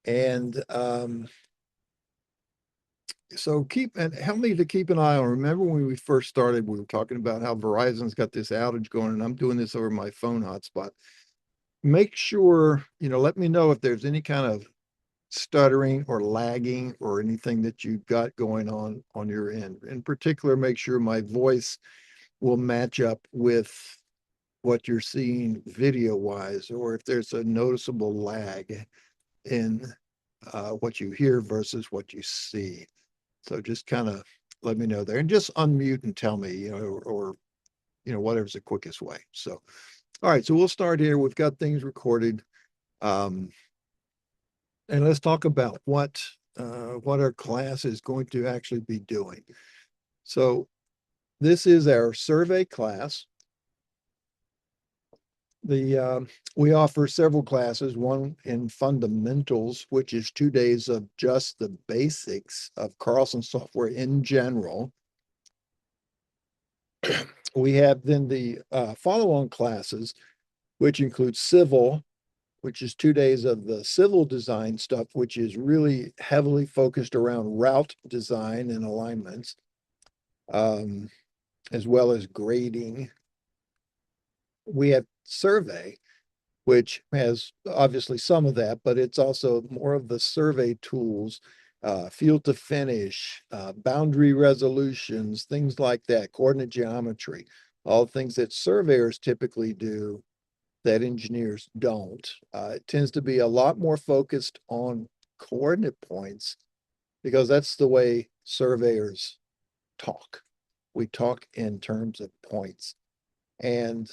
And so and help me to keep an eye on. Remember when we first started, we were talking about how Verizon's got this outage going, and I'm doing this over my phone hotspot. Make sure, let me know if there's any kind of stuttering or lagging or anything that you've got going on your end. In particular, make sure my voice will match up with what you're seeing video wise, or if there's a noticeable lag in what you hear versus what you see. So just kind of let me know there, and just unmute and tell me, whatever's the quickest way. So, all right, so we'll start here. We've got things recorded. Um, and let's talk about what our class is going to actually be doing. So this is our survey class. We offer several classes, one in fundamentals, which is 2 days of just the basics of Carlson software in general. We have then the follow-on classes, which include civil, which is 2 days of the civil design stuff, which is really heavily focused around route design and alignments, as well as grading. We have survey, which has obviously some of that, but it's also more of the survey tools, field to finish, boundary resolutions, things like that, coordinate geometry, all things that surveyors typically do that engineers don't. It tends to be a lot more focused on coordinate points because that's the way surveyors talk. We talk in terms of points. And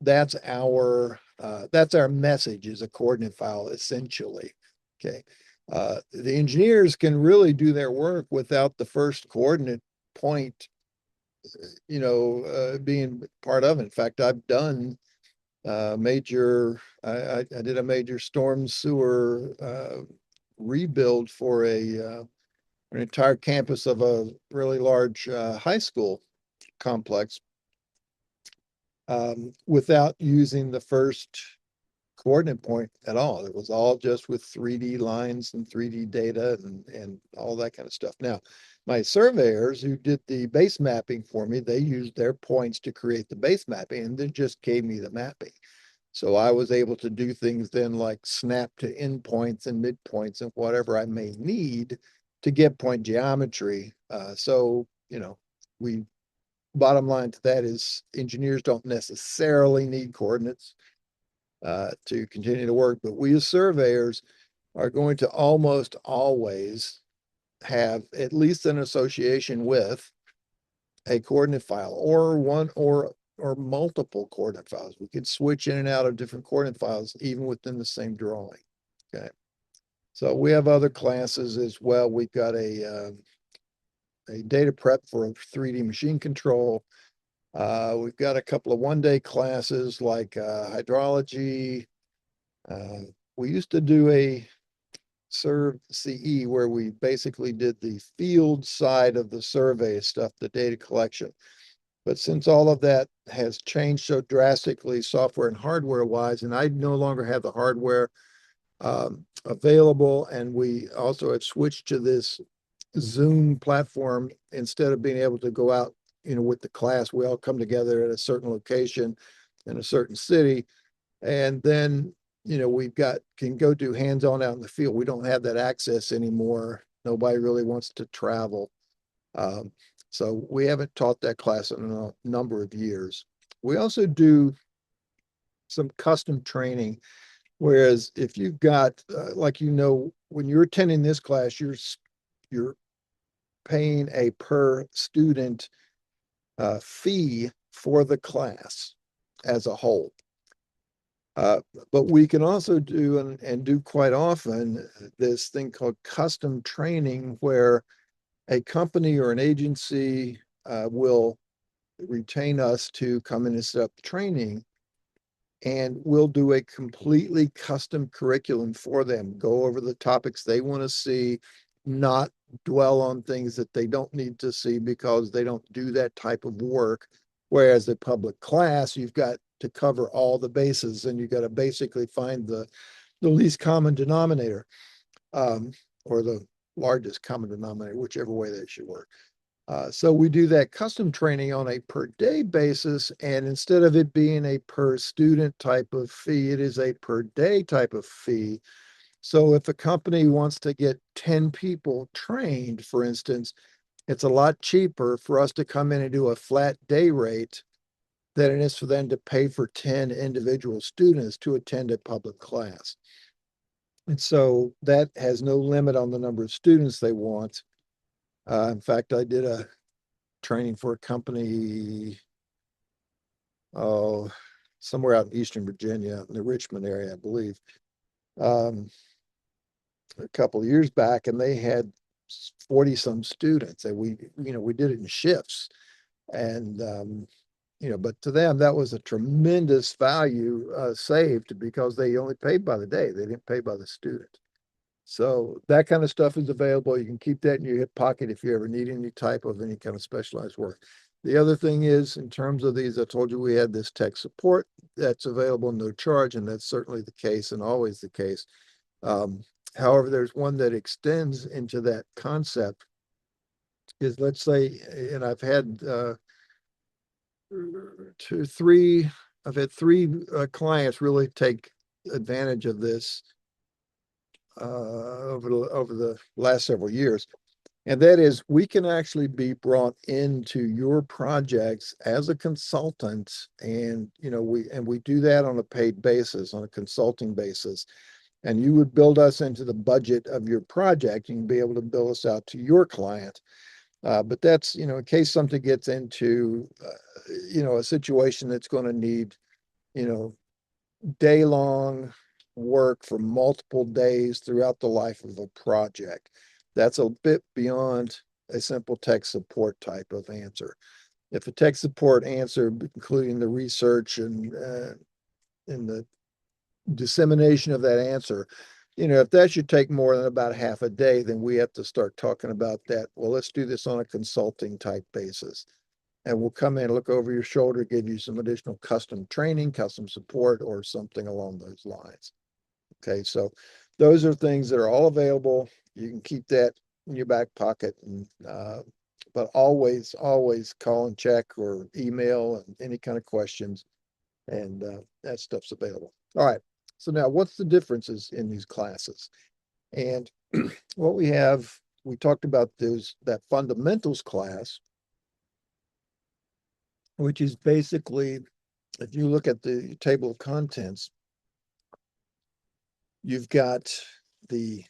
that's our message, is a coordinate file essentially. Okay. The engineers can really do their work without the first coordinate point, being part of it. In fact, I've done I did a major storm sewer rebuild for an entire campus of a really large high school complex, without using the first coordinate point at all. It was all just with 3D lines and 3D data and all that kind of stuff. Now, my surveyors who did the base mapping for me, they used their points to create the base mapping and then just gave me the mapping. So I was able to do things then like snap to endpoints and midpoints and whatever I may need to get point geometry. We bottom line to that is engineers don't necessarily need coordinates to continue to work, but we as surveyors are going to almost always have at least an association with a coordinate file, or one or multiple coordinate files. We could switch in and out of different coordinate files even within the same drawing. Okay. So we have other classes as well. We've got a data prep for 3D machine control. We've got a couple of one-day classes like hydrology. We used to do a Serve CE where we basically did the field side of the survey stuff, the data collection. But since all of that has changed so drastically, software and hardware wise, and I no longer have the hardware available, and we also have switched to this Zoom platform. Instead of being able to go out, with the class, we all come together at a certain location in a certain city, and then can go do hands-on out in the field. We don't have that access anymore. Nobody really wants to travel. So we haven't taught that class in a number of years. We also do some custom training, whereas if you've got, when you're attending this class, you're paying a per student fee for the class as a whole. But we can also do, and do quite often, this thing called custom training, where a company or an agency will retain us to come in and set up training, and we'll do a completely custom curriculum for them, go over the topics they want to see, not dwell on things that they don't need to see because they don't do that type of work. Whereas a public class, you've got to cover all the bases, and you've got to basically find the the least common denominator, um, or the largest common denominator, whichever way that should work. So we do that custom training on a per day basis. And instead of it being a per student type of fee, it is a per day type of fee. So if a company wants to get 10 people trained, for instance, it's a lot cheaper for us to come in and do a flat day rate than it is for them to pay for 10 individual students to attend a public class. And so that has no limit on the number of students they want. In fact, I did a training for a company, oh, somewhere out in Eastern Virginia, in the Richmond area, I believe, um, a couple of years back, and they had 40 some students, and we did it in shifts. And, but to them, that was a tremendous value saved because they only paid by the day. They didn't pay by the student. So that kind of stuff is available. You can keep that in your hip pocket if you ever need any type of any kind of specialized work. The other thing is, in terms of these, I told you we had this tech support that's available no charge, and that's certainly the case and always the case. Um, However, there's one that extends into that concept is, let's say, and I've had three clients really take advantage of this over the last several years. And that is, we can actually be brought into your projects as a consultant, and we do that on a paid basis, on a consulting basis. And you would build us into the budget of your project, and you'd be able to bill us out to your client. But that's, in case something gets into, a situation that's going to need, you know, day long work for multiple days throughout the life of a project. That's a bit beyond a simple tech support type of answer. If a tech support answer, including the research and the dissemination of that answer, if that should take more than about half a day, then we have to start talking about that. Well, let's do this on a consulting type basis. And we'll come in, look over your shoulder, give you some additional custom training, custom support, or something along those lines. Okay, so those are things that are all available. You can keep that in your back pocket, but always call and check or email and any kind of questions, and that stuff's available. All right. So now, what's the differences in these classes? And what we talked about that fundamentals class, which is basically, if you look at the table of contents, you've got the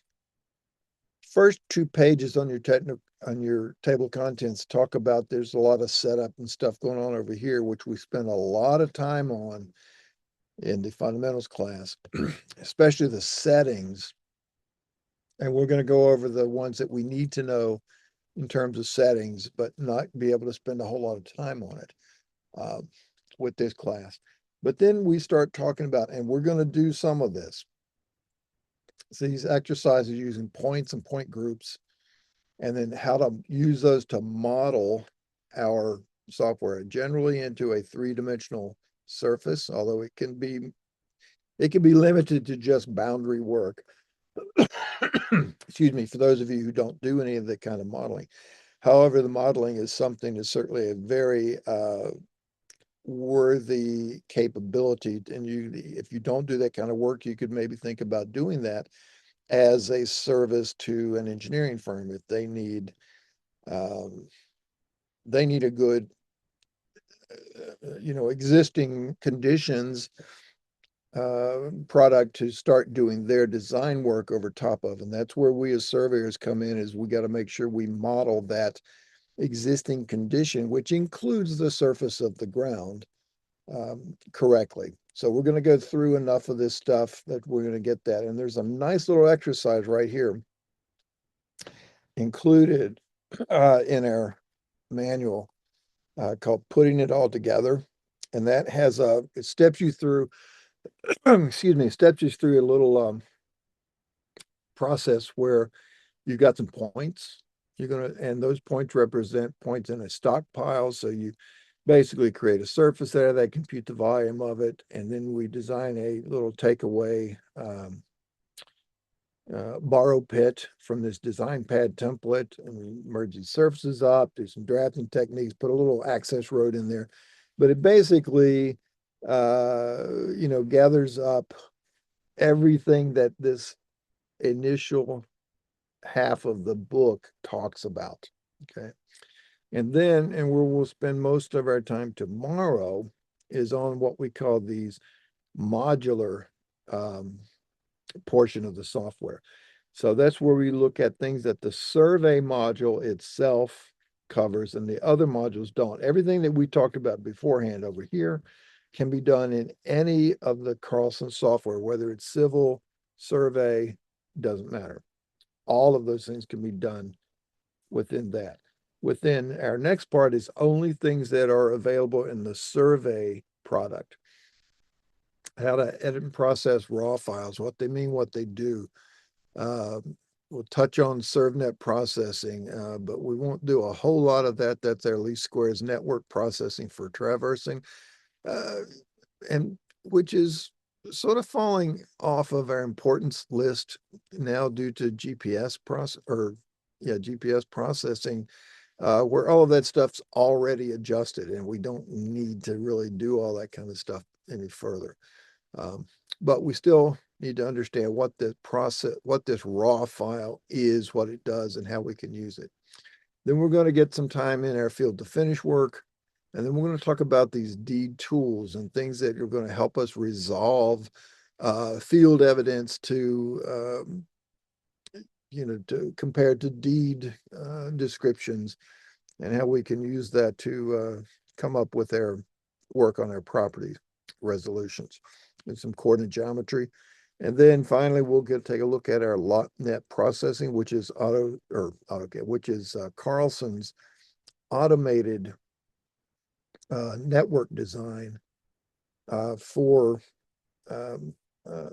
first two pages on your table of contents talk about, there's a lot of setup and stuff going on over here, which we spend a lot of time on in the fundamentals class, especially the settings. And we're going to go over the ones that we need to know in terms of settings, but not be able to spend a whole lot of time on it uh, with this class. But then we start talking about, and we're going to do some of this. So these exercises using points and point groups, and then how to use those to model our software, generally into a three-dimensional surface, although it can be limited to just boundary work. Excuse me, for those of you who don't do any of that kind of modeling. However, the modeling is something that's certainly a very worthy capability. And if you don't do that kind of work, you could maybe think about doing that as a service to an engineering firm if um, they need a good, existing conditions product to start doing their design work over top of. And that's where we as surveyors come in, is we got to make sure we model that existing condition, which includes the surface of the ground, correctly. So we're going to go through enough of this stuff that we're going to get that. And there's a nice little exercise right here included in our manual called Putting It All Together. And that it steps you through, excuse me, steps you through a little process where you've got some points. And those points represent points in a stockpile. So you basically create a surface there that compute the volume of it. And then we design a little takeaway borrow pit from this design pad template and merge these surfaces up, do some drafting techniques, put a little access road in there. But it basically, gathers up everything that this initial half of the book talks about. Okay. And where we'll spend most of our time tomorrow is on what we call these modular um, portion of the software. So that's where we look at things that the survey module itself covers and the other modules don't. Everything that we talked about beforehand over here can be done in any of the Carlson software, whether it's civil, survey, doesn't matter. All of those things can be done within that. Within our next part is only things that are available in the survey product. How to edit and process raw files, what they mean, what they do. We'll touch on ServNet processing, but we won't do a whole lot of that. That's our least squares network processing for traversing, and which is sort of falling off of our importance list now due to GPS processing, where all of that stuff's already adjusted, and we don't need to really do all that kind of stuff any further. But we still need to understand what this raw file is, what it does, and how we can use it. Then we're going to get some time in our field to finish work. And then we're going to talk about these deed tools and things that are going to help us resolve field evidence compared to deed descriptions, and how we can use that to come up with our work on our property resolutions and some coordinate geometry. And then finally, we'll take a look at our LotNet processing, which is Carlson's automated network design for um, uh,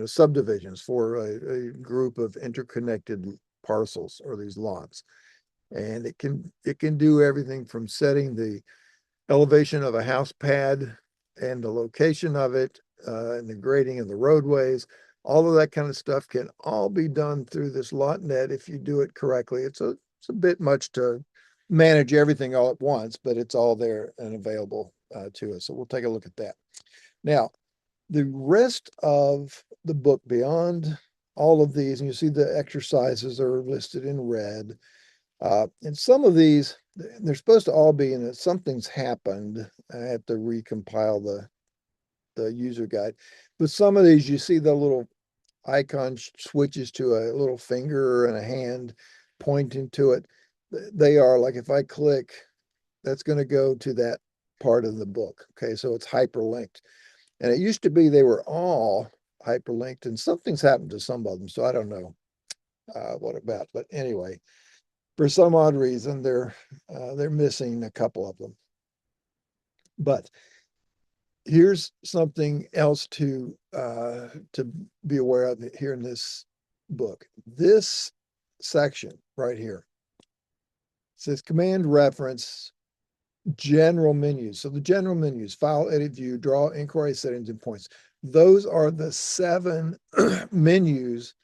subdivisions for a group of interconnected parcels or these lots. And it can do everything from setting the elevation of a house pad and the location of it, and the grading of the roadways. All of that kind of stuff can all be done through this LotNet if you do it correctly. It's a bit much to manage everything all at once, but it's all there and available to us. So we'll take a look at that. Now, the rest of the book beyond all of these, and you see the exercises are listed in red. And some of these, they're supposed to all be in it. Something's happened. I have to recompile the user guide. But some of these, you see the little icon switches to a little finger and a hand pointing to it. They are like, if I click, that's going to go to that part of the book. Okay, so it's hyperlinked. And it used to be they were all hyperlinked, and something's happened to some of them. So I don't know what about. But anyway, for some odd reason, they're missing a couple of them. But here's something else to be aware of here in this book. This section right here says command reference general menus. So the general menus: file, edit, view, draw, inquiry, settings, and points. Those are the 7 menus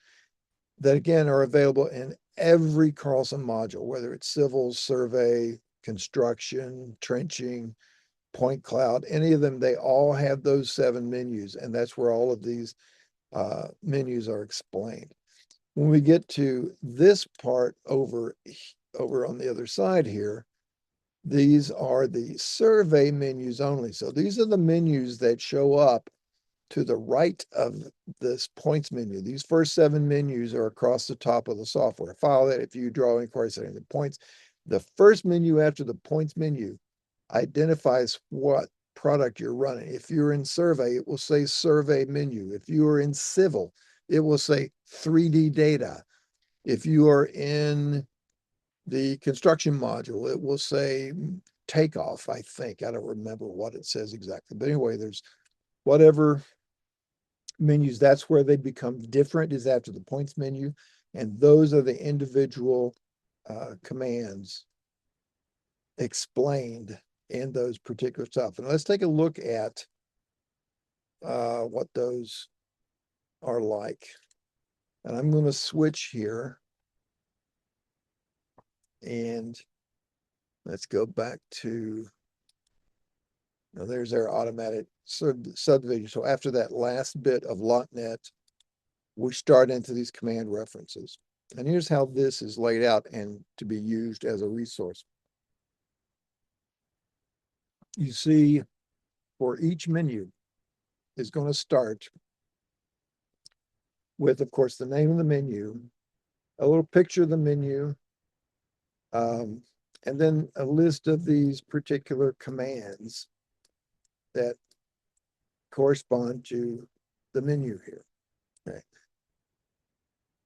that again are available in every Carlson module, whether it's civil, survey, construction, trenching, point cloud, any of them. They all have those 7 menus, and that's where all of these menus are explained. When we get to this part over on the other side here, these are the survey menus only. So these are the menus that show up to the right of this points menu. These first 7 menus are across the top of the software. File, edit, view, draw, inquiry, setting, the points. The first menu after the points menu identifies what product you're running. If you're in survey, it will say survey menu. If you are in civil, it will say 3D data. If you are in the construction module, it will say takeoff, I think. I don't remember what it says exactly. But anyway, there's whatever menus, that's where they become different, is after the points menu. And those are the individual commands explained in those particular stuff. And let's take a look at what those are like. And I'm going to switch here. And let's go back to, there's our automatic subdivision. So after that last bit of LOTNet, we start into these command references. And here's how this is laid out and to be used as a resource. You see, for each menu is going to start with, of course, the name of the menu, a little picture of the menu, and then a list of these particular commands that correspond to the menu here. Okay.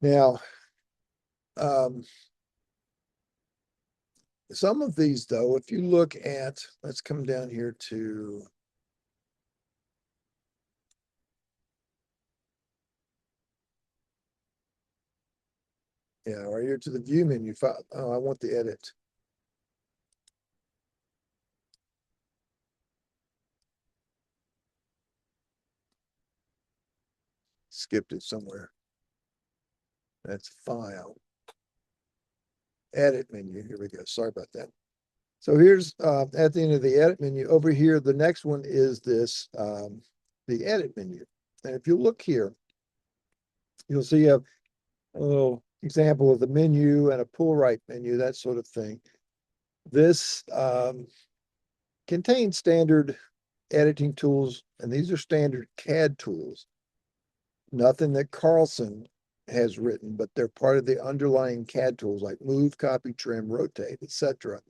Now, some of these, though, if you look at, let's come down here to, right here to the view menu. Oh, I want the edit. Skipped it somewhere. That's file. Edit menu. Here we go. Sorry about that. So here's at the end of the edit menu over here. The next one is this, the edit menu. And if you look here, you'll see you have a little example of the menu and a pull right menu, that sort of thing. This contains standard editing tools, and these are standard CAD tools. Nothing that Carlson has written, but they're part of the underlying CAD tools like move, copy, trim, rotate, etc.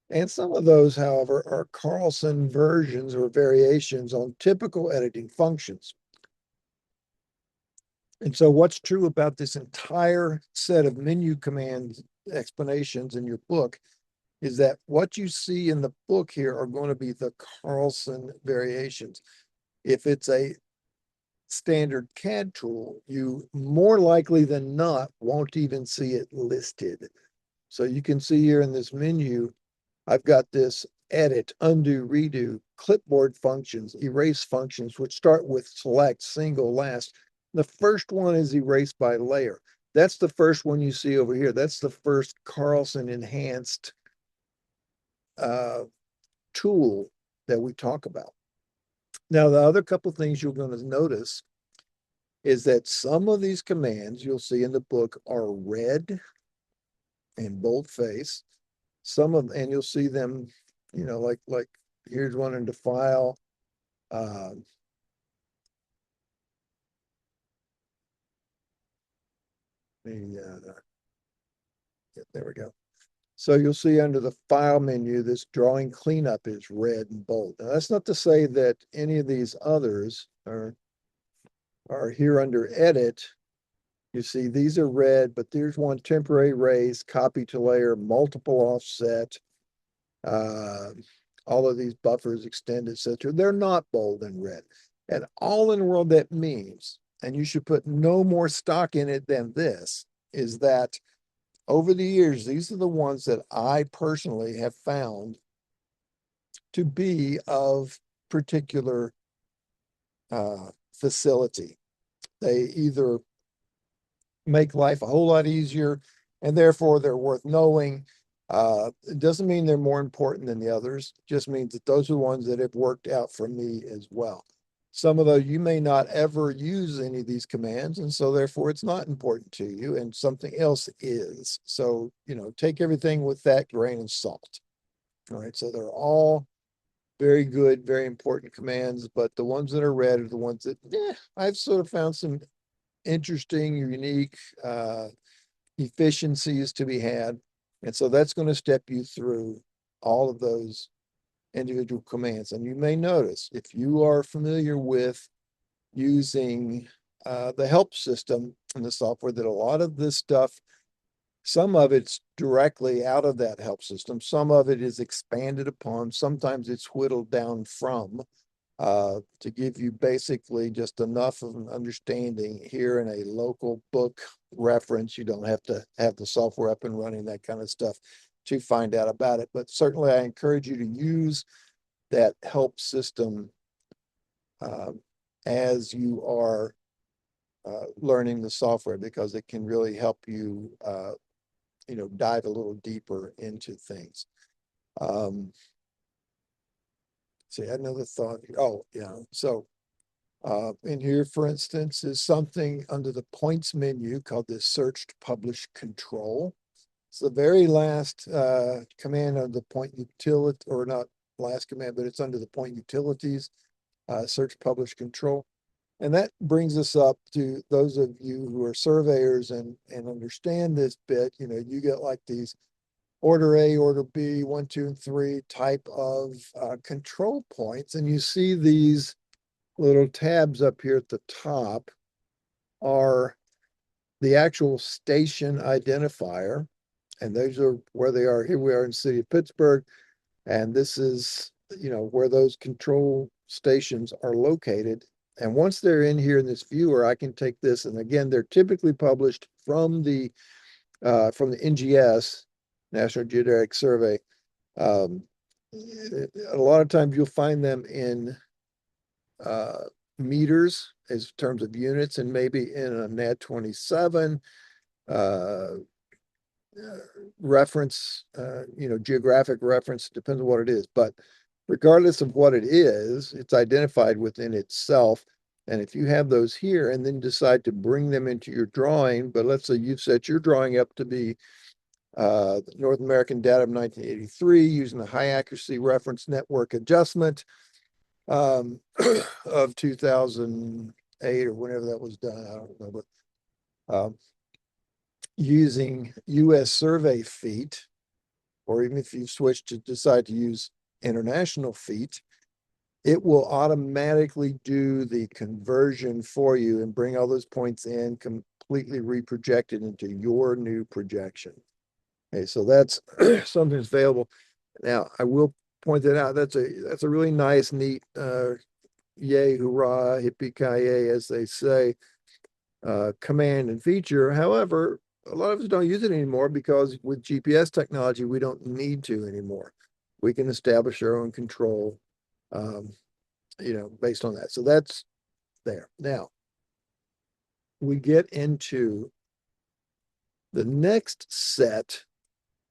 And some of those, however, are Carlson versions or variations on typical editing functions. And so what's true about this entire set of menu command explanations in your book is that what you see in the book here are going to be the Carlson variations. If it's a standard CAD tool, you more likely than not won't even see it listed. So you can see here in this menu, I've got this edit, undo, redo, clipboard functions, erase functions, which start with select, single, last. The first one is erase by layer. That's the first one you see over here. That's the first Carlson enhanced tool that we talk about. Now, the other couple things you're going to notice is that some of these commands you'll see in the book are red and boldface. Some of, and you'll see them, like here's one into file. There we go. So you'll see under the file menu, this drawing cleanup is red and bold. Now that's not to say that any of these others are here under edit. You see these are red, but there's one temporary raise, copy to layer, multiple offset, all of these buffers extend, etc. They're not bold and red. And all in the world that means, and you should put no more stock in it than this, is that over the years, these are the ones that I personally have found to be of particular facility. They either make life a whole lot easier, and therefore they're worth knowing. It doesn't mean they're more important than the others. It just means that those are the ones that have worked out for me as well. Some of those you may not ever use any of these commands, and so therefore it's not important to you, and something else is. So, take everything with that grain of salt. All right, so they're all very good, very important commands, but the ones that are red are the ones that I've sort of found some interesting, unique efficiencies to be had. And so that's going to step you through all of those individual commands. And you may notice if you are familiar with using the help system in the software, that a lot of this stuff, some of it's directly out of that help system, some of it is expanded upon, sometimes it's whittled down from to give you basically just enough of an understanding here in a local book reference. You don't have to have the software up and running, that kind of stuff, to find out about it. But certainly I encourage you to use that help system as you are learning the software because it can really help you, dive a little deeper into things. Um, see, another thought. Oh, yeah. So in here, for instance, is something under the points menu called the searched publish control. It's the very last command on the point utility, or not last command, but it's under the point utilities, search publish control. And that brings us up to those of you who are surveyors and understand this bit. You get like these order A, order B, 1, 2, and 3 type of control points. And you see these little tabs up here at the top are the actual station identifier. And those are where they are. Here we are in the city of Pittsburgh. And this is, where those control stations are located. And once they're in here in this viewer, I can take this. And again, they're typically published from the NGS, National Geodetic Survey. A lot of times you'll find them in uh, meters as terms of units, and maybe in a NAD 27 uh, reference, geographic reference, depends on what it is. But regardless of what it is, it's identified within itself. And if you have those here and then decide to bring them into your drawing, but let's say you've set your drawing up to be North American data of 1983 using the high accuracy reference network adjustment of 2008 or whenever that was done, I don't know, but using US survey feet, or even if you switch to decide to use international feet, it will automatically do the conversion for you and bring all those points in, completely reprojected into your new projection. Okay, so that's something that's available. Now, I will point that out. That's a really nice, neat, yay, hurrah, hippie ki as they say, command and feature. However, a lot of us don't use it anymore because with GPS technology, we don't need to anymore. We can establish our own control, based on that. So that's there. Now, we get into the next set,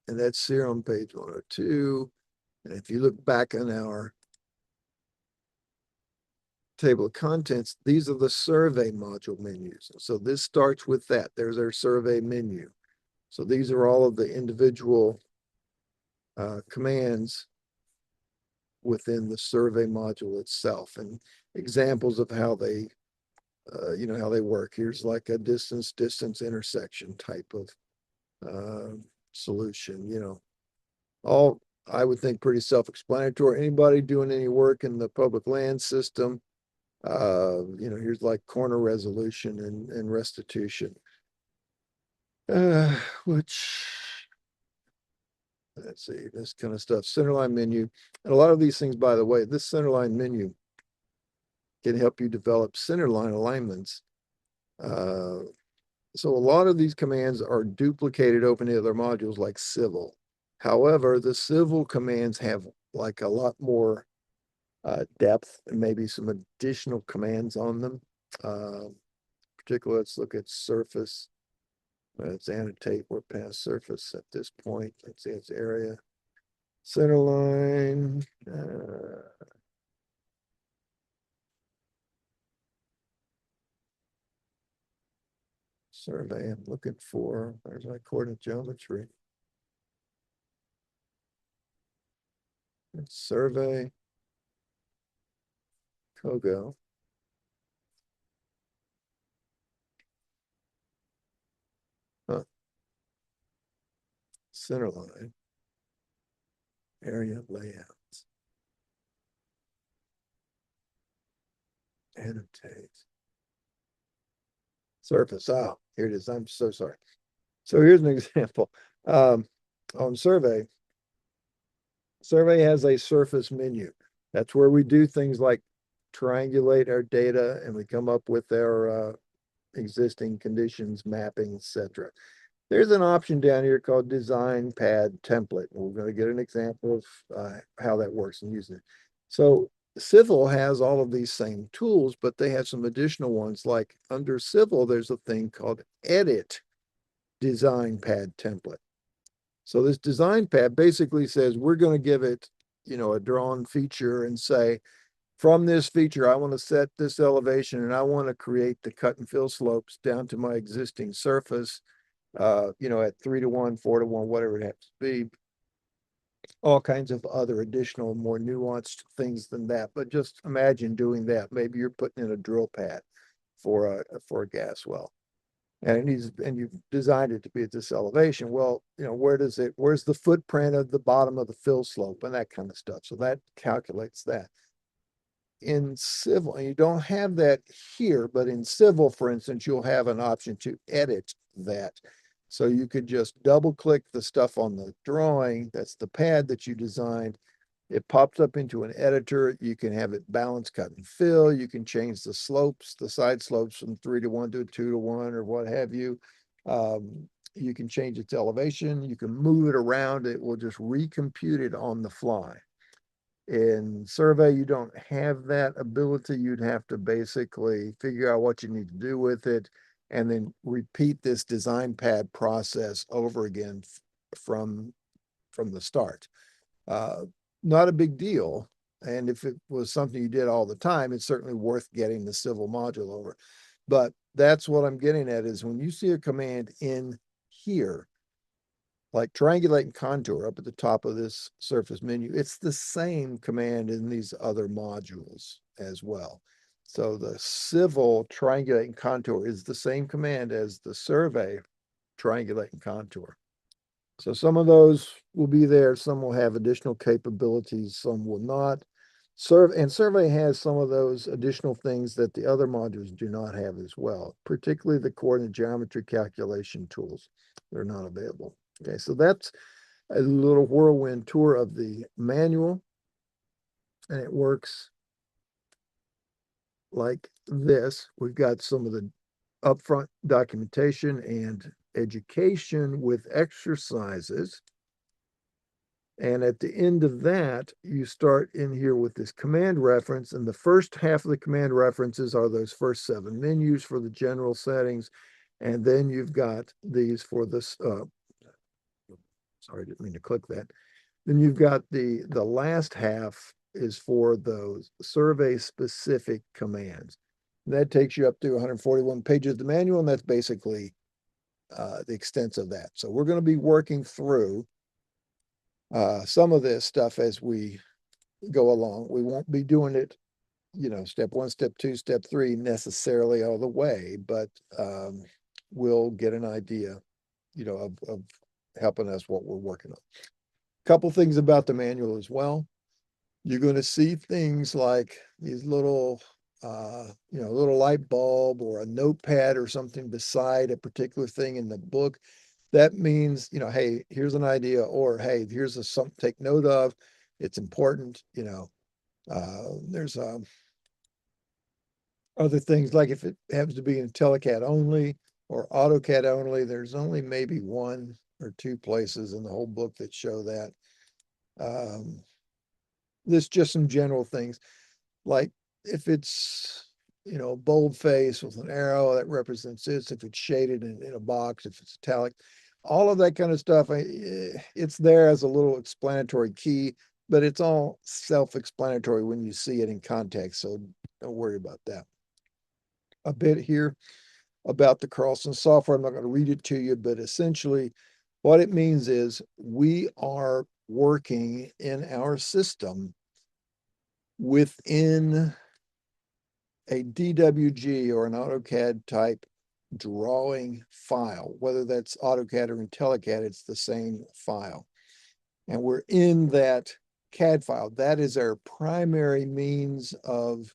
and that's here on page 102. And if you look back on our table of contents, these are the survey module menus. So this starts with that. There's our survey menu. So these are all of the individual commands within the survey module itself and examples of how they, how they work. Here's like a distance intersection type of solution, all I would think pretty self-explanatory. Anybody doing any work in the public land system, here's like corner resolution and restitution, which, let's see, this kind of stuff, centerline menu. And a lot of these things, by the way, this centerline menu can help you develop centerline alignments. So a lot of these commands are duplicated open to other modules like civil. However, the civil commands have like a lot more depth and maybe some additional commands on them. Particularly, let's look at surface. Let's annotate we're past surface at this point. Let's see, it's area. Center line. Survey, I'm looking for, there's my coordinate geometry. It's survey. Kogo. Huh. Center line. Area layouts. Annotate. Surface. Oh, here it is. I'm so sorry. So here's an example. On survey, survey has a surface menu. That's where we do things like triangulate our data and we come up with our existing conditions, mapping, etc. There's an option down here called design pad template. We're going to get an example of how that works and using it. So Civil has all of these same tools, but they have some additional ones. Like under Civil, there's a thing called Edit Design Pad Template. So this design pad basically says we're going to give it, a drawn feature and say, from this feature, I want to set this elevation and I want to create the cut and fill slopes down to my existing surface, at 3:1, 4:1, whatever it has to be. All kinds of other additional, more nuanced things than that. But just imagine doing that. Maybe you're putting in a drill pad for a gas well, and you've designed it to be at this elevation. Well, where's the footprint of the bottom of the fill slope and that kind of stuff. So that calculates that. In Civil, and you don't have that here, but in Civil, for instance, you'll have an option to edit that. So you could just double click the stuff on the drawing. That's the pad that you designed. It pops up into an editor. You can have it balance, cut, and fill. You can change the slopes, the side slopes from 3:1 to 2:1 or what have you. You can change its elevation. You can move it around. It will just recompute it on the fly. In Survey, you don't have that ability. You'd have to basically figure out what you need to do with it and then repeat this design pad process over again from the start. Not a big deal. And if it was something you did all the time, it's certainly worth getting the Civil module over. But that's what I'm getting at is when you see a command in here, like triangulate and contour up at the top of this surface menu, it's the same command in these other modules as well. So the Civil triangulate and contour is the same command as the Survey triangulate and contour. So some of those will be there. Some will have additional capabilities. Some will not. Survey has some of those additional things that the other modules do not have as well, particularly the coordinate geometry calculation tools. They're not available. Okay, so that's a little whirlwind tour of the manual, and it works like this. We've got some of the upfront documentation and education with exercises. And at the end of that, you start in here with this command reference. And the first half of the command references are those first 7 menus for the general settings. And then you've got these for this, sorry, I didn't mean to click that. Then you've got the last half is for those survey specific commands. And that takes you up to 141 pages of the manual, and that's basically the extent of that. So we're going to be working through some of this stuff as we go along. We won't be doing it, step 1, step 2, step 3 necessarily all the way, but we'll get an idea, of helping us what we're working on. A couple things about the manual as well. You're going to see things like these little, little light bulb or a notepad or something beside a particular thing in the book. That means, hey, here's an idea, or hey, here's something to take note of. It's important, there's other things like if it happens to be in IntelliCAD only or AutoCAD only, there's only maybe 1 or 2 places in the whole book that show that. There's just some general things like if it's, boldface with an arrow that represents this, if it's shaded in a box, if it's italic, all of that kind of stuff, it's there as a little explanatory key, but it's all self-explanatory when you see it in context. So don't worry about that. A bit here about the Carlson software. I'm not going to read it to you, but essentially what it means is we are working in our system within a DWG or an AutoCAD type drawing file, whether that's AutoCAD or IntelliCAD, it's the same file. And we're in that CAD file. That is our primary means of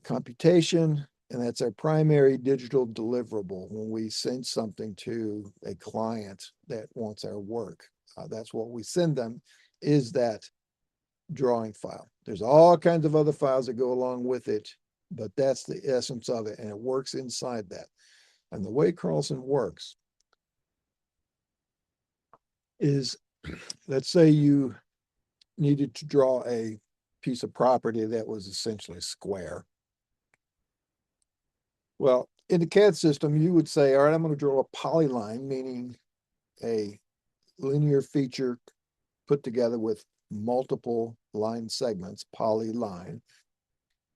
computation, and that's our primary digital deliverable when we send something to a client that wants our work. That's what we send them, is that drawing file. There's all kinds of other files that go along with it, but that's the essence of it, and it works inside that. And the way Carlson works is, let's say you needed to draw a piece of property that was essentially square. Well, in the CAD system, you would say, all right, I'm going to draw a polyline, meaning a linear feature put together with multiple line segments, polyline.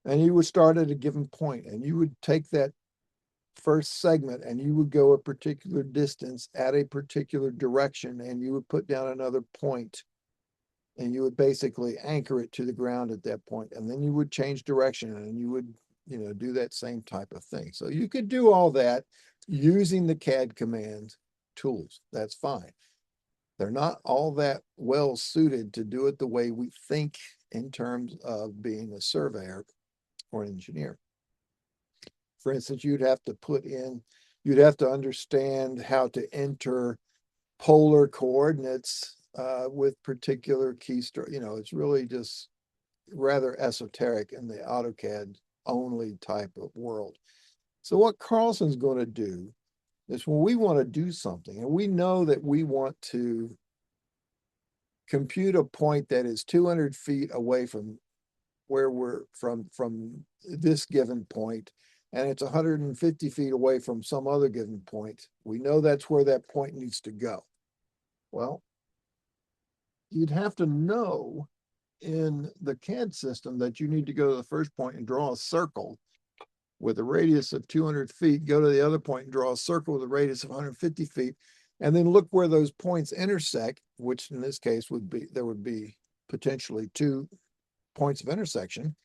And you would start at a given point, and you would take that first segment and you would go a particular distance at a particular direction, and you would put down another point, and you would basically anchor it to the ground at that point, and then you would change direction and you would, do that same type of thing. So you could do all that using the CAD command tools. That's fine. They're not all that well suited to do it the way we think in terms of being a surveyor or an engineer. For instance, you'd have to understand how to enter polar coordinates with particular key stroke. It's really just rather esoteric in the AutoCAD only type of world. So what Carlson's going to do is, when we want to do something and we know that we want to compute a point that is 200 feet away from where we're from this given point, and it's 150 feet away from some other given point, we know that's where that point needs to go. Well, you'd have to know in the CAD system that you need to go to the first point and draw a circle with a radius of 200 feet, go to the other point and draw a circle with a radius of 150 feet, and then look where those points intersect, which in this case there would be potentially 2 points of intersection,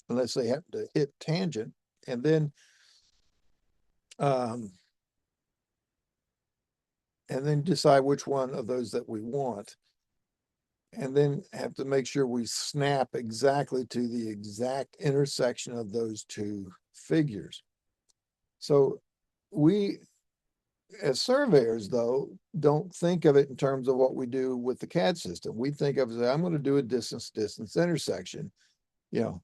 unless they happen to hit tangent, and then decide which one of those that we want, and then have to make sure we snap exactly to the exact intersection of those 2 figures. So we, as surveyors, though, don't think of it in terms of what we do with the CAD system. We think of it as, I'm going to do a distance intersection.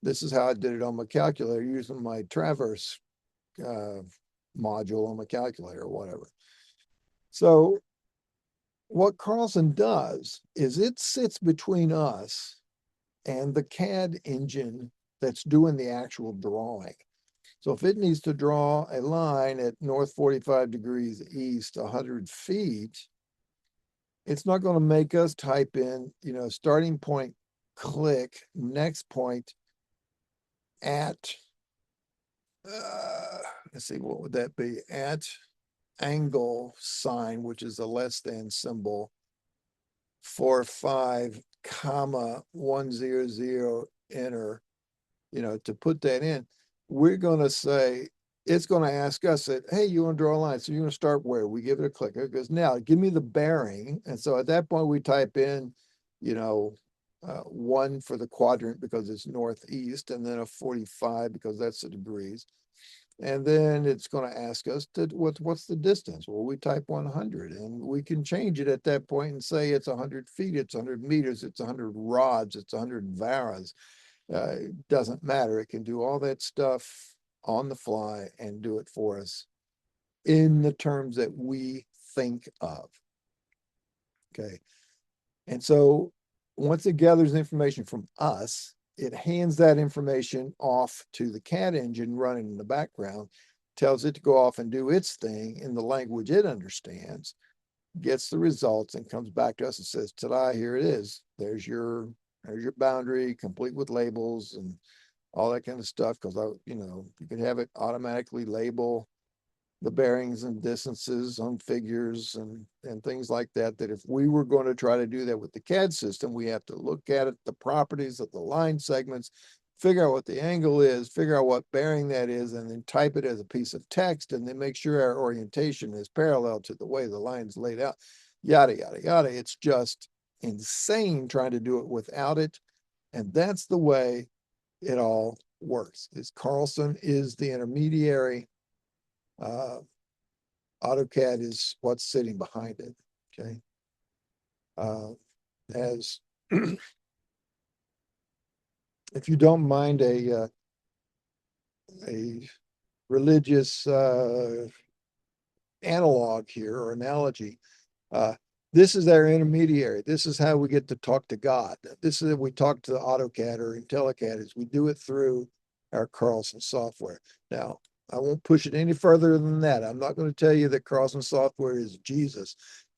This is how I did it on my calculator using my Traverse module on my calculator or whatever. So what Carlson does is it sits between us and the CAD engine that's doing the actual drawing. So if it needs to draw a line at north 45 degrees east, 100 feet, it's not going to make us type in, starting point, click, next point at, let's see, what would that be? At angle sign, which is a less than symbol, 45, comma, 100, enter, to put that in. We're going to say, it's going to ask us that, hey, you want to draw a line. So you're going to start where? We give it a click. It goes, now give me the bearing. And so at that point, we type in, 1 for the quadrant because it's northeast, and then a 45 because that's the degrees. And then it's going to ask us what's the distance? Well, we type 100, and we can change it at that point and say it's 100 feet, it's 100 meters, it's 100 rods, it's 100 varas. It doesn't matter. It can do all that stuff on the fly and do it for us in the terms that we think of. Okay. And so once it gathers information from us, it hands that information off to the CAD engine running in the background, tells it to go off and do its thing in the language it understands, gets the results, and comes back to us and says, ta-da, here it is. There's your boundary, complete with labels and all that kind of stuff. Because you can have it automatically label the bearings and distances on figures and things like that, that if we were going to try to do that with the CAD system, we have to look at it, the properties of the line segments, figure out what the angle is, figure out what bearing that is, and then type it as a piece of text, and then make sure our orientation is parallel to the way the line's laid out, yada, yada, yada. It's just insane trying to do it without it. And that's the way it all works. Carlson is the intermediary. AutoCAD is what's sitting behind it. Okay. As if you don't mind a religious analog here or analogy, This is our intermediary. This is how we get to talk to God. This is how we talk to the AutoCAD or IntelliCAD is we do it through our Carlson software. Now, I won't push it any further than that. I'm not going to tell you that Carlson software is Jesus.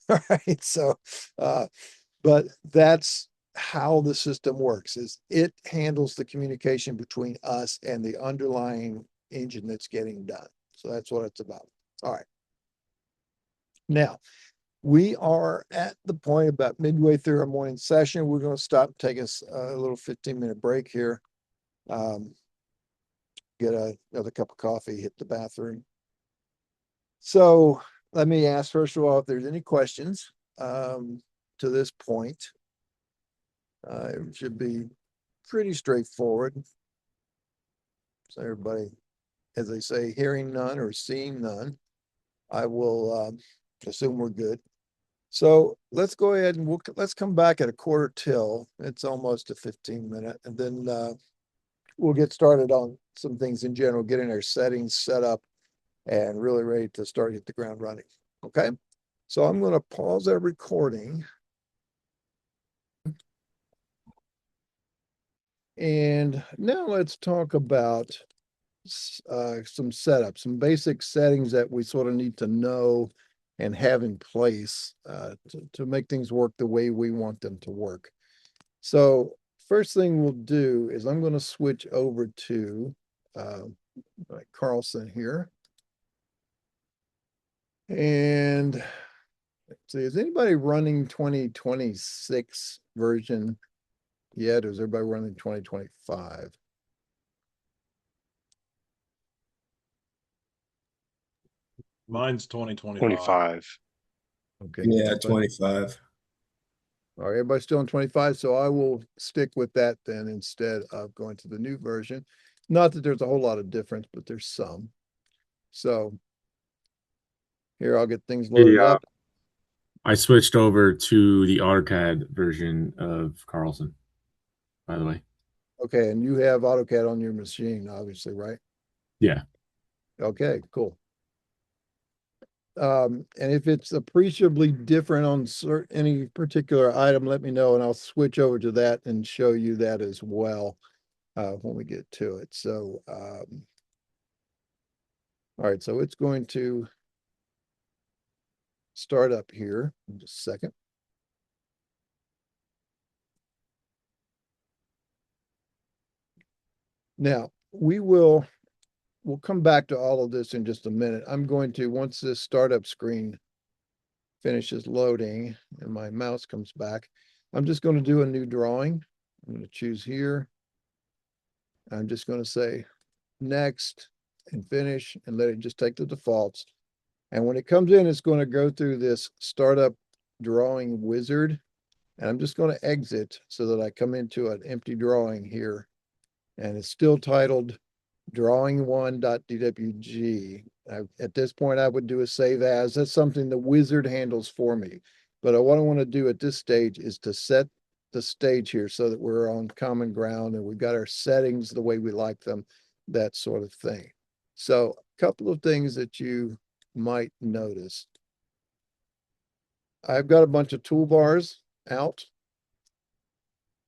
All right. So, but that's how the system works is it handles the communication between us and the underlying engine that's getting done. So that's what it's about. All right. Now, we are at the point about midway through our morning session. We're going to stop, take us a little 15-minute break here. Get another cup of coffee, hit the bathroom. So let me ask, first of all, if there's any questions to this point. It should be pretty straightforward. So everybody, as they say, hearing none or seeing none, I will assume we're good. So let's go ahead and let's come back at a quarter till. It's almost a 15-minute, and then we'll get started on some things in general, getting our settings set up and really ready to start hit the ground running. Okay, so I'm going to pause our recording. And now let's talk about some setup, some basic settings that we sort of need to know and have in place to make things work the way we want them to work. So first thing we'll do is I'm going to switch over to Carlson here. And let's see, is anybody running 2026 version yet? Or is everybody running 2025? Mine's 2025. 25. Okay. Yeah, 25. All right, everybody's still on 25, so I will stick with that then instead of going to the new version. Not that there's a whole lot of difference, but there's some. So here I'll get things loaded up. I switched over to the AutoCAD version of Carlson, by the way. Okay, and you have AutoCAD on your machine, obviously, right? Yeah. Okay, cool. And if it's appreciably different on any particular item, let me know and I'll switch over to that and show you that as well when we get to it. So, all right, so it's going to start up here in just a second. Now, we'll come back to all of this in just a minute. I'm going to, once this startup screen finishes loading and my mouse comes back, I'm just going to do a new drawing. I'm going to choose here. I'm just going to say next and finish and let it just take the defaults. And when it comes in, it's going to go through this startup drawing wizard. And I'm just going to exit so that I come into an empty drawing here. And it's still titled drawing1.dwg. At this point, I would do a save as. That's something the wizard handles for me. But what I want to do at this stage is to set the stage here so that we're on common ground and we've got our settings the way we like them, that sort of thing. So a couple of things that you might notice. I've got a bunch of toolbars out.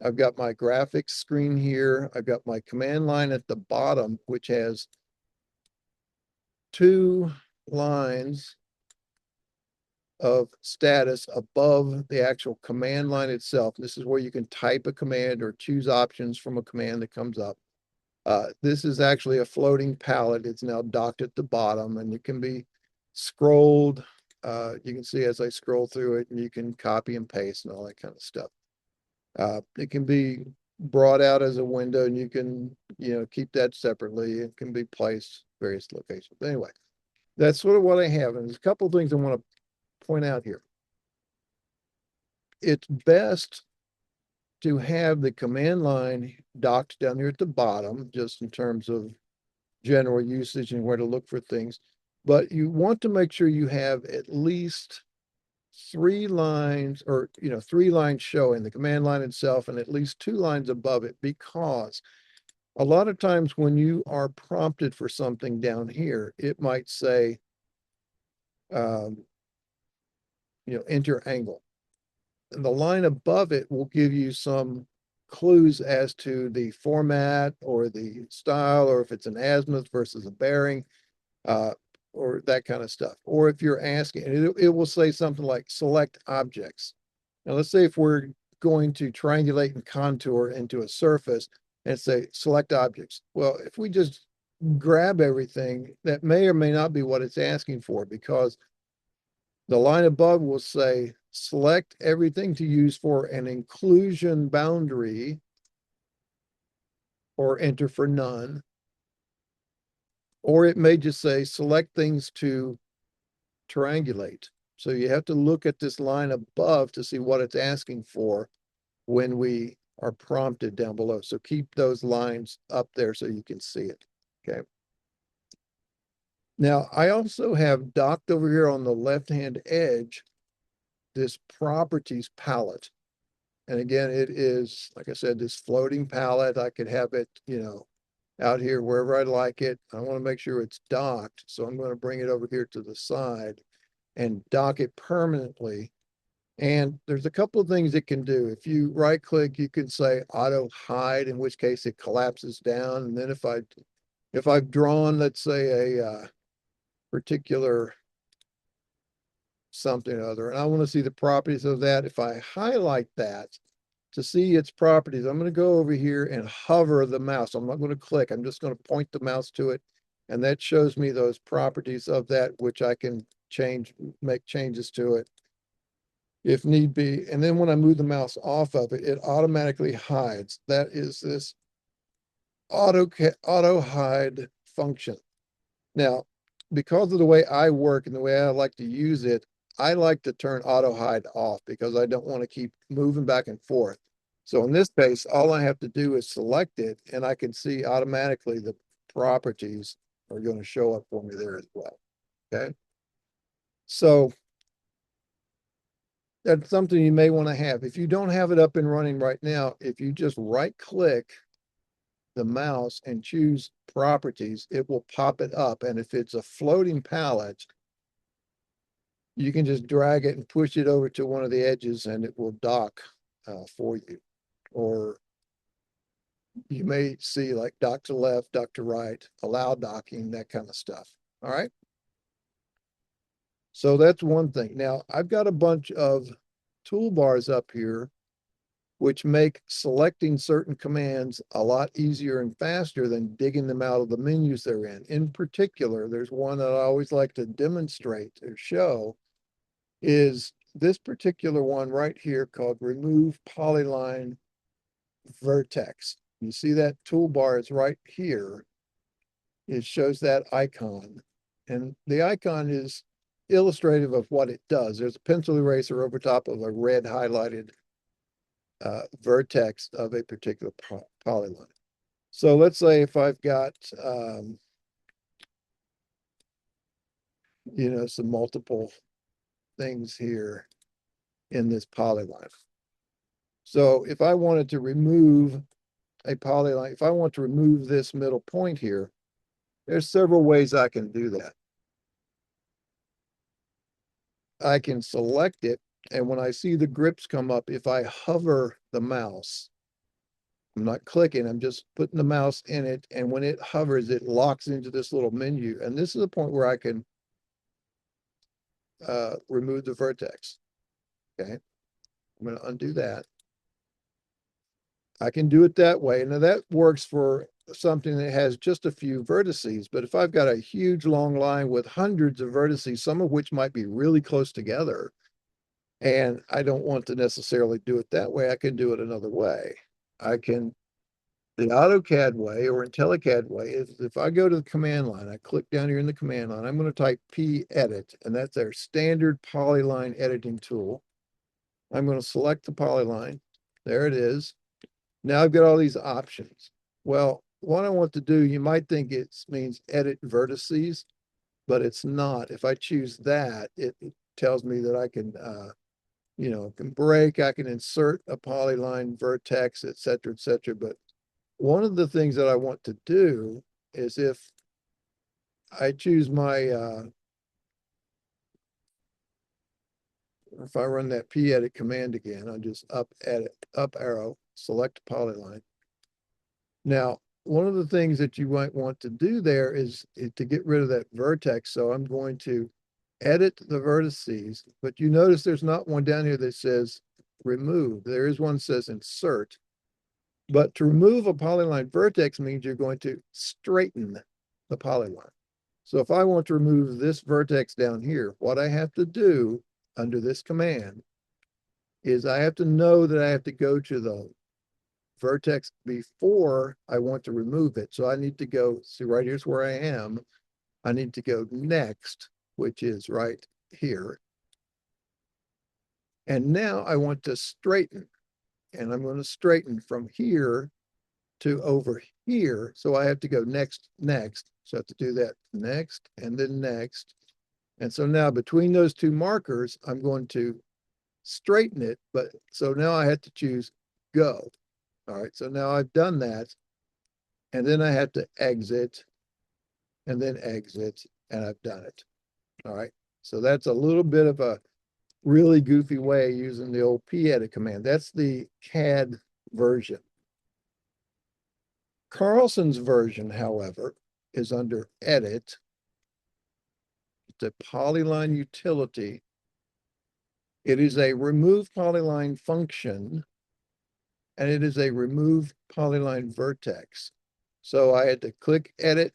I've got my graphics screen here. I've got my command line at the bottom, which has two lines of status above the actual command line itself. This is where you can type a command or choose options from a command that comes up. This is actually a floating palette. It's now docked at the bottom and it can be scrolled. You can see as I scroll through it, and you can copy and paste and all that kind of stuff. It can be brought out as a window and you can, keep that separately. It can be placed various locations. But anyway, that's sort of what I have. And there's a couple of things I want to point out here. It's best to have the command line docked down here at the bottom, just in terms of general usage and where to look for things. But you want to make sure you have at least 3 lines or 3 lines showing the command line itself and at least 2 lines above it, because a lot of times when you are prompted for something down here, it might say enter angle. and the line above it will give you some clues as to the format or the style, or if it's an azimuth versus a bearing, uh, or that kind of stuff. Or if you're asking, it will say something like select objects. Now, let's say if we're going to triangulate and contour into a surface and say select objects. Well, if we just grab everything, that may or may not be what it's asking for, because the line above will say select everything to use for an inclusion boundary, or enter for none. Or it may just say select things to triangulate. So you have to look at this line above to see what it's asking for when we are prompted down below. So keep those lines up there so you can see it. Okay. Now, I also have docked over here on the left-hand edge this properties palette. And again, it is, like I said, this floating palette. I could have it, out here wherever I like it. I want to make sure it's docked. So I'm going to bring it over here to the side and dock it permanently. And there's a couple of things it can do. If you right click, you can say auto hide, in which case it collapses down. And then if I've drawn, let's say, a particular something or other, and I want to see the properties of that, if I highlight that to see its properties, I'm going to go over here and hover the mouse. I'm not going to click. I'm just going to point the mouse to it. And that shows me those properties of that, which I can make changes to it if need be. And then when I move the mouse off of it, it automatically hides. That is this auto hide function. Now, because of the way I work and the way I like to use it, I like to turn auto hide off because I don't want to keep moving back and forth. So in this case, all I have to do is select it, and I can see automatically the properties are going to show up for me there as well. Okay. So that's something you may want to have. If you don't have it up and running right now, if you just right click the mouse and choose properties, it will pop it up. And if it's a floating palette, you can just drag it and push it over to one of the edges and it will dock for you. Or you may see like dock to left, dock to right, allow docking, that kind of stuff. All right. So that's one thing. Now I've got a bunch of toolbars up here, which make selecting certain commands a lot easier and faster than digging them out of the menus they're in. In particular, there's one that I always like to demonstrate or show, is this particular one right here called Remove Polyline Vertex. You see that toolbar is right here. It shows that icon. And the icon is illustrative of what it does. There's a pencil eraser over top of a red highlighted vertex of a particular polyline. So let's say if I've got, some multiple things here in this polyline. So if I wanted to remove a polyline, if I want to remove this middle point here, there's several ways I can do that. I can select it, and when I see the grips come up, if I hover the mouse, I'm not clicking, I'm just putting the mouse in it, and when it hovers, it locks into this little menu. And this is the point where I can remove the vertex. Okay, I'm going to undo that. I can do it that way. Now that works for something that has just a few vertices, but if I've got a huge long line with hundreds of vertices, some of which might be really close together, and I don't want to necessarily do it that way, I can do it another way. The AutoCAD way or IntelliCAD way is if I go to the command line, I click down here in the command line, I'm going to type P-edit, and that's their standard polyline editing tool. I'm going to select the polyline. There it is. Now I've got all these options. Well, what I want to do, you might think it means edit vertices, but it's not. If I choose that, it tells me that I can, can break, I can insert a polyline vertex, et cetera, et cetera. But one of the things that I want to do is if I choose my if I run that p edit command again, I'll just up arrow, select polyline. Now, one of the things that you might want to do there is to get rid of that vertex. So I'm going to edit the vertices, but you notice there's not one down here that says remove. There is one that says insert. But to remove a polyline vertex means you're going to straighten the polyline. So if I want to remove this vertex down here, what I have to do under this command is I have to know that I have to go to the vertex before I want to remove it. So I need to go, see right here's where I am. I need to go next, which is right here. And now I want to straighten. And I'm going to straighten from here to over here. So I have to go next. So I have to do that next and then next. And so now between those two markers, I'm going to straighten it. But so now I have to choose go. All right, so now I've done that. And then I have to exit and then exit, and I've done it. All right, so that's a little bit of a really goofy way of using the old pedit command. That's the CAD version. Carlson's version, however, is under edit. It's a polyline utility. It is a remove polyline function, and it is a remove polyline vertex. So I had to click edit,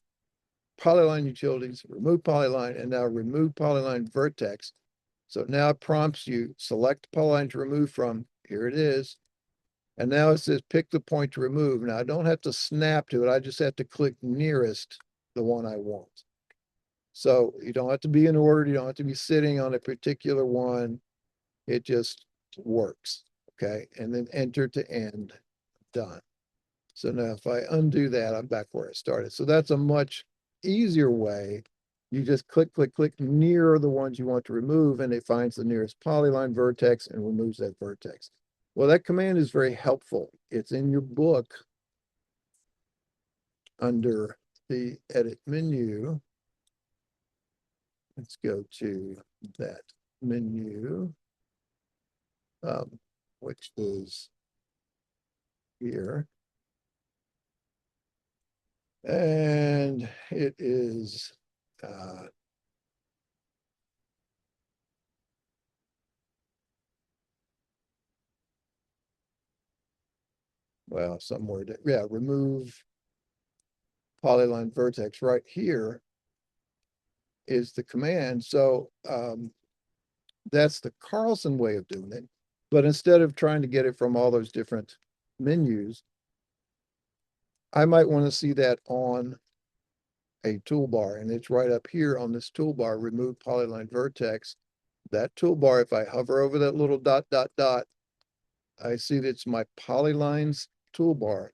polyline utilities, remove polyline, and now remove polyline vertex. So now it prompts you select polyline to remove from. Here it is. And now it says pick the point to remove. Now I don't have to snap to it. I just have to click nearest the one I want. So you don't have to be in order. You don't have to be sitting on a particular one. It just works. Okay. And then enter to end. Done. So now if I undo that, I'm back where I started. So that's a much easier way. You just click near the ones you want to remove, and it finds the nearest polyline vertex and removes that vertex. Well, that command is very helpful. It's in your book under the edit menu. Let's go to that menu, which is here. And it is well, somewhere, yeah, remove polyline vertex right here is the command. So that's the Carlson way of doing it. But instead of trying to get it from all those different menus, I might want to see that on a toolbar, and it's right up here on this toolbar, remove polyline vertex. That toolbar, if I hover over that little dot, I see that it's my polylines toolbar.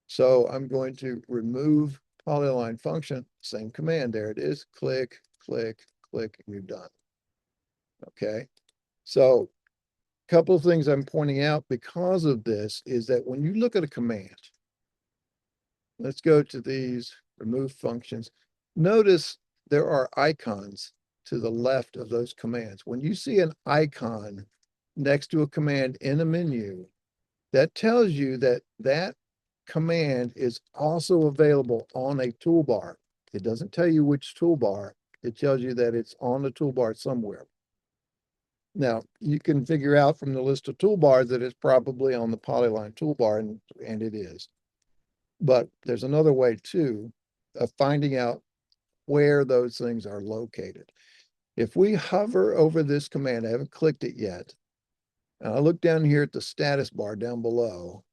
So I'm going to remove polyline function, same command. There it is. Click, and you're done. Okay. So a couple of things I'm pointing out because of this is that when you look at a command, let's go to these remove functions. Notice there are icons to the left of those commands. When you see an icon next to a command in a menu, that tells you that that command is also available on a toolbar. It doesn't tell you which toolbar. It tells you that it's on the toolbar somewhere. Now, you can figure out from the list of toolbars that it's probably on the polyline toolbar, and it is. But there's another way too of finding out where those things are located. If we hover over this command, I haven't clicked it yet, and I look down here at the status bar down below,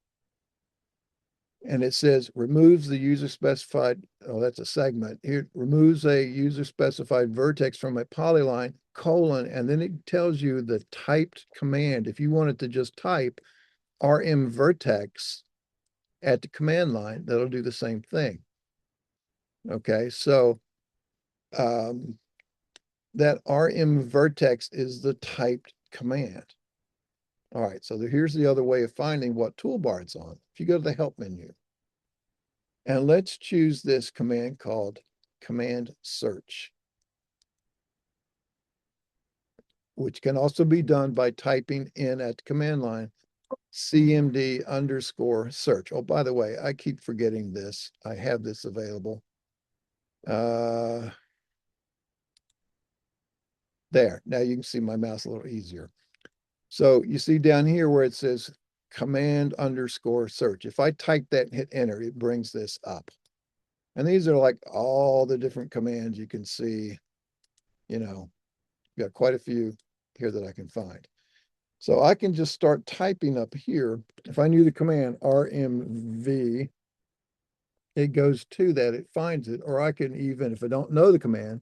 and it says removes the user specified, oh, that's a segment. Here removes a user specified vertex from a polyline, colon, and then it tells you the typed command. If you wanted to just type rm vertex at the command line, that'll do the same thing. Okay, so that rm vertex is the typed command. All right, so here's the other way of finding what toolbar it's on. If you go to the help menu, and let's choose this command called command search. which can also be done by typing in at the command line, CMD_search. Oh, by the way, I keep forgetting this. I have this available. There, now you can see my mouse a little easier. So you see down here where it says command_search. If I type that and hit enter, it brings this up. And these are like all the different commands you can see, you know, got quite a few here that I can find. So I can just start typing up here. If I knew the command RMV, it goes to that, it finds it, or I can even, if I don't know the command,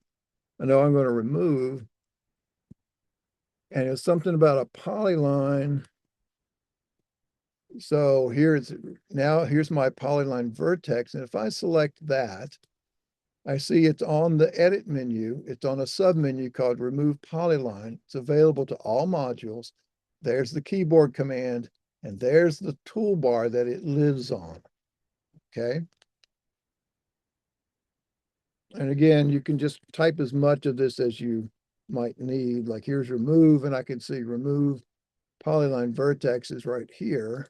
I know I'm going to remove, and it's something about a polyline. So here's my polyline vertex. And if I select that, I see it's on the edit menu. It's on a sub menu called remove polyline. It's available to all modules. There's the keyboard command, and there's the toolbar that it lives on. Okay. And again, you can just type as much of this as you might need. Like here's remove, and I can see remove polyline vertex is right here.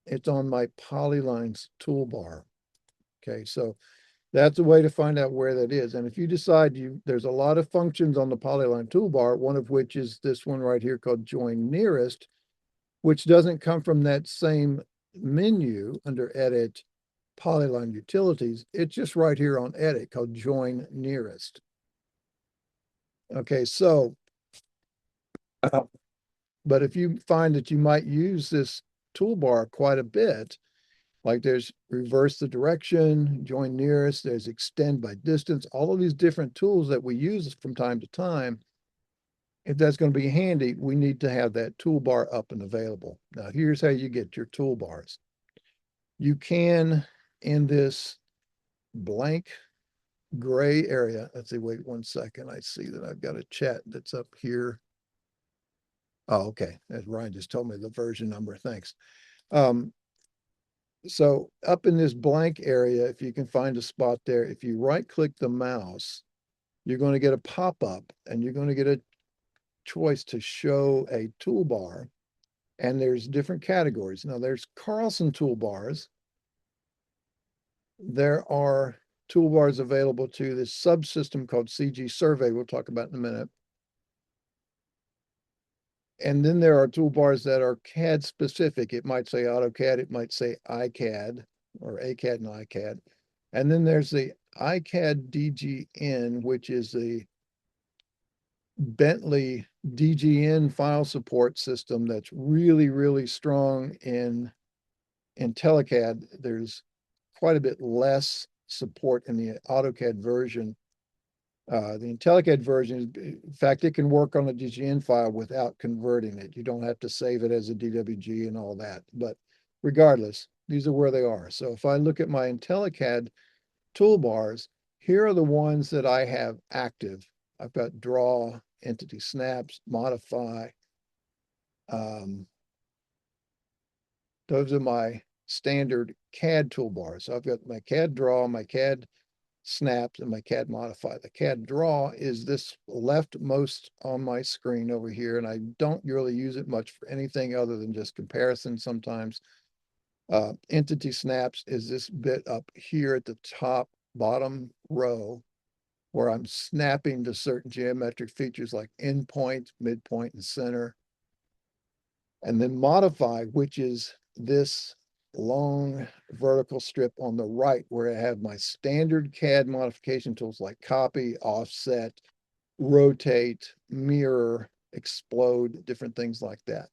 It's on my polylines toolbar. Okay, so that's a way to find out where that is. And if you decide there's a lot of functions on the polyline toolbar, one of which is this one right here called join nearest, which doesn't come from that same menu under edit polyline utilities. It's just right here on edit called join nearest. Okay, so, but if you find that you might use this toolbar quite a bit, like there's reverse the direction, join nearest, there's extend by distance, all of these different tools that we use from time to time. If that's going to be handy, we need to have that toolbar up and available. Now, here's how you get your toolbars. You can, in this blank gray area, let's see, wait 1 second. I see that I've got a chat that's up here. Oh, okay. As Ryan just told me the version number, thanks. So up in this blank area, if you can find a spot there, if you right click the mouse, you're going to get a pop-up and you're going to get a choice to show a toolbar. And there's different categories. Now there's Carlson toolbars. There are toolbars available to this subsystem called CG Survey, we'll talk about in a minute. And then there are toolbars that are CAD specific. It might say AutoCAD, it might say iCAD, or ACAD and iCAD. And then there's the iCAD DGN, which is the Bentley DGN file support system that's really, really strong in IntelliCAD. There's quite a bit less support in the AutoCAD version. The IntelliCAD version, in fact, it can work on a DGN file without converting it. You don't have to save it as a DWG and all that. But regardless, these are where they are. So if I look at my IntelliCAD toolbars, here are the ones that I have active. I've got draw, entity snaps, modify. Those are my standard CAD toolbars. So I've got my CAD draw, my CAD snaps, and my CAD modify. The CAD draw is this leftmost on my screen over here, and I don't really use it much for anything other than just comparison sometimes. Entity snaps is this bit up here at the top bottom row where I'm snapping to certain geometric features like endpoint, midpoint, and center. And then modify, which is this long vertical strip on the right where I have my standard CAD modification tools like copy, offset, rotate, mirror, explode, different things like that.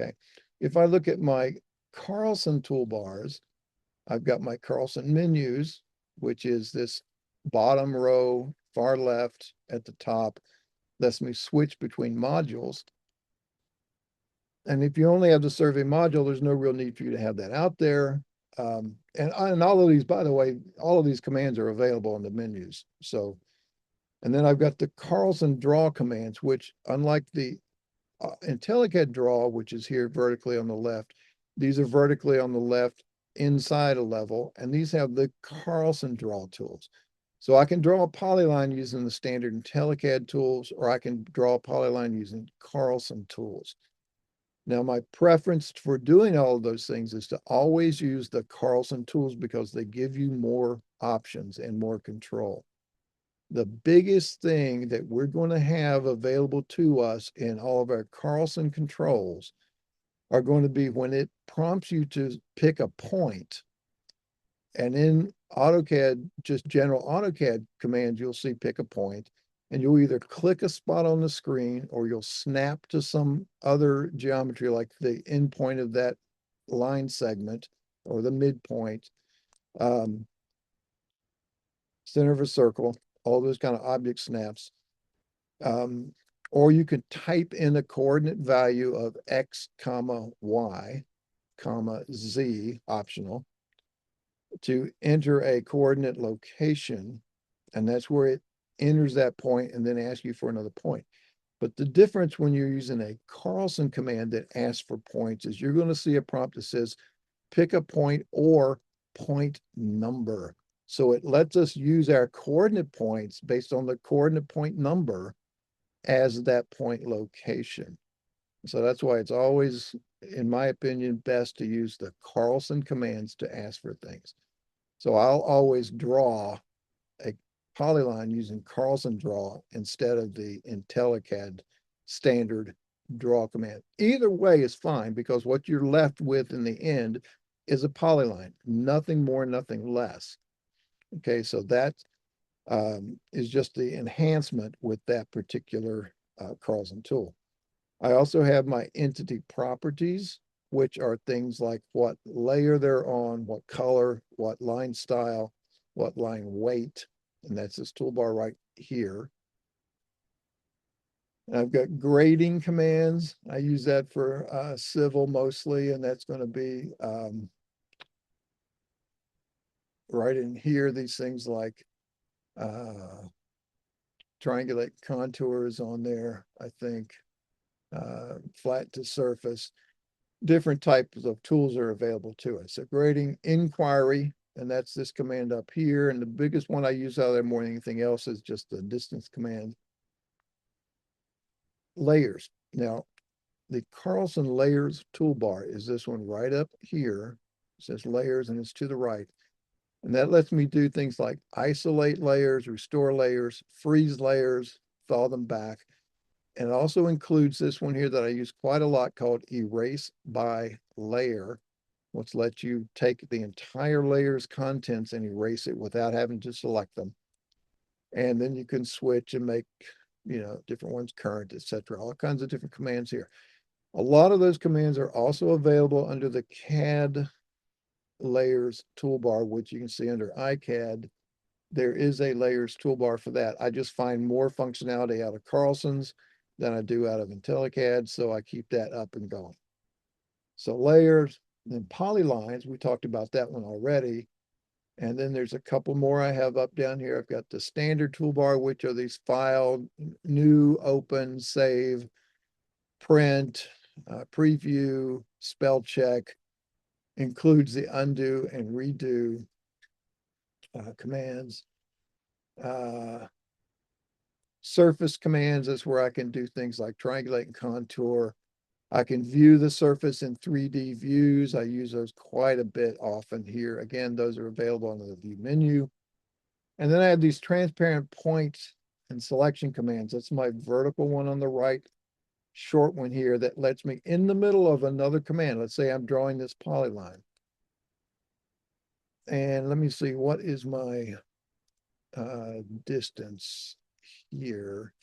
Okay. If I look at my Carlson toolbars, I've got my Carlson menus, which is this bottom row, far left at the top, lets me switch between modules. And if you only have the survey module, there's no real need for you to have that out there. And all of these, by the way, all of these commands are available in the menus. So, and then I've got the Carlson draw commands, which unlike the IntelliCAD draw, which is here vertically on the left, these are vertically on the left inside a level, and these have the Carlson draw tools. So I can draw a polyline using the standard IntelliCAD tools, or I can draw a polyline using Carlson tools. Now, my preference for doing all of those things is to always use the Carlson tools because they give you more options and more control. The biggest thing that we're going to have available to us in all of our Carlson controls are going to be when it prompts you to pick a point. And in AutoCAD, just general AutoCAD commands, you'll see pick a point, and you'll either click a spot on the screen or you'll snap to some other geometry like the end point of that line segment or the midpoint, center of a circle, all those kind of object snaps. Or you could type in a coordinate value of X, comma, Y, comma, Z, optional, to enter a coordinate location, and that's where it enters that point and then asks you for another point. But the difference when you're using a Carlson command that asks for points is you're going to see a prompt that says pick a point or point number. So it lets us use our coordinate points based on the coordinate point number as that point location. So that's why it's always, in my opinion, best to use the Carlson commands to ask for things. So I'll always draw a polyline using Carlson draw instead of the IntelliCAD standard draw command. Either way is fine because what you're left with in the end is a polyline, nothing more, nothing less. Okay, so that is just the enhancement with that particular Carlson tool. I also have my entity properties, which are things like what layer they're on, what color, what line style, what line weight, and that's this toolbar right here. And I've got grading commands. I use that for civil mostly, and that's going to be right in here, these things like triangulate contours on there, I think, flat to surface. Different types of tools are available to us. So grading inquiry, and that's this command up here. And the biggest one I use out of there more than anything else is just the distance command. Layers. Now, the Carlson layers toolbar is this one right up here. It says layers and it's to the right. And that lets me do things like isolate layers, restore layers, freeze layers, thaw them back. And it also includes this one here that I use quite a lot called erase by layer, which lets you take the entire layer's contents and erase it without having to select them. And then you can switch and make, different ones current, etc. All kinds of different commands here. A lot of those commands are also available under the CAD layers toolbar, which you can see under iCAD. There is a layers toolbar for that. I just find more functionality out of Carlson's than I do out of IntelliCAD, so I keep that up and going. So layers, then polylines, we talked about that one already. And then there's a couple more I have up down here. I've got the standard toolbar, which are these file, new, open, save, print, preview, spell check, includes the undo and redo commands. Surface commands is where I can do things like triangulate and contour. I can view the surface in 3D views. I use those quite a bit often here. Again, those are available under the view menu. And then I have these transparent point and selection commands. That's my vertical one on the right, short one here that lets me in the middle of another command. Let's say I'm drawing this polyline. And let me see, what is my distance here?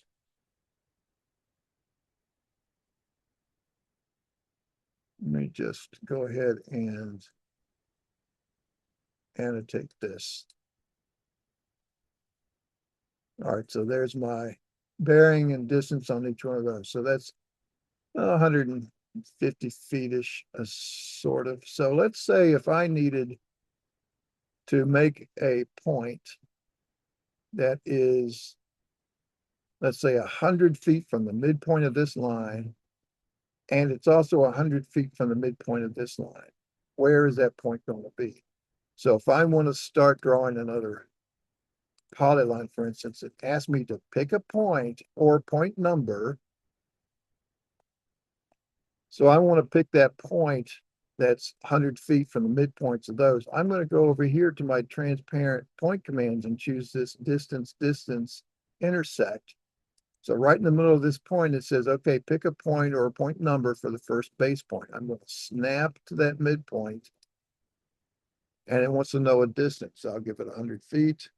Let me just go ahead and annotate this. All right, so there's my bearing and distance on each one of those. So that's 150 feet-ish, sort of. So let's say if I needed to make a point that is, let's say 100 feet from the midpoint of this line, and it's also 100 feet from the midpoint of this line, where is that point going to be? So if I want to start drawing another polyline, for instance, it asks me to pick a point or point number. So I want to pick that point that's 100 feet from the midpoints of those. I'm going to go over here to my transparent point commands and choose this distance, intersect. So right in the middle of this point, it says, okay, pick a point or a point number for the first base point. I'm going to snap to that midpoint. And it wants to know a distance. So I'll give it 100 feet.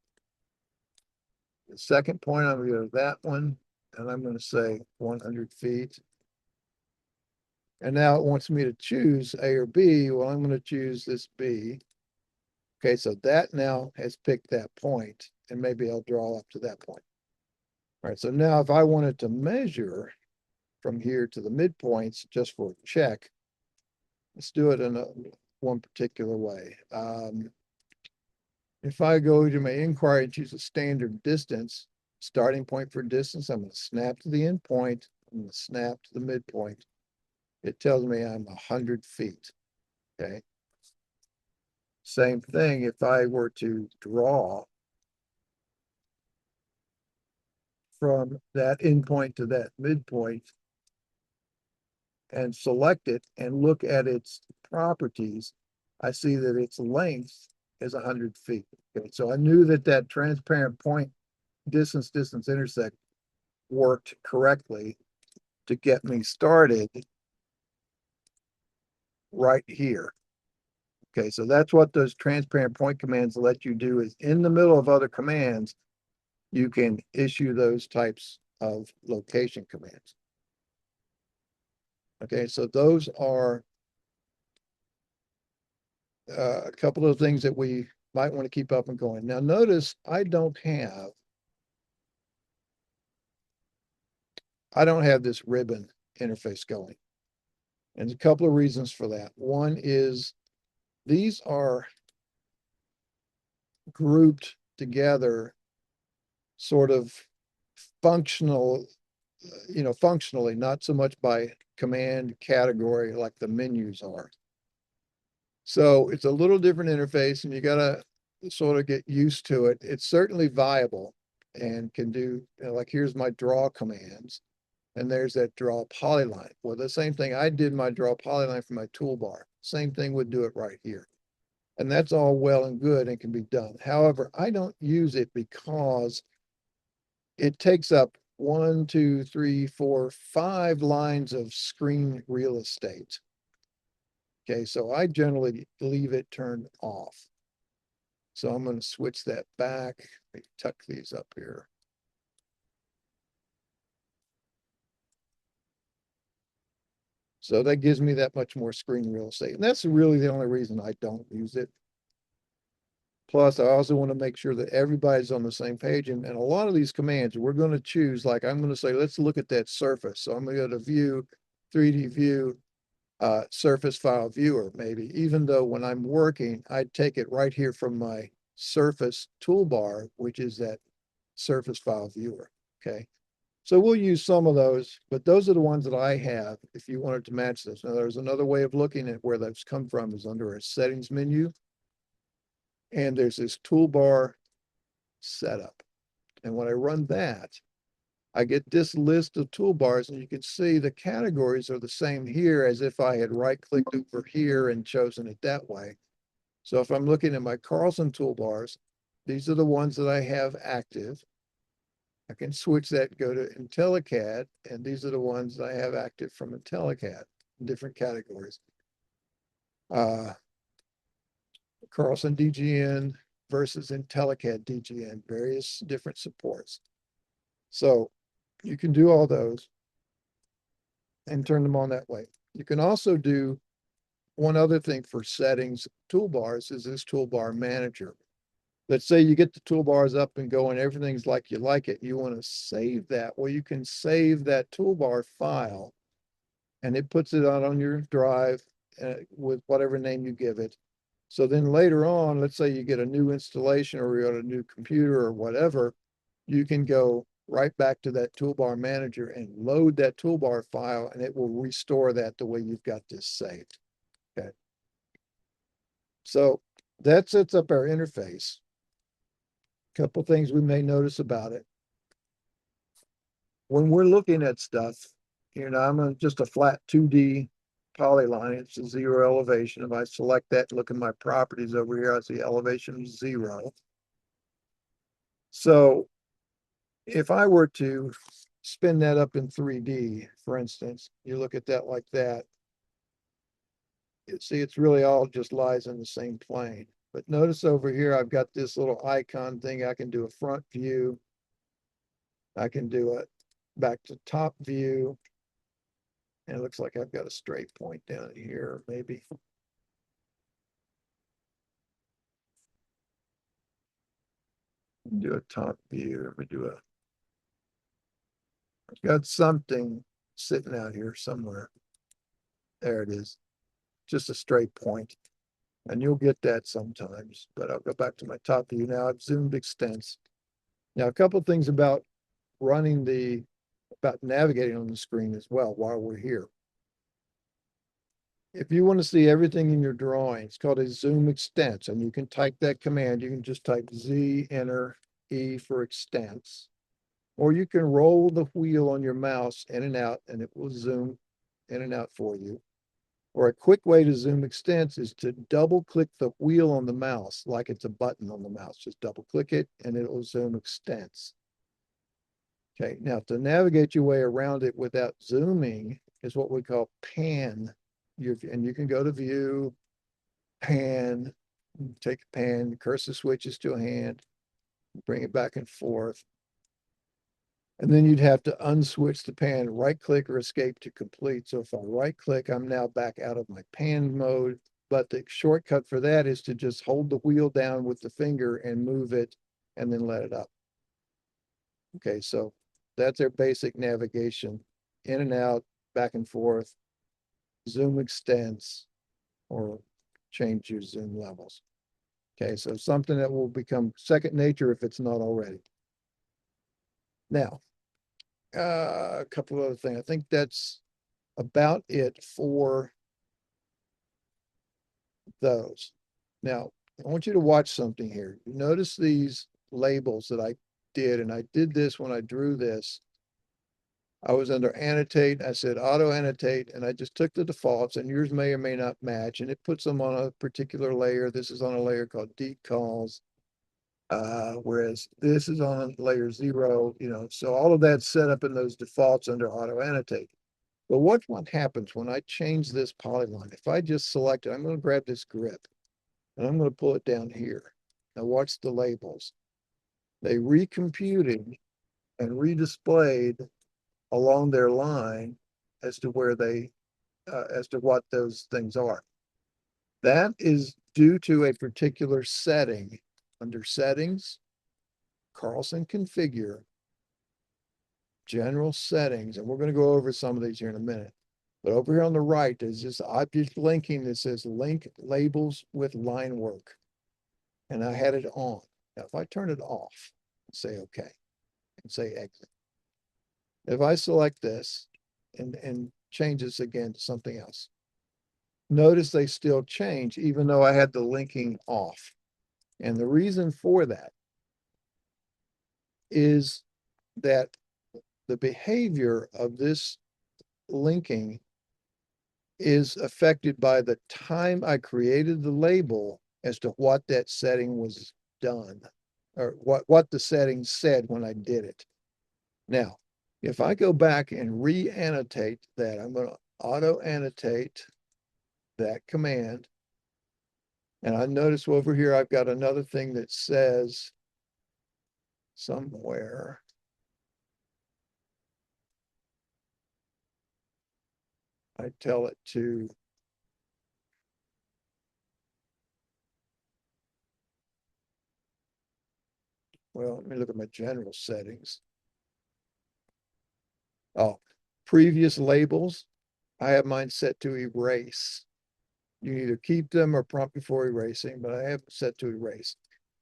The second point, I'm going to go to that one. And I'm going to say 100 feet. And now it wants me to choose A or B. Well, I'm going to choose this B. Okay, so that now has picked that point, and maybe I'll draw up to that point. All right, so now if I wanted to measure from here to the midpoints just for a check, let's do it in one particular way. If I go to my inquiry and choose a standard distance, starting point for distance, I'm going to snap to the end point. I'm going to snap to the midpoint. It tells me I'm 100 feet, okay? Same thing if I were to draw from that endpoint to that midpoint and select it and look at its properties, I see that its length is 100 feet. Okay, so I knew that that transparent point distance intersect worked correctly to get me started right here. Okay, so that's what those transparent point commands let you do, is in the middle of other commands, you can issue those types of location commands. Okay, so those are a couple of things that we might want to keep up and going. Now notice I don't have this ribbon interface going. And a couple of reasons for that. One is these are grouped together sort of functionally, not so much by command category like the menus are. So it's a little different interface and you got to sort of get used to it. It's certainly viable and can do, like here's my draw commands and there's that draw polyline. Well, the same thing, I did my draw polyline for my toolbar. Same thing would do it right here. And that's all well and good and can be done. However, I don't use it because it takes up 1, 2, 3, 4, 5 lines of screen real estate. Okay, so I generally leave it turned off. So I'm going to switch that back. Let me tuck these up here. So that gives me that much more screen real estate. And that's really the only reason I don't use it. Plus, I also want to make sure that everybody's on the same page. And a lot of these commands, we're going to choose, like I'm going to say, let's look at that surface. So I'm going to go to View, 3D View, Surface File Viewer, maybe, even though when I'm working, I take it right here from my Surface toolbar, which is that Surface File Viewer, okay? So we'll use some of those, but those are the ones that I have if you wanted to match this. Now, there's another way of looking at where those come from is under a settings menu. And there's this toolbar setup. And when I run that, I get this list of toolbars and you can see the categories are the same here as if I had right-clicked over here and chosen it that way. So if I'm looking at my Carlson toolbars, these are the ones that I have active. I can switch that, go to IntelliCAD, and these are the ones that I have active from IntelliCAD, different categories. Carlson DGN versus IntelliCAD DGN, various different supports. So you can do all those and turn them on that way. You can also do one other thing for settings toolbars is this toolbar manager. Let's say you get the toolbars up and going, everything's like you like it. You want to save that. Well, you can save that toolbar file and it puts it out on your drive with whatever name you give it. So then later on, let's say you get a new installation or you're on a new computer or whatever, you can go right back to that toolbar manager and load that toolbar file and it will restore that the way you've got this saved. Okay. So that sets up our interface. Couple things we may notice about it. When we're looking at stuff, I'm on just a flat 2D polyline. It's a zero elevation. If I select that, look at my properties over here, I see elevation 0. So if I were to spin that up in 3D, for instance, you look at that like that, you see it's really all just lies in the same plane. But notice over here, I've got this little icon thing. I can do a front view. I can do a back to top view. And it looks like I've got a straight point down here, maybe. Do a top view. Let me do a. I've got something sitting out here somewhere. There it is. Just a straight point. And you'll get that sometimes, but I'll go back to my top view now. I've zoomed extents. Now, a couple things about about navigating on the screen as well while we're here. If you want to see everything in your drawing, it's called a zoom extents, and you can type that command. You can just type Z, enter, E for extents, or you can roll the wheel on your mouse in and out, and it will zoom in and out for you. Or a quick way to zoom extents is to double click the wheel on the mouse like it's a button on the mouse. Just double click it and it will zoom extents. Okay, now to navigate your way around it without zooming is what we call pan. And you can go to view, pan, take a pan, cursor switches to a hand, bring it back and forth. And then you'd have to unswitch the pan, right click or escape to complete. So if I right click, I'm now back out of my pan mode. But the shortcut for that is to just hold the wheel down with the finger and move it and then let it up. Okay, so that's our basic navigation. In and out, back and forth, zoom extents, or change your zoom levels. Okay, so something that will become second nature if it's not already. Now, a couple of other things. I think that's about it for those. Now, I want you to watch something here. You notice these labels that I did, and I did this when I drew this. I was under annotate. I said auto annotate, and I just took the defaults, and yours may or may not match, and it puts them on a particular layer. This is on a layer called decalls. Whereas this is on layer 0, so all of that's set up in those defaults under auto annotate. But what happens when I change this polyline? If I just select it, I'm going to grab this grip and I'm going to pull it down here. Now watch the labels. They recomputed and redisplayed along their line as to where as to what those things are. That is due to a particular setting. Under settings, Carlson configure, general settings, and we're going to go over some of these here in a minute. But over here on the right, there's this object linking that says link labels with line work. And I had it on. Now, if I turn it off, say OK, and say exit. If I select this and change this again to something else, notice they still change even though I had the linking off. And the reason for that is that the behavior of this linking is affected by the time I created the label as to what that setting was done, or what the setting said when I did it. Now, if I go back and re-annotate that, I'm going to auto annotate that command. And I notice over here, I've got another thing that says somewhere, I tell it to well, let me look at my general settings. Oh, previous labels, I have mine set to erase. You can either keep them or prompt before erasing, but I have it set to erase.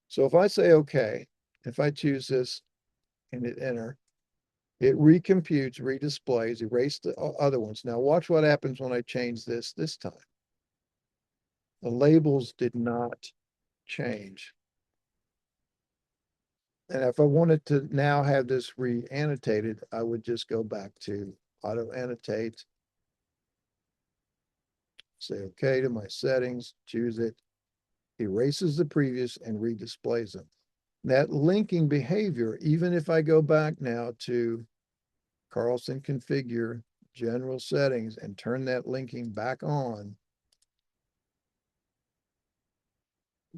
So if I say OK, if I choose this and hit enter, it recomputes, redisplays, erase the other ones. Now watch what happens when I change this time. The labels did not change. And if I wanted to now have this re-annotated, I would just go back to auto annotate. Say okay to my settings, choose it, erases the previous and redisplays them. That linking behavior, even if I go back now to Carlson configure general settings and turn that linking back on,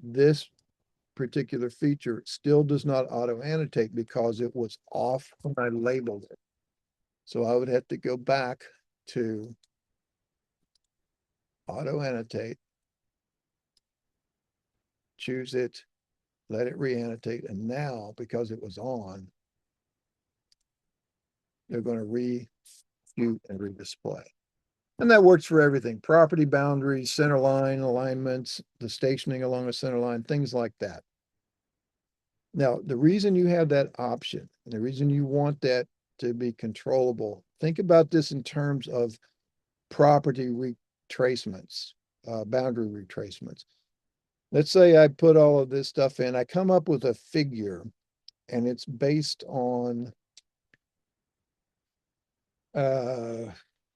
this particular feature still does not auto annotate because it was off when I labeled it. So I would have to go back to auto annotate, choose it, let it re-annotate. And now, because it was on, they're going to re-shoot and redisplay. And that works for everything: property boundaries, center line alignments, the stationing along a center line, things like that. Now, the reason you have that option, and the reason you want that to be controllable, think about this in terms of property retracements, boundary retracements. Let's say I put all of this stuff in, I come up with a figure, and it's based on,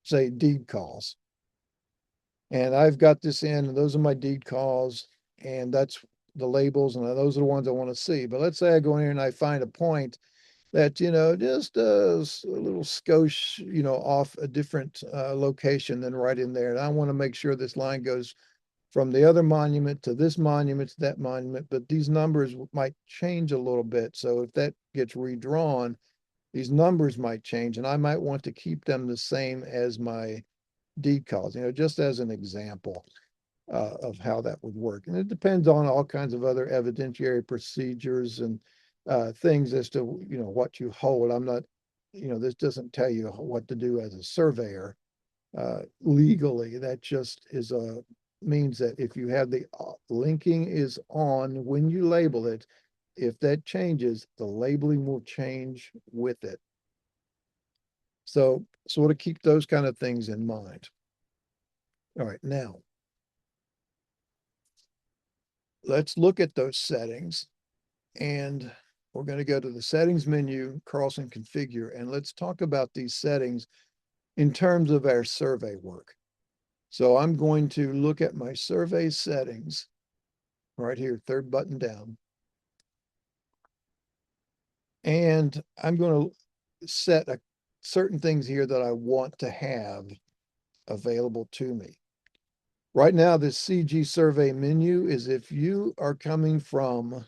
say, deed calls. And I've got this in, and those are my deed calls, and that's the labels, and those are the ones I want to see. But let's say I go in here and I find a point that, just a little skosh, off a different location than right in there. And I want to make sure this line goes from the other monument to this monument to that monument, but these numbers might change a little bit. So if that gets redrawn, these numbers might change, and I might want to keep them the same as my deed calls, just as an example of how that would work. And it depends on all kinds of other evidentiary procedures and things as to, what you hold. I'm not, this doesn't tell you what to do as a surveyor legally. That just is means that if you have the linking is on when you label it, if that changes, the labeling will change with it. So sort of keep those kind of things in mind. All right, now let's look at those settings, and we're going to go to the settings menu, Carlson configure, and let's talk about these settings in terms of our survey work. So I'm going to look at my survey settings right here, third button down. And I'm going to set certain things here that I want to have available to me. Right now, this CG survey menu is if you are coming from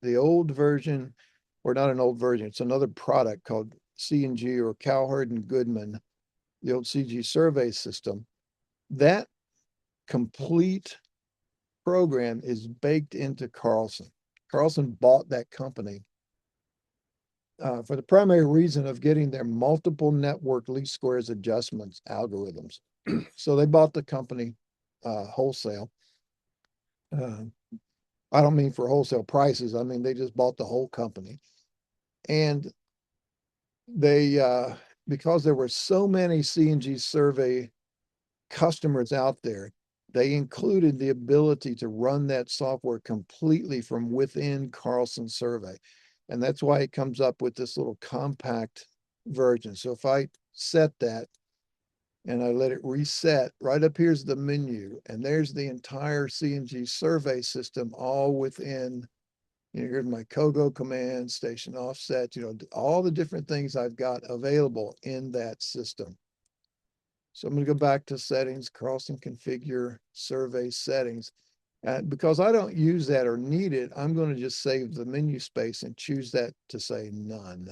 the old version, or not an old version, it's another product called C&G or Cowherd and Goodman, the old CG survey system. That complete program is baked into Carlson. Carlson bought that company for the primary reason of getting their multiple network least squares adjustments algorithms. So they bought the company wholesale. I don't mean for wholesale prices. I mean, they just bought the whole company. And they, because there were so many C&G survey customers out there, they included the ability to run that software completely from within Carlson Survey. And that's why it comes up with this little compact version. So if I set that and I let it reset, right up here's the menu, and there's the entire C&G survey system all within, here's my COGO command, station offset, all the different things I've got available in that system. So I'm going to go back to settings, Carlson configure survey settings. And because I don't use that or need it, I'm going to just save the menu space and choose that to say none.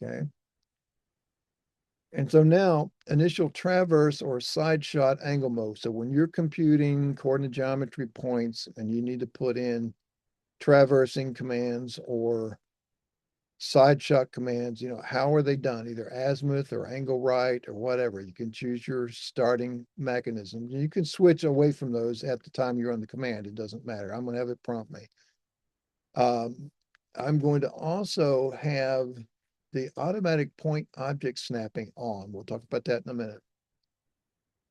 Okay. And so now initial traverse or side shot angle mode. So when you're computing coordinate geometry points and you need to put in traversing commands or side shot commands, how are they done? Either azimuth or angle right or whatever. You can choose your starting mechanism. You can switch away from those at the time you're on the command. It doesn't matter. I'm going to have it prompt me. I'm going to also have the automatic point object snapping on. We'll talk about that in a minute.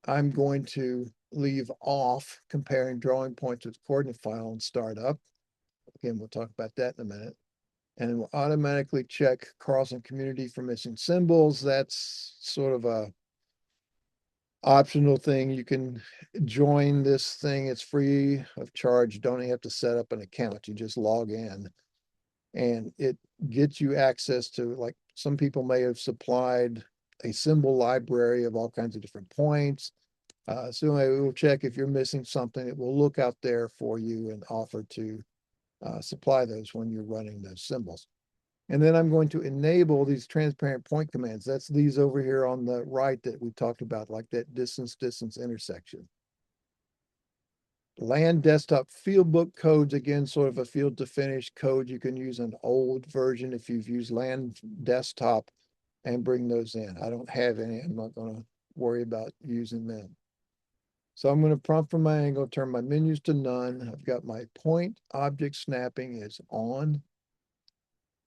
I'm going to leave off comparing drawing points with coordinate file and start up. Again, we'll talk about that in a minute. And we'll automatically check Carlson Community for missing symbols. That's sort of a optional thing. You can join this thing. It's free of charge. Don't even have to set up an account. You just log in and it gets you access to, like, some people may have supplied a symbol library of all kinds of different points. So it will check if you're missing something. It will look out there for you and offer to supply those when you're running those symbols. And then I'm going to enable these transparent point commands. That's these over here on the right that we talked about, like that distance, intersection. Land desktop fieldbook codes, again, sort of a field to finish code. You can use an old version if you've used land desktop and bring those in. I don't have any. I'm not going to worry about using them. So I'm going to prompt for my angle, turn my menus to none. I've got my point object snapping is on.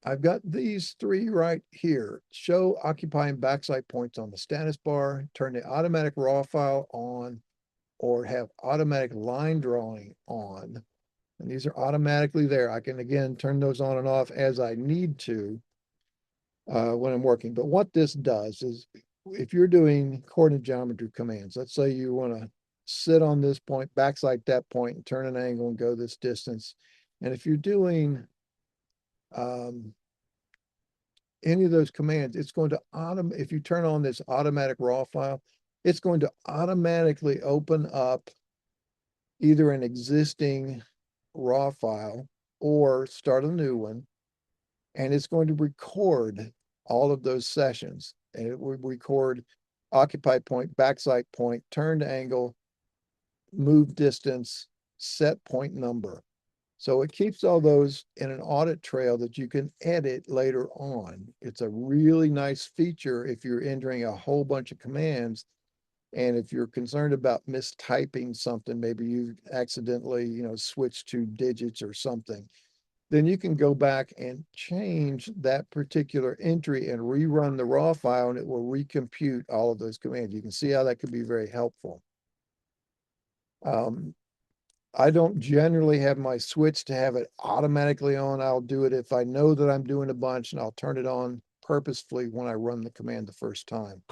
I've got these three right here. Show, occupy, and backside points on the status bar. Turn the automatic raw file on, or have automatic line drawing on. And these are automatically there. I can, again, turn those on and off as I need to when I'm working. But what this does is, if you're doing coordinate geometry commands, let's say you want to sit on this point, backside that point, and turn an angle and go this distance. And if you're doing any of those commands, it's going to if you turn on this automatic raw file, it's going to automatically open up either an existing raw file or start a new one. And it's going to record all of those sessions. And it will record occupy point, backside point, turned angle, move distance, set point number. So it keeps all those in an audit trail that you can edit later on. It's a really nice feature if you're entering a whole bunch of commands. And if you're concerned about mistyping something, maybe you accidentally, switch to digits or something, then you can go back and change that particular entry and rerun the raw file, and it will recompute all of those commands. You can see how that could be very helpful. I don't generally have my switch to have it automatically on. I'll do it if I know that I'm doing a bunch, and I'll turn it on purposefully when I run the command the first time.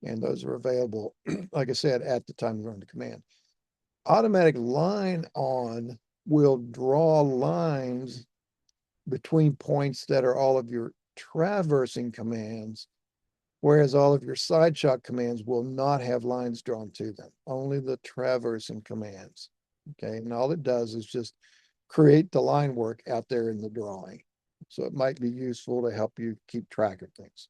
And those are available, like I said, at the time you run the command. Automatic line on will draw lines between points that are all of your traversing commands, whereas all of your side shot commands will not have lines drawn to them, only the traversing commands. Okay, and all it does is just create the line work out there in the drawing. So it might be useful to help you keep track of things.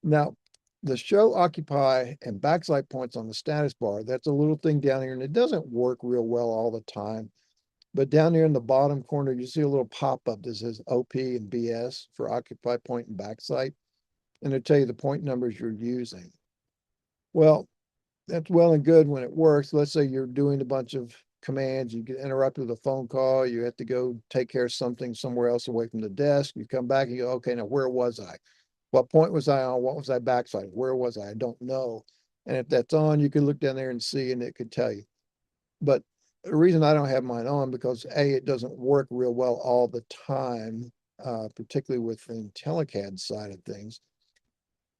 Now, the show, occupy, and backside points on the status bar, that's a little thing down here, and it doesn't work real well all the time. But down here in the bottom corner, you see a little pop-up that says OP and BS for occupy, point, and backside. And it'll tell you the point numbers you're using. Well, that's well and good when it works. Let's say you're doing a bunch of commands, you get interrupted with a phone call, you have to go take care of something somewhere else away from the desk. You come back and you go, okay, now where was I? What point was I on? What was I backside? Where was I? I don't know. And if that's on, you can look down there and see, and it could tell you. But the reason I don't have mine on, because A, it doesn't work real well all the time, particularly with the IntelliCAD side of things.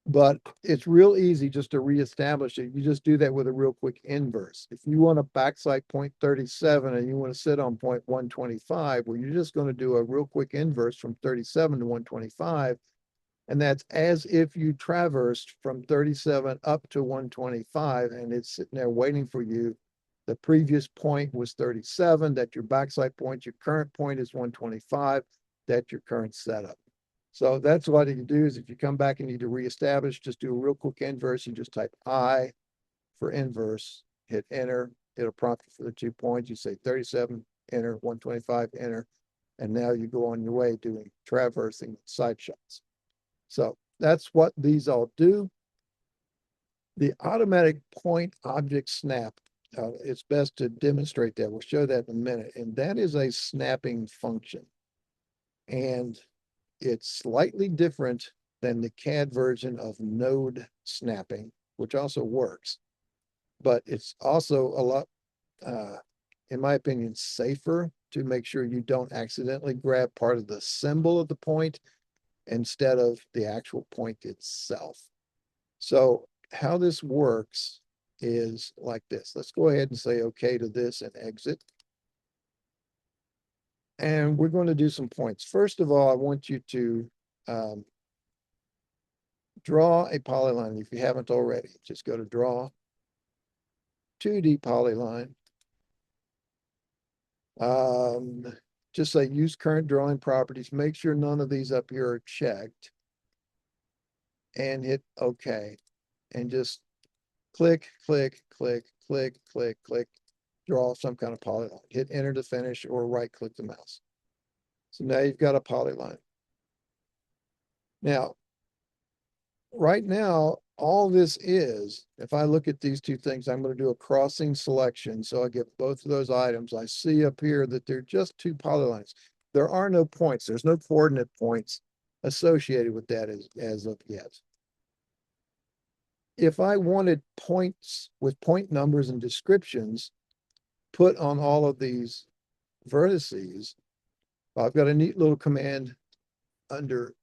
But it's real easy just to reestablish it. You just do that with a real quick inverse. If you want a backside point 37 and you want to sit on point 125, well, you're just going to do a real quick inverse from 37 to 125. And that's as if you traversed from 37 up to 125, and it's sitting there waiting for you. The previous point was 37, that's your backside point. Your current point is 125, that's your current setup. So that's what you do is if you come back and need to reestablish, just do a real quick inverse. You just type I for inverse, hit enter. It'll prompt you for the 2 points. You say 37, enter, 125, enter. And now you go on your way doing traversing side shots. So that's what these all do. The automatic point object snap, it's best to demonstrate that. We'll show that in a minute. And that is a snapping function. And it's slightly different than the CAD version of node snapping, which also works. But it's also a lot, in my opinion, safer to make sure you don't accidentally grab part of the symbol of the point instead of the actual point itself. So how this works is like this. Let's go ahead and say okay to this and exit. And we're going to do some points. First of all, I want you to draw a polyline if you haven't already. Just go to draw, 2D polyline. Just say use current drawing properties. Make sure none of these up here are checked. And hit OK. And just click, click, click, click, click, click. Draw some kind of polyline. Hit enter to finish or right click the mouse. So now you've got a polyline. Now, right now, all this is, if I look at these two things, I'm going to do a crossing selection. So I get both of those items. I see up here that they're just two polylines. There are no points. There's no coordinate points associated with that as of yet. If I wanted points with point numbers and descriptions put on all of these vertices, I've got a neat little command under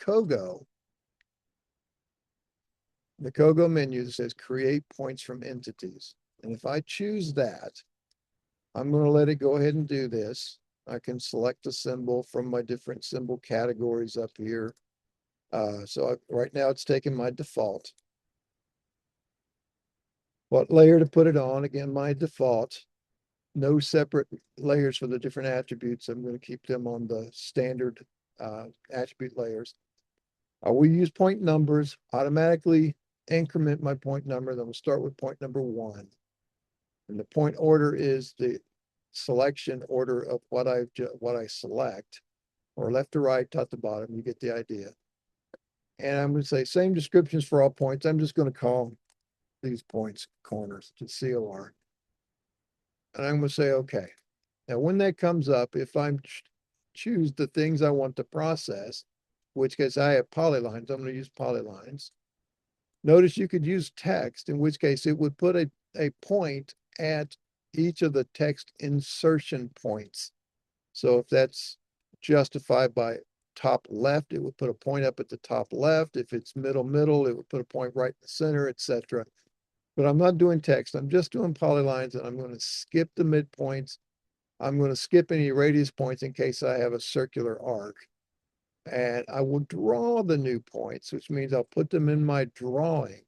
Kogo. The Kogo menu that says create points from entities. And if I choose that, I'm going to let it go ahead and do this. I can select a symbol from my different symbol categories up here. Right now it's taking my default. What layer to put it on? Again, my default. No separate layers for the different attributes. I'm going to keep them on the standard attribute layers. I will use point numbers, automatically increment my point number. Then we'll start with point number 1. And the point order is the selection order of what I select, or left to right, top to bottom. You get the idea. And I'm going to say same descriptions for all points. I'm just going to call these points corners to COR. And I'm going to say okay. Now, when that comes up, if I choose the things I want to process, which case I have polylines, I'm going to use polylines. Notice you could use text, in which case it would put a point at each of the text insertion points. So if that's justified by top left, it would put a point up at the top left. If it's middle, it would put a point right in the center, etc. But I'm not doing text. I'm just doing polylines, and I'm going to skip the midpoints. I'm going to skip any radius points in case I have a circular arc. And I will draw the new points, which means I'll put them in my drawing.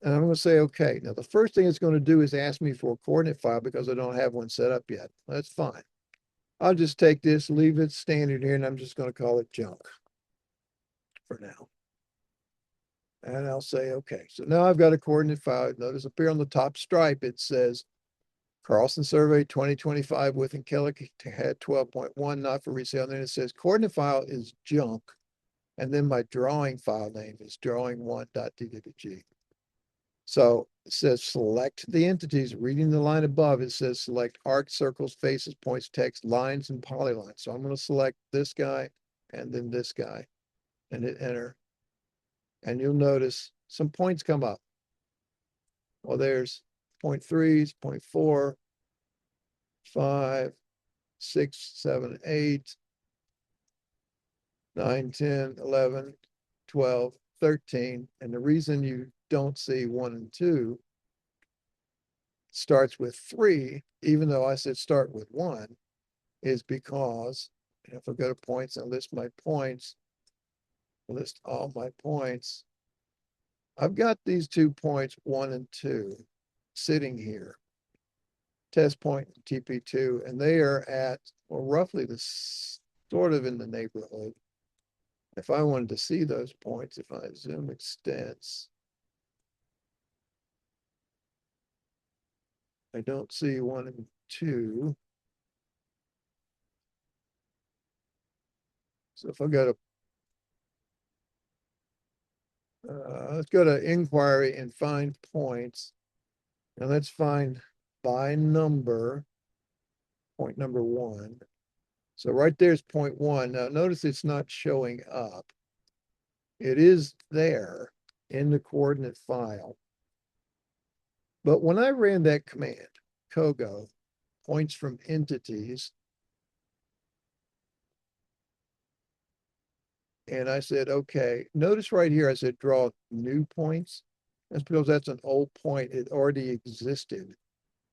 And I'm going to say, okay. Now, the first thing it's going to do is ask me for a coordinate file because I don't have one set up yet. That's fine. I'll just take this, leave it standard here, and I'm just going to call it junk for now. And I'll say, okay. So now I've got a coordinate file. Notice up here on the top stripe, it says Carlson Survey 2025 with Kellick had 12.1, not for resale. And then it says coordinate file is junk. And then my drawing file name is drawing1.dwg. So it says select the entities. Reading the line above, it says select arcs, circles, faces, points, text, lines, and polylines. So I'm going to select this guy and then this guy and hit enter. And you'll notice some points come up. Well, there's 0.3s, 0.4, 5, 6, 7, 8, 9, 10, 11, 12, 13. And the reason you don't see 1 and 2 starts with 3, even though I said start with 1, is because if I go to points and list my points, list all my points, I've got these 2 points, 1 and 2, sitting here. Test point TP2, and they are at, well, roughly the sort of in the neighborhood. If I wanted to see those points, if I zoom extents, I don't see 1 and 2. So if I go to, let's go to inquiry and find points. And let's find by number, point number 1. So right there's point 1. Now notice it's not showing up. It is there in the coordinate file. But when I ran that command, Kogo, points from entities. And I said, okay, notice right here, I said, draw new points. That's because that's an old point. It already existed.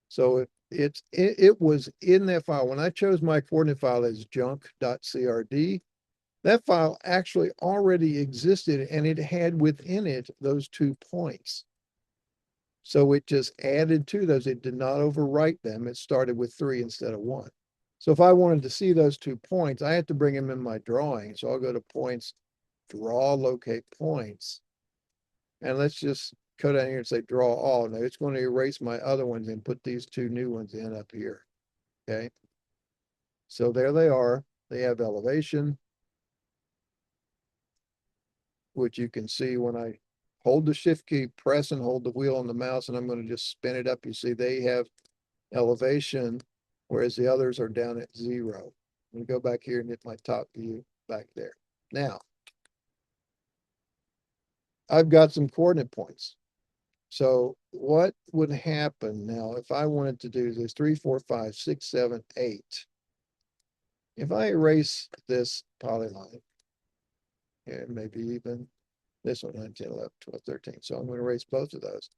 So it was in that file. When I chose my coordinate file as junk.crd, that file actually already existed and it had within it those 2 points. So it just added to those. It did not overwrite them. It started with 3 instead of 1. So if I wanted to see those 2 points, I had to bring them in my drawing. So I'll go to points, draw, locate points. And let's just go down here and say draw all. Now it's going to erase my other ones and put these 2 new ones in up here. Okay. So there they are. They have elevation, which you can see when I hold the shift key, press and hold the wheel on the mouse, and I'm going to just spin it up. You see they have elevation, whereas the others are down at 0. I'm going to go back here and get my top view back there. Now, I've got some coordinate points. So what would happen now if I wanted to do this 3, 4, 5, 6, 7, 8? If I erase this polyline, and maybe even this one, 9, 10, 11, 12, 13. So I'm going to erase both of those.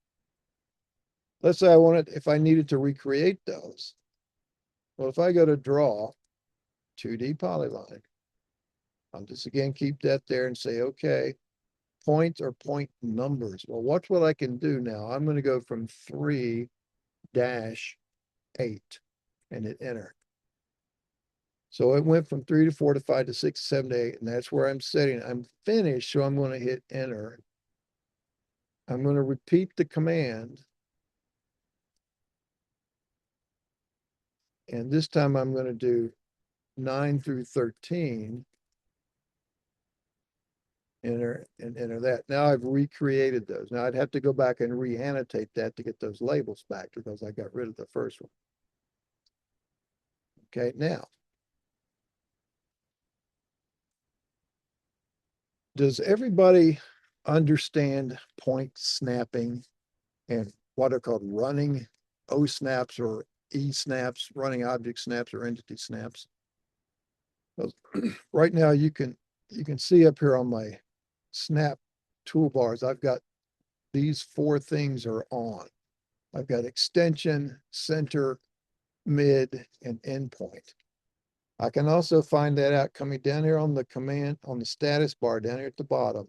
Let's say I wanted, if I needed to recreate those. Well, if I go to draw 2D polyline, I'll just again keep that there and say, okay, points or point numbers. Well, watch what I can do now. I'm going to go from 3-8 and hit enter. So it went from 3 to 4 to 5 to 6 to 7 to 8, and that's where I'm setting. I'm finished, so I'm going to hit enter. I'm going to repeat the command. And this time I'm going to do 9 through 13. Enter and enter that. Now I've recreated those. Now I'd have to go back and re-annotate that to get those labels back because I got rid of the first one. Okay, now. Does everybody understand point snapping and what are called running O snaps or E snaps, running object snaps or entity snaps? Well, right now you can see up here on my snap toolbars, I've got these 4 things are on. I've got extension, center, mid, and endpoint. I can also find that out coming down here on the command, on the status bar down here at the bottom.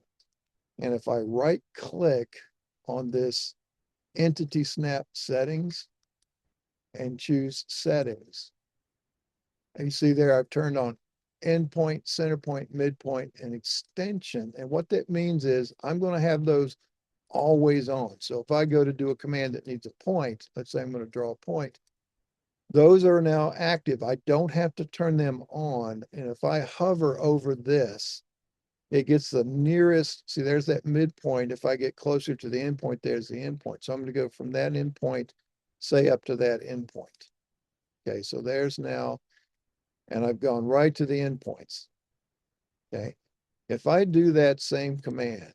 And if I right click on this entity snap settings and choose settings, and you see there I've turned on endpoint, center point, midpoint, and extension. And what that means is I'm going to have those always on. So if I go to do a command that needs a point, let's say I'm going to draw a point, those are now active. I don't have to turn them on. And if I hover over this, it gets the nearest, see, there's that midpoint. If I get closer to the endpoint, there's the endpoint. So I'm going to go from that endpoint, say up to that endpoint. Okay, so there's now, and I've gone right to the endpoints. Okay, if I do that same command,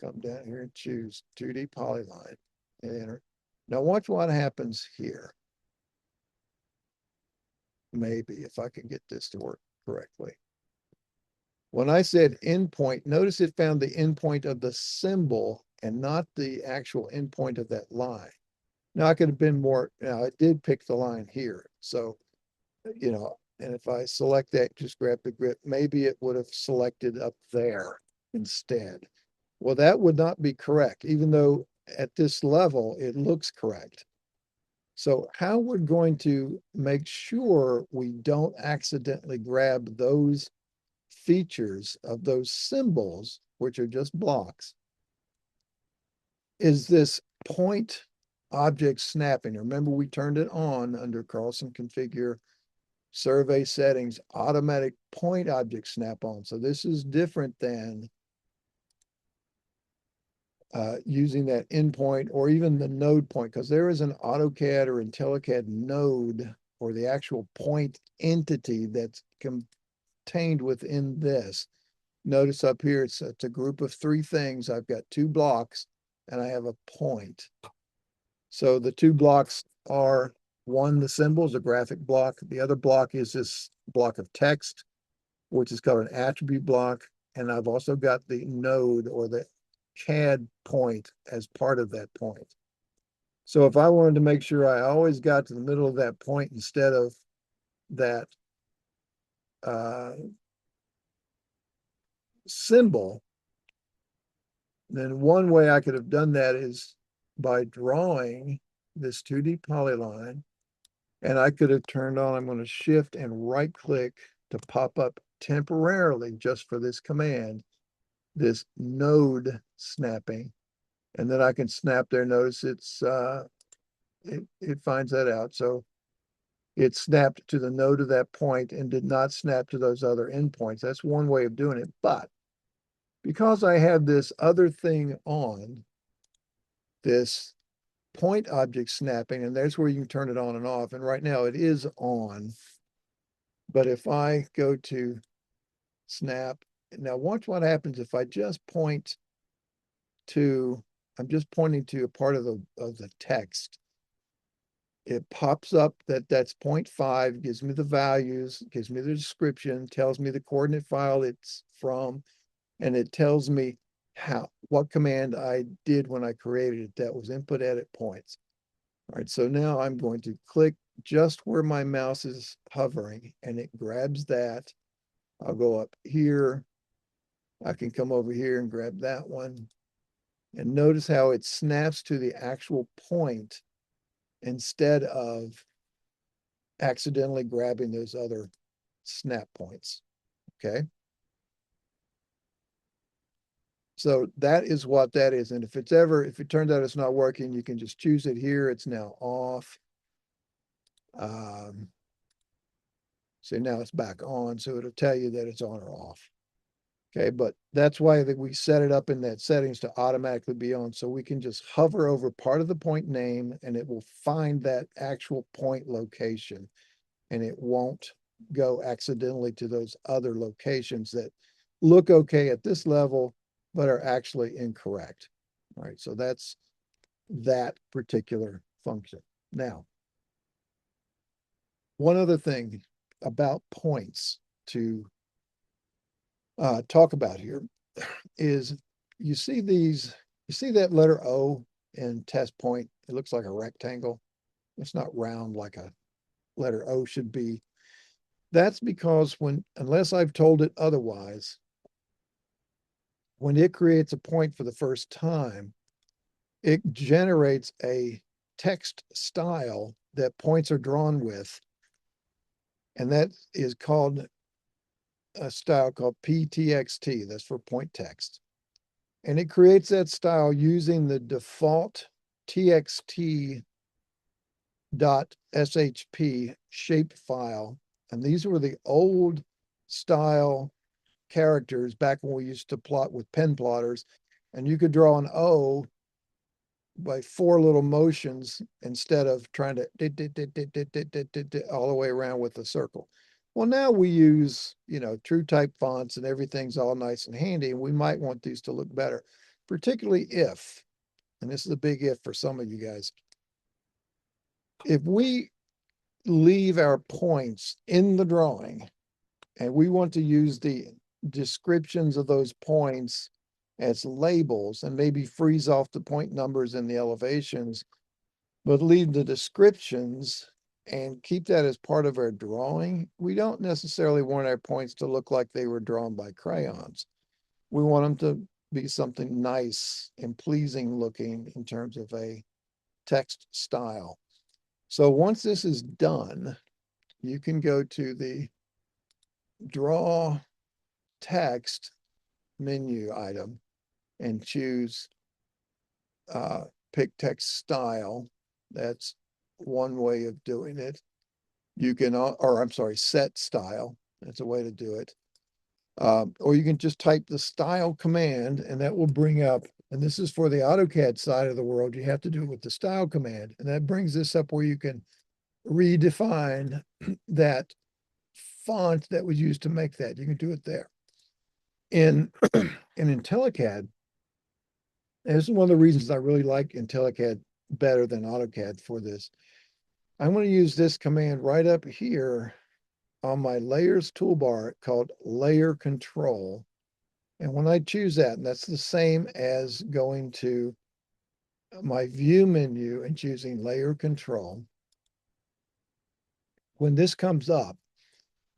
come down here and choose 2D polyline and enter. Now watch what happens here. Maybe if I can get this to work correctly. When I said endpoint, notice it found the endpoint of the symbol and not the actual endpoint of that line. Now I could have been more, now it did pick the line here. So, you know, and if I select that, just grab the grip, maybe it would have selected up there instead. Well, that would not be correct, even though at this level, it looks correct. So how we're going to make sure we don't accidentally grab those features of those symbols, which are just blocks, is this point object snapping. Remember, we turned it on under Carlson configure survey settings, automatic point object snap on. So this is different than using that endpoint or even the node point, because there is an AutoCAD or IntelliCAD node or the actual point entity that's contained within this. Notice up here, it's a group of 3 things. I've got 2 blocks and I have a point. So the two blocks are, one, the symbols, a graphic block. The other block is this block of text, which is called an attribute block. And I've also got the node or the CAD point as part of that point. So if I wanted to make sure I always got to the middle of that point instead of that symbol, then one way I could have done that is by drawing this 2D polyline, and I could have turned on, I'm going to shift and right click to pop up temporarily just for this command, this node snapping. And then I can snap there. Notice it finds that out. So it snapped to the node of that point and did not snap to those other endpoints. That's one way of doing it. But because I have this other thing on, this point object snapping, and there's where you can turn it on and off. And right now it is on. But if I go to snap, now watch what happens if I just point to, I'm just pointing to a part of the text. It pops up that that's 0.5, gives me the values, gives me the description, tells me the coordinate file it's from, and it tells me what command I did when I created it. That was input edit points. All right, so now I'm going to click just where my mouse is hovering, and it grabs that. I'll go up here. I can come over here and grab that one. And notice how it snaps to the actual point instead of accidentally grabbing those other snap points. Okay. So that is what that is. And if it turns out it's not working, you can just choose it here. It's now off. So now it's back on. So it'll tell you that it's on or off. Okay, but that's why that we set it up in that settings to automatically be on. So we can just hover over part of the point name and it will find that actual point location, and it won't go accidentally to those other locations that look okay at this level, but are actually incorrect. All right, so that's that particular function. Now, one other thing about points to talk about here is you see that letter O in test point. It looks like a rectangle. It's not round like a letter O should be. That's because unless I've told it otherwise, when it creates a point for the first time, it generates a text style that points are drawn with. And that is called a style called PTXT. That's for point text. And it creates that style using the default txt.shp shape file. And these were the old style characters back when we used to plot with pen plotters. And you could draw an O by 4 little motions instead of trying to all the way around with a circle. Well, now we use, true type fonts and everything's all nice and handy, and we might want these to look better, particularly if, and this is a big if for some of you guys, if we leave our points in the drawing and we want to use the descriptions of those points as labels and maybe freeze off the point numbers and the elevations, but leave the descriptions and keep that as part of our drawing, we don't necessarily want our points to look like they were drawn by crayons. We want them to be something nice and pleasing looking in terms of a text style. So once this is done, you can go to the Draw Text menu item and choose pick text style. That's one way of doing it. You can, or I'm sorry, set style. That's a way to do it. Or you can just type the style command and that will bring up, and this is for the AutoCAD side of the world, you have to do it with the style command. And that brings this up where you can redefine that font that was used to make that. You can do it there. In IntelliCAD, this is one of the reasons I really like IntelliCAD better than AutoCAD for this. I'm going to use this command right up here on my layers toolbar called layer control. And when I choose that, and that's the same as going to my view menu and choosing layer control. When this comes up,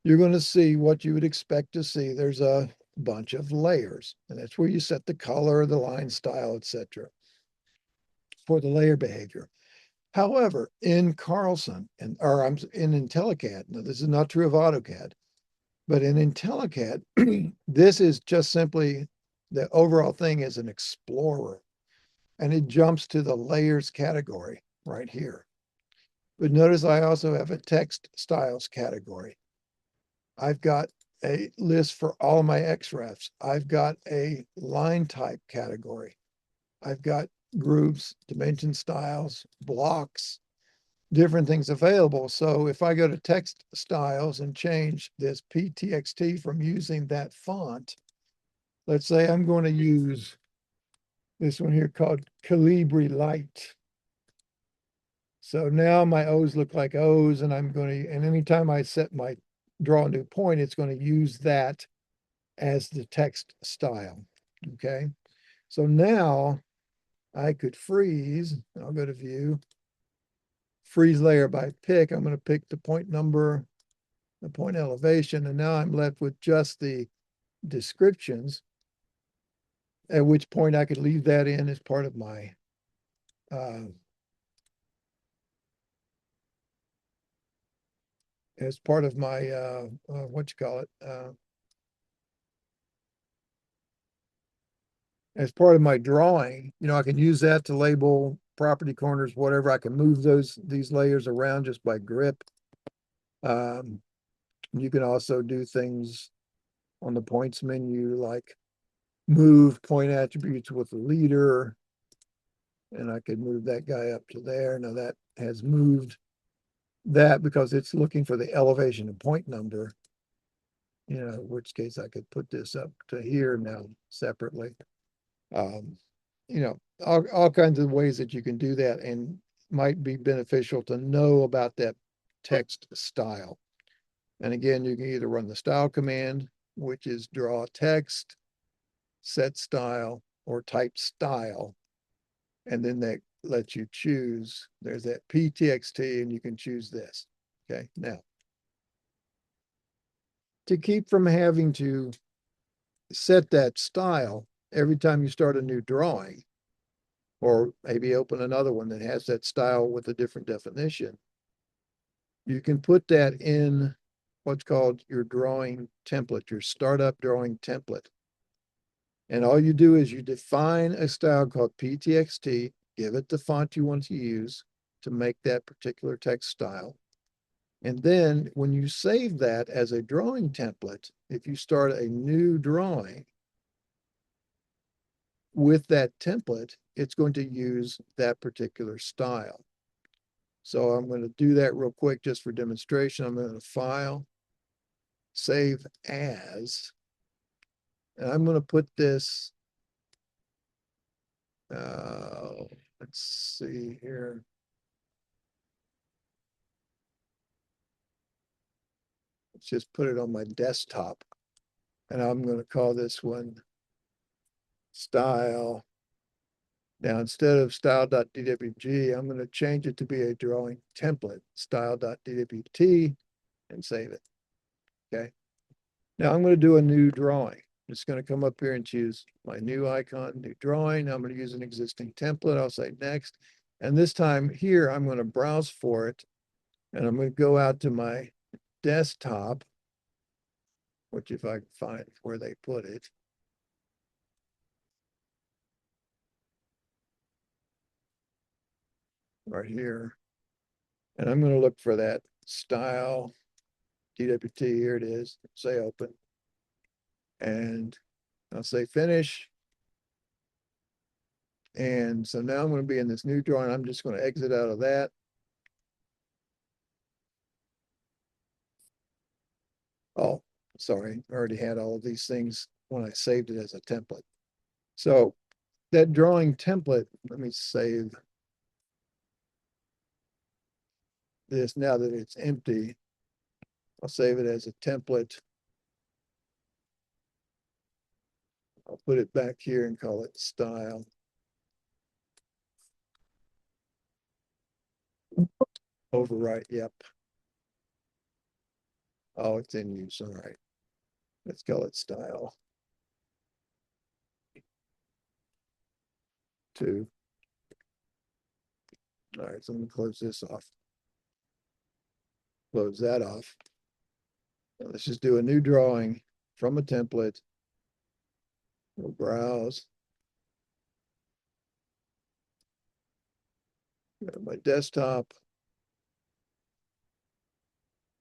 you're going to see what you would expect to see. There's a bunch of layers, and that's where you set the color, the line style, etc. for the layer behavior. However, in Carlson or I'm in IntelliCAD, now this is not true of AutoCAD, but in IntelliCAD, this is just simply the overall thing is an explorer, and it jumps to the layers category right here. But notice I also have a text styles category. I've got a list for all my XREFs. I've got a line type category. I've got groups, dimension styles, blocks, different things available. So if I go to text styles and change this PTXT from using that font, let's say I'm going to use this one here called Calibri Light. So now my O's look like O's, and I'm going to, and anytime I draw a new point, it's going to use that as the text style. Okay. So now I could freeze. I'll go to view, freeze layer by pick. I'm going to pick the point number, the point elevation, and now I'm left with just the descriptions, at which point I could leave that in as part of my what you call it, as part of my drawing. You know, I can use that to label property corners, whatever. I can move these layers around just by grip. You can also do things on the points menu, like move point attributes with the leader, and I could move that guy up to there. Now that has moved that because it's looking for the elevation and point number, you know, in which case I could put this up to here now separately. You know, all kinds of ways that you can do that, and might be beneficial to know about that text style. And again, you can either run the style command, which is draw text, set style, or type style. And then that lets you choose. There's that PTXT, and you can choose this. Okay, now to keep from having to set that style every time you start a new drawing, or maybe open another one that has that style with a different definition, you can put that in what's called your drawing template, your startup drawing template. And all you do is you define a style called PTXT, give it the font you want to use to make that particular text style. And then when you save that as a drawing template, if you start a new drawing with that template, it's going to use that particular style. So I'm going to do that real quick just for demonstration. I'm going to File, Save As, and I'm going to put this, let's see here. Let's just put it on my desktop. And I'm going to call this one Style. Now, instead of style.dwg, I'm going to change it to be a drawing template, style.dwt, and save it. Okay. Now I'm going to do a new drawing. I'm just going to come up here and choose my new icon, new drawing. I'm going to use an existing template. I'll say next. And this time here, I'm going to browse for it. And I'm going to go out to my desktop, which if I can find where they put it. Right here. And I'm going to look for that style, DWT, here it is, say open. And I'll say finish. And so now I'm going to be in this new drawing. I'm just going to exit out of that. Oh, sorry, I already had all of these things when I saved it as a template. So that drawing template, let me save this now that it's empty. I'll save it as a template. I'll put it back here and call it style. Overwrite, yep. Oh, it's in use, all right. Let's call it style. 2. All right, so I'm gonna close this off. Close that off. Now let's just do a new drawing from a template. We'll browse. Go to my desktop.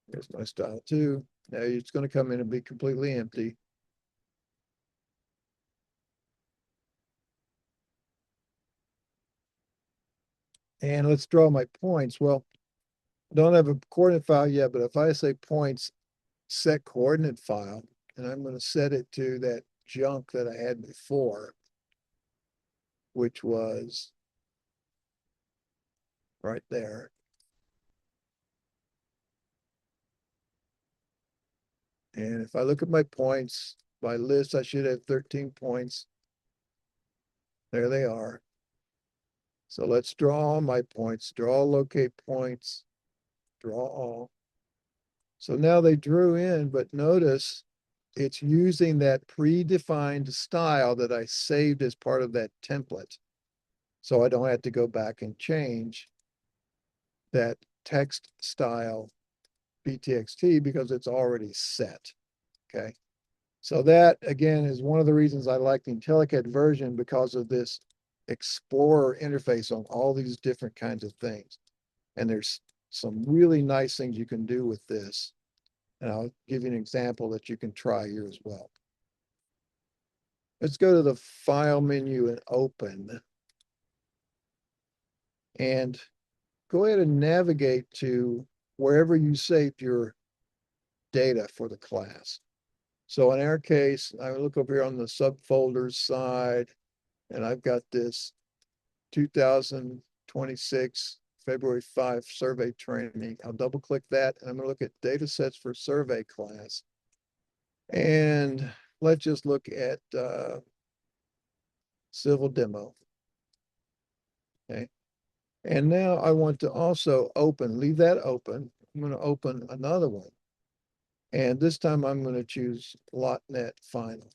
There's my style 2. Now it's going to come in and be completely empty. And let's draw my points. Well, I don't have a coordinate file yet, but if I say points set coordinate file, and I'm going to set it to that junk that I had before, which was right there. And if I look at my points, by list, I should have 13 points. There they are. So let's draw all my points, draw locate points, draw all. So now they drew in, but notice it's using that predefined style that I saved as part of that template. So I don't have to go back and change that text style btxt because it's already set, okay? So that, again, is one of the reasons I like the IntelliCAD version, because of this Explorer interface on all these different kinds of things. And there's some really nice things you can do with this. And I'll give you an example that you can try here as well. Let's go to the File menu and Open. And go ahead and navigate to wherever you saved your data for the class. So in our case, I look over here on the subfolders side, and I've got this 2026 February 5 survey training. I'll double click that, and I'm going to look at data sets for survey class. And let's just look at civil demo. Okay. And now I want to also open, leave that open. I'm going to open another one. And this time I'm going to choose LotNet Final.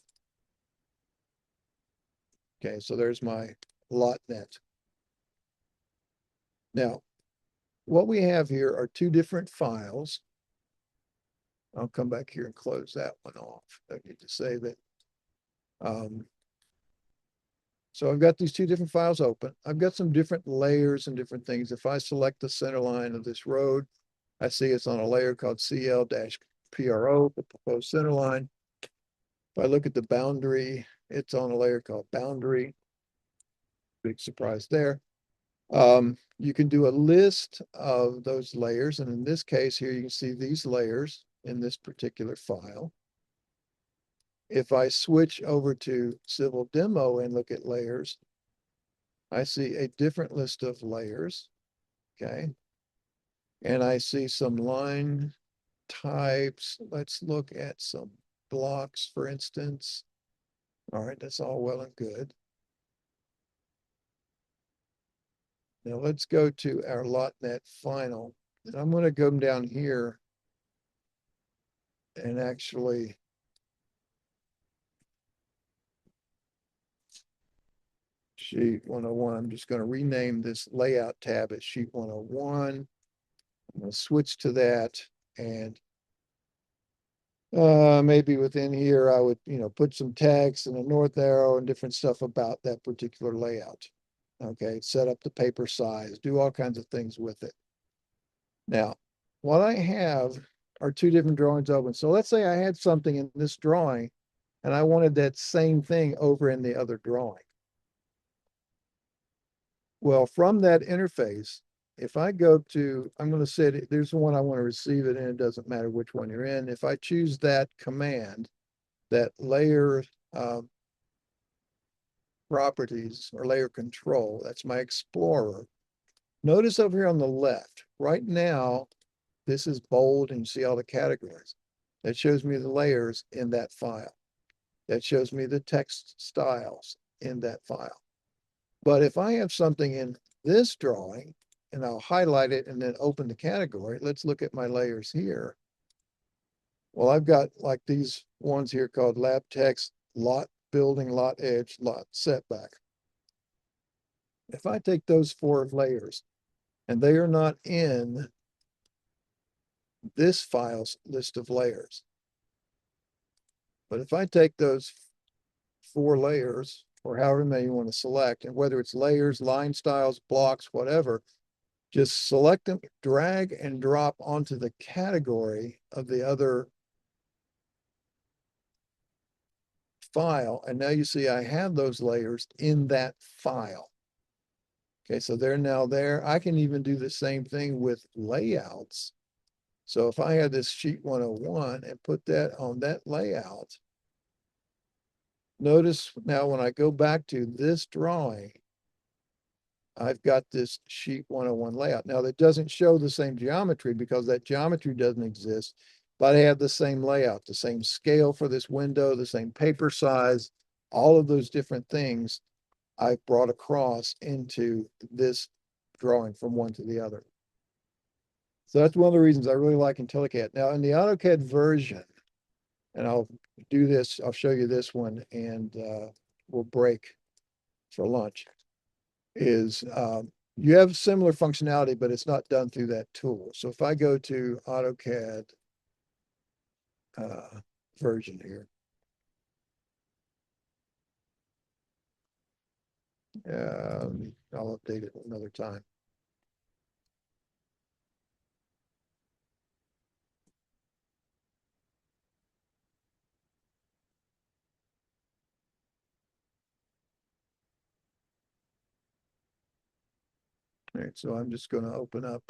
Okay, so there's my LotNet. Now, what we have here are 2 different files. I'll come back here and close that one off. I need to save it. So I've got these 2 different files open. I've got some different layers and different things. If I select the center line of this road, I see it's on a layer called CL-PRO, the proposed center line. If I look at the boundary, it's on a layer called boundary. Big surprise there. You can do a list of those layers. And in this case here, you can see these layers in this particular file. If I switch over to Civil Demo and look at layers, I see a different list of layers, okay? And I see some line types. Let's look at some blocks, for instance. All right, that's all well and good. Now let's go to our LotNet Final. And I'm going to go down here and actually Sheet 101. I'm just going to rename this layout tab as Sheet 101. I'm going to switch to that, and maybe within here I would, put some text and a north arrow and different stuff about that particular layout. Okay, set up the paper size, do all kinds of things with it. Now, what I have are 2 different drawings open. So let's say I had something in this drawing and I wanted that same thing over in the other drawing. Well, from that interface, if I go to, I'm going to say there's the one I want to receive it in, it doesn't matter which one you're in. If I choose that command, that layer properties or layer control, that's my Explorer. Notice over here on the left, right now, this is bold and you see all the categories. That shows me the layers in that file. That shows me the text styles in that file. But if I have something in this drawing and I'll highlight it and then open the category, let's look at my layers here. Well, I've got like these ones here called lab text, lot building, lot edge, lot setback. If I take those 4 layers and they are not in this file's list of layers, but if I take those 4 layers or however many you want to select, and whether it's layers, line styles, blocks, whatever, just select them, drag and drop onto the category of the other file. And now you see I have those layers in that file. Okay, so they're now there. I can even do the same thing with layouts. So if I had this sheet 101 and put that on that layout, notice now when I go back to this drawing, I've got this sheet 101 layout. Now that doesn't show the same geometry because that geometry doesn't exist, but I have the same layout, the same scale for this window, the same paper size, all of those different things I've brought across into this drawing from one to the other. So that's one of the reasons I really like IntelliCAD. Now in the AutoCAD version, and I'll do this, I'll show you this one and we'll break for lunch, is you have similar functionality, but it's not done through that tool. So if I go to AutoCAD version here, I'll update it another time. All right, so I'm just going to open up.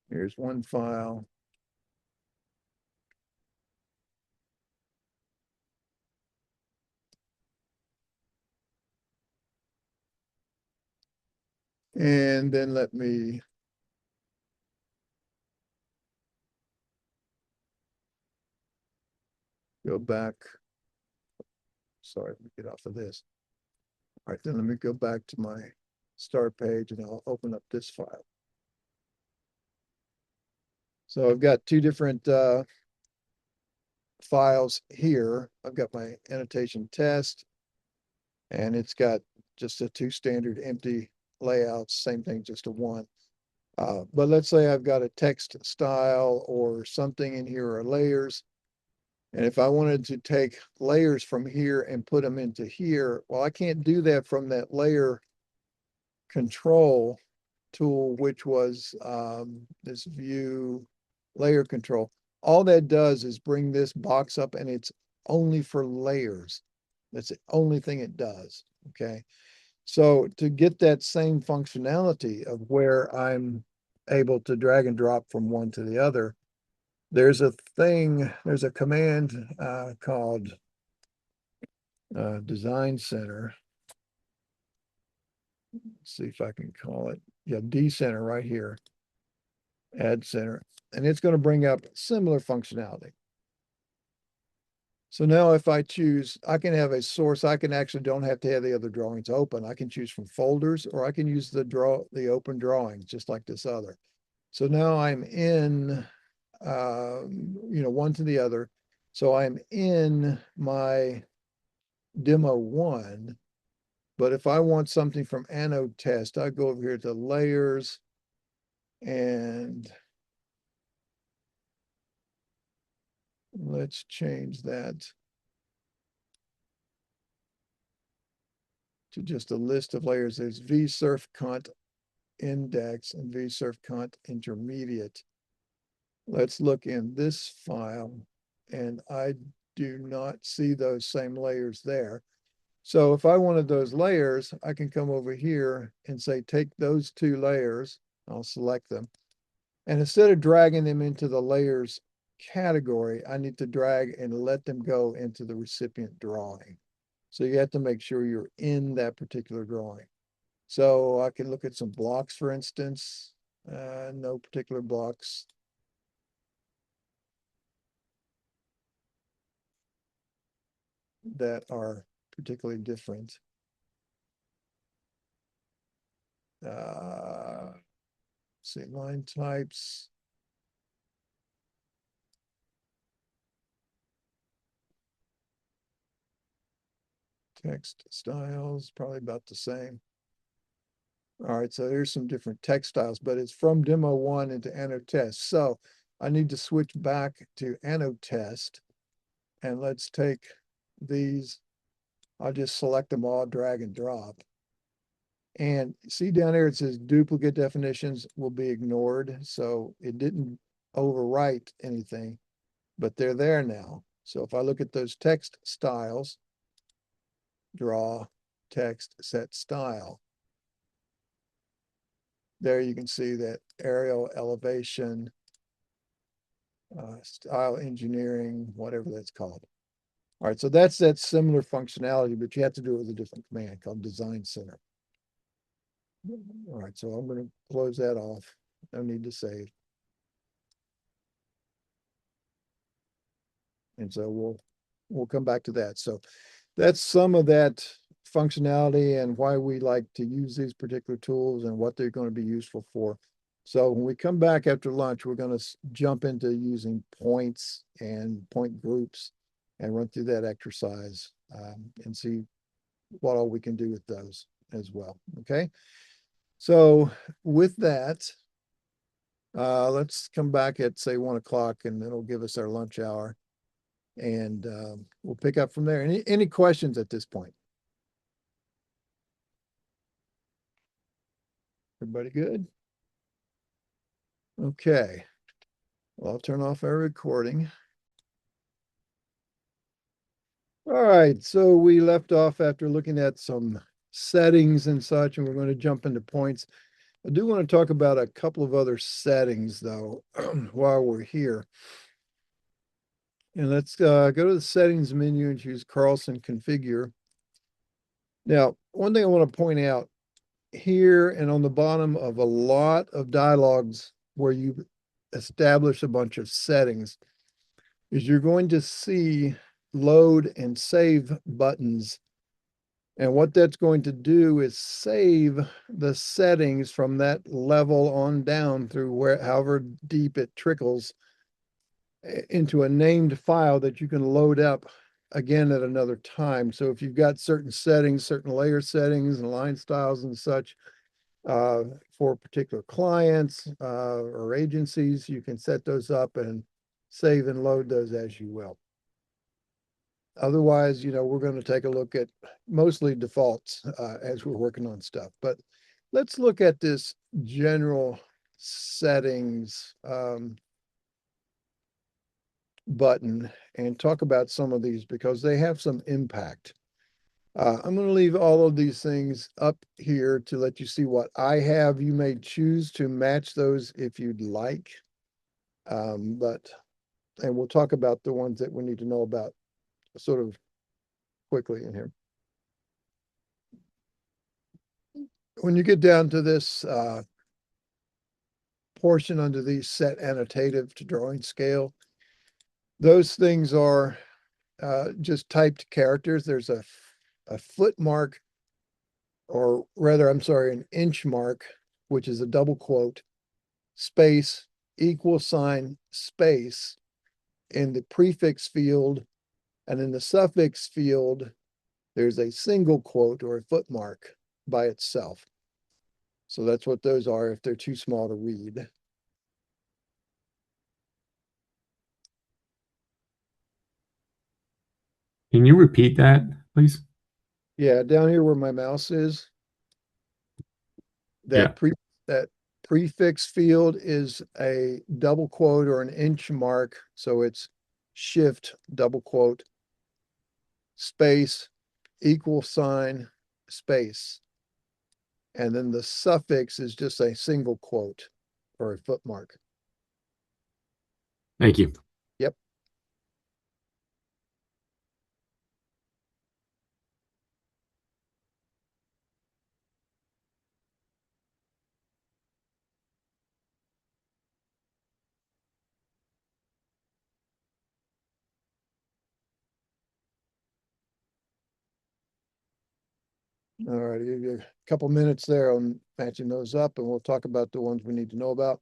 Here's one file. And then let me go back. Sorry, let me get off of this. All right, then let me go back to my start page and I'll open up this file. So I've got 2 different files here. I've got my annotation test, and it's got just a 2 standard empty layouts, same thing, just a 1. But let's say I've got a text style or something in here or layers. And if I wanted to take layers from here and put them into here, well, I can't do that from that layer control tool, which was this view layer control. All that does is bring this box up and it's only for layers. That's the only thing it does, okay? So to get that same functionality of where I'm able to drag and drop from one to the other, there's a command called Design Center. Let's see if I can call it. Yeah, D Center right here. Add Center. And it's going to bring up similar functionality. So now if I choose, I can have a source. I can actually don't have to have the other drawings open. I can choose from folders, or I can use the open drawings just like this other. So now I'm in, one to the other. So I'm in my demo 1. But if I want something from anode test, I go over here to layers and let's change that to just a list of layers. There's vsurfcont index and vsurfcont intermediate. Let's look in this file, and I do not see those same layers there. So if I wanted those layers, I can come over here and say, take those 2 layers. I'll select them. And instead of dragging them into the layers category, I need to drag and let them go into the recipient drawing. So you have to make sure you're in that particular drawing. So I can look at some blocks, for instance, no particular blocks. That are particularly different. See, line types. Text styles, probably about the same. All right, so here's some different text styles, but it's from demo one into AnnoTest. So I need to switch back to AnnoTest, and let's take these. I'll just select them all, drag and drop. And see down here, it says duplicate definitions will be ignored. So it didn't overwrite anything, but they're there now. So if I look at those text styles, draw, text, set style. There you can see that aerial elevation, style engineering, whatever that's called. All right, so that's that similar functionality, but you have to do it with a different command called Design Center. All right, so I'm going to close that off. No need to save. And so we'll come back to that. So that's some of that functionality and why we like to use these particular tools and what they're going to be useful for. So when we come back after lunch, we're going to jump into using points and point groups and run through that exercise and see what all we can do with those as well. Okay. So with that, let's come back at say 1 o'clock and it'll give us our lunch hour. And we'll pick up from there. Any questions at this point? Everybody good? Okay. Well, I'll turn off our recording. All right. So we left off after looking at some settings and such, and we're going to jump into points. I do want to talk about a couple of other settings, though, while we're here. And let's go to the settings menu and choose Carlson configure. Now, one thing I want to point out here and on the bottom of a lot of dialogues where you establish a bunch of settings is you're going to see load and save buttons. And what that's going to do is save the settings from that level on down through where however deep it trickles into a named file that you can load up again at another time. So if you've got certain settings, certain layer settings and line styles and such for particular clients or agencies, you can set those up and save and load those as you will. Otherwise, you know, we're going to take a look at mostly defaults as we're working on stuff. But let's look at this general settings button and talk about some of these because they have some impact. I'm going to leave all of these things up here to let you see what I have. You may choose to match those if you'd like. And we'll talk about the ones that we need to know about sort of quickly in here. When you get down to this portion under the set annotative to drawing scale, those things are just typed characters. There's a foot mark, or rather, I'm sorry, an inch mark, which is a double quote, space, equal sign, space in the prefix field. And in the suffix field, there's a single quote or a foot mark by itself. So that's what those are if they're too small to read. Can you repeat that, please? Yeah, down here where my mouse is, Yeah. that prefix field is a double quote or an inch mark. So it's shift, double quote, space, equal sign, space. And then the suffix is just a single quote or a foot mark. Thank you. Yep. All right, I'll give you a couple minutes there on matching those up, and we'll talk about the ones we need to know about.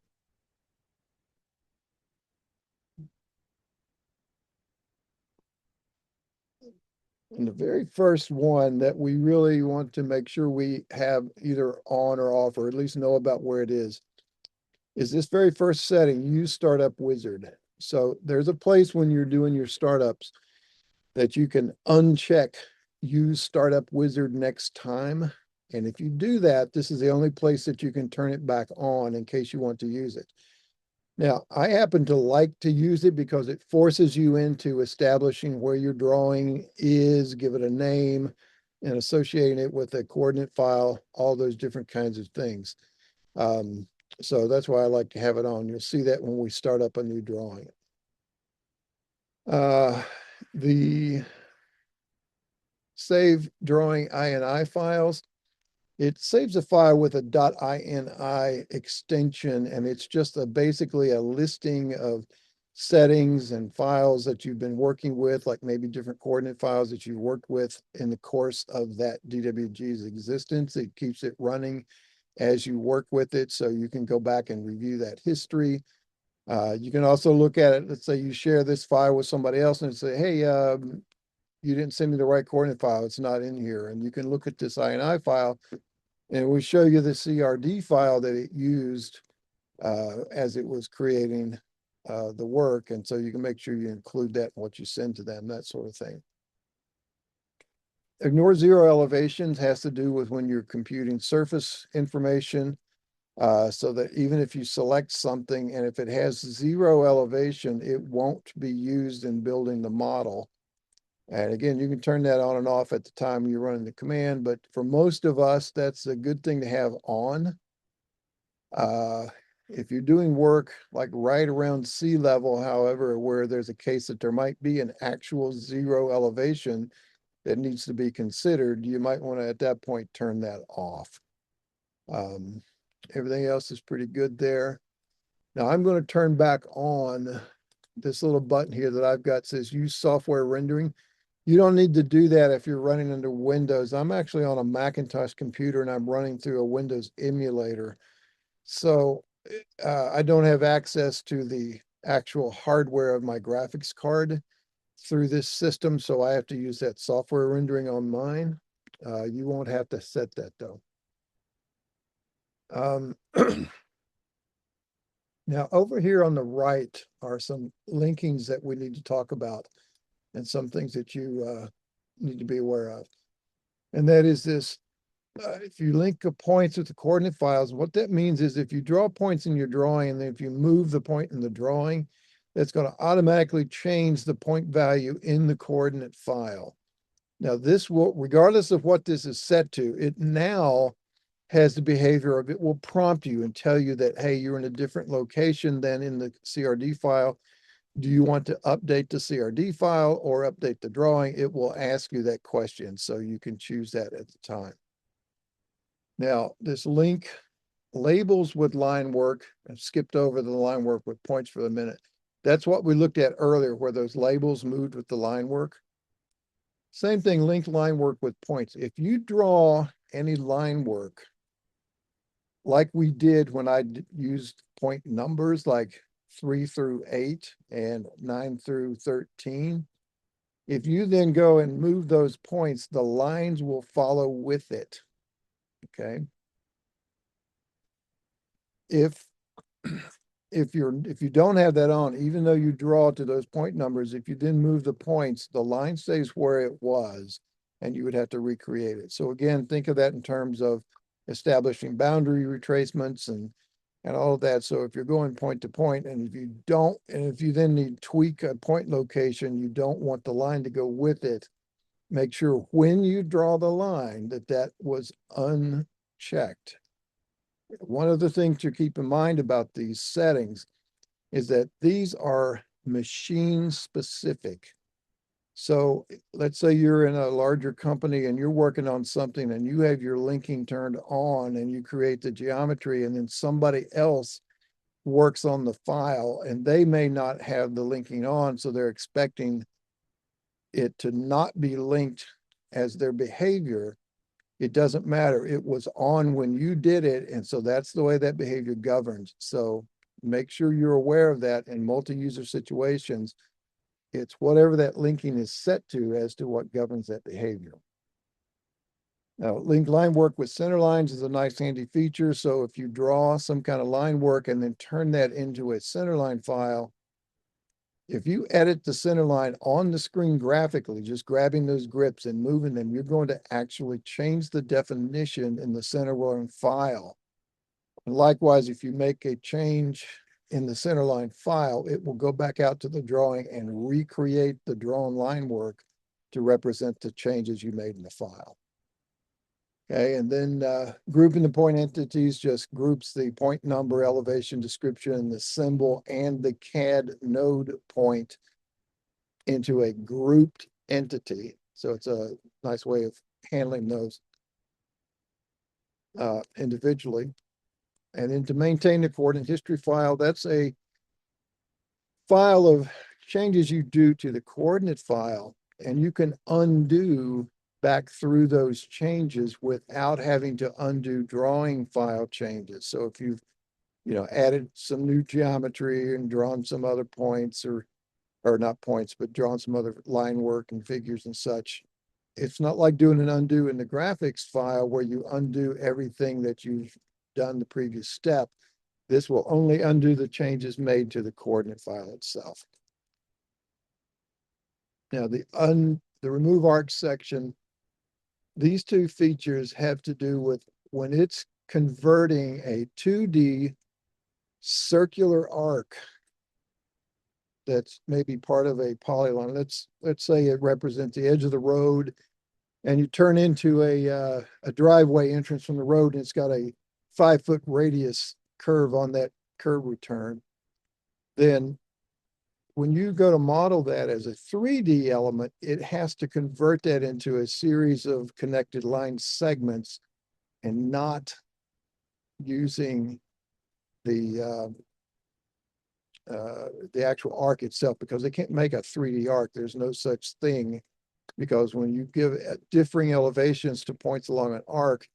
And the very first one that we really want to make sure we have either on or off, or at least know about where it is this very first setting, use Startup Wizard. So there's a place when you're doing your startups that you can uncheck use Startup Wizard next time. And if you do that, this is the only place that you can turn it back on in case you want to use it. Now, I happen to like to use it because it forces you into establishing where your drawing is, give it a name, and associating it with a coordinate file, all those different kinds of things. So that's why I like to have it on. You'll see that when we start up a new drawing. The save drawing INI files, it saves a file with a .ini extension, and it's just basically a listing of settings and files that you've been working with, like maybe different coordinate files that you've worked with in the course of that DWG's existence. It keeps it running as you work with it, so you can go back and review that history. You can also look at it. Let's say you share this file with somebody else and say, hey, you didn't send me the right coordinate file. It's not in here. And you can look at this INI file and we show you the CRD file that it used as it was creating the work. And so you can make sure you include that in what you send to them, that sort of thing. Ignore zero elevations has to do with when you're computing surface information. So that even if you select something and if it has zero elevation, it won't be used in building the model. And again, you can turn that on and off at the time you're running the command, but for most of us, that's a good thing to have on. If you're doing work like right around sea level, however, where there's a case that there might be an actual zero elevation that needs to be considered, you might want to at that point turn that off. Everything else is pretty good there. Now I'm going to turn back on this little button here that I've got says use software rendering. You don't need to do that if you're running under Windows. I'm actually on a Macintosh computer and I'm running through a Windows emulator. So I don't have access to the actual hardware of my graphics card through this system. So I have to use that software rendering on mine. You won't have to set that though. Now over here on the right are some linkings that we need to talk about and some things that you need to be aware of. And that is this, if you link points with the coordinate files, what that means is if you draw points in your drawing and then if you move the point in the drawing, that's going to automatically change the point value in the coordinate file. Now this will, regardless of what this is set to, it now has the behavior of it will prompt you and tell you that, hey, you're in a different location than in the CRD file. Do you want to update the CRD file or update the drawing? It will ask you that question, so you can choose that at the time. Now, this link labels with line work. I've skipped over the line work with points for a minute. That's what we looked at earlier, where those labels moved with the line work. Same thing, linked line work with points. If you draw any line work, like we did when I used point numbers like 3 through 8 and 9 through 13, if you then go and move those points, the lines will follow with it. Okay. If you don't have that on, even though you draw to those point numbers, if you then move the points, the line stays where it was and you would have to recreate it. So again, think of that in terms of establishing boundary retracements and all of that. So if you're going point to point and if you don't, and if you then need to tweak a point location, you don't want the line to go with it, make sure when you draw the line that that was unchecked. One of the things to keep in mind about these settings is that these are machine specific. So let's say you're in a larger company and you're working on something and you have your linking turned on and you create the geometry and then somebody else works on the file and they may not have the linking on. So they're expecting it to not be linked as their behavior. It doesn't matter. It was on when you did it. And so that's the way that behavior governs. So make sure you're aware of that in multi-user situations. It's whatever that linking is set to as to what governs that behavior. Now, linked line work with center lines is a nice handy feature. So if you draw some kind of line work and then turn that into a center line file, if you edit the center line on the screen graphically, just grabbing those grips and moving them, you're going to actually change the definition in the center line file. And likewise, if you make a change in the center line file, it will go back out to the drawing and recreate the drawn line work to represent the changes you made in the file. Okay, and then grouping the point entities just groups the point number, elevation, description, the symbol, and the CAD node point into a grouped entity. So it's a nice way of handling those individually. And then to maintain the coordinate history file, that's a file of changes you do to the coordinate file, and you can undo back through those changes without having to undo drawing file changes. So if you've, added some new geometry and drawn some other points or not points, but drawn some other line work and figures and such, it's not like doing an undo in the graphics file where you undo everything that you've done the previous step. This will only undo the changes made to the coordinate file itself. Now, the remove arc section, these two features have to do with when it's converting a 2D circular arc that's maybe part of a polygon. Let's say it represents the edge of the road, and you turn into a driveway entrance from the road, and it's got a 5-foot radius curve on that curve return. Then when you go to model that as a 3D element, it has to convert that into a series of connected line segments and not using the actual arc itself, because they can't make a 3D arc. There's no such thing, because when you give differing elevations to points along an arc,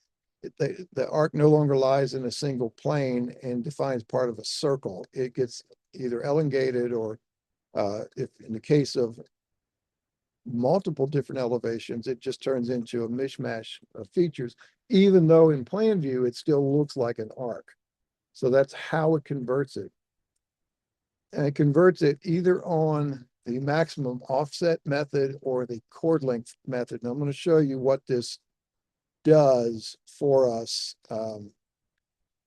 the arc no longer lies in a single plane and defines part of a circle. It gets either elongated or if in the case of multiple different elevations, it just turns into a mishmash of features, even though in plan view, it still looks like an arc. So that's how it converts it. And it converts it either on the maximum offset method or the chord length method. And I'm going to show you what this does for us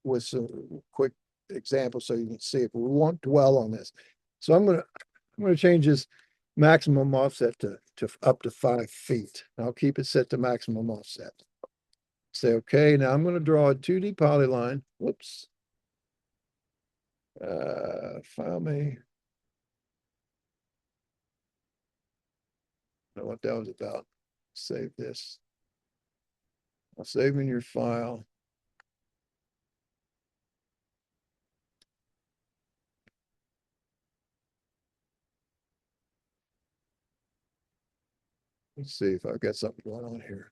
with some quick examples so you can see it. We won't dwell on this. So I'm going to change this maximum offset to up to 5 feet. I'll keep it set to maximum offset. Say, okay, now I'm going to draw a 2D polyline. Whoops. File me. I don't know what that was about. Save this. I'll save in your file. Let's see if I've got something going on here.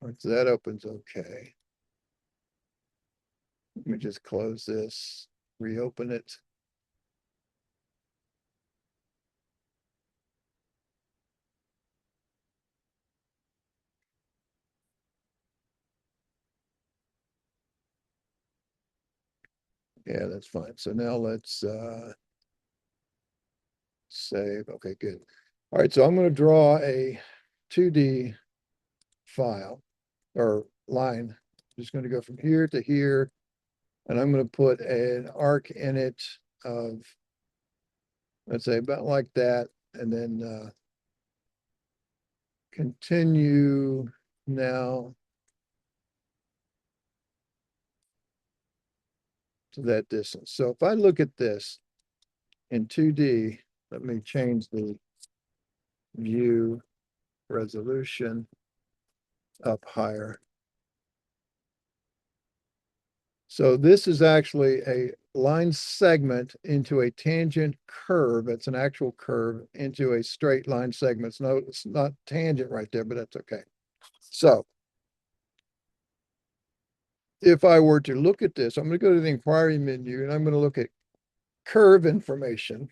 All right, so that opens okay. Let me just close this, reopen it. Yeah, that's fine. So now let's save. Okay, good. All right, so I'm going to draw a 2D file or line. I'm just going to go from here to here, and I'm going to put an arc in it of, let's say, about like that, and then continue now to that distance. So if I look at this in 2D, let me change the view resolution up higher. So this is actually a line segment into a tangent curve. It's an actual curve into a straight line segment. It's not tangent right there, but that's okay. So if I were to look at this, I'm going to go to the inquiry menu and I'm going to look at curve information.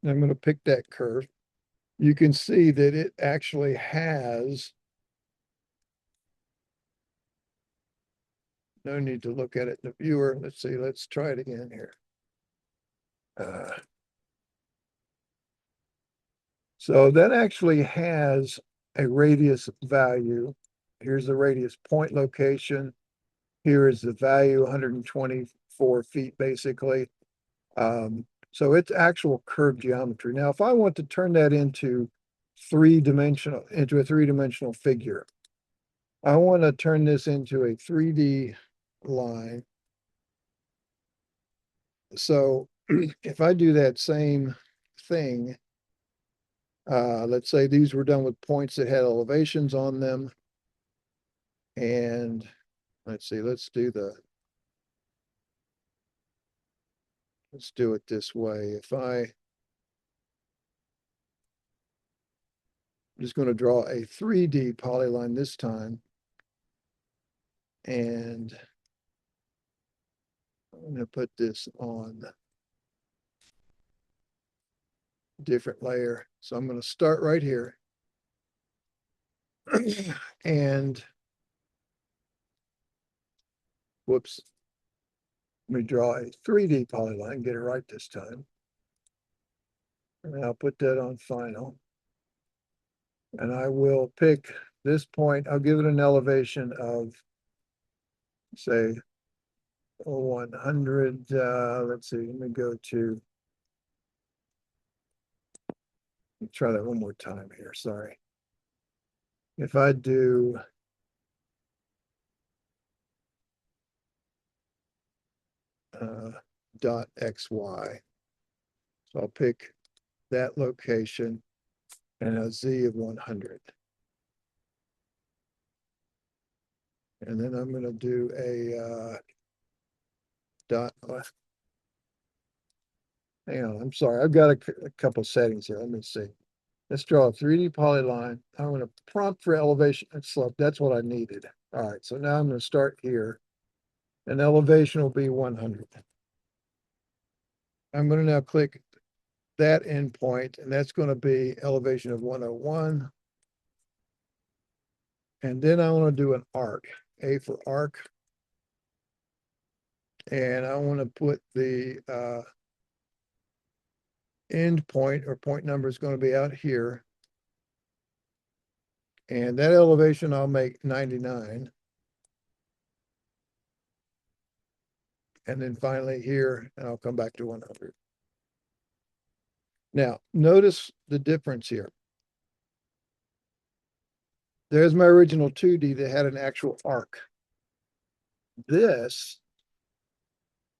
And I'm going to pick that curve. You can see that it actually has, no need to look at it in the viewer. Let's see, let's try it again here. So that actually has a radius value. Here's the radius point location. Here is the value, 124 feet, basically. So it's actual curved geometry. Now, if I want to turn that into a three-dimensional figure, I want to turn this into a 3D line. So if I do that same thing, let's say these were done with points that had elevations on them. And let's see, let's do it this way. I'm just going to draw a 3D polyline this time. And I'm going to put this on a different layer. So I'm going to start right here. And whoops. Let me draw a 3D polyline, get it right this time. And I'll put that on final. And I will pick this point. I'll give it an elevation of, say, 100. Let's see, let me go to, try that one more time here, sorry. If I do dot XY, so I'll pick that location and a Z of 100. And then I'm going to do a dot. Hang on, I'm sorry. I've got a couple settings here. Let me see. Let's draw a 3D polyline. I'm going to prompt for elevation and slope. That's what I needed. All right, so now I'm going to start here. And elevation will be 100. I'm going to now click that endpoint, and that's going to be elevation of 101. And then I want to do an arc, A for arc. And I want to put the end point or point number is going to be out here. And that elevation I'll make 99. And then finally here, and I'll come back to 100. Now, notice the difference here. There's my original 2D that had an actual arc. This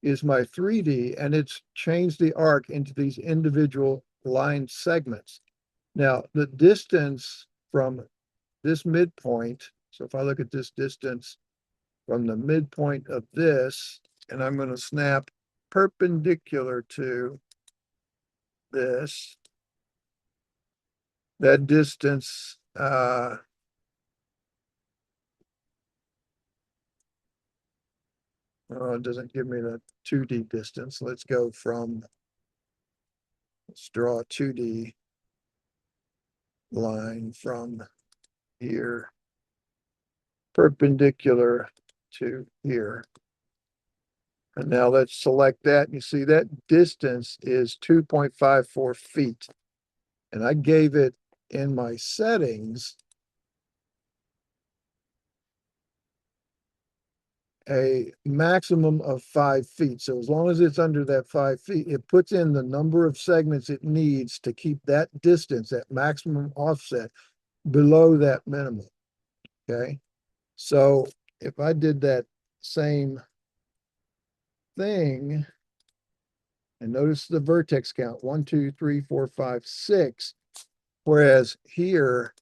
is my 3D, and it's changed the arc into these individual line segments. Now, the distance from this midpoint, so if I look at this distance from the midpoint of this, and I'm going to snap perpendicular to this, that distance, it doesn't give me the 2D distance. Let's go from, let's draw a 2D line from here, perpendicular to here. And now let's select that. You see that distance is 2.54 feet. And I gave it in my settings a maximum of 5 feet. So as long as it's under that 5 feet, it puts in the number of segments it needs to keep that distance, that maximum offset, below that minimum. Okay. So if I did that same thing, and notice the vertex count, 1, 2, 3, 4, 5, 6. Whereas here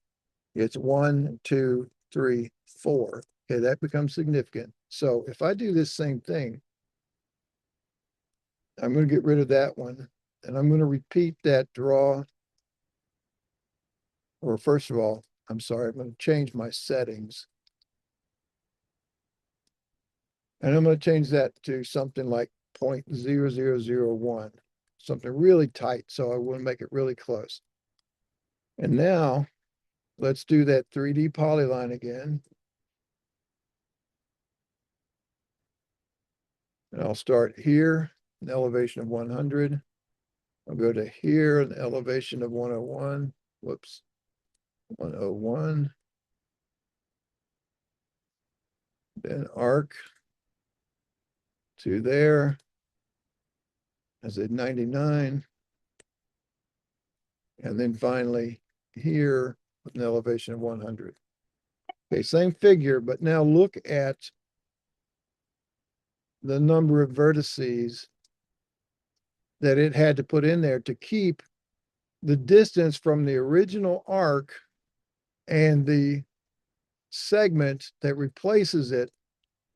it's 1, 2, 3, 4. Okay, that becomes significant. So if I do this same thing, I'm going to get rid of that one, and I'm going to repeat that draw. Or first of all, I'm sorry, I'm going to change my settings. And I'm going to change that to something like 0.0001, something really tight. So I want to make it really close. And now let's do that 3D polyline again. And I'll start here, an elevation of 100. I'll go to here, an elevation of 101. Whoops, 101. Then arc to there. I said 99. And then finally here with an elevation of 100. Okay, same figure, but now look at the number of vertices that it had to put in there to keep the distance from the original arc and the segment that replaces it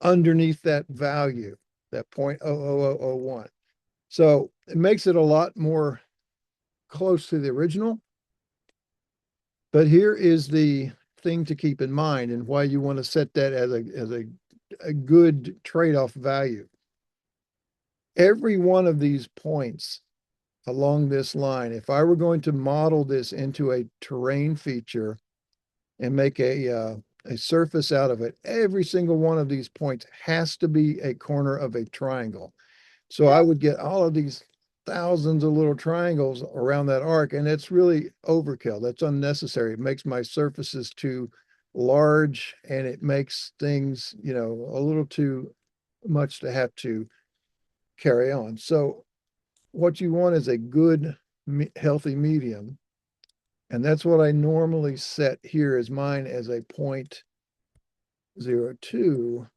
underneath that value, that 0.00001. So it makes it a lot more close to the original. But here is the thing to keep in mind and why you want to set that as a good trade-off value. Every one of these points along this line, if I were going to model this into a terrain feature and make a surface out of it, every single one of these points has to be a corner of a triangle. So I would get all of these thousands of little triangles around that arc, and it's really overkill. That's unnecessary. It makes my surfaces too large, and it makes things, you know, a little too much to have to carry on. So what you want is a good, healthy medium. And that's what I normally set here as mine as a 0.02,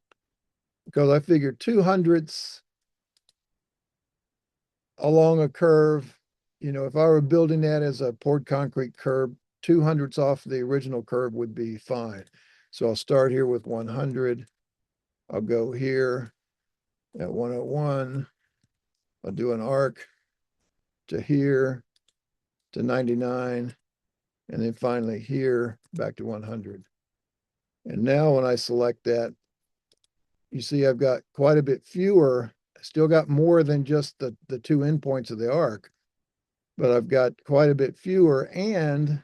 because I figure 200ths along a curve, you know, if I were building that as a poured concrete curb, 200ths off the original curve would be fine. So I'll start here with 100. I'll go here at 101. I'll do an arc to here to 99. And then finally here back to 100. And now when I select that, you see I've got quite a bit fewer. I still got more than just the two endpoints of the arc, but I've got quite a bit fewer, and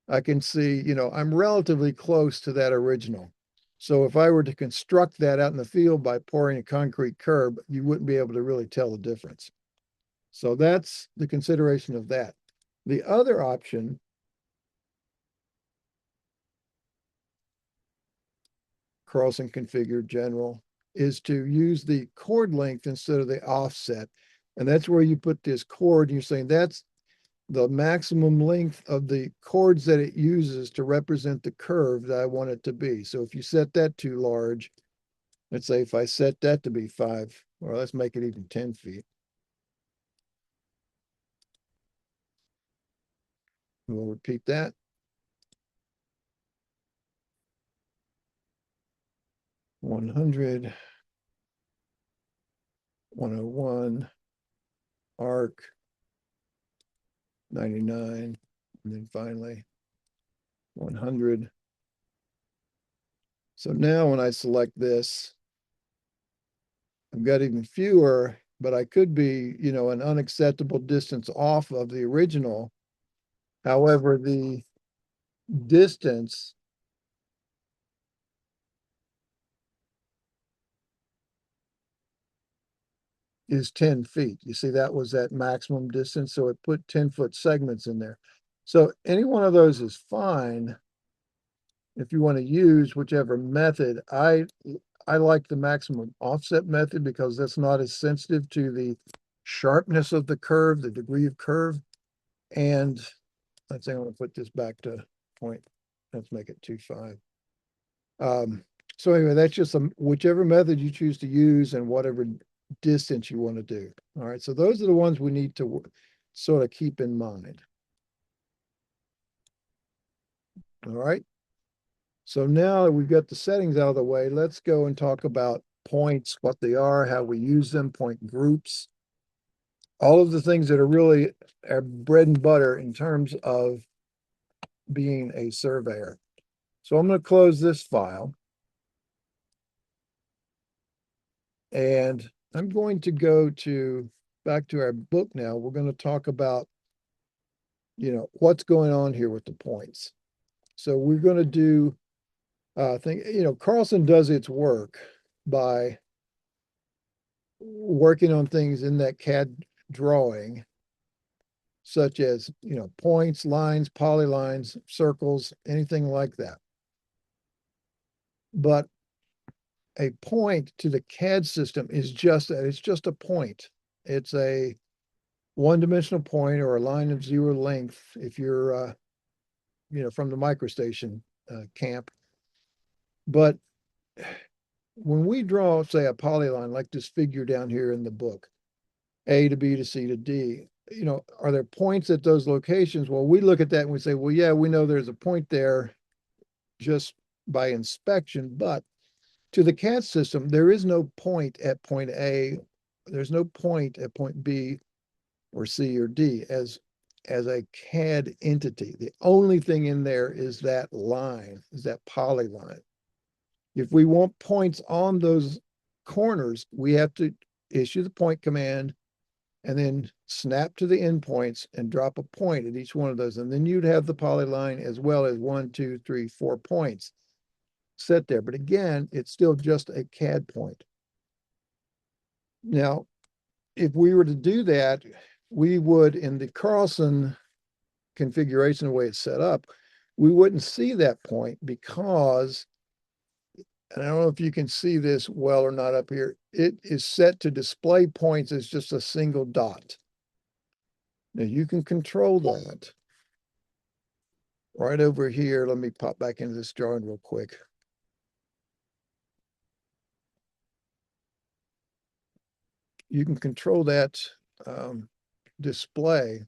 I can see, you know, I'm relatively close to that original. So if I were to construct that out in the field by pouring a concrete curb, you wouldn't be able to really tell the difference. So that's the consideration of that. The other option Carlson configured general is to use the chord length instead of the offset. And that's where you put this chord and you're saying that's the maximum length of the chords that it uses to represent the curve that I want it to be. So if you set that too large, let's say if I set that to be 5, or let's make it even 10 feet. We'll repeat that. 100, 101, arc, 99, and then finally 100. So now when I select this, I've got even fewer, but I could be, you know, an unacceptable distance off of the original. However, the distance is 10 feet. You see, that was that maximum distance. So it put 10-foot segments in there. So any one of those is fine if you want to use whichever method. I like the maximum offset method because that's not as sensitive to the sharpness of the curve, the degree of curve. And I think I'm going to put this back to point. Let's make it 2.5. So anyway, that's just whichever method you choose to use and whatever distance you want to do. All right, so those are the ones we need to sort of keep in mind. All right. So now that we've got the settings out of the way, let's go and talk about points, what they are, how we use them, point groups, all of the things that are really our bread and butter in terms of being a surveyor. So I'm going to close this file. And I'm going to go back to our book now. We're going to talk about, what's going on here with the points. So we're going to do, I think, Carlson does its work by working on things in that CAD drawing, such as, points, lines, polylines, circles, anything like that. But a point to the CAD system is just that. It's just a point. It's a one-dimensional point or a line of zero length if you're, from the microstation camp. But when we draw, say, a polyline like this figure down here in the book, A to B to C to D, are there points at those locations? Well, we look at that and we say, well, yeah, we know there's a point there just by inspection, but to the CAD system, there is no point at point A. There's no point at point B or C or D as a CAD entity. The only thing in there is that line, is that polyline. If we want points on those corners, we have to issue the point command and then snap to the endpoints and drop a point at each one of those. And then you'd have the polyline as well as 1, 2, 3, 4 points set there. But again, it's still just a CAD point. Now, if we were to do that, we would, in the Carlson configuration, the way it's set up, we wouldn't see that point because, and I don't know if you can see this well or not up here, it is set to display points as just a single dot. Now you can control that right over here. Let me pop back into this drawing real quick. You can control that display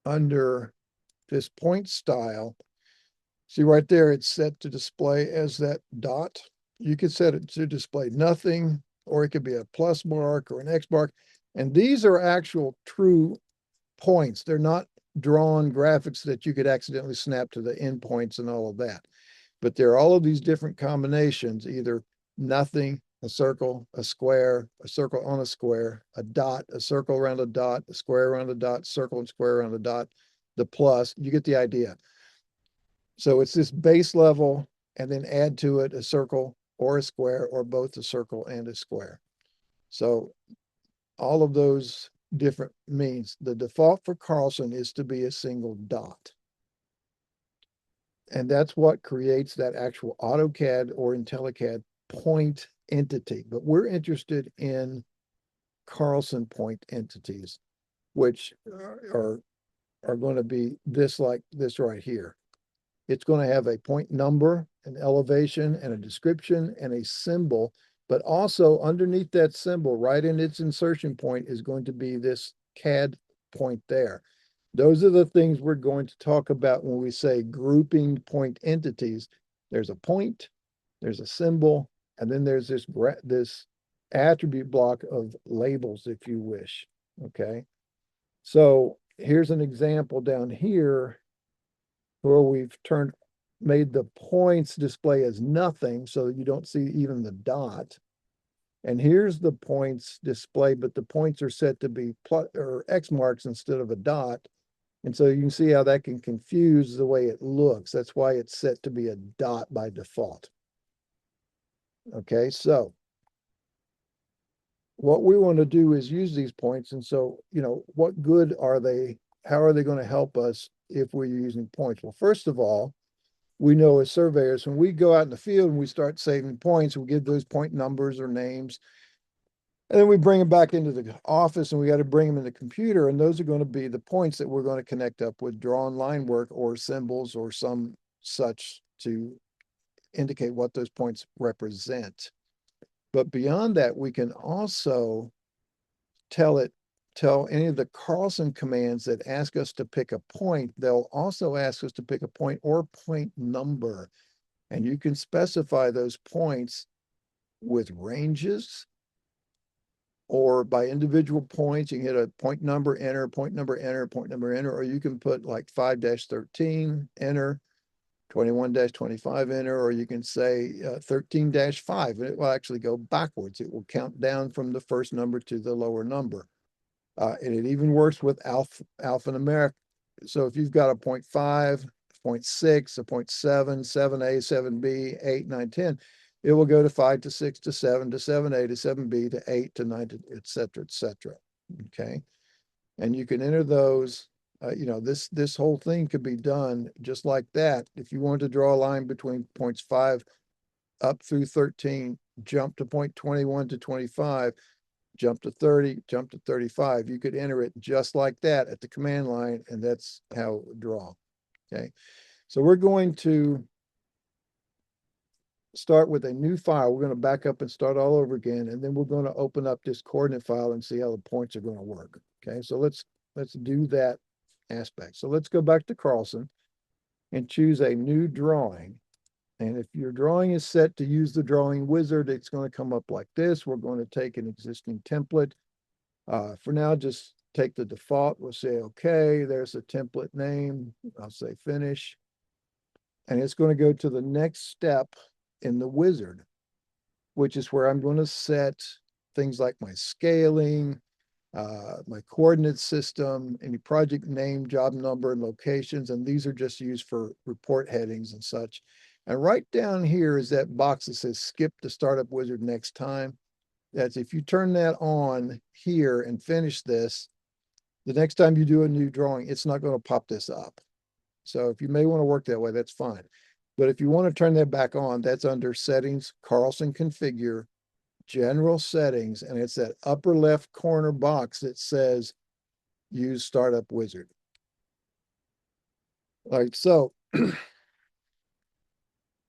under this point style. See right there, it's set to display as that dot. You could set it to display nothing, or it could be a plus mark or an X mark. And these are actual true points. They're not drawn graphics that you could accidentally snap to the endpoints and all of that. But there are all of these different combinations, either nothing, a circle, a square, a circle on a square, a dot, a circle around a dot, a square around a dot, circle and square around a dot, the plus, you get the idea. So it's this base level and then add to it a circle or a square or both a circle and a square. So all of those different means. The default for Carlson is to be a single dot. And that's what creates that actual AutoCAD or IntelliCAD point entity. But we're interested in Carlson point entities, which are going to be this, like this right here. It's going to have a point number, an elevation, and a description, and a symbol. But also underneath that symbol, right in its insertion point, is going to be this CAD point there. Those are the things we're going to talk about when we say grouping point entities. There's a point, there's a symbol, and then there's this attribute block of labels, if you wish. Okay. So here's an example down here where we've made the points display as nothing so that you don't see even the dot. And here's the points display, but the points are set to be plus or X marks instead of a dot. And so you can see how that can confuse the way it looks. That's why it's set to be a dot by default. Okay, so what we want to do is use these points. And so, what good are they? How are they going to help us if we're using points? Well, first of all, we know as surveyors, when we go out in the field and we start saving points, we give those point numbers or names. And then we bring them back into the office and we got to bring them in the computer. And those are going to be the points that we're going to connect up with drawn line work or symbols or some such to indicate what those points represent. But beyond that, we can also tell it tell any of the Carlson commands that ask us to pick a point, they'll also ask us to pick a point or point number. And you can specify those points with ranges or by individual points. You can hit a point number, enter, point number, enter, point number, enter, or you can put like 5-13, enter, 21-25, enter, or you can say 13-5, and it will actually go backwards. It will count down from the first number to the lower number. And it even works with alphanumeric. So if you've got a 0.5, 0.6, a 0.7, 7A, 7B, 8, 9, 10, it will go to 5 to 6 to 7 to 7A to 7B to 8 to 9 to et cetera, et cetera. Okay. And you can enter those. You know, this whole thing could be done just like that. If you wanted to draw a line between points 5 up through 13, jump to point 21 to 25, jump to 30, jump to 35. You could enter it just like that at the command line, and that's how it would draw. Okay. So we're going to start with a new file. We're going to back up and start all over again, and then we're going to open up this coordinate file and see how the points are going to work. Okay. So let's do that aspect. So let's go back to Carlson and choose a new drawing. And if your drawing is set to use the drawing wizard, it's going to come up like this. We're going to take an existing template. For now, just take the default. We'll say, okay, there's a template name. I'll say finish. And it's going to go to the next step in the wizard, which is where I'm going to set things like my scaling, my coordinate system, any project name, job number, and locations. And these are just used for report headings and such. And right down here is that box that says skip the startup wizard next time. That's if you turn that on here and finish this, the next time you do a new drawing, it's not going to pop this up. So if you may want to work that way, that's fine. But if you want to turn that back on, that's under settings, Carlson configure, general settings, and it's that upper left corner box that says use startup wizard. All right, so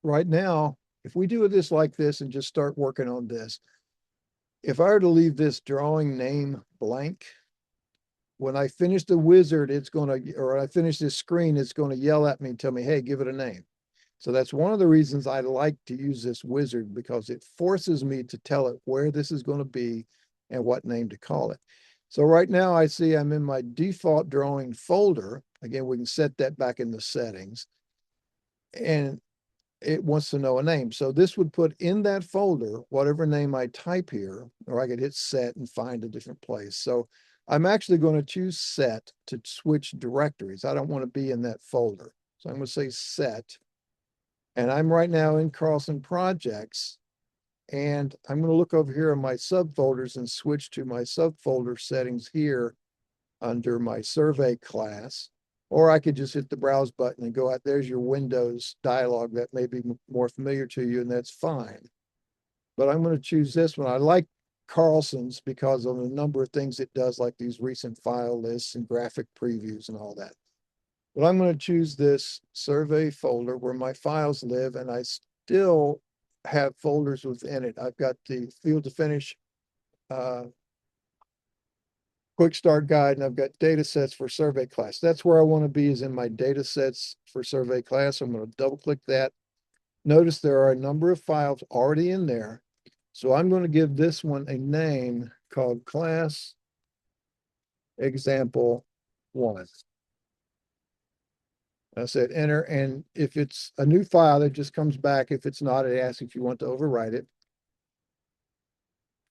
right now, if we do this like this and just start working on this, if I were to leave this drawing name blank, when I finish the wizard, it's going to, or I finish this screen, it's going to yell at me and tell me, hey, give it a name. So that's one of the reasons I like to use this wizard, because it forces me to tell it where this is going to be and what name to call it. So right now I see I'm in my default drawing folder. Again, we can set that back in the settings. And it wants to know a name. So this would put in that folder whatever name I type here, or I could hit set and find a different place. So I'm actually going to choose set to switch directories. I don't want to be in that folder. So I'm going to say set. And I'm right now in Carlson projects. And I'm going to look over here in my subfolders and switch to my subfolder settings here under my survey class. Or I could just hit the browse button and go out. There's your Windows dialog that may be more familiar to you, and that's fine. But I'm going to choose this one. I like Carlson's because of a number of things it does, like these recent file lists and graphic previews and all that. But I'm going to choose this survey folder where my files live, and I still have folders within it. I've got the field to finish quick start guide, and I've got data sets for survey class. That's where I want to be, is in my data sets for survey class. I'm going to double click that. Notice there are a number of files already in there. So I'm going to give this one a name called class example 1. I said enter, and if it's a new file, it just comes back. If it's not, it asks if you want to overwrite it.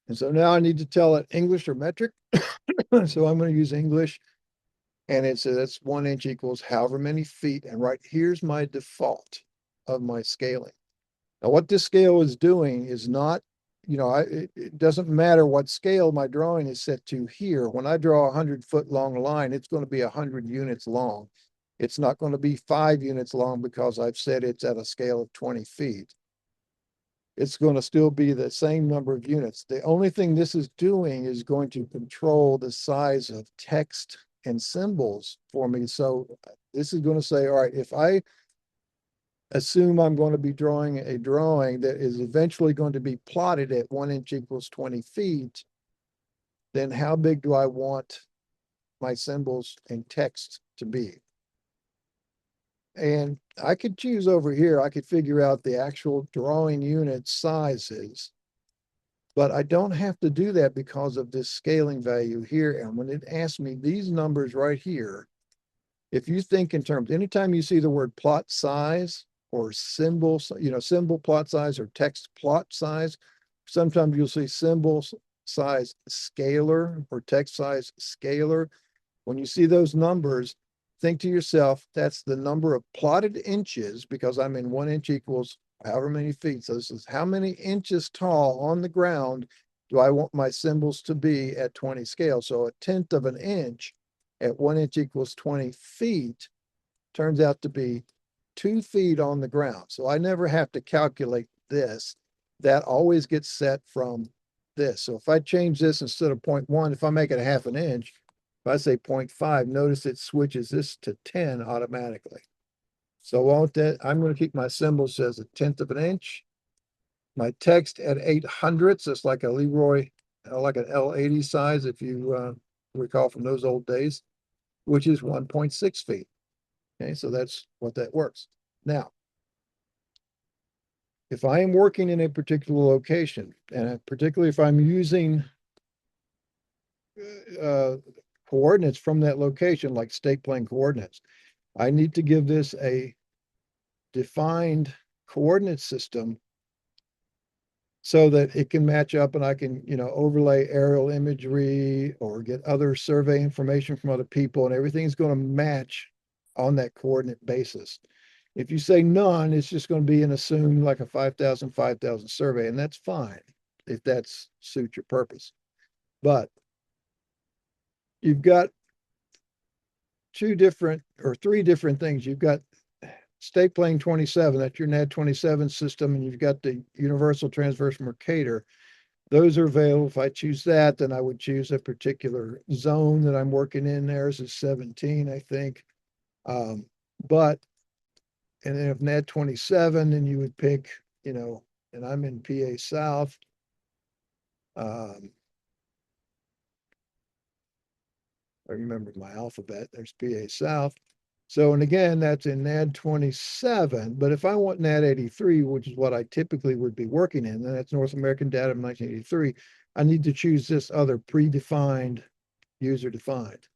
And so now I need to tell it English or metric. So I'm going to use English, and it says that's 1 inch equals however many feet. And right here's my default of my scaling. Now, what this scale is doing is not, it doesn't matter what scale my drawing is set to here. When I draw a 100-foot long line, it's going to be 100 units long. It's not going to be 5 units long because I've said it's at a scale of 20 feet. It's going to still be the same number of units. The only thing this is doing is going to control the size of text and symbols for me. So this is going to say, all right, if I assume I'm going to be drawing a drawing that is eventually going to be plotted at 1 inch equals 20 feet, then how big do I want my symbols and text to be. And I could choose over here, I could figure out the actual drawing unit sizes, but I don't have to do that because of this scaling value here. And when it asks me these numbers right here, if you think in terms, anytime you see the word plot size or symbol, symbol plot size or text plot size, sometimes you'll see symbol size scalar or text size scalar. When you see those numbers, think to yourself, that's the number of plotted inches, because I'm in 1 inch equals however many feet. So this is how many inches tall on the ground do I want my symbols to be at 20 scale. So 1/10 of an inch at 1 inch equals 20 feet turns out to be 2 feet on the ground. So I never have to calculate this. That always gets set from this. So if I change this instead of 0.1, if I make it a half an inch, if I say 0.5, notice it switches this to 10 automatically. So won't that, I'm going to keep my symbol says 1/10 of an inch. My text at 800, so it's like a Leroy, like an L80 size, if you recall from those old days, which is 1.6 feet. Okay, so that's what that works. Now, if I am working in a particular location, and particularly if I'm using coordinates from that location, like state plane coordinates, I need to give this a defined coordinate system so that it can match up and I can, overlay aerial imagery or get other survey information from other people, and everything's going to match on that coordinate basis. If you say none, it's just going to be an assumed like a 5,000 survey, and that's fine if that's suits your purpose. But you've got three different things. You've got State Plane 27, that's your NAD 27 system, and you've got the Universal Transverse Mercator. Those are available. If I choose that, then I would choose a particular zone that I'm working in. Theirs is 17, I think. But, and then if NAD 27, then you would pick, and I'm in PA South. I remember my alphabet. There's PA South. So, and again, that's in NAD 27. But if I want NAD 83, which is what I typically would be working in, and that's North American Data 1983, I need to choose this other predefined user defined.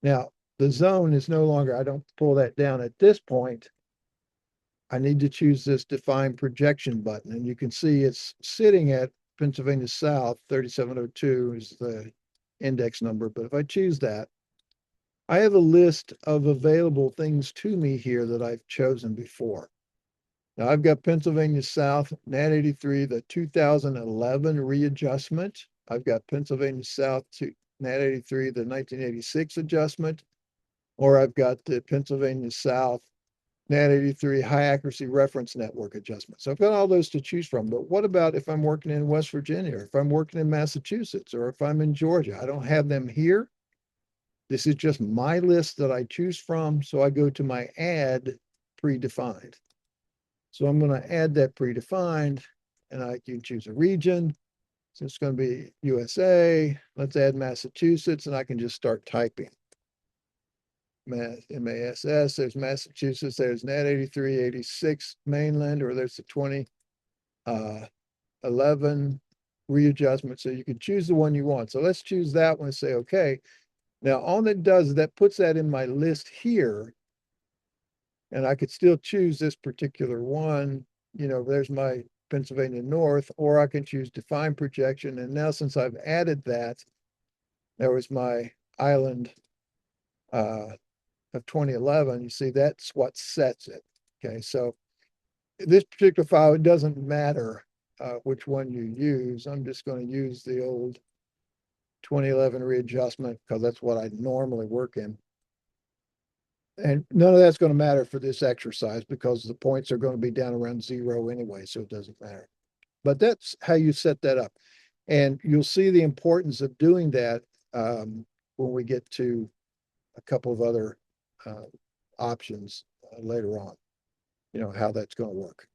Now, the zone is no longer, I don't pull that down at this point. I need to choose this define projection button. And you can see it's sitting at Pennsylvania South, 3702 is the index number. But if I choose that, I have a list of available things to me here that I've chosen before. Now I've got Pennsylvania South, NAD 83, the 2011 readjustment. I've got Pennsylvania South to NAD 83, the 1986 adjustment, or I've got the Pennsylvania South NAD 83 high accuracy reference network adjustment. So I've got all those to choose from. But what about if I'm working in West Virginia, or if I'm working in Massachusetts, or if I'm in Georgia? I don't have them here. This is just my list that I choose from. So I go to my add predefined. So I'm going to add that predefined, and I can choose a region. So it's going to be USA. Let's add Massachusetts, and I can just start typing. MASS, there's Massachusetts, there's NAD 83, 86 mainland, or there's the 2011 readjustment. So you can choose the one you want. So let's choose that one and say, okay. Now, all that does is that puts that in my list here, and I could still choose this particular one. There's my Pennsylvania North, or I can choose define projection. And now since I've added that, there was my island of 2011. You see, that's what sets it. Okay, so this particular file, it doesn't matter which one you use. I'm just going to use the old 2011 readjustment because that's what I normally work in. And none of that's going to matter for this exercise because the points are going to be down around 0 anyway, so it doesn't matter. But that's how you set that up. And you'll see the importance of doing that when we get to a couple of other options later on, how that's going to work.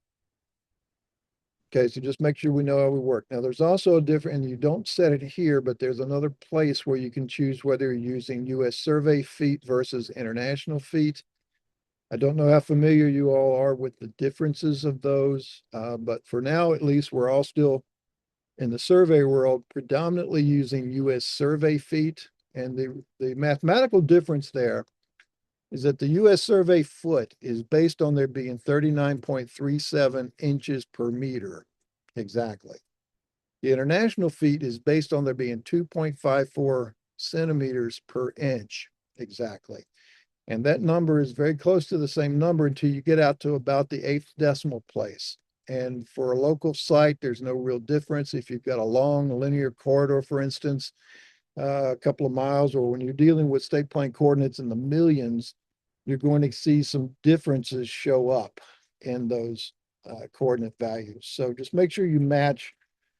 Okay, so just make sure we know how we work. Now, there's also a different, and you don't set it here, but there's another place where you can choose whether you're using US survey feet versus international feet. I don't know how familiar you all are with the differences of those, but for now, at least, we're all still in the survey world predominantly using US survey feet. And the mathematical difference there is that the US survey foot is based on there being 39.37 inches per meter. Exactly. The international feet is based on there being 2.54 centimeters per inch. Exactly. And that number is very close to the same number until you get out to about the eighth decimal place. And for a local site, there's no real difference. If you've got a long linear corridor, for instance, a couple of miles, or when you're dealing with state plane coordinates in the millions, you're going to see some differences show up in those coordinate values. So just make sure you match,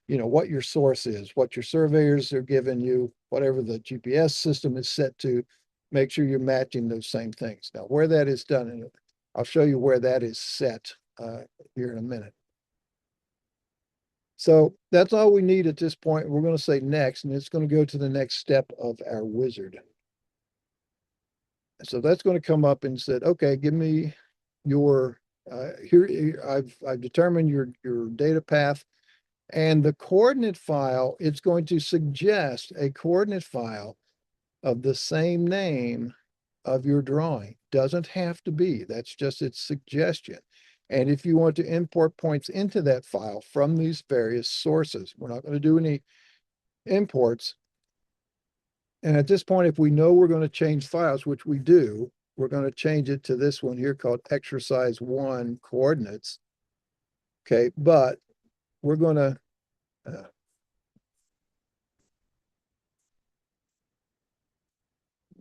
what your source is, what your surveyors are giving you, whatever the GPS system is set to, make sure you're matching those same things. Now, where that is done, and I'll show you where that is set here in a minute. So that's all we need at this point. We're going to say next, and it's going to go to the next step of our wizard. So that's going to come up and said, okay, give me your, here, I've determined your data path and the coordinate file. It's going to suggest a coordinate file of the same name of your drawing. Doesn't have to be, that's just its suggestion. And if you want to import points into that file from these various sources, we're not going to do any imports. And at this point, if we know we're going to change files, which we do, we're going to change it to this one here called exercise 1 coordinates. Okay, but we're going to let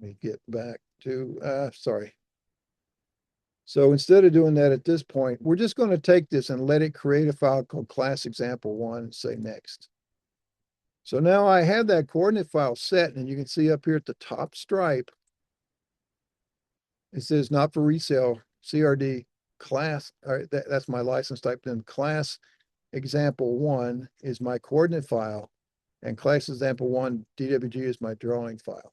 me get back to, sorry. So instead of doing that at this point, we're just going to take this and let it create a file called class example 1 and say next. So now I have that coordinate file set, and you can see up here at the top stripe, it says not for resale, CRD class. All right, that's my license type. Then class example 1 is my coordinate file, and class example 1 DWG is my drawing file.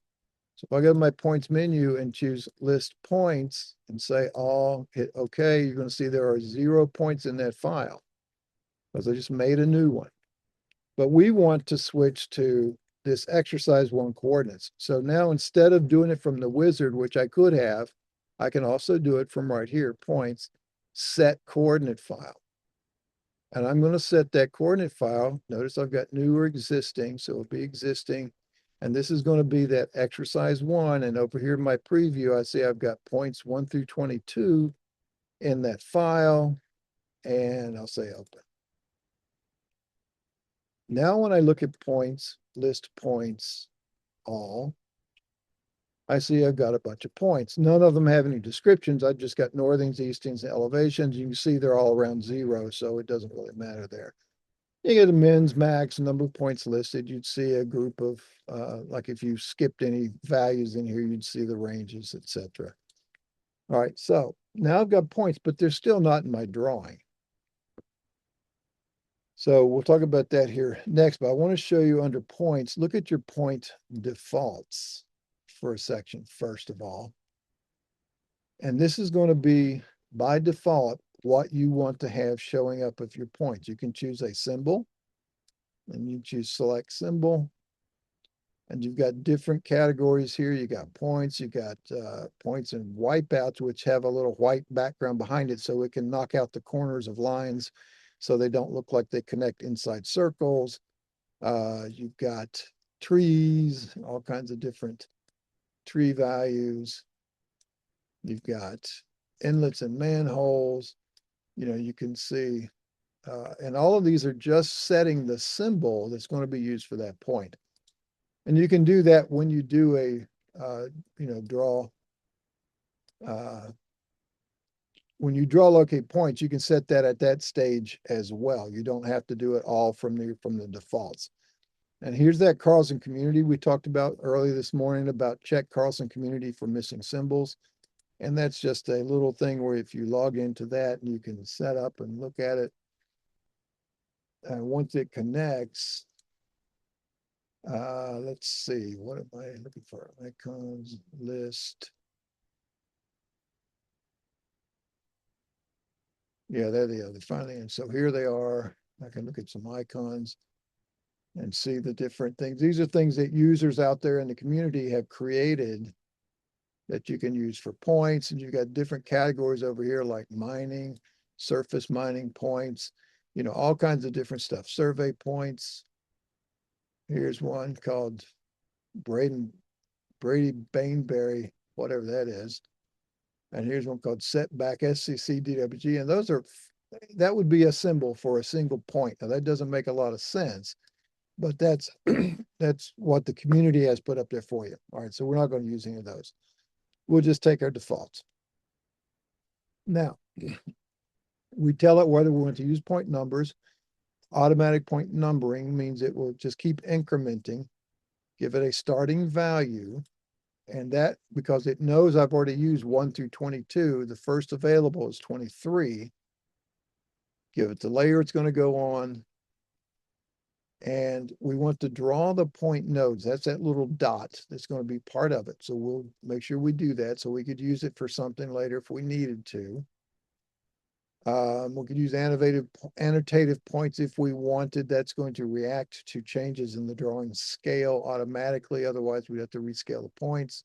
So if I go to my points menu and choose list points and say all, hit OK, you're going to see there are 0 points in that file because I just made a new one. But we want to switch to this exercise 1 coordinates. So now instead of doing it from the wizard, which I could have, I can also do it from right here, points, set coordinate file. And I'm going to set that coordinate file. Notice I've got new or existing, so it'll be existing. And this is going to be that exercise 1. And over here in my preview, I see I've got points 1 through 22 in that file. And I'll say open. Now, when I look at points, list points, all, I see I've got a bunch of points. None of them have any descriptions. I've just got northings, eastings, and elevations. You can see they're all around 0, so it doesn't really matter there. You get a min's, max, number of points listed. You'd see a group of, like if you skipped any values in here, you'd see the ranges, etc. All right, so now I've got points, but they're still not in my drawing. So we'll talk about that here next, but I want to show you under points, look at your point defaults for a section, first of all. And this is going to be, by default, what you want to have showing up with your points. You can choose a symbol, and you choose select symbol. And you've got different categories here. You got points, you got points and wipeouts, which have a little white background behind it so it can knock out the corners of lines so they don't look like they connect inside circles. You've got trees, all kinds of different tree values. You've got inlets and manholes. You can see, and all of these are just setting the symbol that's going to be used for that point. And you can do that when you do a, draw. When you draw locate points, you can set that at that stage as well. You don't have to do it all from the defaults. And here's that Carlson community we talked about earlier this morning about check Carlson community for missing symbols. And that's just a little thing where if you log into that, you can set up and look at it. And once it connects, let's see, what am I looking for? Icons, list. Yeah, there they are. They're finally in. So here they are. I can look at some icons and see the different things. These are things that users out there in the community have created that you can use for points. And you've got different categories over here like mining, surface mining points, you know, all kinds of different stuff. Survey points. Here's one called Brady Bainberry, whatever that is. And here's one called setback SCC DWG. And those are, that would be a symbol for a single point. Now that doesn't make a lot of sense, but that's, that's what the community has put up there for you. All right, so we're not going to use any of those. We'll just take our defaults. Now, we tell it whether we want to use point numbers. Automatic point numbering means it will just keep incrementing, give it a starting value. And that, because it knows I've already used 1 through 22, the first available is 23. Give it the layer it's going to go on. And we want to draw the point nodes. That's that little dot that's going to be part of it. So we'll make sure we do that so we could use it for something later if we needed to. We could use annotative points if we wanted. That's going to react to changes in the drawing scale automatically. Otherwise, we'd have to rescale the points.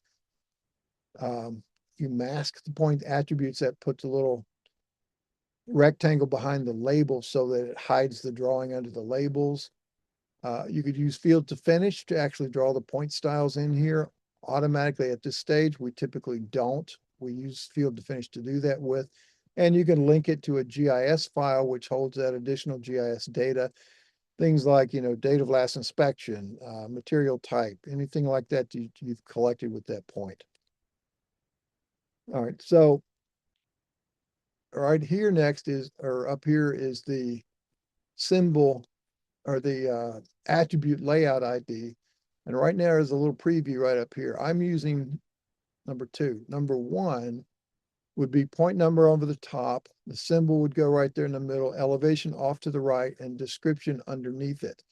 You mask the point attributes, that puts a little rectangle behind the label so that it hides the drawing under the labels. You could use field to finish to actually draw the point styles in here automatically at this stage. We typically don't. We use field to finish to do that with. And you can link it to a GIS file, which holds that additional GIS data. Things like, you know, date of last inspection, material type, anything like that you've collected with that point. All right, so right here next is, or up here is the symbol or the attribute layout ID. And right now is a little preview right up here. I'm using number 2. Number 1 would be point number over the top. The symbol would go right there in the middle, elevation off to the right, and description underneath it.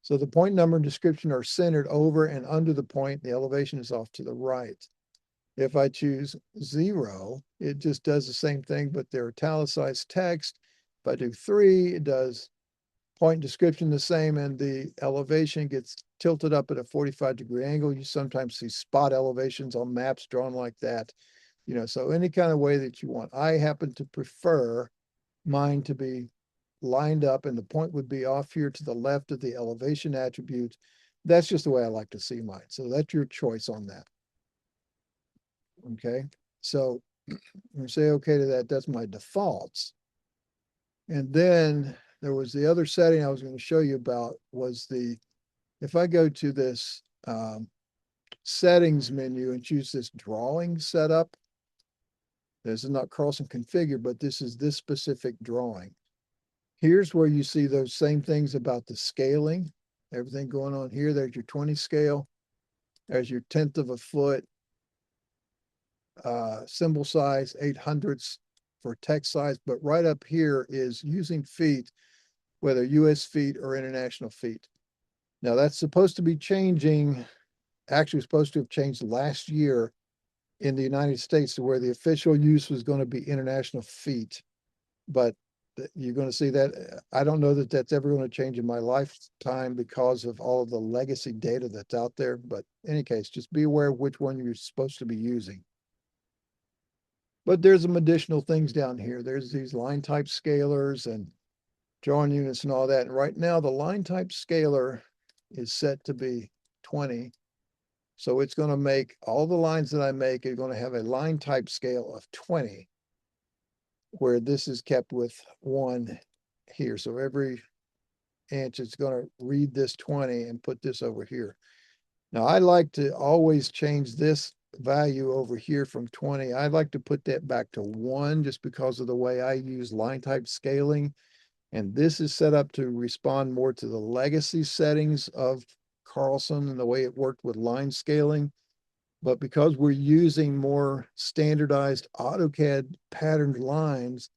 So the point number and description are centered over and under the point. The elevation is off to the right. If I choose 0, it just does the same thing, but they're italicized text. If I do 3, it does point description the same, and the elevation gets tilted up at a 45-degree angle. You sometimes see spot elevations on maps drawn like that. You know, so any kind of way that you want. I happen to prefer mine to be lined up, and the point would be off here to the left of the elevation attribute. That's just the way I like to see mine. So that's your choice on that. Okay, so I'm say okay to that. That's my defaults. And then there was the other setting I was going to show you about was the, if I go to this settings menu and choose this drawing setup, this is not Carlson configure, but this is this specific drawing. Here's where you see those same things about the scaling, everything going on here. There's your 20 scale. There's your 1/10 of a foot. Symbol size, 800ths for text size. But right up here is using feet, whether US feet or international feet. Now that's supposed to be changing, actually supposed to have changed last year in the United States to where the official use was going to be international feet. But you're going to see that. I don't know that that's ever going to change in my lifetime because of all of the legacy data that's out there. But in any case, just be aware of which one you're supposed to be using. But there's some additional things down here. There's these line type scalars and drawing units and all that. And right now the line type scalar is set to be 20. So it's going to make all the lines that I make are going to have a line type scale of 20, where this is kept with 1 here. So every inch it's going to read this 20 and put this over here. Now I like to always change this value over here from 20. I like to put that back to 1 just because of the way I use line type scaling. And this is set up to respond more to the legacy settings of Carlson and the way it worked with line scaling. But because we're using more standardized AutoCAD patterned lines,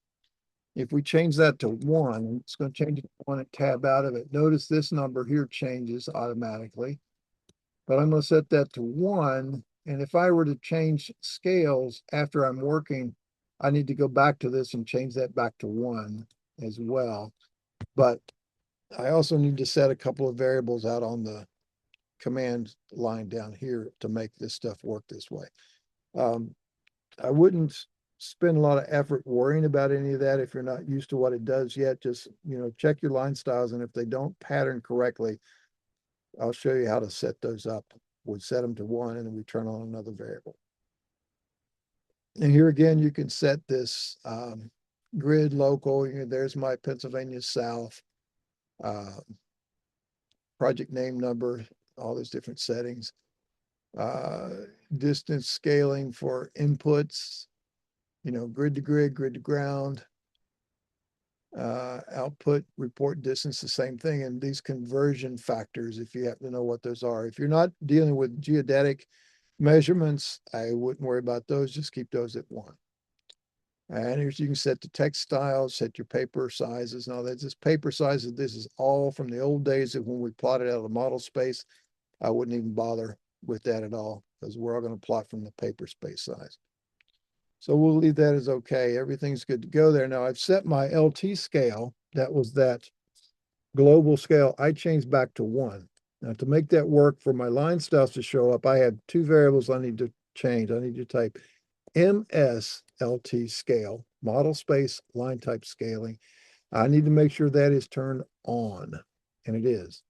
If we change that to 1, it's going to change it to 1 and tab out of it. Notice this number here changes automatically. But I'm going to set that to 1. And if I were to change scales after I'm working, I need to go back to this and change that back to 1 as well. But I also need to set a couple of variables out on the command line down here to make this stuff work this way. I wouldn't spend a lot of effort worrying about any of that if you're not used to what it does yet. Just, check your line styles, and if they don't pattern correctly, I'll show you how to set those up. We set them to 1, and then we turn on another variable. And here again, you can set this grid local. There's my Pennsylvania South, project name number, all those different settings. Distance scaling for inputs, grid to grid, grid to ground. Output report distance, the same thing. And these conversion factors, if you happen to know what those are. If you're not dealing with geodetic measurements, I wouldn't worry about those. Just keep those at 1. And here's, you can set the text styles, set your paper sizes and all that. This paper sizes, this is all from the old days of when we plotted out of the model space. I wouldn't even bother with that at all, because we're all going to plot from the paper space size. So we'll leave that as okay. Everything's good to go there. Now I've set my LT scale. That was that global scale. I changed back to 1. Now to make that work for my line styles to show up, I have 2 variables I need to change. I need to type MS LT scale, model space line type scaling. I need to make sure that is turned on, and it is.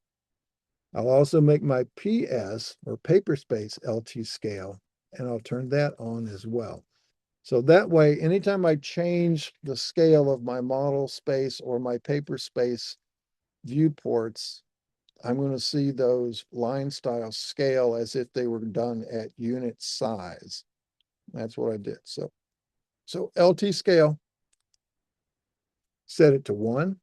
I'll also make my PS or paper space LT scale, and I'll turn that on as well. So that way, anytime I change the scale of my model space or my paper space viewports, I'm going to see those line style scale as if they were done at unit size. That's what I did. So LT scale, set it to 1.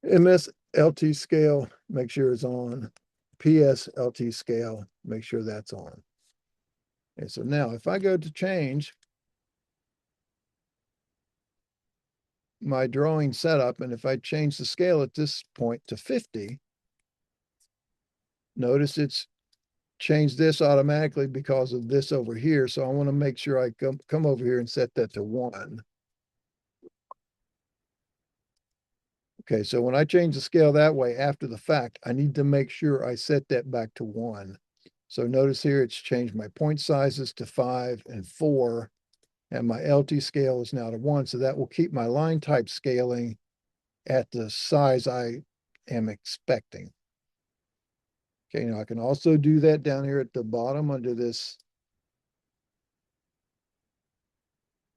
MS LT scale, make sure it's on. PS LT scale, make sure that's on. And so now if I go to change my drawing setup, and if I change the scale at this point to 50, notice it's changed this automatically because of this over here. So I want to make sure I come over here and set that to 1. Okay, so when I change the scale that way after the fact, I need to make sure I set that back to 1. So notice here it's changed my point sizes to 5 and 4, and my LT scale is now to 1. So that will keep my line type scaling at the size I am expecting. Okay, now I can also do that down here at the bottom under this.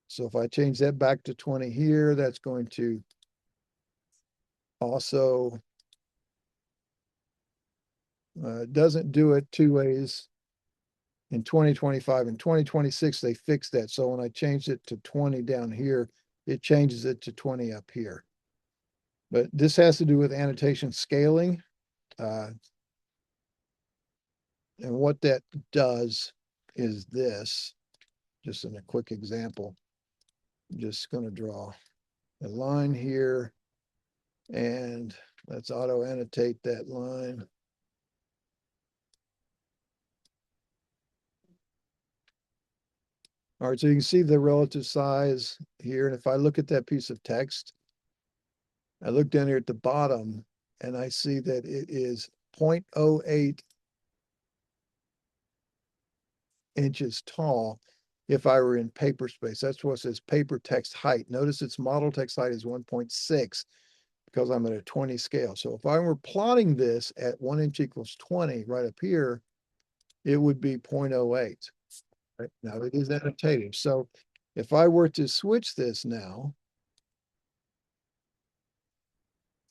So if I change that back to 20 here, that's going to also doesn't do it 2 ways. In 2025 and 2026, they fixed that. So when I changed it to 20 down here, it changes it to 20 up here. But this has to do with annotation scaling. And what that does is this, just in a quick example. I'm just going to draw a line here, and let's auto annotate that line. All right, so you can see the relative size here. And if I look at that piece of text, I look down here at the bottom and I see that it is 0.08 inches tall if I were in paper space. That's what it says paper text height. Notice its model text height is 1.6 because I'm at a 20 scale. So if I were plotting this at 1 inch equals 20 right up here, it would be 0.08. Right? Now it is annotative. So if I were to switch this now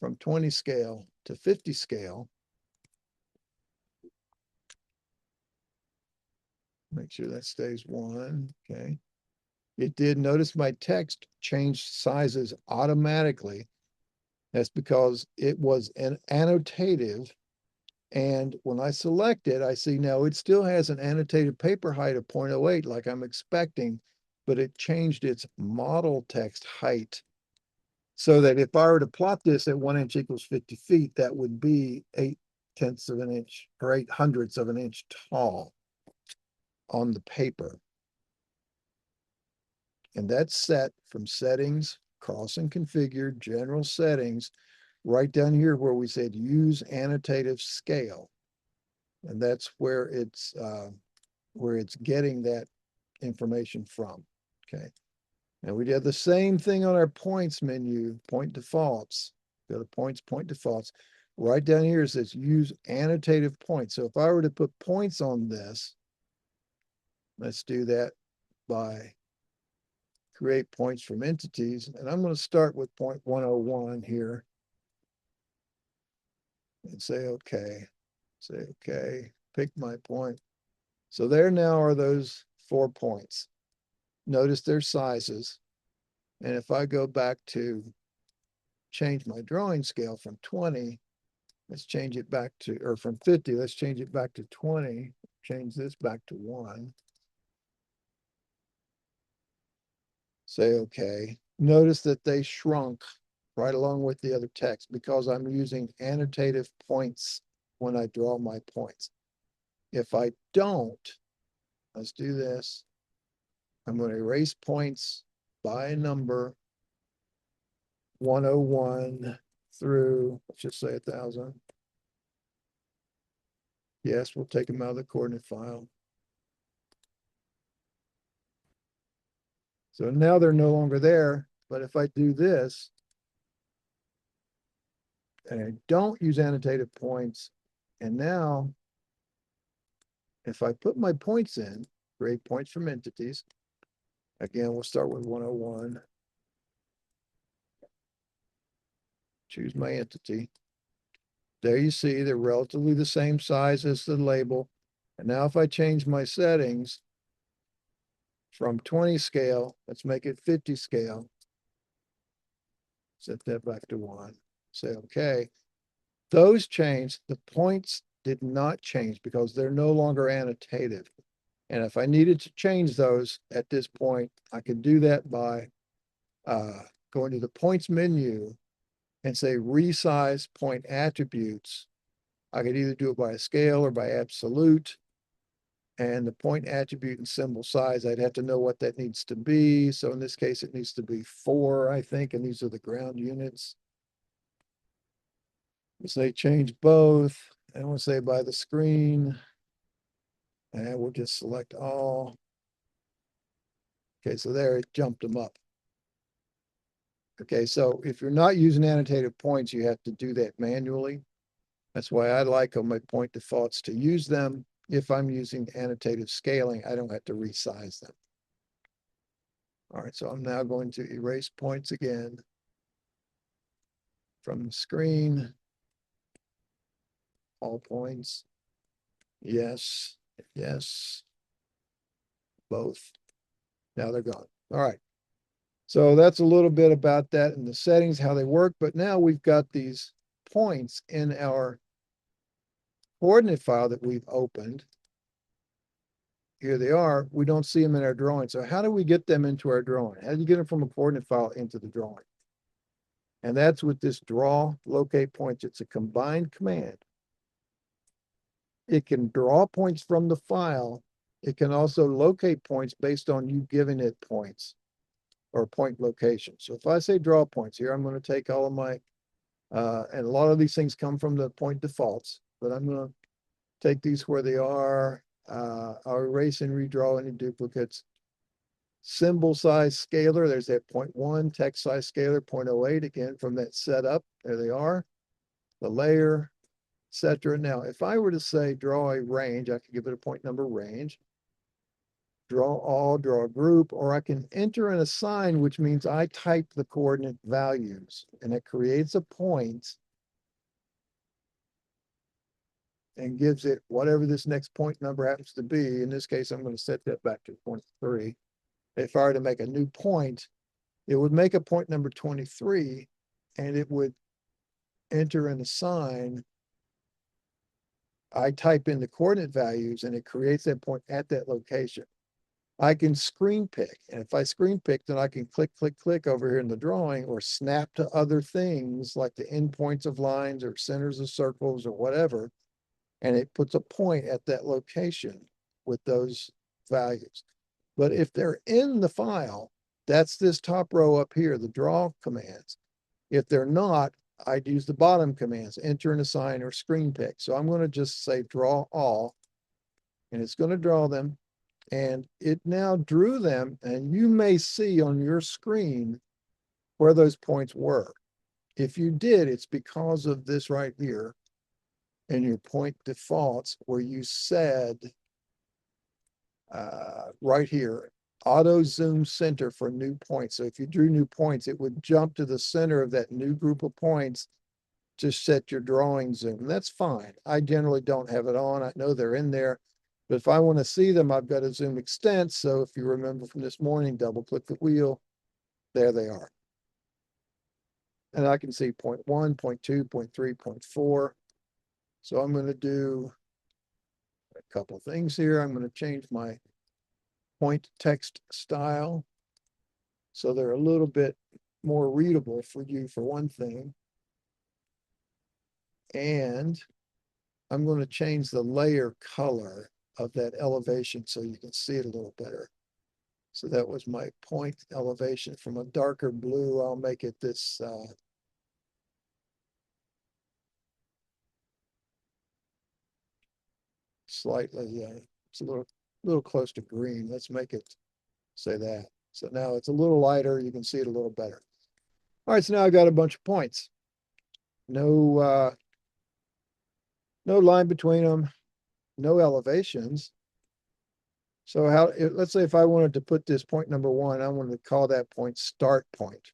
from 20 scale to 50 scale, make sure that stays 1, okay. It did, notice my text changed sizes automatically. That's because it was an annotative. And when I select it, I see now it still has an annotated paper height of 0.08 like I'm expecting, but it changed its model text height. So that if I were to plot this at 1 inch equals 50 feet, that would be 8/10 of an inch or 8/100 of an inch tall on the paper. And that's set from settings, Carlson configured, general settings, right down here where we said use annotative scale. And that's where it's getting that information from. Okay. And we did the same thing on our points menu, point defaults. Go to points, point defaults. Right down here it says use annotative points. So if I were to put points on this, let's do that by create points from entities. And I'm going to start with point 101 here. And say, okay, pick my point. So there now are those 4 points. Notice their sizes. And if I go back to change my drawing scale from 20, let's change it back to, or from 50, let's change it back to 20, change this back to 1. Say, okay. Notice that they shrunk right along with the other text because I'm using annotative points when I draw my points. If I don't, let's do this. I'm going to erase points by a number 101 through, let's just say 1,000. Yes, we'll take them out of the coordinate file. So now they're no longer there, but if I do this, and I don't use annotated points, and now if I put my points in, create points from entities, again, we'll start with 101. Choose my entity. There you see they're relatively the same size as the label. And now if I change my settings from 20 scale, let's make it 50 scale. Set that back to 1. Say, okay. Those changed. The points did not change because they're no longer annotative. And if I needed to change those at this point, I could do that by going to the points menu and say resize point attributes. I could either do it by a scale or by absolute. And the point attribute and symbol size, I'd have to know what that needs to be. So in this case, it needs to be 4, I think, and these are the ground units. We'll say change both, and we'll say by the screen, and we'll just select all. Okay, so there it jumped them up. Okay, so if you're not using annotated points, you have to do that manually. That's why I like on my point defaults to use them. If I'm using annotative scaling, I don't have to resize them. All right, so I'm now going to erase points again from the screen. All points. Yes, yes, both. Now they're gone. All right. So that's a little bit about that and the settings, how they work. But now we've got these points in our coordinate file that we've opened. Here they are. We don't see them in our drawing. So how do we get them into our drawing? How do you get them from a coordinate file into the drawing? And that's with this draw locate points. It's a combined command. It can draw points from the file. It can also locate points based on you giving it points or point location. So if I say draw points here, I'm going to take all of my, and a lot of these things come from the point defaults, but I'm going to take these where they are. I'll erase and redraw any duplicates. Symbol size scalar, there's that 0.1, text size scalar, 0.08, again, from that setup, there they are. The layer, etc. Now, if I were to say draw a range, I could give it a point number range. Draw all, draw a group, or I can enter and assign, which means I type the coordinate values, and it creates a point and gives it whatever this next point number happens to be. In this case, I'm going to set that back to 0.3. If I were to make a new point, it would make a point number 23, and it would enter and assign. I type in the coordinate values, and it creates that point at that location. I can screen pick. And if I screen pick, then I can click, click, click over here in the drawing or snap to other things like the endpoints of lines or centers of circles or whatever. And it puts a point at that location with those values. But if they're in the file, that's this top row up here, the draw commands. If they're not, I'd use the bottom commands, enter and assign or screen pick. So I'm going to just say draw all, and it's going to draw them. And it now drew them, and you may see on your screen where those points were. If you did, it's because of this right here in your point defaults where you said right here, auto zoom center for new points. So if you drew new points, it would jump to the center of that new group of points to set your drawing zoom. And that's fine. I generally don't have it on. I know they're in there. But if I want to see them, I've got a zoom extent. So if you remember from this morning, double click the wheel. There they are. And I can see point 1, point 2, point 3, point 4. So I'm going to do a couple of things here. I'm going to change my point text style so they're a little bit more readable for you for one thing. And I'm going to change the layer color of that elevation so you can see it a little better. So that was my point elevation. From a darker blue, I'll make it this slightly, it's a little close to green. Let's make it say that. So now it's a little lighter. You can see it a little better. All right, so now I got a bunch of points. No line between them, no elevations. So let's say if I wanted to put this point number 1, I wanted to call that point start point.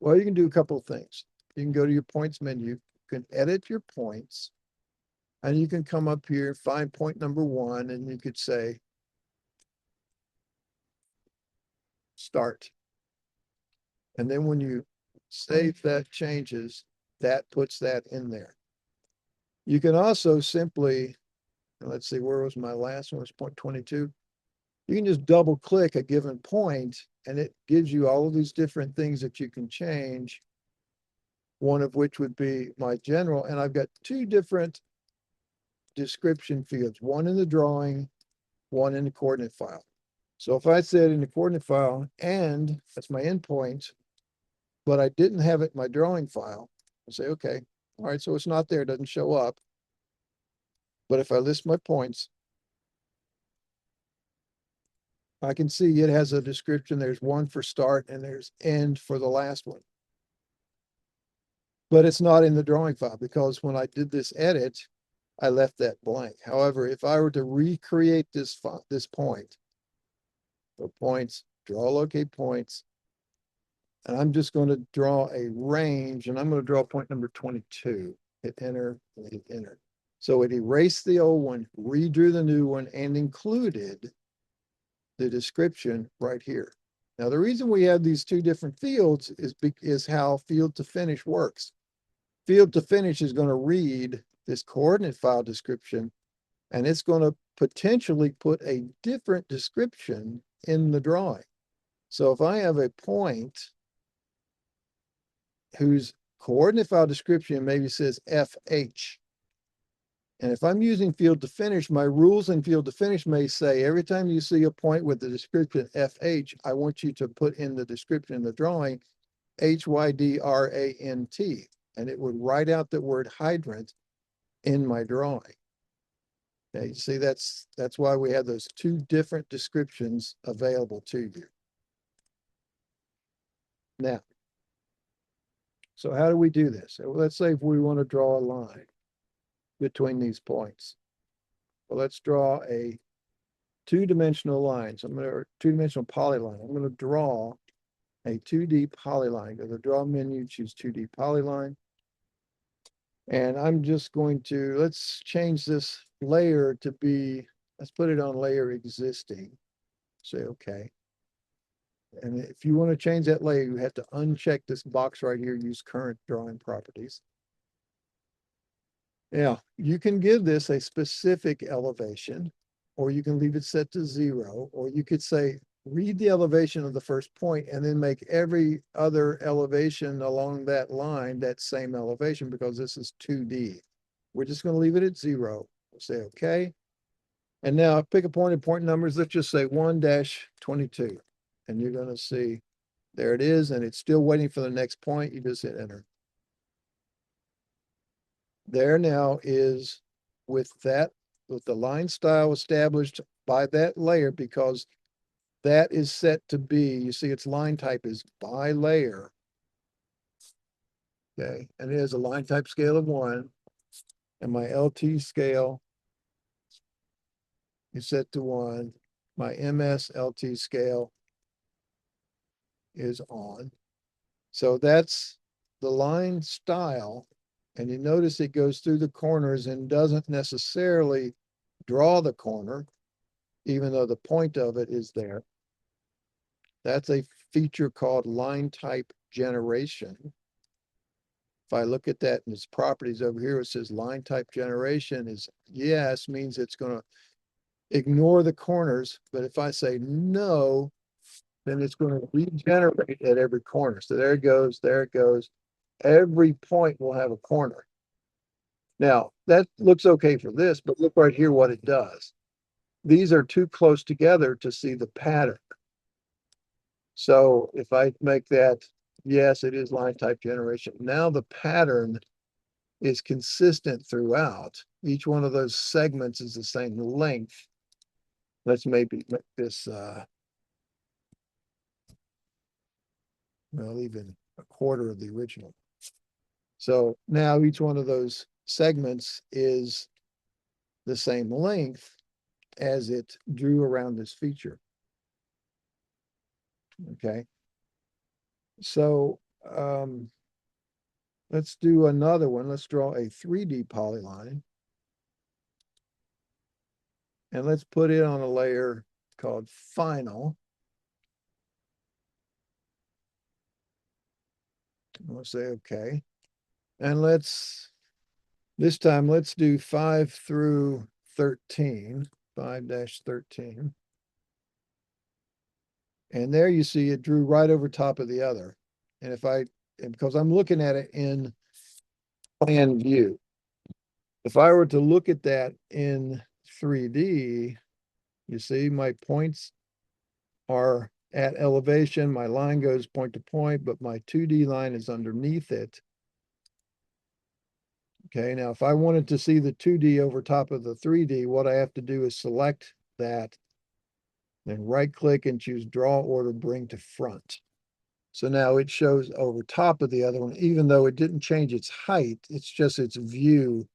Well, you can do a couple of things. You can go to your points menu, you can edit your points, and you can come up here, find point number 1, and you could say start. And then when you save that changes, that puts that in there. You can also simply, let's see, where was my last one? It was point 22. You can just double click a given point and it gives you all of these different things that you can change. One of which would be my general. And I've got 2 different description fields, one in the drawing, one in the coordinate file. So if I said in the coordinate file, and that's my endpoint, but I didn't have it in my drawing file, I'll say, okay, all right, so it's not there, it doesn't show up. But if I list my points, I can see it has a description. There's 1 for start and there's end for the last one. But it's not in the drawing file because when I did this edit, I left that blank. However, if I were to recreate this point, the points, draw locate points, and I'm just going to draw a range, and I'm going to draw point number 22. Hit enter and hit enter. So it erased the old one, redrew the new one, and included the description right here. Now, the reason we have these 2 different fields is how field to finish works. Field to finish is going to read this coordinate file description, and it's going to potentially put a different description in the drawing. So if I have a point whose coordinate file description maybe says FH, and if I'm using field to finish, my rules in field to finish may say every time you see a point with the description FH, I want you to put in the description in the drawing HYDRANT, and it would write out the word hydrant in my drawing. Okay, you see that's why we have those 2 different descriptions available to you. Now, so how do we do this? So let's say if we want to draw a line between these points. Well, let's draw a 2-dimensional line. So I'm going to 2-dimensional polyline. I'm going to draw a 2D polyline. Go to the draw menu, choose 2D polyline. And I'm just going to, let's change this layer to be, let's put it on layer existing. Say, okay. And if you want to change that layer, you have to uncheck this box right here, use current drawing properties. Now, you can give this a specific elevation. or you can leave it set to 0, or you could say, read the elevation of the first point and then make every other elevation along that line that same elevation, because this is 2D. We're just going to leave it at 0. We'll say okay. And now pick a point and point numbers. Let's just say 1-22. And you're going to see there it is. And it's still waiting for the next point. You just hit enter. There now is with the line style established by that layer, because that is set to be, you see its line type is by layer. Okay, and it has a line type scale of 1, and my LT scale is set to 1. My MS LT scale is on. So that's the line style. And you notice it goes through the corners and doesn't necessarily draw the corner, even though the point of it is there. That's a feature called line type generation. If I look at that in its properties over here, it says line type generation is yes, means it's going to ignore the corners. But if I say no, then it's going to regenerate at every corner. So there it goes, there it goes. Every point will have a corner. Now, that looks okay for this, but look right here what it does. These are too close together to see the pattern. So if I make that, yes, it is line type generation. Now the pattern is consistent throughout. Each one of those segments is the same length. Let's maybe make this, well, even a quarter of the original. So now each one of those segments is the same length as it drew around this feature. Okay. So let's do another one. Let's draw a 3D polyline. And let's put it on a layer called final. We'll say okay. And this time, let's do 5 through 13, 5-13. And there you see it drew right over top of the other. And because I'm looking at it in plan view, if I were to look at that in 3D, you see my points are at elevation. My line goes point to point, but my 2D line is underneath it. Okay, now if I wanted to see the 2D over top of the 3D, what I have to do is select that, then right click and choose draw order, bring to front. So now it shows over top of the other one, even though it didn't change its height, it's just its view.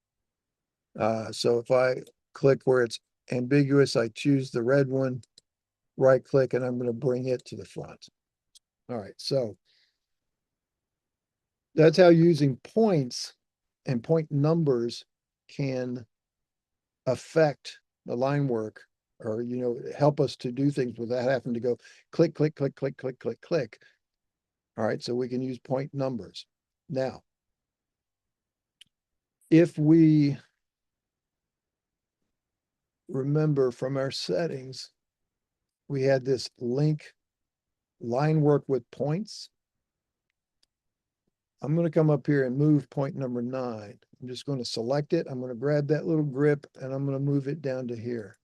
So if I click where it's ambiguous, I choose the red one, right click, and I'm going to bring it to the front. All right, so that's how using points and point numbers can affect the line work, or help us to do things without having to go click, click, click, click, click, click, click. All right, so we can use point numbers. Now, if we remember from our settings, we had this link line work with points. I'm going to come up here and move point number 9. I'm just going to select it. I'm going to grab that little grip and I'm going to move it down to here.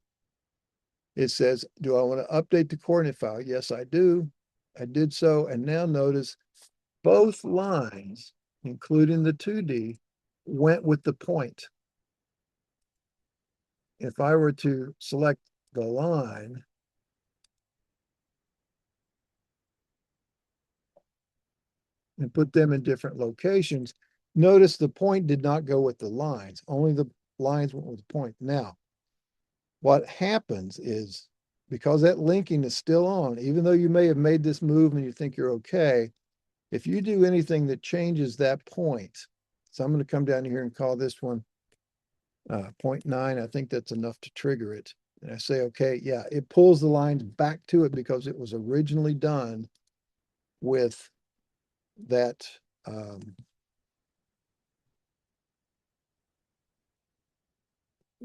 It says, do I want to update the coordinate file? Yes, I do. I did so. And now notice both lines, including the 2D, went with the point. If I were to select the line and put them in different locations, notice the point did not go with the lines. Only the lines went with the point. Now, what happens is, because that linking is still on, even though you may have made this move and you think you're okay, if you do anything that changes that point, so I'm going to come down here and call this one 0.9. I think that's enough to trigger it. And I say, okay, yeah, it pulls the lines back to it because it was originally done with that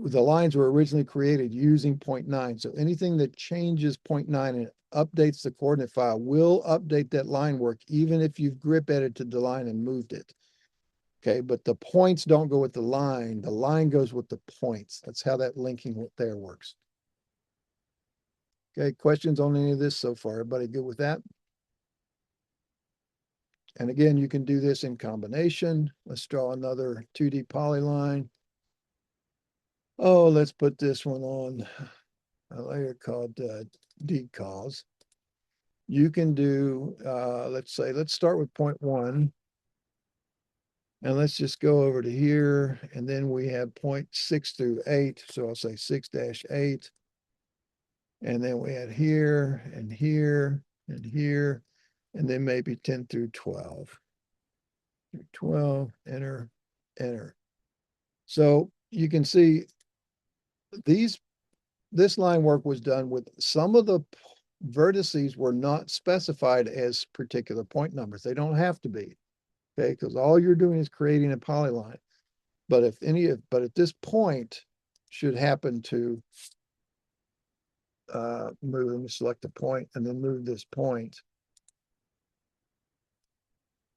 the lines were originally created using 0.9. So anything that changes 0.9 and updates the coordinate file will update that line work, even if you've grip edited the line and moved it. Okay, but the points don't go with the line. The line goes with the points. That's how that linking there works. Okay, questions on any of this so far? Everybody good with that? And again, you can do this in combination. Let's draw another 2D polyline. Oh, let's put this one on a layer called decause. You can do, let's start with 0.1. And let's just go over to here. And then we have 0.6 through 8. So I'll say 6-8. And then we had here and here and here. And then maybe 10 through 12. 12, enter, enter. So you can see this line work was done with some of the vertices were not specified as particular point numbers. They don't have to be, okay? Because all you're doing is creating a polyline. But at this point should happen to move, let me select the point and then move this point.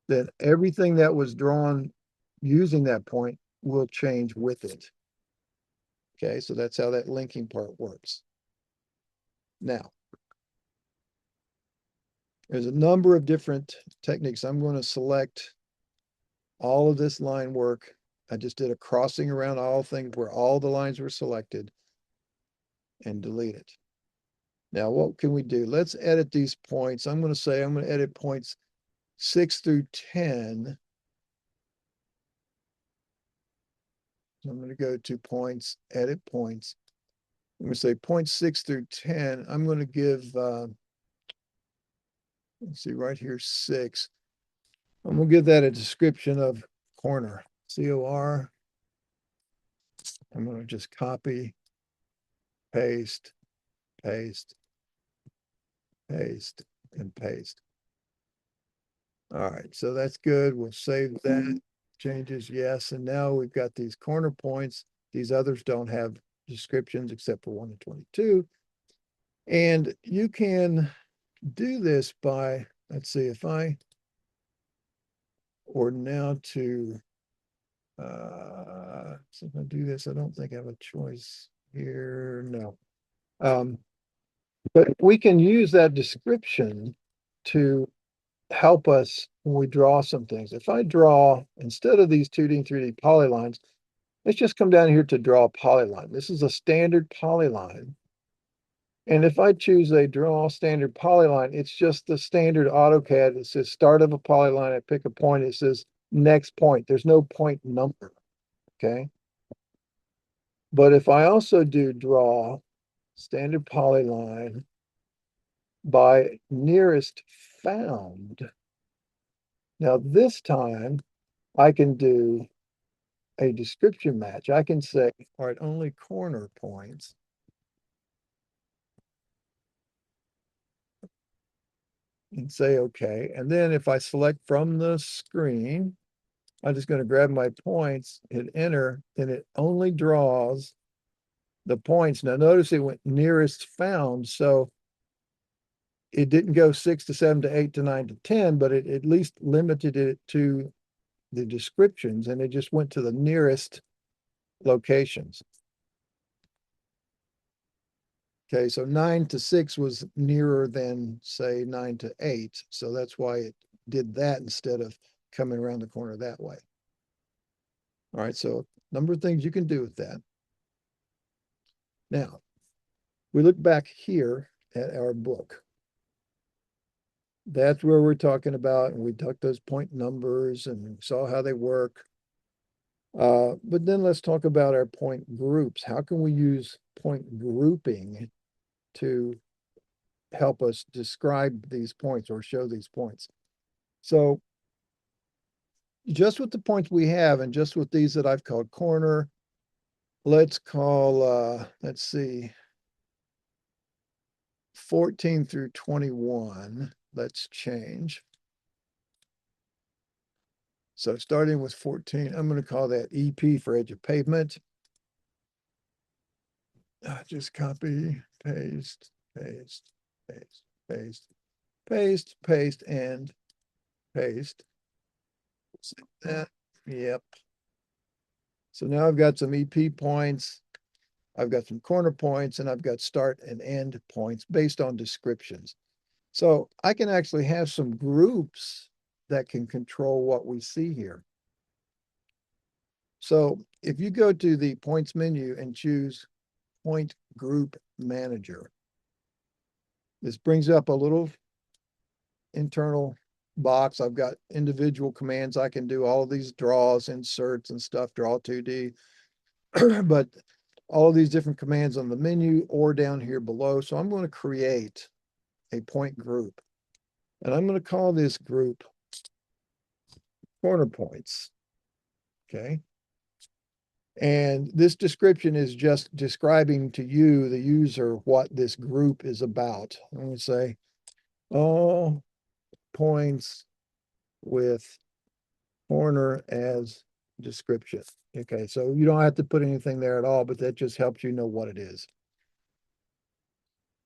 Then everything that was drawn using that point will change with it. Okay, so that's how that linking part works. Now, there's a number of different techniques. I'm going to select all of this line work. I just did a crossing around all things where all the lines were selected and delete it. Now, what can we do? Let's edit these points. I'm going to say I'm going to edit points 6 through 10. I'm going to go to points, edit points. I'm going to say points 6 through 10. I'm going to give, let's see, right here, 6. I'm going to give that a description of corner, C-O-R. I'm going to just copy, paste, paste, paste, and paste. All right, so that's good. We'll save that. Changes, yes. And now we've got these corner points. These others don't have descriptions except for 1 and 22. And you can do this by, let's see, if I were now to, so if I do this, I don't think I have a choice here. No. But we can use that description to help us when we draw some things. If I draw, instead of these 2D and 3D polylines, let's just come down here to draw a polyline. This is a standard polyline. And if I choose a draw standard polyline, it's just the standard AutoCAD. It says start of a polyline. I pick a point. It says next point. There's no point number. Okay. But if I also do draw standard polyline by nearest found, now this time I can do a description match. I can say, all right, only corner points. And say, okay. And then if I select from the screen, I'm just going to grab my points, hit enter, and it only draws the points. Now notice it went nearest found. So it didn't go 6 to 7 to 8 to 9 to 10, but it at least limited it to the descriptions and it just went to the nearest locations. Okay, so 9 to 6 was nearer than, say, 9 to 8. So that's why it did that instead of coming around the corner that way. All right, so a number of things you can do with that. Now, we look back here at our book. That's where we're talking about, and we took those point numbers and saw how they work. But then let's talk about our point groups. How can we use point grouping to help us describe these points or show these points? So just with the points we have and just with these that I've called corner, let's call, let's see, 14 through 21. Let's change. So starting with 14, I'm going to call that EP for edge of pavement. Just copy, paste, paste, paste, paste, paste, paste, and paste. That, yep. So now I've got some EP points. I've got some corner points, and I've got start and end points based on descriptions. So I can actually have some groups that can control what we see here. So if you go to the points menu and choose point group manager, this brings up a little internal box. I've got individual commands. I can do all of these draws, inserts and stuff, draw 2D, but all of these different commands on the menu or down here below. So I'm going to create a point group, and I'm going to call this group corner points. Okay. And this description is just describing to you, the user, what this group is about. I'm going to say all points with corner as description. Okay, so you don't have to put anything there at all, but that just helps you know what it is.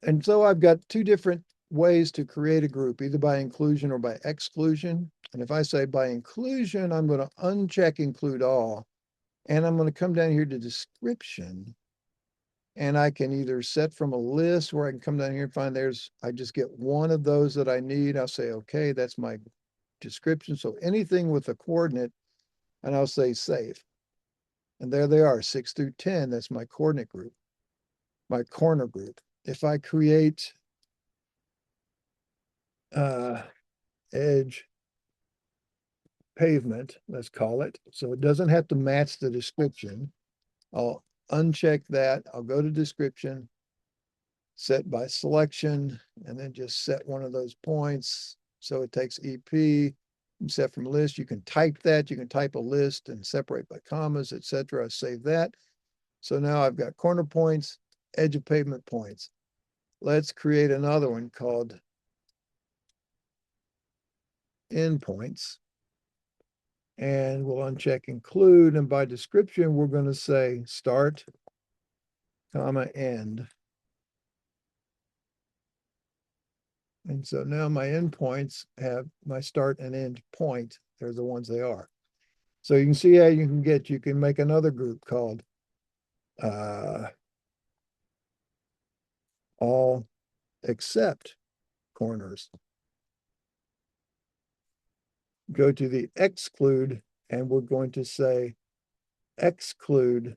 And so I've got two different ways to create a group, either by inclusion or by exclusion. And if I say by inclusion, I'm going to uncheck include all, and I'm going to come down here to description. And I can either set from a list where I can come down here and find I just get one of those that I need. I'll say, okay, that's my description. So anything with a coordinate, and I'll say save. And there they are, 6 through 10. That's my coordinate group, my corner group. If I create edge pavement, let's call it, so it doesn't have to match the description, I'll uncheck that. I'll go to description, set by selection, and then just set one of those points. So it takes EP, set from list. You can type that. You can type a list and separate by commas, etc. Save that. So now I've got corner points, edge of pavement points. Let's create another one called endpoints. And we'll uncheck include. And by description, we're going to say start, comma, end. And so now my endpoints have my start and end point. They're the ones they are. So you can see how you can make another group called all except corners. Go to the exclude, and we're going to say exclude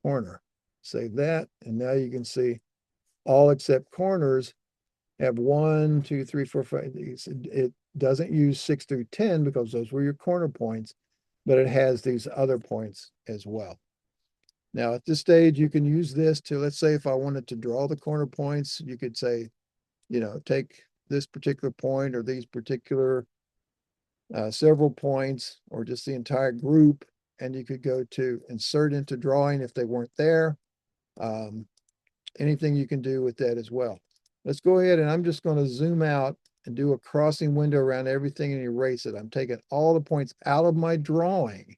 corner. Save that, and now you can see all except corners have 1, 2, 3, 4, 5. It doesn't use 6 through 10 because those were your corner points, but it has these other points as well. Now at this stage, you can use this to, let's say if I wanted to draw the corner points, you could say, take this particular point or these particular several points or just the entire group, and you could go to insert into drawing if they weren't there. Anything you can do with that as well. Let's go ahead, and I'm just going to zoom out and do a crossing window around everything and erase it. I'm taking all the points out of my drawing,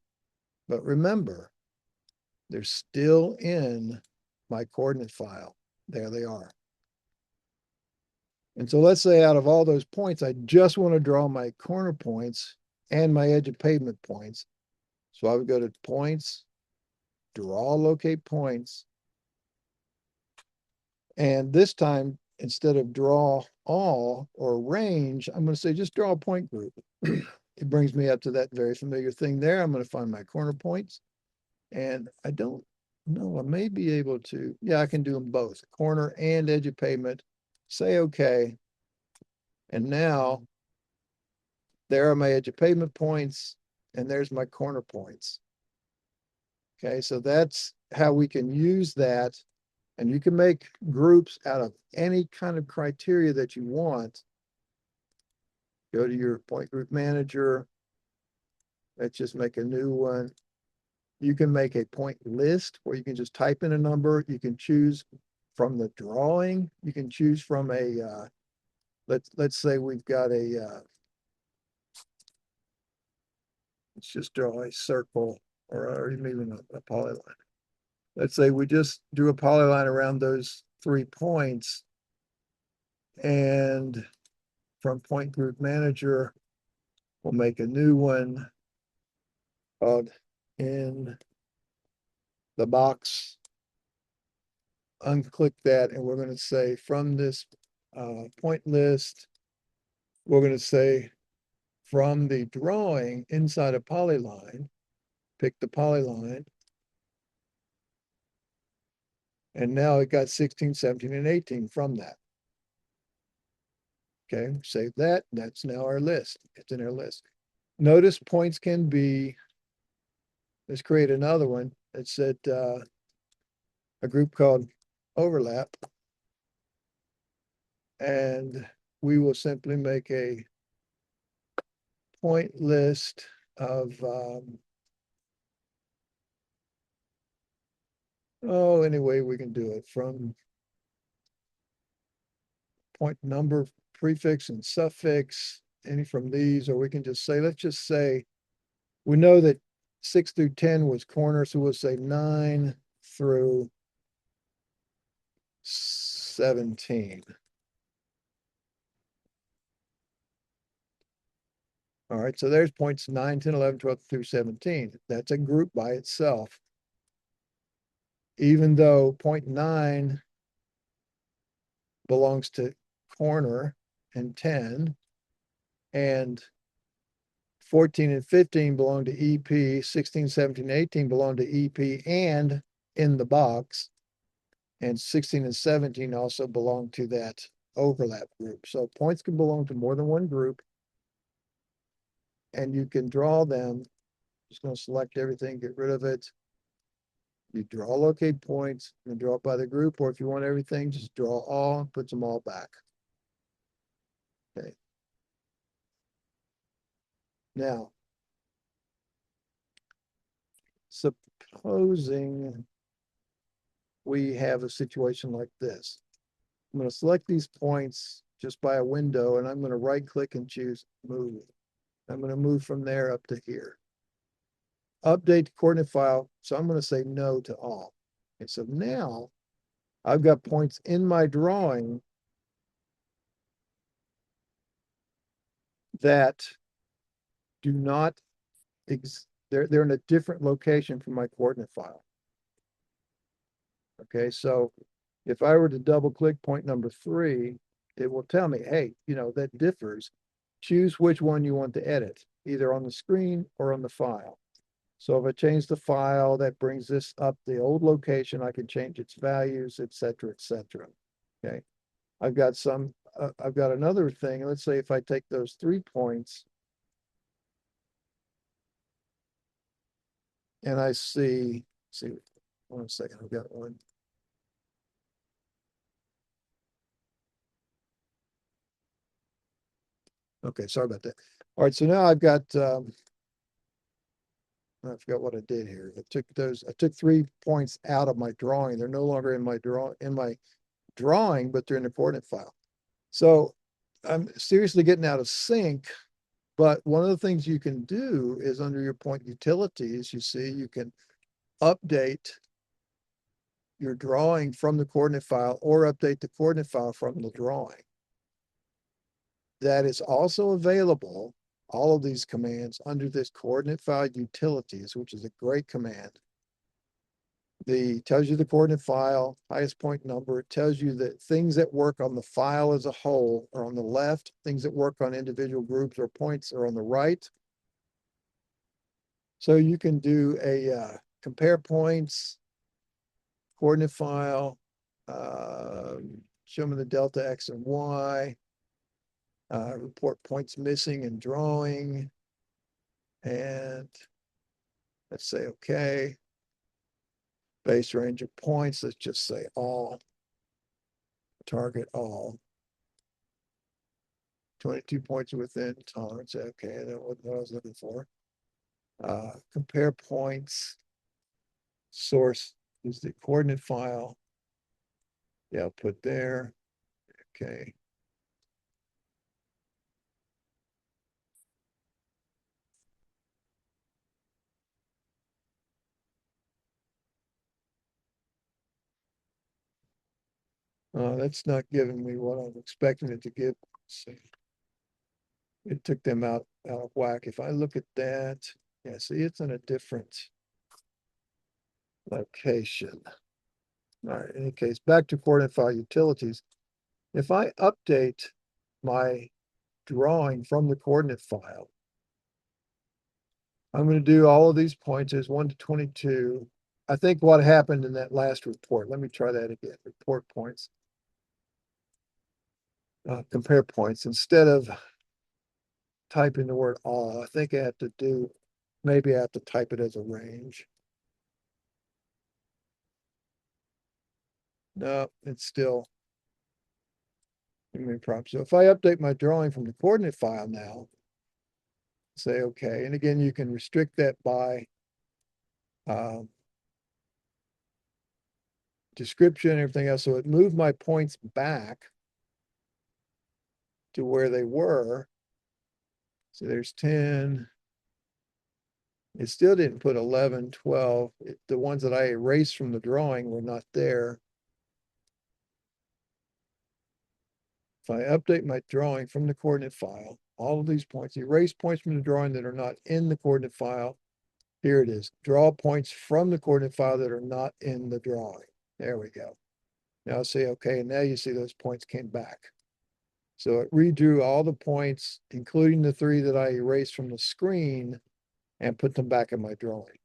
but remember, they're still in my coordinate file. There they are. And so let's say out of all those points, I just want to draw my corner points and my edge of pavement points. So I would go to points, draw, locate points. And this time, instead of draw all or range, I'm going to say just draw a point group. It brings me up to that very familiar thing there. I'm going to find my corner points. And I don't know, I may be able to, yeah, I can do them both, corner and edge of pavement. Say okay. And now there are my edge of pavement points, and there's my corner points. Okay, so that's how we can use that. And you can make groups out of any kind of criteria that you want. Go to your point group manager. Let's just make a new one. You can make a point list where you can just type in a number. You can choose from the drawing. You can choose from a, let's say we've got a, let's just draw a circle or even a polyline. let's say we just drew a polyline around those 3 points. And from point group manager, we'll make a new one called in the box. Unclick that, and we're going to say from this point list, we're going to say from the drawing inside a polyline, pick the polyline. And now it got 16, 17, and 18 from that. Okay, save that. That's now our list. It's in our list. Notice points can be, let's create another one. It's at a group called overlap. And we will simply make a point list of, any way we can do it, from point number, prefix and suffix, any from these, or we can just say, let's just say, we know that 6 through 10 was corner, so we'll say 9 through 17. All right, so there's points 9, 10, 11, 12 through 17. That's a group by itself. Even though point 9 belongs to corner and 10, and 14 and 15 belong to EP, 16, 17, 18 belong to EP and in the box, and 16 and 17 also belong to that overlap group. So points can belong to more than one group, and you can draw them. Just going to select everything, get rid of it. You draw locate points and draw it by the group, or if you want everything, just draw all, puts them all back. Okay. Now, supposing we have a situation like this. I'm going to select these points just by a window, and I'm going to right click and choose move. I'm going to move from there up to here. Update the coordinate file. So I'm going to say no to all. And so now I've got points in my drawing that do not, they're in a different location from my coordinate file. Okay, so if I were to double click point number 3, it will tell me, hey, that differs. Choose which one you want to edit, either on the screen or on the file. So if I change the file, that brings this up the old location. I can change its values, et cetera, et cetera. Okay, I've got another thing. Let's say if I take those 3 points and I see, one second, I've got one. Okay, sorry about that. All right, so now I've got, I forgot what I did here. I took 3 points out of my drawing. They're no longer in my drawing, but they're in the coordinate file. So I'm seriously getting out of sync. But one of the things you can do is under your point utilities, you see, you can update your drawing from the coordinate file or update the coordinate file from the drawing. That is also available, all of these commands, under this coordinate file utilities, which is a great command. Tells you the coordinate file, highest point number. It tells you that things that work on the file as a whole are on the left. Things that work on individual groups or points are on the right. So you can do a compare points, coordinate file, show me the delta X and Y, report points missing in drawing, and let's say okay. Base range of points, let's just say all. Target all. 22 points within tolerance. Okay, that's what I was looking for. Compare points. Source is the coordinate file. Yeah, I'll put there. Okay. That's not giving me what I'm expecting it to give. Let's see. It took them out of whack. If I look at that, yeah, see, it's in a different location. All right, in any case, back to coordinate file utilities. If I update my drawing from the coordinate file, I'm going to do all of these points as 1 to 22. I think what happened in that last report, let me try that again. Report points. Compare points. Instead of typing the word all, I think I have to do, maybe I have to type it as a range. No, it's still giving me a problem. So if I update my drawing from the coordinate file now, say okay, and again, you can restrict that by description and everything else. So it moved my points back to where they were. So there's 10. It still didn't put 11, 12. The ones that I erased from the drawing were not there. If I update my drawing from the coordinate file, all of these points, erase points from the drawing that are not in the coordinate file. Here it is. Draw points from the coordinate file that are not in the drawing. There we go. Now say, okay, and now you see those points came back. So it redrew all the points, including the 3 that I erased from the screen, and put them back in my drawing.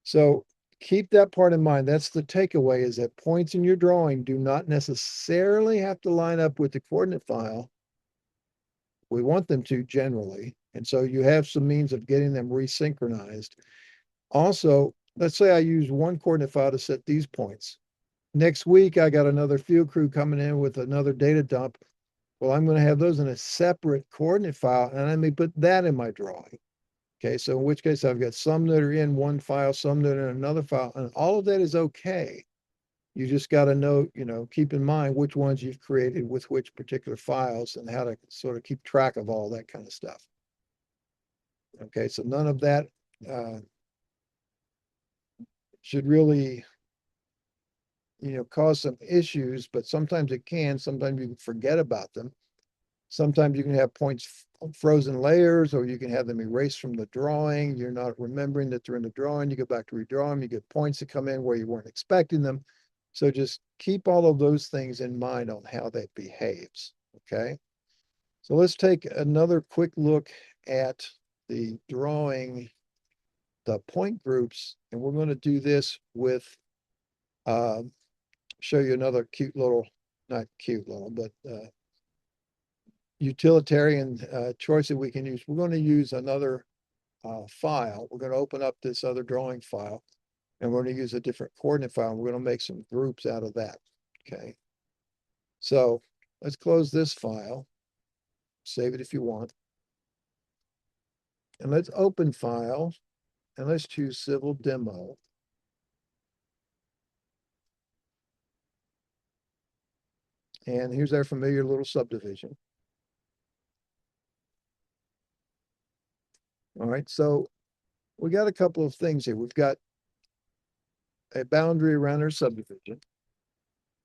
So keep that part in mind. That's the takeaway, is that points in your drawing do not necessarily have to line up with the coordinate file. We want them to generally. And so you have some means of getting them resynchronized. Also, let's say I use one coordinate file to set these points. Next week, I got another field crew coming in with another data dump. Well, I'm going to have those in a separate coordinate file, and I may put that in my drawing. Okay, so in which case I've got some that are in one file, some that are in another file, and all of that is okay. You just got to know, keep in mind which ones you've created with which particular files and how to sort of keep track of all that kind of stuff. Okay, so none of that should really, cause some issues, but sometimes it can. Sometimes you can forget about them. Sometimes you can have points frozen layers, or you can have them erased from the drawing. You're not remembering that they're in the drawing. You go back to redraw them. You get points that come in where you weren't expecting them. So just keep all of those things in mind on how that behaves. Okay. So let's take another quick look at the drawing, the point groups, and we're going to do this with, show you another cute little, not cute little, but utilitarian choice that we can use. We're going to use another file. We're going to open up this other drawing file, and we're going to use a different coordinate file. And we're going to make some groups out of that. Okay. So let's close this file. Save it if you want. And let's open file, and let's choose Civil Demo. And here's our familiar little subdivision. All right, so we got a couple of things here. We've got a boundary around our subdivision.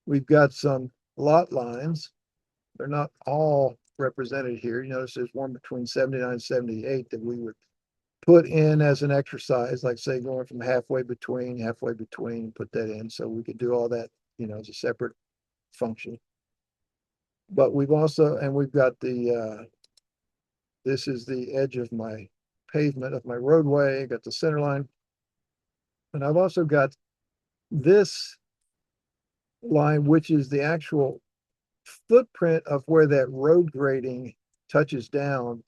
We've got some lot lines. They're not all represented here. You notice there's one between 79 and 78 that we would put in as an exercise, like say going from halfway between, put that in. So we could do all that, as a separate function. But we've also, and we've got the, this is the edge of my pavement of my roadway, got the center line. And I've also got this line, which is the actual footprint of where that road grading touches down.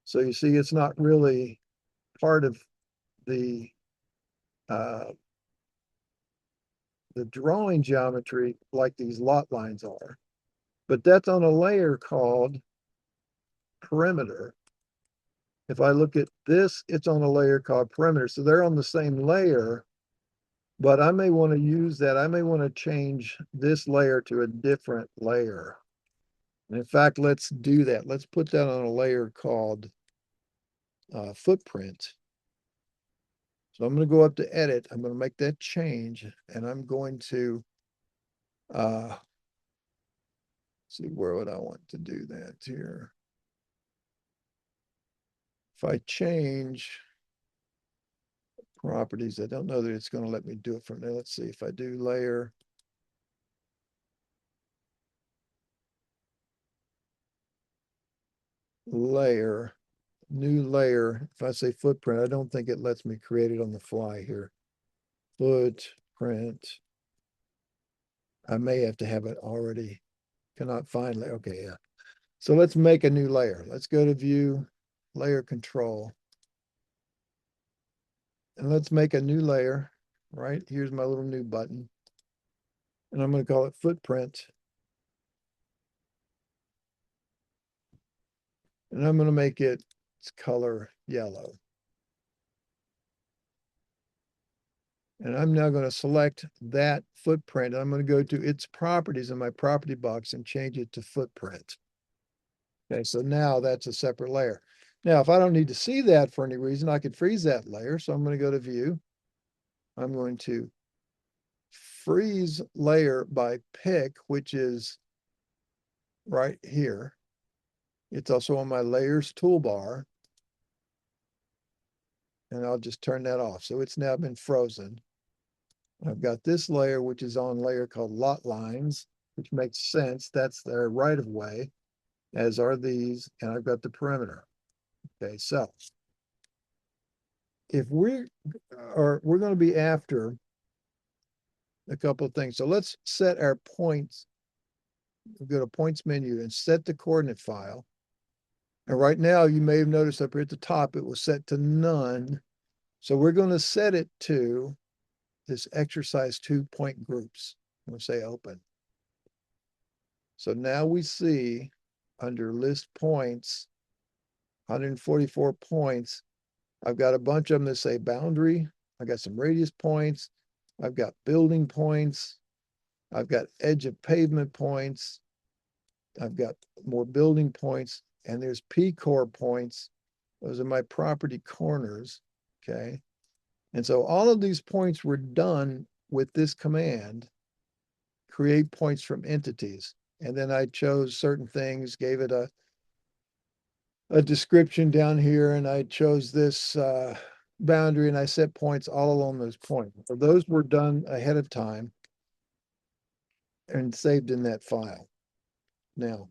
So you see, it's not really part of the drawing geometry like these lot lines are, but that's on a layer called perimeter. If I look at this, it's on a layer called perimeter. So they're on the same layer, but I may want to use that. I may want to change this layer to a different layer. And in fact, let's do that. Let's put that on a layer called footprint. So I'm going to go up to edit. I'm going to make that change, and I'm going to See, where would I want to do that here? If I change properties, I don't know that it's going to let me do it from there. Let's see if I do layer. Layer, new layer. If I say footprint, I don't think it lets me create it on the fly here. Footprint. I may have to have it already. Cannot find layer. Okay, yeah. So let's make a new layer. Let's go to view, layer control. And let's make a new layer, right? Here's my little new button. And I'm going to call it footprint. And I'm going to make its color yellow. And I'm now going to select that footprint. I'm going to go to its properties in my property box and change it to footprint. Okay, so now that's a separate layer. Now, if I don't need to see that for any reason, I could freeze that layer. So I'm going to go to view. I'm going to freeze layer by pick, which is right here. It's also on my layers toolbar. And I'll just turn that off. So it's now been frozen. I've got this layer, which is on layer called lot lines, which makes sense. That's their right of way, as are these. And I've got the perimeter. Okay, so if we're going to be after a couple of things. So let's set our points. We'll go to points menu and set the coordinate file. And right now, you may have noticed up here at the top, it was set to none. So we're going to set it to this exercise 2 point groups. I'm going to say open. So now we see under list points, 144 points. I've got a bunch of them that say boundary. I got some radius points. I've got building points. I've got edge of pavement points. I've got more building points, and there's P-core points. Those are my property corners, okay? And so all of these points were done with this command, create points from entities. And then I chose certain things, gave it a description down here, and I chose this boundary, and I set points all along those points. So those were done ahead of time and saved in that file. Now,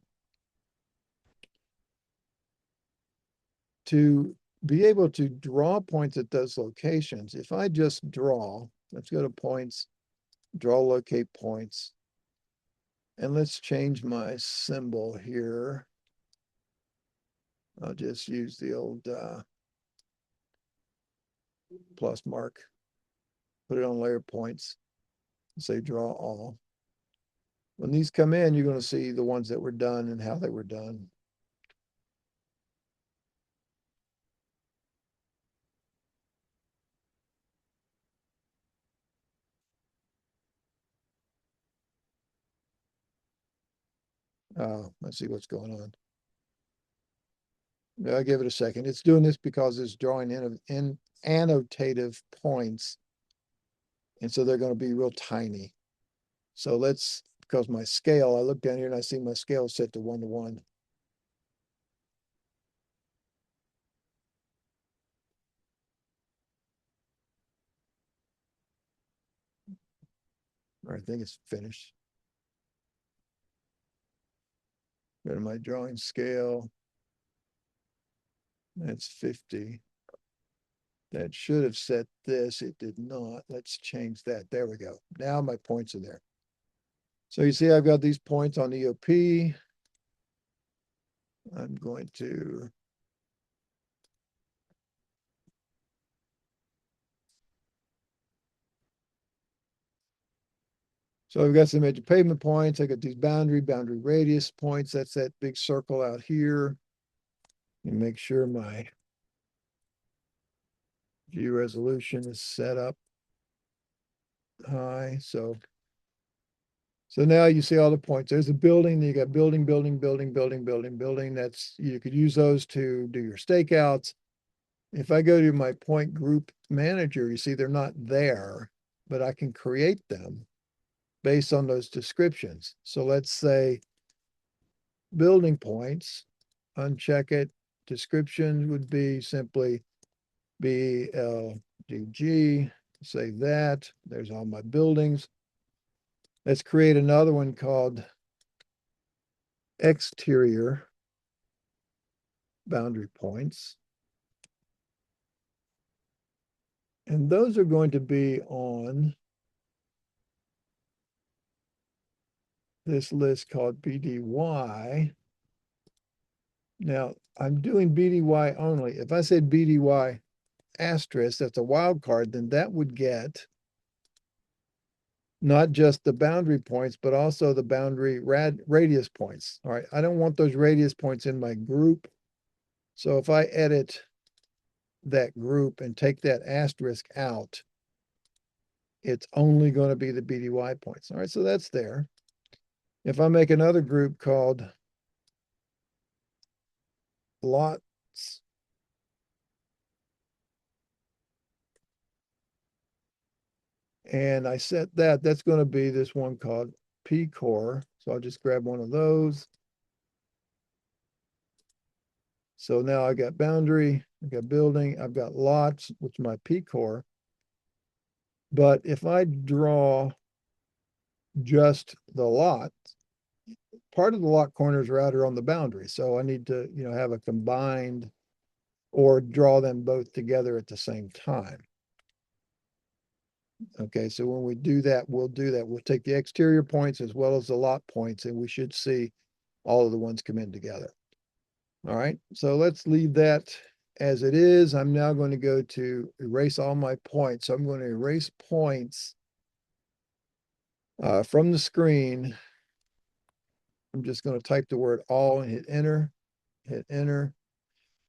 to be able to draw points at those locations, if I just draw, let's go to points, draw locate points, and let's change my symbol here. I'll just use the old plus mark, put it on layer points, say draw all. When these come in, you're going to see the ones that were done and how they were done. Let's see what's going on. I'll give it a second. It's doing this because it's drawing in annotative points. And so they're going to be real tiny. So let's, because my scale, I look down here and I see my scale set to 1:1. I think it's finished. Go to my drawing scale. That's 50. That should have set this. It did not. Let's change that. There we go. Now my points are there. So you see I've got these points on EOP. I'm going to so I've got some edge of pavement points. I got these boundary radius points. That's that big circle out here. And make sure my view resolution is set up high. So now you see all the points. There's a building, you got building. That's, you could use those to do your stakeouts. If I go to my point group manager, you see they're not there, but I can create them based on those descriptions. So let's say building points, uncheck it. Description would be simply BLDG, save that. There's all my buildings. Let's create another one called exterior boundary points. And those are going to be on this list called BDY. Now, I'm doing BDY only. If I said BDY asterisk, that's a wild card, then that would get not just the boundary points, but also the boundary radius points. All right, I don't want those radius points in my group. So if I edit that group and take that asterisk out, it's only going to be the BDY points. All right, so that's there. If I make another group called lots, and I set that, that's going to be this one called P core. So I'll just grab one of those. So now I got boundary, I got building, I've got lots, which is my P core. But if I draw just the lot, part of the lot corners are out here on the boundary. So I need to, have a combined or draw them both together at the same time. Okay, so when we do that, we'll take the exterior points as well as the lot points, and we should see all of the ones come in together. All right, so let's leave that as it is. I'm now going to go to erase all my points. So I'm going to erase points from the screen. I'm just going to type the word all and hit enter,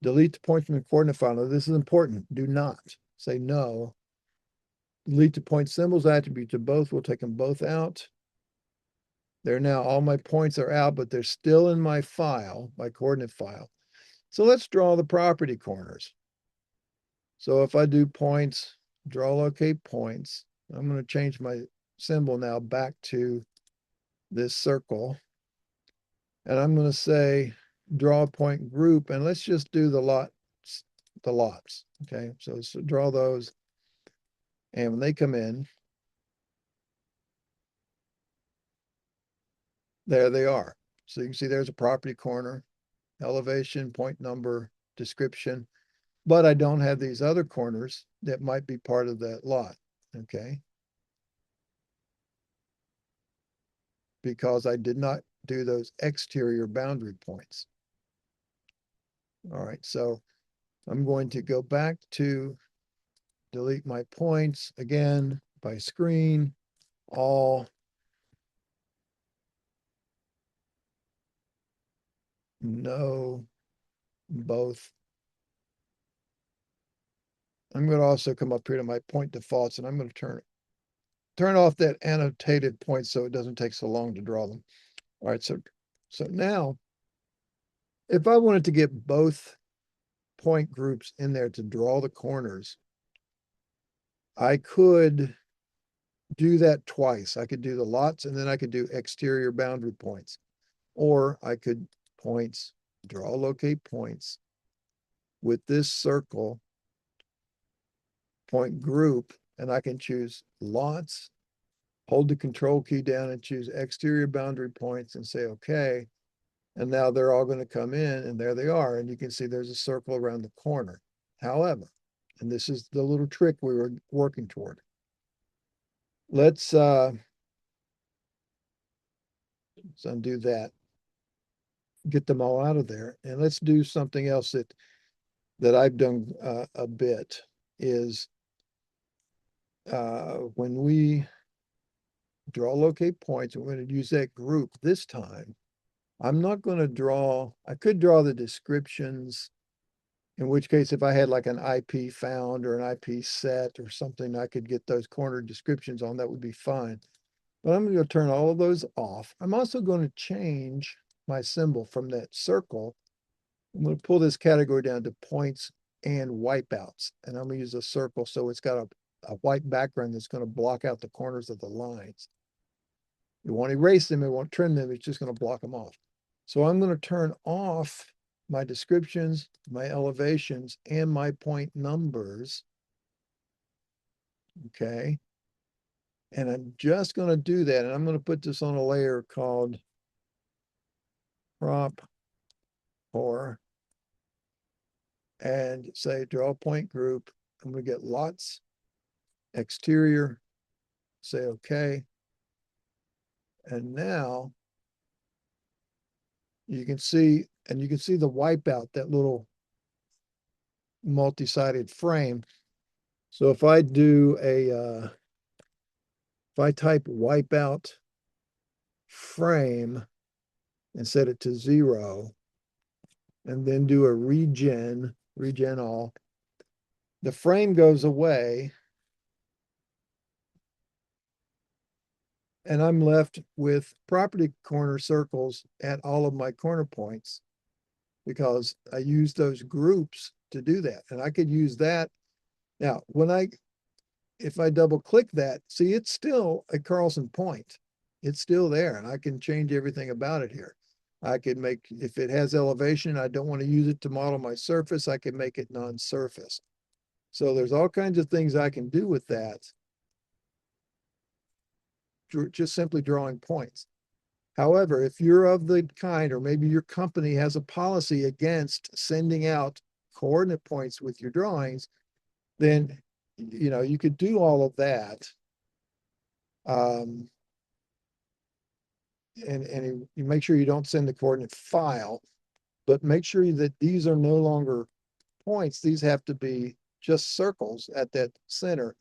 delete the point from the coordinate file. Now, this is important. Do not say no. Delete the point symbols attribute to both. We'll take them both out. They're now, all my points are out, but they're still in my file, my coordinate file. So let's draw the property corners. So if I do points, draw locate points, I'm going to change my symbol now back to this circle. And I'm going to say draw a point group, and let's just do the lots. Okay, so draw those. And when they come in, there they are. So you can see there's a property corner, elevation, point number, description, but I don't have these other corners that might be part of that lot, okay? Because I did not do those exterior boundary points. All right, so I'm going to go back to delete my points again by screen, all, no, both. I'm going to also come up here to my point defaults, and I'm going to turn off that annotated point so it doesn't take so long to draw them. All right, so now, if I wanted to get both point groups in there to draw the corners, I could do that twice. I could do the lots, and then I could do exterior boundary points. Or I could points, draw locate points with this circle, point group, and I can choose lots, hold the control key down and choose exterior boundary points and say, okay. And now they're all going to come in, and there they are. And you can see there's a circle around the corner. However, and this is the little trick we were working toward. Let's undo that, get them all out of there. And let's do something else that I've done a bit is when we draw locate points, we're going to use that group this time. I'm not going to draw, I could draw the descriptions, in which case if I had like an IP found or an IP set or something, I could get those corner descriptions on, that would be fine. But I'm going to turn all of those off. I'm also going to change my symbol from that circle. I'm going to pull this category down to points and wipeouts. And I'm going to use a circle so it's got a white background that's going to block out the corners of the lines. You won't erase them, it won't trim them, it's just going to block them off. So I'm going to turn off my descriptions, my elevations, and my point numbers. Okay. And I'm just going to do that. And I'm going to put this on a layer called prop or and say draw point group. I'm going to get lots exterior, say okay. And now you can see, and you can see the wipeout, that little multi-sided frame. So if I do if I type wipeout frame and set it to 0, and then do a regen all, the frame goes away, and I'm left with property corner circles at all of my corner points because I use those groups to do that. And I could use that. Now, if I double click that, see, it's still a Carlson point. It's still there, and I can change everything about it here. I could make, if it has elevation, I don't want to use it to model my surface, I can make it non-surface. So there's all kinds of things I can do with that. Just simply drawing points. However, if you're of the kind, or maybe your company has a policy against sending out coordinate points with your drawings, then, you know, you could do all of that. And you make sure you don't send the coordinate file, but make sure that these are no longer points. These have to be just circles at that center.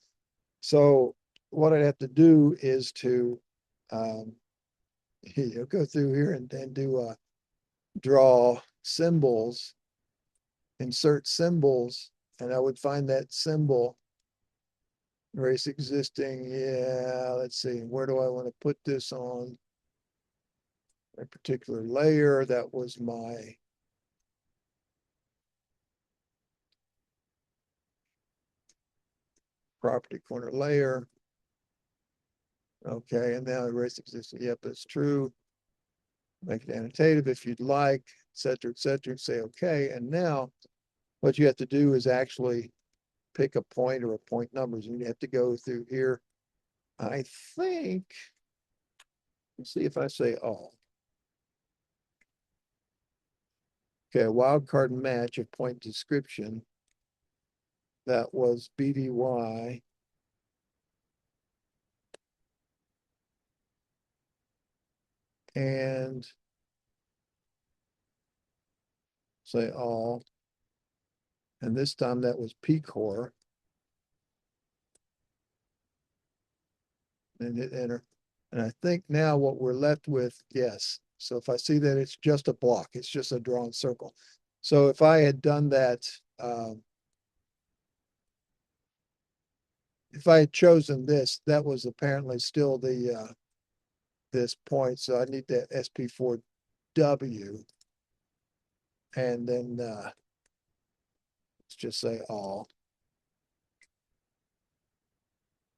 So what I'd have to do is to go through here and do draw symbols, insert symbols, and I would find that symbol, erase existing. Yeah, let's see, where do I want to put this on a particular layer? That was my property corner layer. Okay, and now erase existing. Yep, that's true. Make it annotative if you'd like, et cetera, say okay. And now what you have to do is actually pick a point or a point numbers, and you have to go through here. I think, let's see if I say all. Okay, wildcard match of point description. That was BDY. And say all. And this time that was P-core. And hit enter. And I think now what we're left with, yes. So if I see that it's just a block, it's just a drawn circle. So if I had done that, if I had chosen this, that was apparently still the this point. So I need that SP4W. And then let's just say all.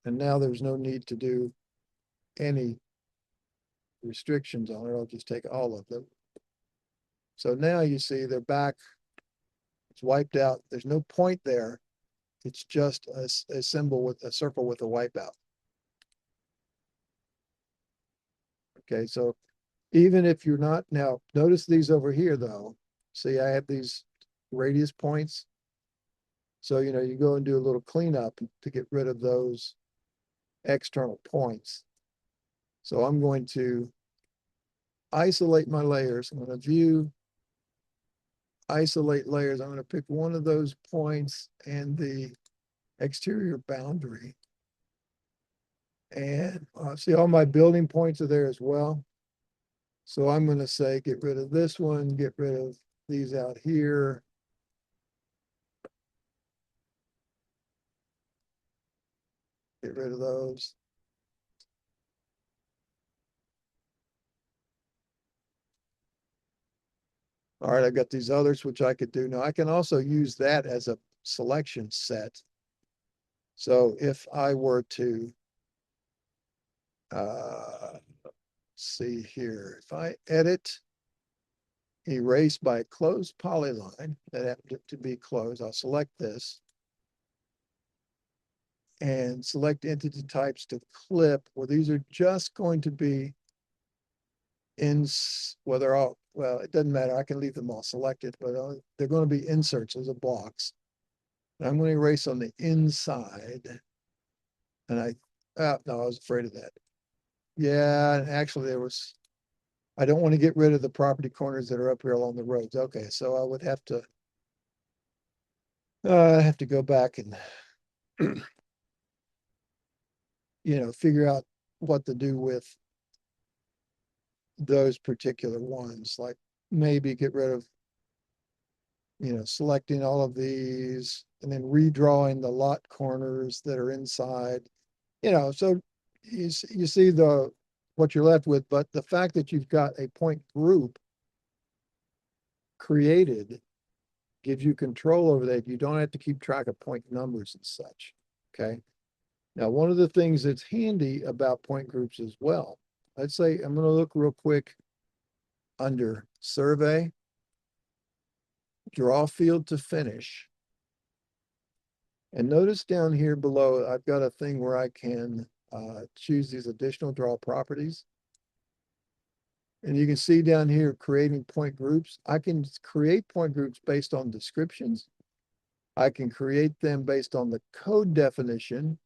And now there's no need to do any restrictions on it. I'll just take all of them. So now you see they're back. It's wiped out. There's no point there. It's just a symbol with a circle with a wipeout. Okay, so even if you're not, now notice these over here though. See, I have these radius points. So, you know, you go and do a little cleanup to get rid of those external points. So I'm going to isolate my layers. I'm going to view, isolate layers. I'm going to pick one of those points and the exterior boundary. And see, all my building points are there as well. So I'm going to say, get rid of this one, get rid of these out here. Get rid of those. All right, I've got these others, which I could do. Now I can also use that as a selection set. So if I were to, see here, if I edit erase by a closed polyline that happened to be closed. I'll select this and select entity types to clip. Well, these are just going to be well, they're all, well, it doesn't matter. I can leave them all selected, but they're going to be inserts as a box. And I'm going to erase on the inside. And no, I was afraid of that. Yeah, and actually I don't want to get rid of the property corners that are up here along the roads. Okay, so I would have to go back and figure out what to do with those particular ones, like maybe get rid of, selecting all of these and then redrawing the lot corners that are inside, so you see what you're left with, but the fact that you've got a point group created gives you control over that. You don't have to keep track of point numbers and such. Okay. Now, one of the things that's handy about point groups as well, let's say I'm going to look real quick under survey, draw field to finish. And notice down here below, I've got a thing where I can choose these additional draw properties. And you can see down here, creating point groups. I can create point groups based on descriptions. I can create them based on the code definition.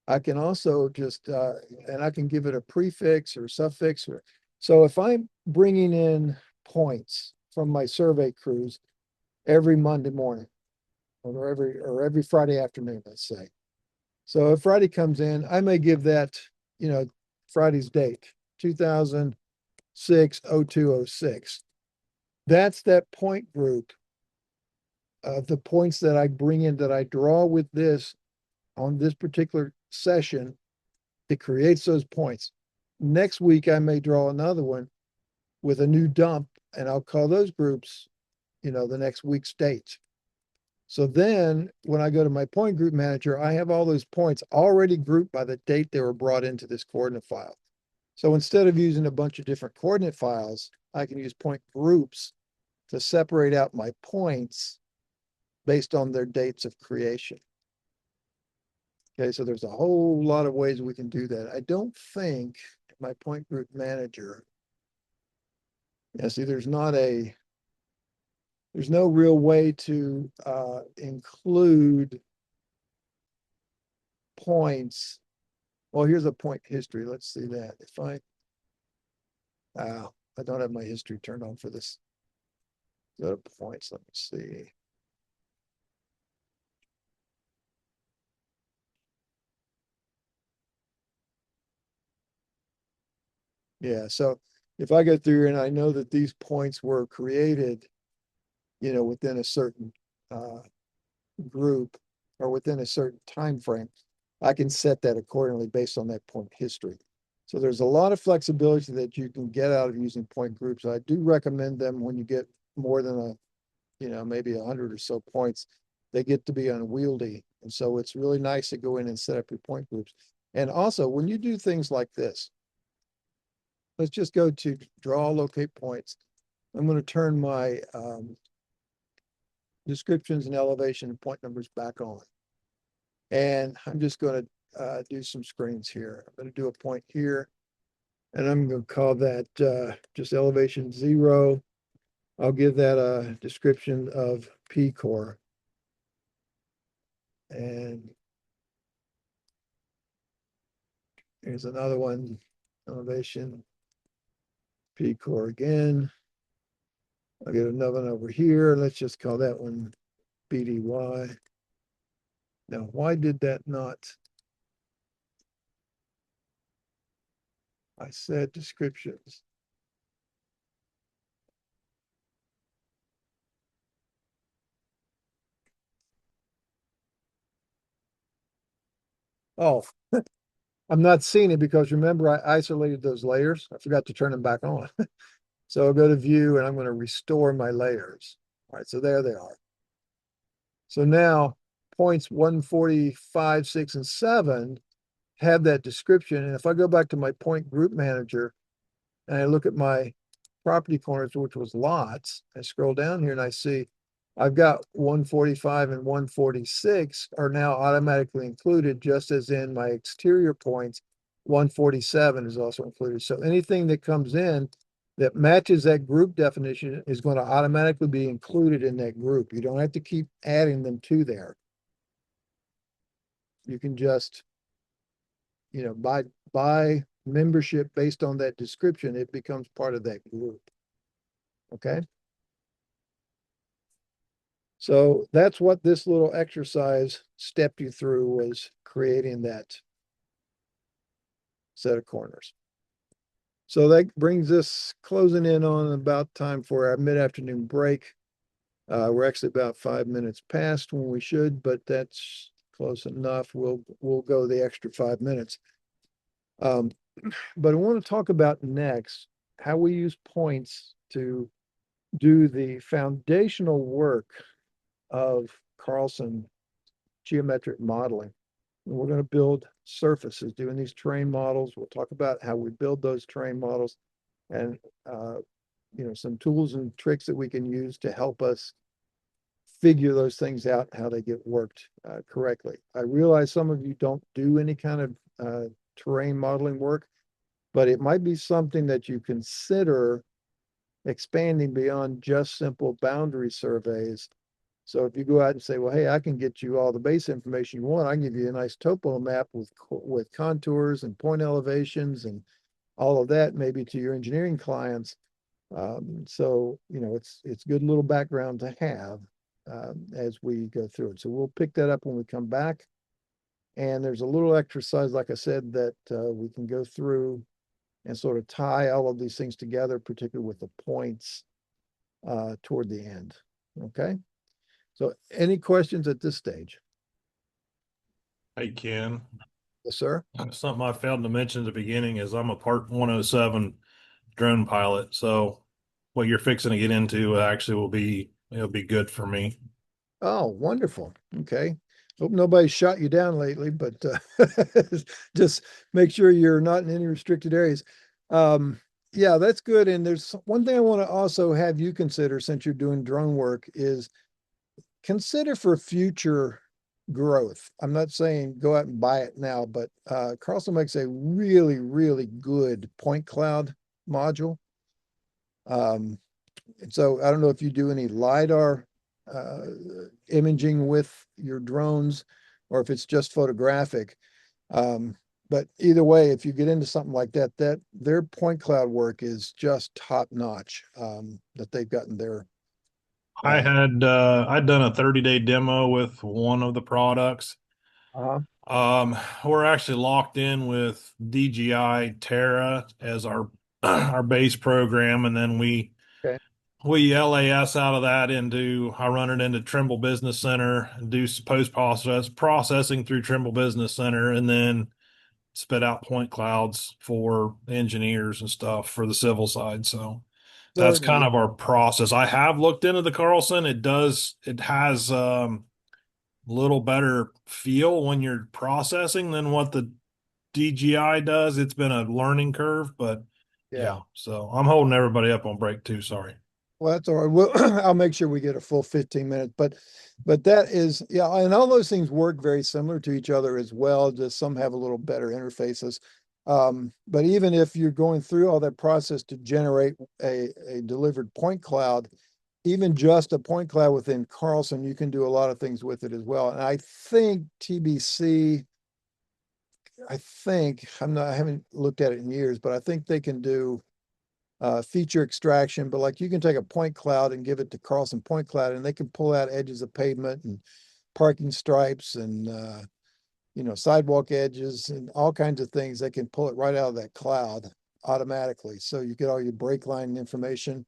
I can also just, and I can give it a prefix or suffix. So if I'm bringing in points from my survey crews every Monday morning or every Friday afternoon, let's say. So if Friday comes in, I may give that, Friday's date, 2006-02-06. That's that point group of the points that I bring in, that I draw with this on this particular session. It creates those points. Next week, I may draw another one with a new dump, and I'll call those groups, the next week's dates. So then when I go to my point group manager, I have all those points already grouped by the date they were brought into this coordinate file. So instead of using a bunch of different coordinate files, I can use point groups to separate out my points based on their dates of creation. Okay, so there's a whole lot of ways we can do that. I don't think my point group manager, see, there's no real way to include points. Well, here's a point history. Let's see that. If I don't have my history turned on for this. Go to points. Let me see. Yeah, so if I go through and I know that these points were created, within a certain group or within a certain time frame, I can set that accordingly based on that point history. So there's a lot of flexibility that you can get out of using point groups. I do recommend them when you get more than maybe 100 or so points. They get to be unwieldy. And so it's really nice to go in and set up your point groups. And also, when you do things like this, let's just go to draw, locate points. I'm going to turn my descriptions and elevation and point numbers back on. And I'm just going to do some screens here. I'm going to do a point here, and I'm going to call that just elevation 0. I'll give that a description of P core. And here's another one, elevation P core again. I'll get another one over here. Let's just call that one BDY. Now, why did that not? I said descriptions. Oh, I'm not seeing it because remember I isolated those layers. I forgot to turn them back on. So I'll go to view and I'm going to restore my layers. All right, so there they are. So now points 145, 6, and 7 have that description. And if I go back to my point group manager and I look at my property corners, which was lots. I scroll down here and I see I've got 145 and 146 are now automatically included, just as in my exterior points, 147 is also included. So anything that comes in that matches that group definition is going to automatically be included in that group. You don't have to keep adding them to there. You can just, buy membership based on that description. It becomes part of that group. Okay. So that's what this little exercise stepped you through, was creating that set of corners. So that brings us closing in on about time for our mid-afternoon break. We're actually about 5 minutes past when we should, but that's close enough. We'll go the extra 5 minutes. But I want to talk about next how we use points to do the foundational work of Carlson geometric modeling. And we're going to build surfaces doing these terrain models. We'll talk about how we build those terrain models and some tools and tricks that we can use to help us figure those things out, how they get worked correctly. I realize some of you don't do any kind of terrain modeling work, but it might be something that you consider expanding beyond just simple boundary surveys. So if you go out and say, well, hey, I can get you all the base information you want, I can give you a nice topo map with contours and point elevations and all of that, maybe to your engineering clients. So it's good little background to have as we go through it. So we'll pick that up when we come back. And there's a little exercise, like I said, that we can go through and sort of tie all of these things together, particularly with the points toward the end. Okay. So any questions at this stage? Hey, Ken, Yes, sir. something I failed to mention at the beginning is I'm a Part 107 drone pilot. So what you're fixing to get into actually it'll be good for me. Oh, wonderful. Okay. Hope nobody's shot you down lately, but just make sure you're not in any restricted areas. Yeah, that's good. And there's one thing I want to also have you consider, since you're doing drone work, is consider for future growth. I'm not saying go out and buy it now, but Carlson makes a really, really good point cloud module. And so I don't know if you do any LiDAR imaging with your drones or if it's just photographic. But either way, if you get into something like that, their point cloud work is just top notch, that they've gotten their. I'd done a 30-day demo with one of the products. Uh-huh. We're actually locked in with DJI Terra as our our base program, and then Okay. we LAS out of that I run it into Trimble Business Center, do processing through Trimble Business Center, and then spit out point clouds for engineers and stuff for the civil side. So that's kind Certainly. of our process. I have looked into the Carlson. It has little better feel when you're processing than what the DJI does. It's been a learning curve, but Yeah. yeah. So I'm holding everybody up on break too. Sorry. Well, that's all right. Well, I'll make sure we get a full 15 minutes, but that is, yeah, and all those things work very similar to each other as well. Just some have a little better interfaces. But even if you're going through all that process to generate a delivered point cloud, even just a point cloud within Carlson, you can do a lot of things with it as well. And I think TBC, I haven't looked at it in years, but I think they can do feature extraction, but like you can take a point cloud and give it to Carlson Point Cloud and they can pull out edges of pavement and parking stripes and sidewalk edges and all kinds of things. They can pull it right out of that cloud automatically. So you get all your brake line information.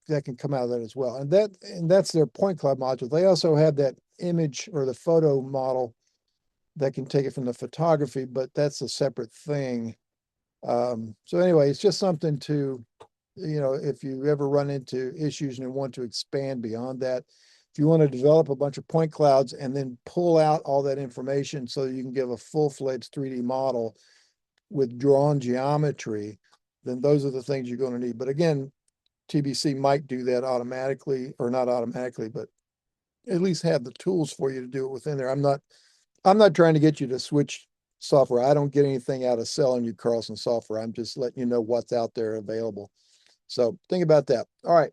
That can come out of that as well. And that's their point cloud module. They also have that image or the photo model that can take it from the photography, but that's a separate thing. So anyway, it's just something to, if you ever run into issues and you want to expand beyond that, if you want to develop a bunch of point clouds and then pull out all that information so you can give a full-fledged 3D model with drawn geometry, then those are the things you're going to need. But again, TBC might do that automatically, or not automatically, but at least have the tools for you to do it within there. I'm not trying to get you to switch software. I don't get anything out of selling you Carlson software. I'm just letting you know what's out there available. So think about that. All right.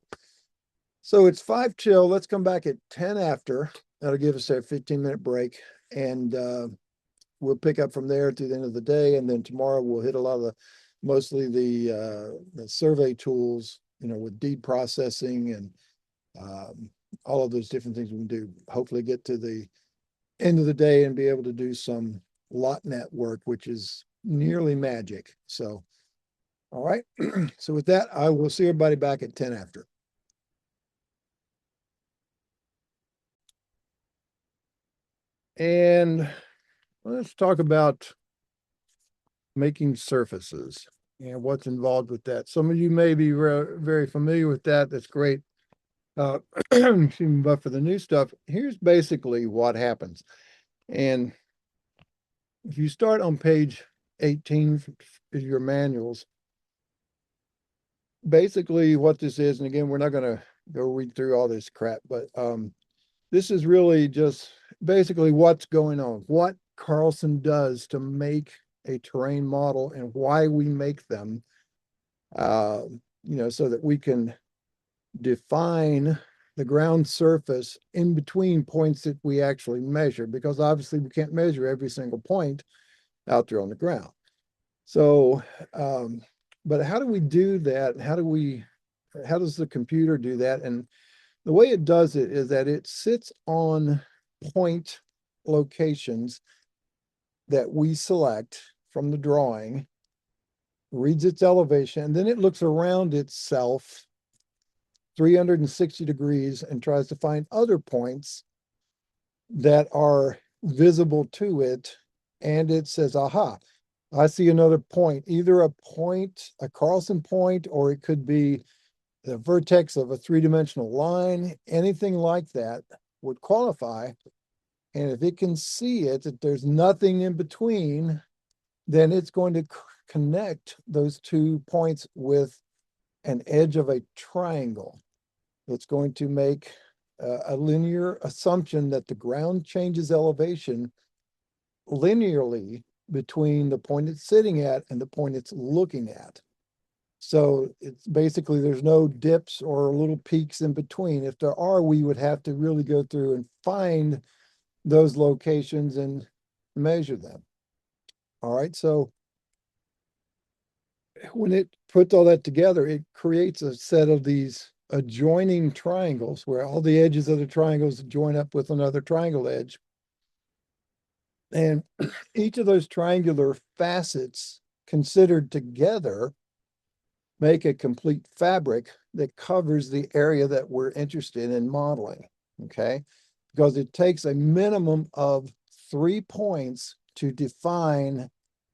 So it's 5 till. Let's come back at 10 after. That'll give us a 15-minute break. And we'll pick up from there to the end of the day. And then tomorrow we'll hit a lot of mostly the survey tools, with deed processing and all of those different things we can do. Hopefully get to the end of the day and be able to do some lot net work, which is nearly magic. So, all right. So with that, I will see everybody back at 10 after. And let's talk about making surfaces and what's involved with that. Some of you may be very familiar with that. That's great. Excuse me, but for the new stuff, here's basically what happens. And if you start on page 18 of your manuals, basically what this is, and again, we're not going to go read through all this crap, but this is really just basically what's going on, what Carlson does to make a terrain model and why we make them, so that we can define the ground surface in between points that we actually measure, because obviously we can't measure every single point out there on the ground. So, but how do we do that? How does the computer do that? And the way it does it is that it sits on point locations that we select from the drawing, reads its elevation, and then it looks around itself 360 degrees and tries to find other points that are visible to it. And it says, aha, I see another point, either a Carlson point, or it could be the vertex of a three-dimensional line. Anything like that would qualify. And if it can see it, that there's nothing in between, then it's going to connect those 2 points with an edge of a triangle. It's going to make a linear assumption that the ground changes elevation linearly between the point it's sitting at and the point it's looking at. So it's basically, there's no dips or little peaks in between. If there are, we would have to really go through and find those locations and measure them. All right. So when it puts all that together, it creates a set of these adjoining triangles where all the edges of the triangles join up with another triangle edge. And each of those triangular facets considered together make a complete fabric that covers the area that we're interested in modeling, okay? Because it takes a minimum of 3 points to define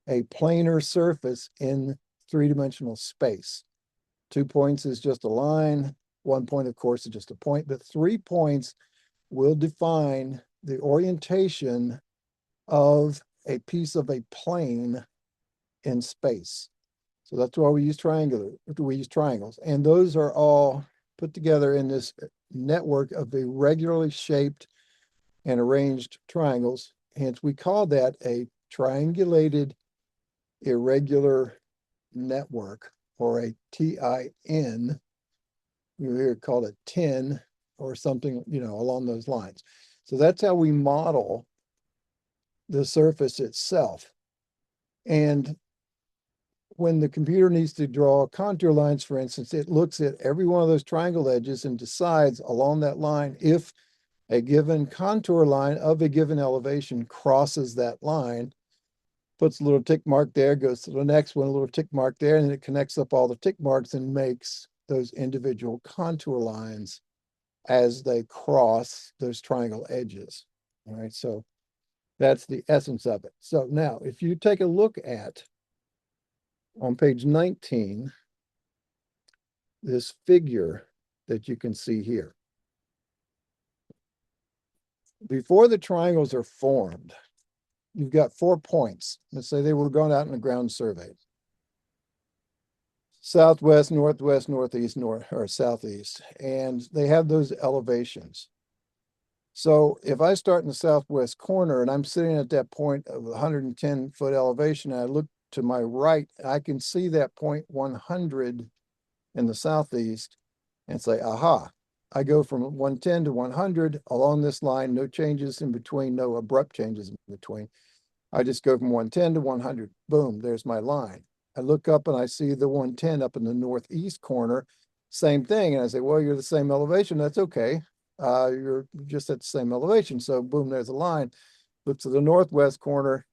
a planar surface in three-dimensional space. 2 points is just a line. 1 point, of course, is just a point, but 3 points will define the orientation of a piece of a plane in space. So that's why we use triangles. And those are all put together in this network of irregularly shaped and arranged triangles. Hence, we call that a triangulated irregular network, or a TIN. You hear it called a TIN or something, along those lines. So that's how we model the surface itself. And when the computer needs to draw contour lines, for instance, it looks at every one of those triangle edges and decides along that line if a given contour line of a given elevation crosses that line, puts a little tick mark there, goes to the next one, a little tick mark there, and it connects up all the tick marks and makes those individual contour lines as they cross those triangle edges. All right, so that's the essence of it. So now, if you take a look at, on page 19, this figure that you can see here. Before the triangles are formed, you've got 4 points. Let's say they were going out in a ground survey. southwest, northwest, northeast, north, or southeast, and they have those elevations. So if I start in the southwest corner and I'm sitting at that point of 110-foot elevation, and I look to my right, I can see that point 100 in the southeast and say, aha, I go from 110 to 100 along this line, no changes in between, no abrupt changes in between. I just go from 110 to 100. Boom, there's my line. I look up and I see the 110 up in the northeast corner. Same thing. And I say, well, you're the same elevation. That's okay. You're just at the same elevation. So boom, there's a line. Look to the northwest corner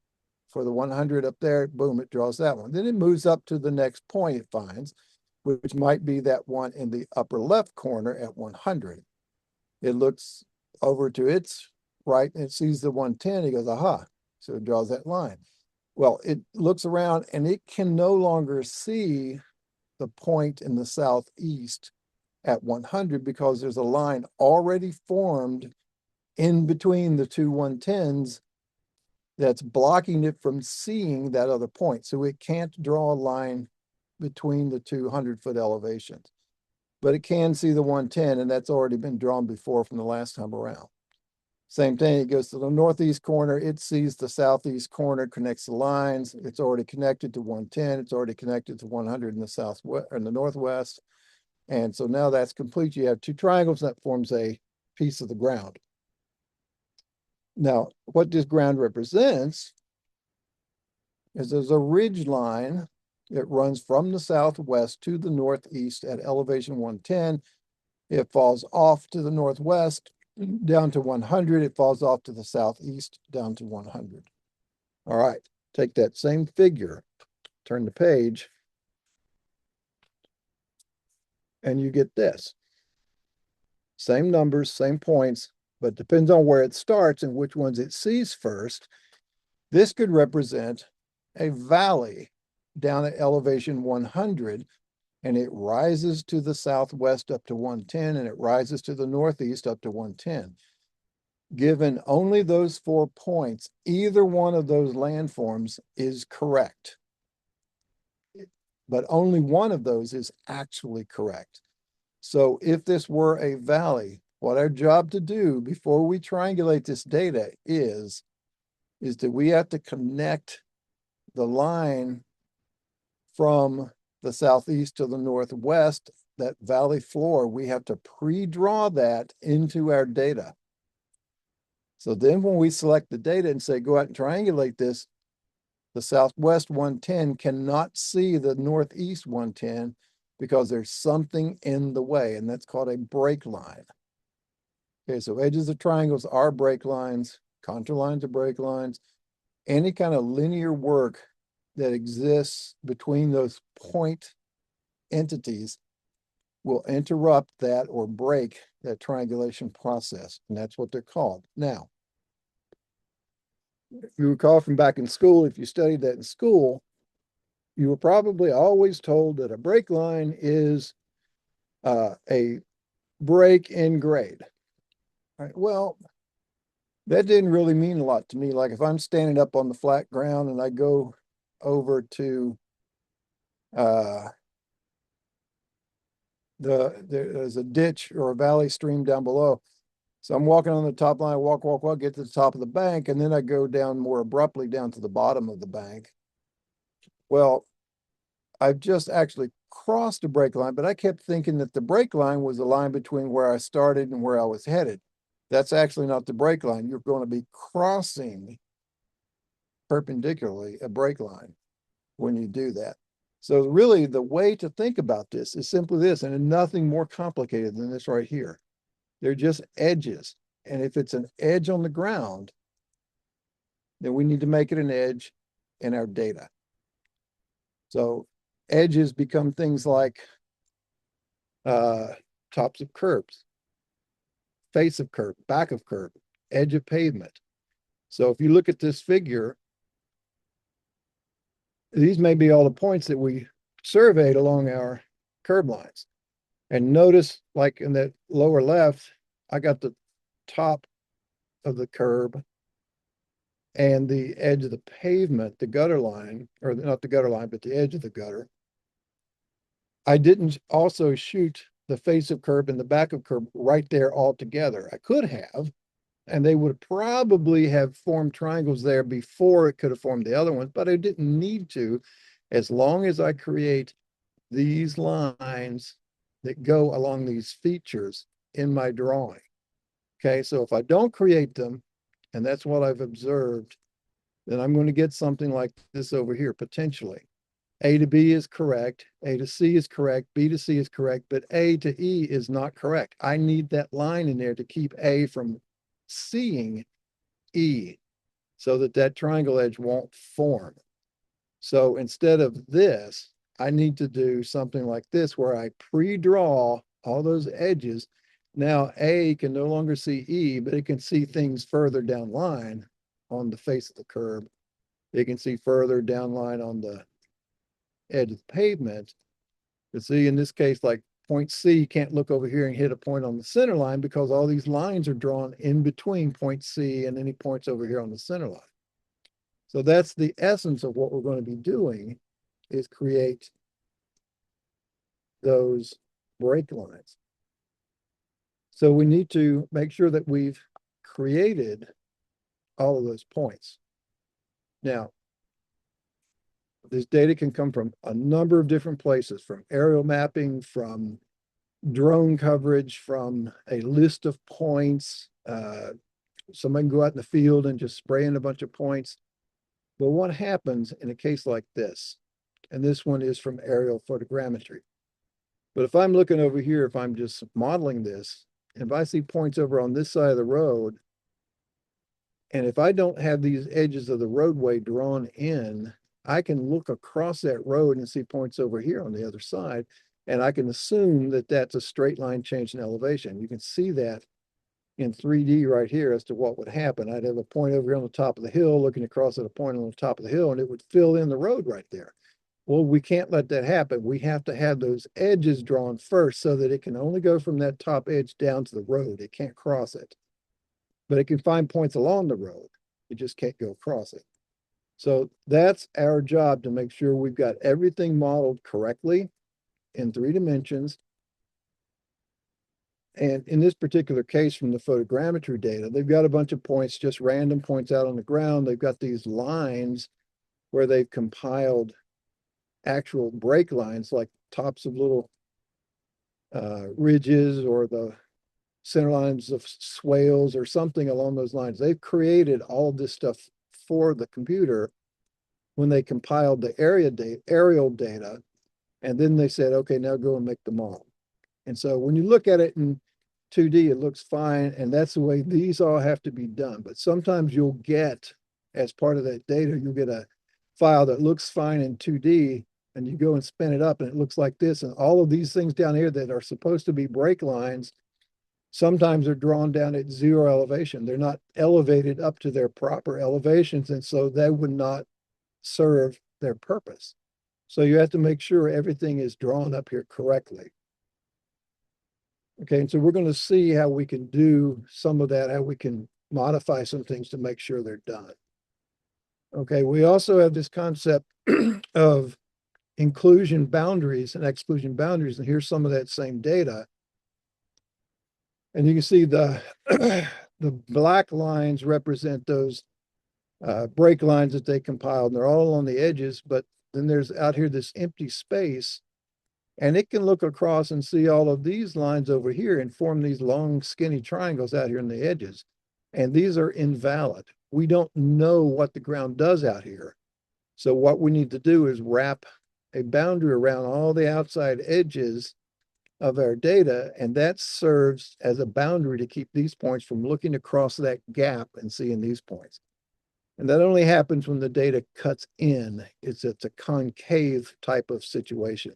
for the 100 up there. Boom, it draws that one. Then it moves up to the next point it finds, which might be that one in the upper left corner at 100. It looks over to its right and it sees the 110. He goes, aha. So it draws that line. Well, it looks around and it can no longer see the point in the southeast at 100 because there's a line already formed in between the two 110s that's blocking it from seeing that other point. So it can't draw a line between the 200-foot elevations, but it can see the 110, and that's already been drawn before from the last time around. Same thing, it goes to the northeast corner, it sees the southeast corner, connects the lines, it's already connected to 110, it's already connected to 100 in the southwest or in the northwest. And so now that's complete. You have two triangles that forms a piece of the ground. Now, what this ground represents is there's a ridge line that runs from the southwest to the northeast at elevation 110. It falls off to the northwest down to 100. It falls off to the southeast down to 100. All right, take that same figure, turn the page, and you get this. Same numbers, same points, but depends on where it starts and which ones it sees first. This could represent a valley down at elevation 100, and it rises to the southwest up to 110, and it rises to the northeast up to 110. Given only those 4 points, either one of those landforms is correct. But only one of those is actually correct. So if this were a valley, what our job to do before we triangulate this data is that we have to connect the line from the southeast to the northwest, that valley floor, we have to pre-draw that into our data. So then when we select the data and say, go out and triangulate this, the southwest 110 cannot see the northeast 110 because there's something in the way, and that's called a break line. Okay, so edges of triangles are break lines, contour lines are break lines. Any kind of linear work that exists between those point entities will interrupt that or break that triangulation process, and that's what they're called. Now, if you recall from back in school, if you studied that in school, you were probably always told that a break line is a break in grade. All right, well, that didn't really mean a lot to me. Like if I'm standing up on the flat ground and I go over to there's a ditch or a valley stream down below. So I'm walking on the top line, walk, get to the top of the bank, and then I go down more abruptly down to the bottom of the bank. Well, I've just actually crossed a break line, but I kept thinking that the break line was the line between where I started and where I was headed. That's actually not the break line. You're going to be crossing perpendicularly a break line when you do that. So really the way to think about this is simply this, and nothing more complicated than this right here. They're just edges. And if it's an edge on the ground, then we need to make it an edge in our data. So edges become things like tops of curbs, face of curb, back of curb, edge of pavement. So if you look at this figure, these may be all the points that we surveyed along our curb lines. And notice, like in that lower left, I got the top of the curb and the edge of the pavement, the gutter line, or not the gutter line, but the edge of the gutter. I didn't also shoot the face of curb and the back of curb right there all together. I could have, and they would probably have formed triangles there before it could have formed the other ones, but I didn't need to, as long as I create these lines that go along these features in my drawing. Okay, so if I don't create them, and that's what I've observed, then I'm going to get something like this over here, potentially. A to B is correct, A to C is correct, B to C is correct, but A to E is not correct. I need that line in there to keep A from seeing E so that that triangle edge won't form. So instead of this, I need to do something like this where I pre-draw all those edges. Now A can no longer see E, but it can see things further down line on the face of the curb. It can see further down line on the edge of the pavement. But see, in this case, like point C can't look over here and hit a point on the center line because all these lines are drawn in between point C and any points over here on the center line. So that's the essence of what we're going to be doing, is create those break lines. So we need to make sure that we've created all of those points. Now, this data can come from a number of different places, from aerial mapping, from drone coverage, from a list of points. Somebody can go out in the field and just spray in a bunch of points. But what happens in a case like this, and this one is from aerial photogrammetry. But if I'm looking over here, if I'm just modeling this, if I see points over on this side of the road, and if I don't have these edges of the roadway drawn in, I can look across that road and see points over here on the other side. And I can assume that that's a straight line change in elevation. You can see that in 3D right here as to what would happen. I'd have a point over here on the top of the hill looking across at a point on the top of the hill, and it would fill in the road right there. Well, we can't let that happen. We have to have those edges drawn first so that it can only go from that top edge down to the road. It can't cross it, but it can find points along the road. It just can't go across it. So that's our job, to make sure we've got everything modeled correctly in 3 dimensions. And in this particular case, from the photogrammetry data, they've got a bunch of points, just random points out on the ground. They've got these lines where they've compiled actual break lines, like tops of little ridges or the center lines of swales or something along those lines. They've created all of this stuff for the computer when they compiled the aerial data. And then they said, okay, now go and make the model. And so when you look at it in 2D, it looks fine. And that's the way these all have to be done. But sometimes you'll get, as part of that data, you'll get a file that looks fine in 2D, and you go and spin it up and it looks like this. And all of these things down here that are supposed to be break lines, sometimes they're drawn down at 0 elevation. They're not elevated up to their proper elevations. And so they would not serve their purpose. So you have to make sure everything is drawn up here correctly. Okay, and so we're going to see how we can do some of that, how we can modify some things to make sure they're done. Okay, we also have this concept of inclusion boundaries and exclusion boundaries, and here's some of that same data. And you can see the the black lines represent those break lines that they compiled, and they're all on the edges, but then there's out here this empty space, and it can look across and see all of these lines over here and form these long skinny triangles out here in the edges. And these are invalid. We don't know what the ground does out here. So what we need to do is wrap a boundary around all the outside edges of our data, and that serves as a boundary to keep these points from looking across that gap and seeing these points. And that only happens when the data cuts in. It's a concave type of situation.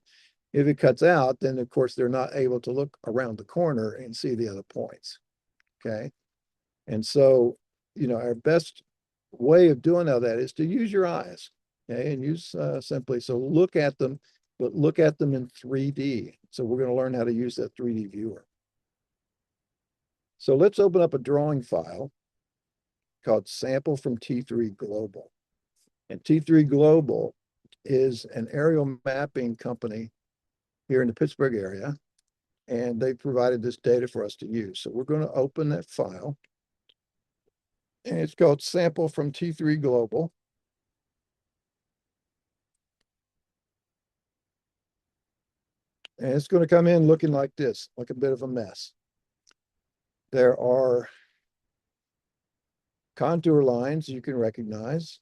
If it cuts out, then of course they're not able to look around the corner and see the other points. Okay. And so, our best way of doing all that is to use your eyes. Okay. And use simply, so look at them, but look at them in 3D. So we're going to learn how to use that 3D viewer. So let's open up a drawing file called Sample from T3 Global. And T3 Global is an aerial mapping company here in the Pittsburgh area. And they provided this data for us to use. So we're going to open that file. And it's called sample from T3 Global. And it's going to come in looking like this, like a bit of a mess. There are contour lines you can recognize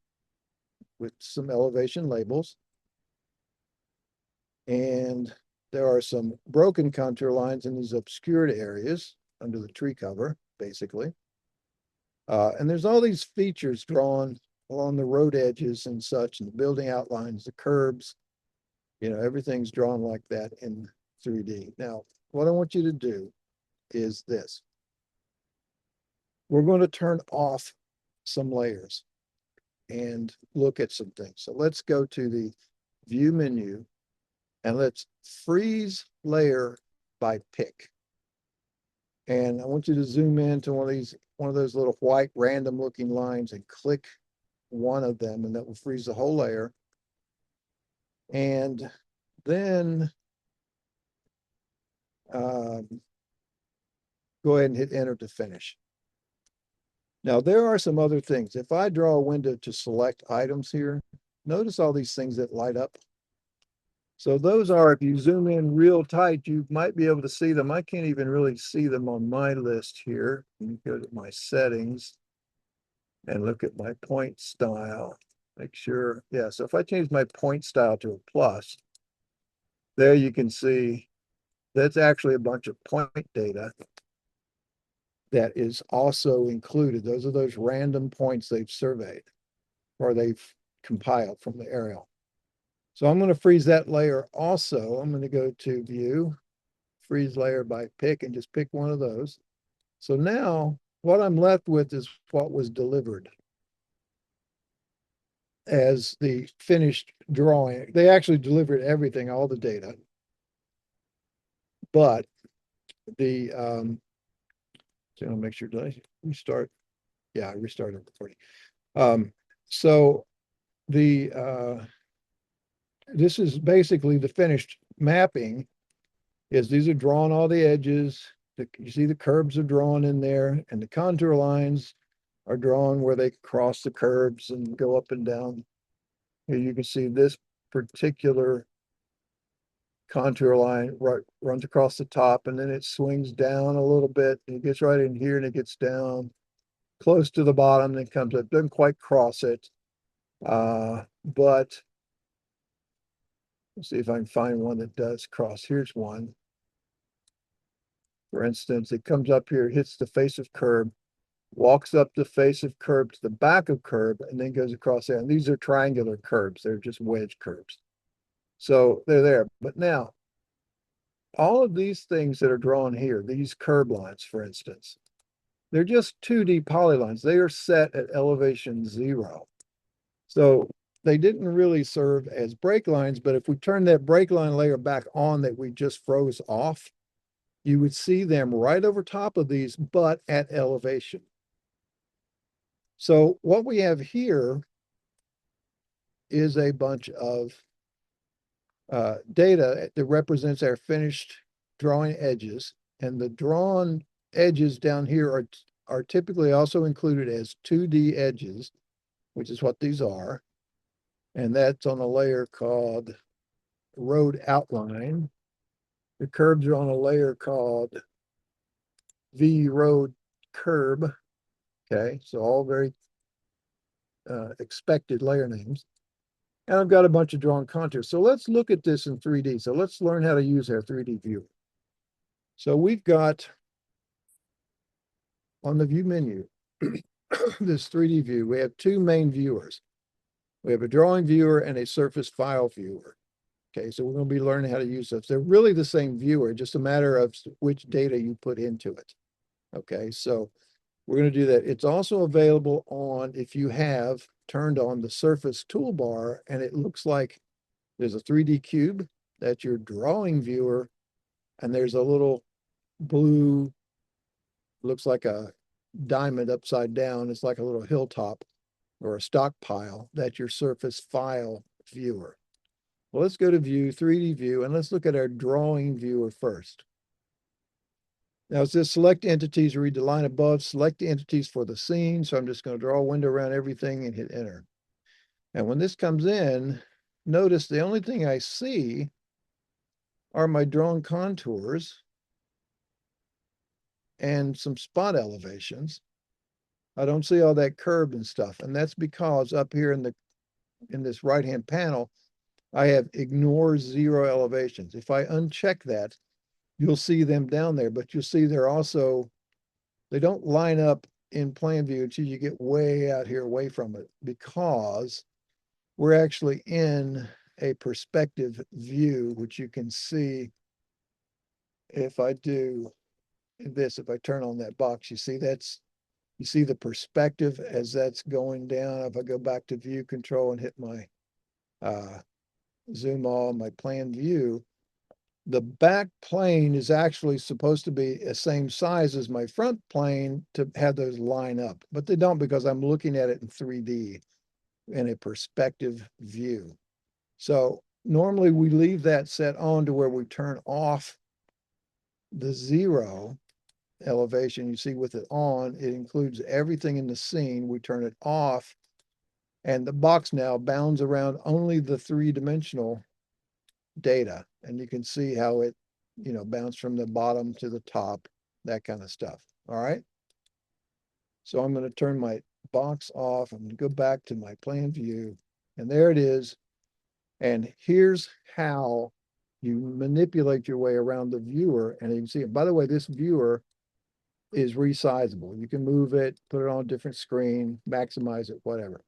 with some elevation labels. And there are some broken contour lines in these obscured areas under the tree cover, basically. And there's all these features drawn along the road edges and such, and the building outlines, the curbs, everything's drawn like that in 3D. Now, what I want you to do is this. We're going to turn off some layers and look at some things. So let's go to the view menu and let's freeze layer by pick. And I want you to zoom into one of those little white random looking lines and click one of them, and that will freeze the whole layer. And then go ahead and hit enter to finish. Now, there are some other things. If I draw a window to select items here, notice all these things that light up. So those are, if you zoom in real tight, you might be able to see them. I can't even really see them on my list here. Let me go to my settings and look at my point style. Make sure, yeah, so if I change my point style to a plus, there you can see that's actually a bunch of point data that is also included. Those are those random points they've surveyed or they've compiled from the aerial. So I'm going to freeze that layer also. I'm going to go to view, freeze layer by pick, and just pick one of those. So now what I'm left with is what was delivered as the finished drawing. They actually delivered everything, all the data. But the, so I'll make sure, did I restart? Yeah, I restarted the recording. So the, this is basically the finished mapping. Is these are drawn all the edges. You see the curbs are drawn in there, and the contour lines are drawn where they cross the curbs and go up and down. Here you can see this particular contour line runs across the top, and then it swings down a little bit, and it gets right in here, and it gets down close to the bottom, and comes up. Doesn't quite cross it, but let's see if I can find one that does cross. Here's one. For instance, it comes up here, hits the face of curb, walks up the face of curb to the back of curb, and then goes across there. And these are triangular curbs. They're just wedge curbs. So they're there. But now, all of these things that are drawn here, these curb lines, for instance, they're just 2D polylines. They are set at elevation 0. So they didn't really serve as brake lines, but if we turn that brake line layer back on that we just froze off, you would see them right over top of these, but at elevation. So what we have here is a bunch of data that represents our finished drawing edges. And the drawn edges down here are typically also included as 2D edges, which is what these are. And that's on a layer called road outline. The curbs are on a layer called V road curb. Okay, so all very expected layer names. And I've got a bunch of drawn contours. So let's look at this in 3D. So let's learn how to use our 3D viewer. So we've got on the view menu, this 3D view, we have two main viewers. We have a drawing viewer and a surface file viewer. Okay, so we're going to be learning how to use those. They're really the same viewer, just a matter of which data you put into it. Okay, so we're going to do that. It's also available on, if you have turned on the surface toolbar, and it looks like there's a 3D cube, that's your drawing viewer, and there's a little blue, looks like a diamond upside down. It's like a little hilltop or a stockpile. That's your surface file viewer. Well, let's go to view, 3D view, and let's look at our drawing viewer first. Now it says select entities, read the line above, select the entities for the scene. So I'm just going to draw a window around everything and hit enter. And when this comes in, notice the only thing I see are my drawn contours and some spot elevations. I don't see all that curve and stuff. And that's because up here in this right-hand panel, I have ignore zero elevations. If I uncheck that, you'll see them down there, but you'll see they're also, they don't line up in plan view until you get way out here away from it, because we're actually in a perspective view, which you can see if I do this, if I turn on that box, you see you see the perspective as that's going down. If I go back to view control and hit my zoom all, my plan view, the back plane is actually supposed to be the same size as my front plane to have those line up, but they don't, because I'm looking at it in 3D in a perspective view. So normally we leave that set on to where we turn off the zero elevation. You see with it on, it includes everything in the scene. We turn it off, and the box now bounds around only the three-dimensional data. And you can see how it, bounced from the bottom to the top, that kind of stuff. All right. So I'm going to turn my box off. I'm going to go back to my plan view, and there it is. And here's how you manipulate your way around the viewer. And you can see it. By the way, this viewer is resizable. You can move it, put it on a different screen, maximize it, whatever.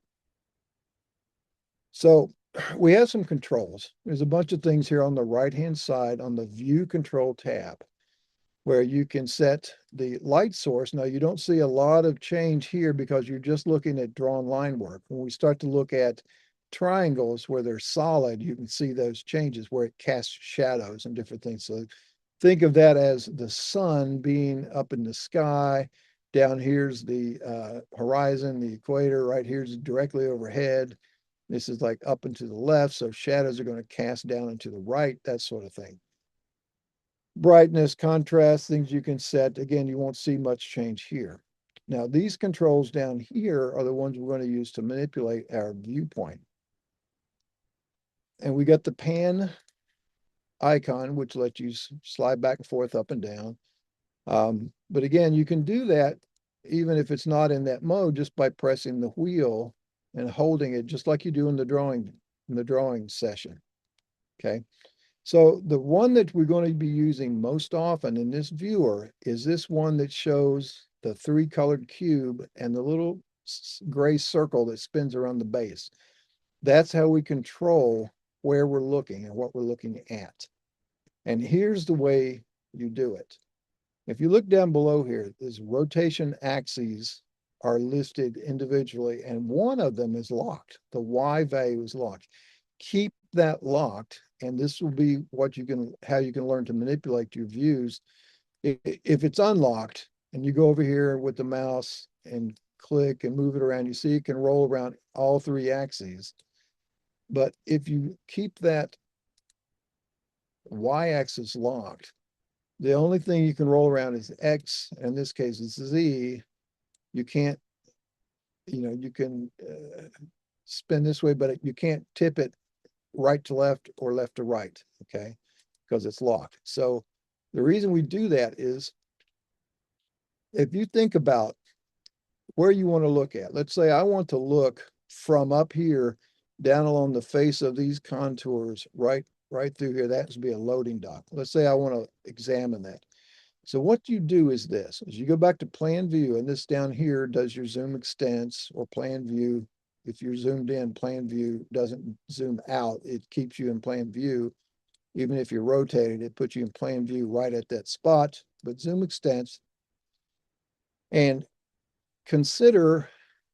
So we have some controls. There's a bunch of things here on the right-hand side on the view control tab, where you can set the light source. Now you don't see a lot of change here because you're just looking at drawn line work. When we start to look at triangles where they're solid, you can see those changes where it casts shadows and different things. So think of that as the sun being up in the sky. Down here's the horizon, the equator. Right here's directly overhead. This is like up and to the left, so shadows are going to cast down and to the right, that sort of thing. Brightness, contrast, things you can set. Again, you won't see much change here. Now, these controls down here are the ones we're going to use to manipulate our viewpoint. And we got the pan icon, which lets you slide back and forth, up and down. But again, you can do that even if it's not in that mode, just by pressing the wheel and holding it, just like you do in the drawing session. Okay. So the one that we're going to be using most often in this viewer is this one that shows the three colored cube and the little gray circle that spins around the base. That's how we control where we're looking and what we're looking at. And here's the way you do it. If you look down below here, these rotation axes are listed individually, and one of them is locked. The Y value is locked. Keep that locked, and this will be how you can learn to manipulate your views. If it's unlocked and you go over here with the mouse and click and move it around, you see it can roll around all three axes. But if you keep that Y axis locked, the only thing you can roll around is X. In this case, it's Z. You can't, you can spin this way, but you can't tip it right to left or left to right, okay? Because it's locked. So the reason we do that is if you think about where you want to look at, let's say I want to look from up here down along the face of these contours right through here. That would be a loading dock. Let's say I want to examine that. So what you do is this, is you go back to plan view, and this down here does your zoom extents or plan view. If you're zoomed in, plan view doesn't zoom out. It keeps you in plan view. Even if you're rotated, it puts you in plan view right at that spot, but zoom extents. And consider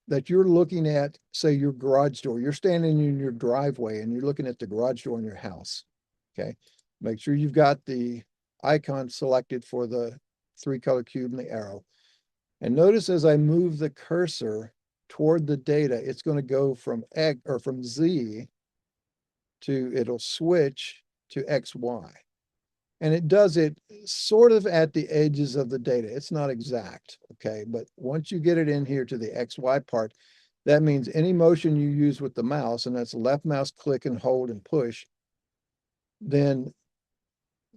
that you're looking at, say, your garage door. You're standing in your driveway and you're looking at the garage door in your house, okay? Make sure you've got the icon selected for the three color cube and the arrow. And notice as I move the cursor toward the data, it's going to go from X or from Z it'll switch to XY. And it does it sort of at the edges of the data. It's not exact, okay? But once you get it in here to the XY part, that means any motion you use with the mouse, and that's left mouse click and hold and push, then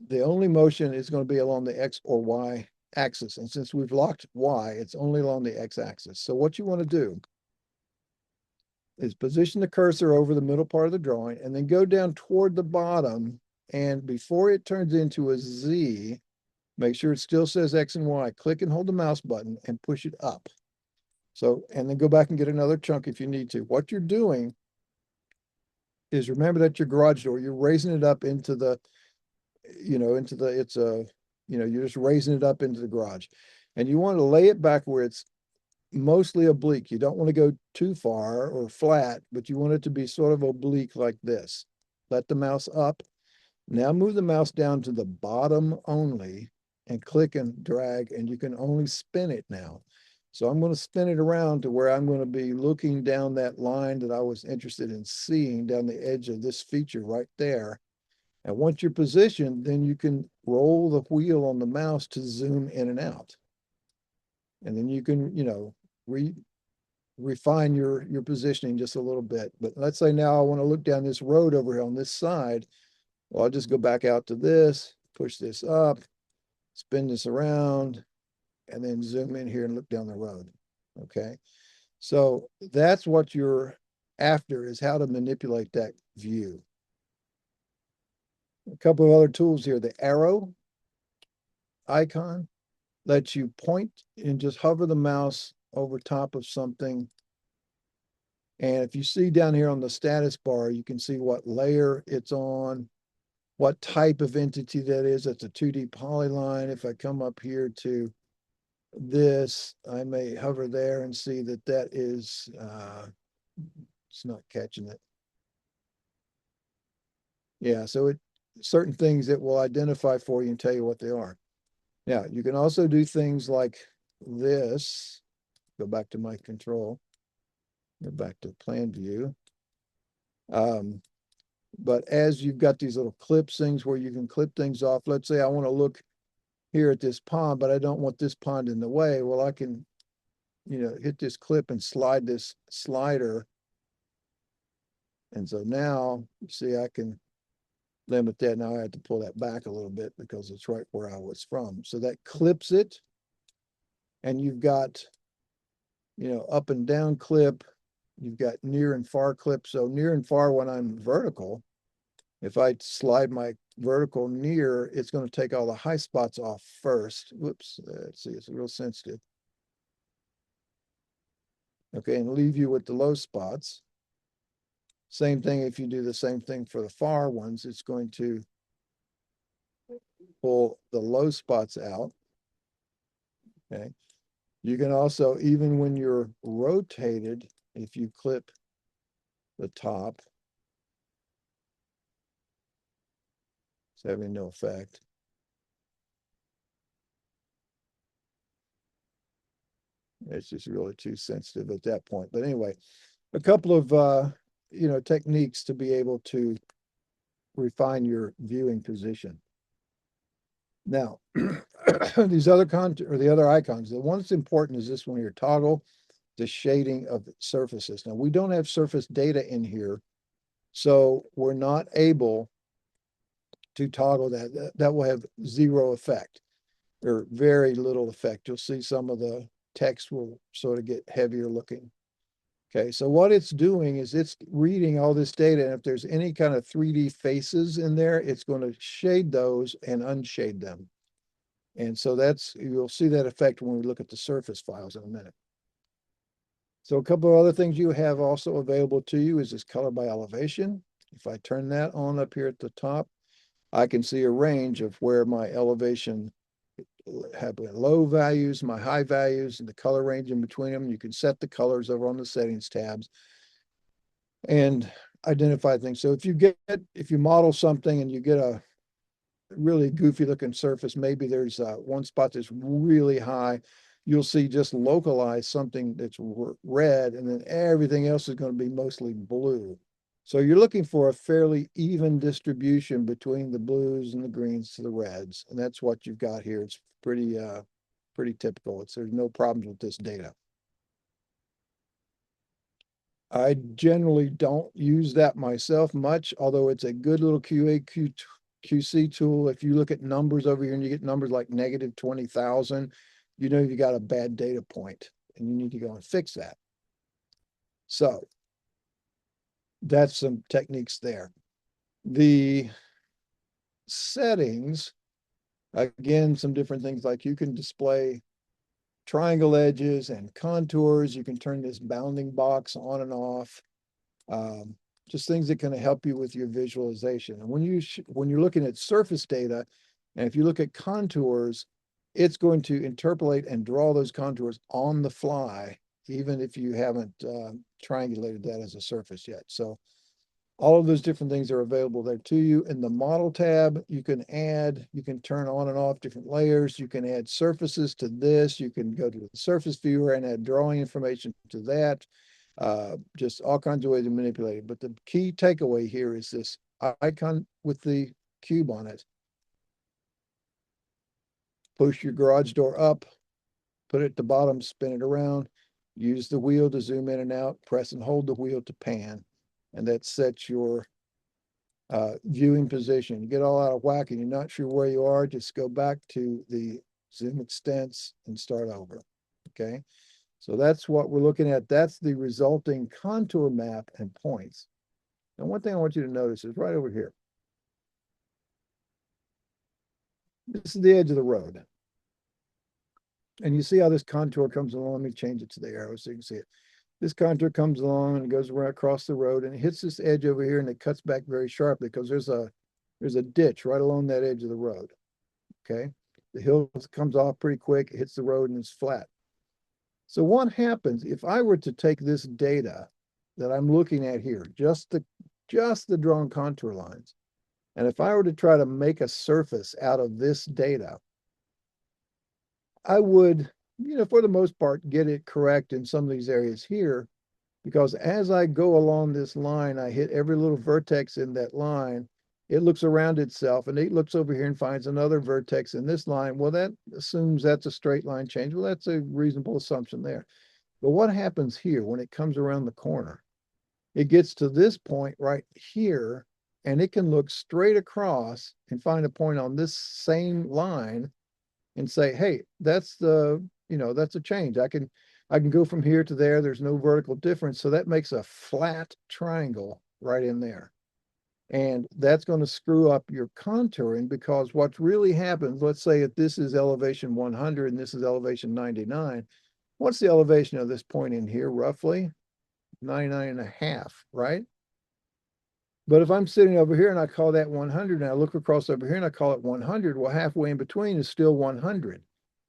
the only motion is going to be along the X or Y axis. And since we've locked Y, it's only along the X axis. So what you want to do is position the cursor over the middle part of the drawing and then go down toward the bottom. And before it turns into a Z, make sure it still says X and Y. Click and hold the mouse button and push it up. So, and then go back and get another chunk if you need to. What you're doing is, remember that your garage door, you're raising it up into the, you're just raising it up into the garage. And you want to lay it back where it's mostly oblique. You don't want to go too far or flat, but you want it to be sort of oblique like this. Let the mouse up. Now move the mouse down to the bottom only and click and drag, and you can only spin it now. So I'm going to spin it around to where I'm going to be looking down that line that I was interested in seeing down the edge of this feature right there. And once you're positioned, then you can roll the wheel on the mouse to zoom in and out. And then you can, refine your positioning just a little bit. But let's say now I want to look down this road over here on this side. Well, I'll just go back out to this, push this up, spin this around, and then zoom in here and look down the road. Okay. So that's what you're after, is how to manipulate that view. A couple of other tools here. The arrow icon lets you point and just hover the mouse over top of something. And if you see down here on the status bar, you can see what layer it's on, what type of entity that is. That's a 2D polyline. If I come up here to this, I may hover there and see that that is, it's not catching it. Yeah, so certain things it will identify for you and tell you what they are. Now, you can also do things like this. Go back to my control. Go back to plan view. But as you've got these little clips, things where you can clip things off. Let's say I want to look here at this pond, but I don't want this pond in the way. Well, I can, hit this clip and slide this slider. And so now, you see, I can limit that. Now I have to pull that back a little bit because it's right where I was from. So that clips it. And you've got, up and down clip. You've got near and far clip. So near and far when I'm vertical, if I slide my vertical near, it's going to take all the high spots off first. Whoops, let's see, it's real sensitive. Okay, and leave you with the low spots. Same thing if you do the same thing for the far ones, it's going to pull the low spots out. Okay. You can also, even when you're rotated, if you clip the top, it's having no effect. It's just really too sensitive at that point. But anyway, a couple of, techniques to be able to refine your viewing position. Now, these other the other icons, the one that's important is this one here, toggle the shading of surfaces. Now, we don't have surface data in here, so we're not able to toggle that. That will have zero effect or very little effect. You'll see some of the text will sort of get heavier looking. Okay, so what it's doing is it's reading all this data, and if there's any kind of 3D faces in there, it's going to shade those and unshade them. And so you'll see that effect when we look at the surface files in a minute. So a couple of other things you have also available to you is this color by elevation. If I turn that on up here at the top, I can see a range of where my elevation have low values, my high values, and the color range in between them. You can set the colors over on the settings tabs and identify things. So if you model something and you get a really goofy looking surface, maybe there's one spot that's really high, you'll see just localize something that's red, and then everything else is going to be mostly blue. So you're looking for a fairly even distribution between the blues and the greens to the reds. And that's what you've got here. It's pretty typical. There's no problems with this data. I generally don't use that myself much, although it's a good little QC tool. If you look at numbers over here and you get numbers like negative 20,000, you know you got a bad data point and you need to go and fix that. So that's some techniques there. The settings, again, some different things like you can display triangle edges and contours. You can turn this bounding box on and off. Just things that can help you with your visualization. And when you're looking at surface data, and if you look at contours, it's going to interpolate and draw those contours on the fly, even if you haven't triangulated that as a surface yet. So all of those different things are available there to you. In the model tab, you can turn on and off different layers. You can add surfaces to this. You can go to the surface viewer and add drawing information to that. Just all kinds of ways to manipulate it. But the key takeaway here is this icon with the cube on it. Push your garage door up, put it at the bottom, spin it around, use the wheel to zoom in and out, press and hold the wheel to pan. And that sets your viewing position. You get all out of whack and you're not sure where you are, just go back to the zoom extents and start over. Okay. So that's what we're looking at. That's the resulting contour map and points. And one thing I want you to notice is right over here. This is the edge of the road. And you see how this contour comes along. Let me change it to the arrow so you can see it. This contour comes along and goes right across the road and it hits this edge over here and it cuts back very sharply because there's a ditch right along that edge of the road. Okay. The hill comes off pretty quick, it hits the road and it's flat. So what happens if I were to take this data that I'm looking at here, just the drawn contour lines, and if I were to try to make a surface out of this data, I would, for the most part, get it correct in some of these areas here, because as I go along this line, I hit every little vertex in that line. It looks around itself and it looks over here and finds another vertex in this line. Well, that assumes that's a straight line change. Well, that's a reasonable assumption there. But what happens here when it comes around the corner? It gets to this point right here, and it can look straight across and find a point on this same line and say, hey, that's a change. I can go from here to there. There's no vertical difference. So that makes a flat triangle right in there. And that's going to screw up your contouring, because what really happens, let's say if this is elevation 100 and this is elevation 99, what's the elevation of this point in here? Roughly 99 and a half, right? But if I'm sitting over here and I call that 100 and I look across over here and I call it 100, well, halfway in between is still 100.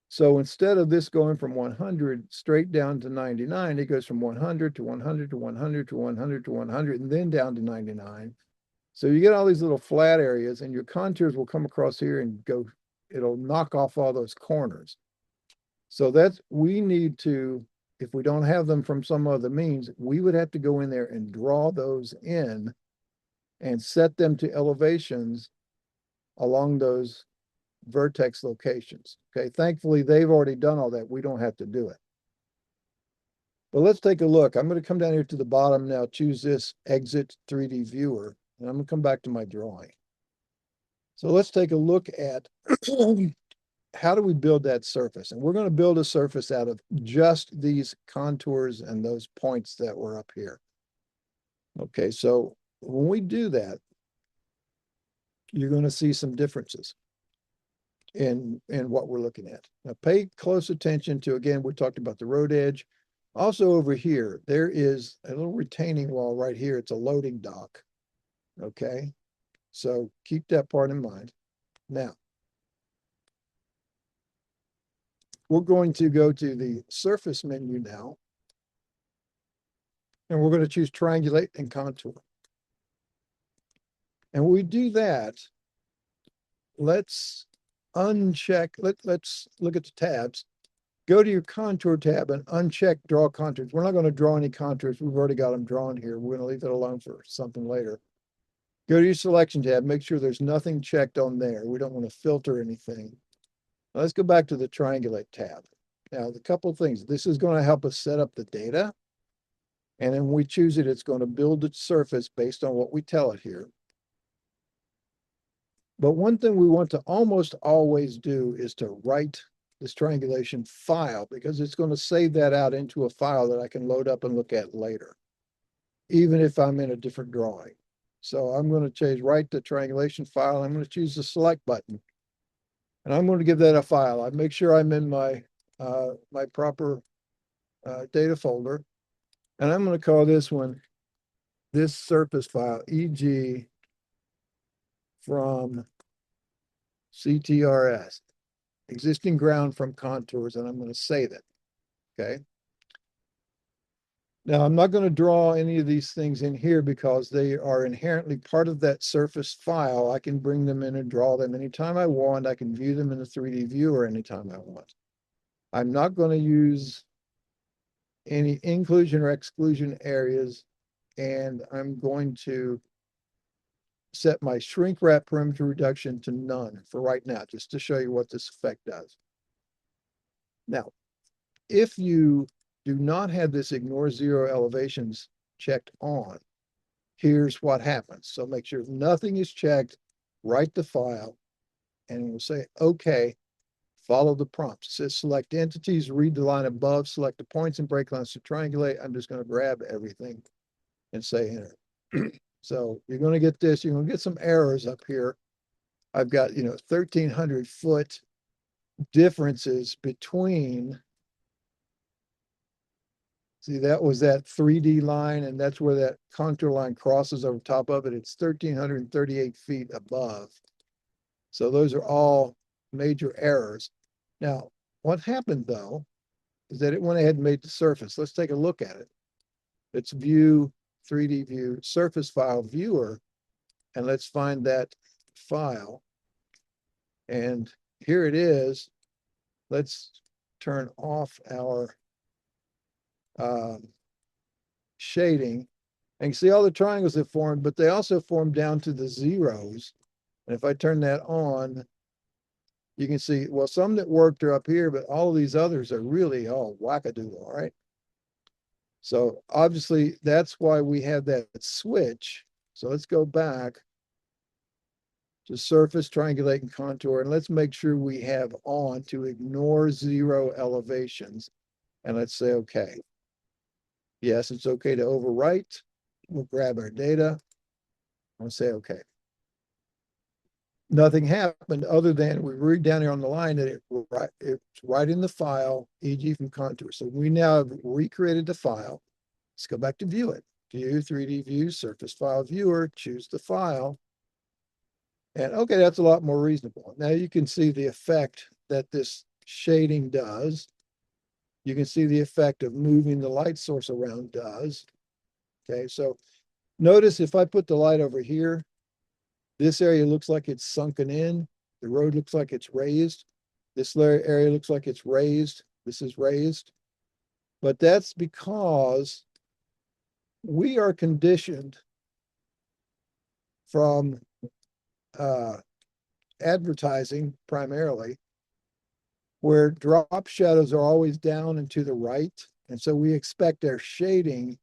So instead of this going from 100 straight down to 99, it goes from 100 to 100 to 100 to 100 to 100 and then down to 99. So you get all these little flat areas and your contours will come across here and go, it'll knock off all those corners. So we need to, if we don't have them from some other means, we would have to go in there and draw those in and set them to elevations along those vertex locations. Okay, thankfully they've already done all that. We don't have to do it. But let's take a look. I'm going to come down here to the bottom now, choose this exit 3D viewer, and I'm going to come back to my drawing. So let's take a look at how do we build that surface? And we're going to build a surface out of just these contours and those points that were up here. Okay, so when we do that, you're going to see some differences in what we're looking at. Now pay close attention to, again, we talked about the road edge. Also over here, there is a little retaining wall right here. It's a loading dock. Okay, so keep that part in mind. Now, we're going to go to the surface menu now, and we're going to choose triangulate and contour. And when we do that, let's uncheck, let's look at the tabs. go to your contour tab and uncheck draw contours. We're not going to draw any contours. We've already got them drawn here. We're going to leave that alone for something later. Go to your selection tab, make sure there's nothing checked on there. We don't want to filter anything. Now let's go back to the triangulate tab. Now, the couple of things, this is going to help us set up the data. And then when we choose it, it's going to build its surface based on what we tell it here. But one thing we want to almost always do is to write this triangulation file, because it's going to save that out into a file that I can load up and look at later, even if I'm in a different drawing. So I'm going to change right to triangulation file. I'm going to choose the select button. And I'm going to give that a file. I make sure I'm in my my proper data folder. And I'm going to call this one, this surface file, EG from CTRS, existing ground from contours, and I'm going to save it. Okay. Now, I'm not going to draw any of these things in here because they are inherently part of that surface file. I can bring them in and draw them anytime I want. I can view them in the 3D viewer anytime I want. I'm not going to use any inclusion or exclusion areas, and I'm going to set my shrink wrap perimeter reduction to none for right now, just to show you what this effect does. Now, if you do not have this ignore zero elevations checked on, here's what happens. So make sure nothing is checked, write the file, and we'll say, okay, follow the prompts. It says select entities, read the line above, select the points and break lines to triangulate. I'm just going to grab everything and say enter. So you're going to get this, you're going to get some errors up here. I've got, 1,300 foot differences between, see, that was that 3D line, and that's where that contour line crosses over top of it. It's 1,338 feet above. So those are all major errors. Now, what happened though, is that it went ahead and made the surface. Let's take a look at it. Let's view 3D view surface file viewer, and let's find that file. And here it is. Let's turn off our shading, and you see all the triangles that formed, but they also formed down to the zeros. And if I turn that on, you can see, well, some that worked are up here, but all of these others are really all wackadoodle, all right? So obviously that's why we have that switch. So let's go back to surface, triangulate, and contour, and let's make sure we have on to ignore zero elevations. And let's say, okay. Yes, it's okay to overwrite. We'll grab our data. I'll say, okay. Nothing happened other than we read down here on the line that it's right in the file, EG from contour. So we now have recreated the file. Let's go back to view it. View, 3D view, surface file viewer, choose the file. And okay, that's a lot more reasonable. Now you can see the effect that this shading does. You can see the effect of moving the light source around does. Okay, so notice if I put the light over here, this area looks like it's sunken in. The road looks like it's raised. This area looks like it's raised. This is raised. But that's because we are conditioned from advertising primarily, where drop shadows are always down and to the right. And so we expect our shading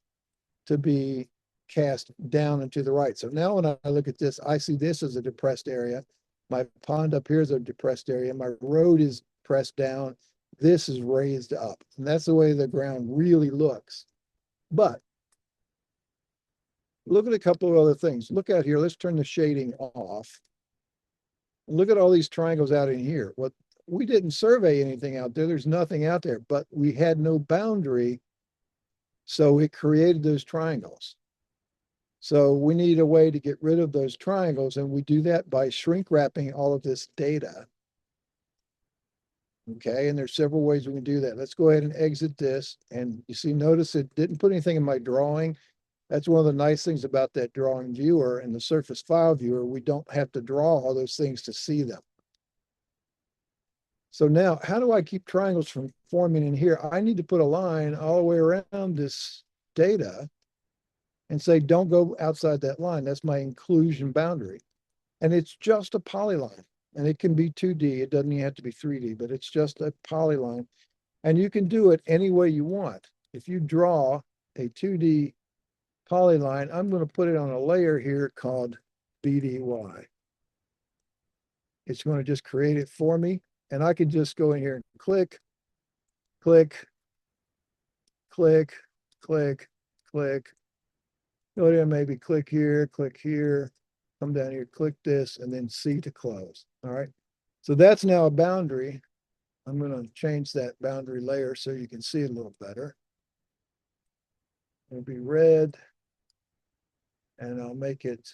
to be cast down and to the right. So now when I look at this, I see this as a depressed area. My pond up here is a depressed area. My road is pressed down. This is raised up. And that's the way the ground really looks. But look at a couple of other things. Look out here. Let's turn the shading off. Look at all these triangles out in here. What we didn't survey anything out there. There's nothing out there, but we had no boundary. So it created those triangles. So we need a way to get rid of those triangles, and we do that by shrink wrapping all of this data. Okay, and there's several ways we can do that. Let's go ahead and exit this. And you see, notice it didn't put anything in my drawing. That's one of the nice things about that drawing viewer and the surface file viewer. We don't have to draw all those things to see them. So now, how do I keep triangles from forming in here? I need to put a line all the way around this data and say, don't go outside that line. That's my inclusion boundary. And it's just a polyline. And it can be 2D. It doesn't even have to be 3D, but it's just a polyline. And you can do it any way you want. If you draw a 2D polyline, I'm going to put it on a layer here called BDY. It's going to just create it for me. And I can just go in here and click, click, click, click, click. Go there, maybe click here, come down here, click this, and then C to close. All right. So that's now a boundary. I'm going to change that boundary layer so you can see it a little better. It'll be red, and I'll make it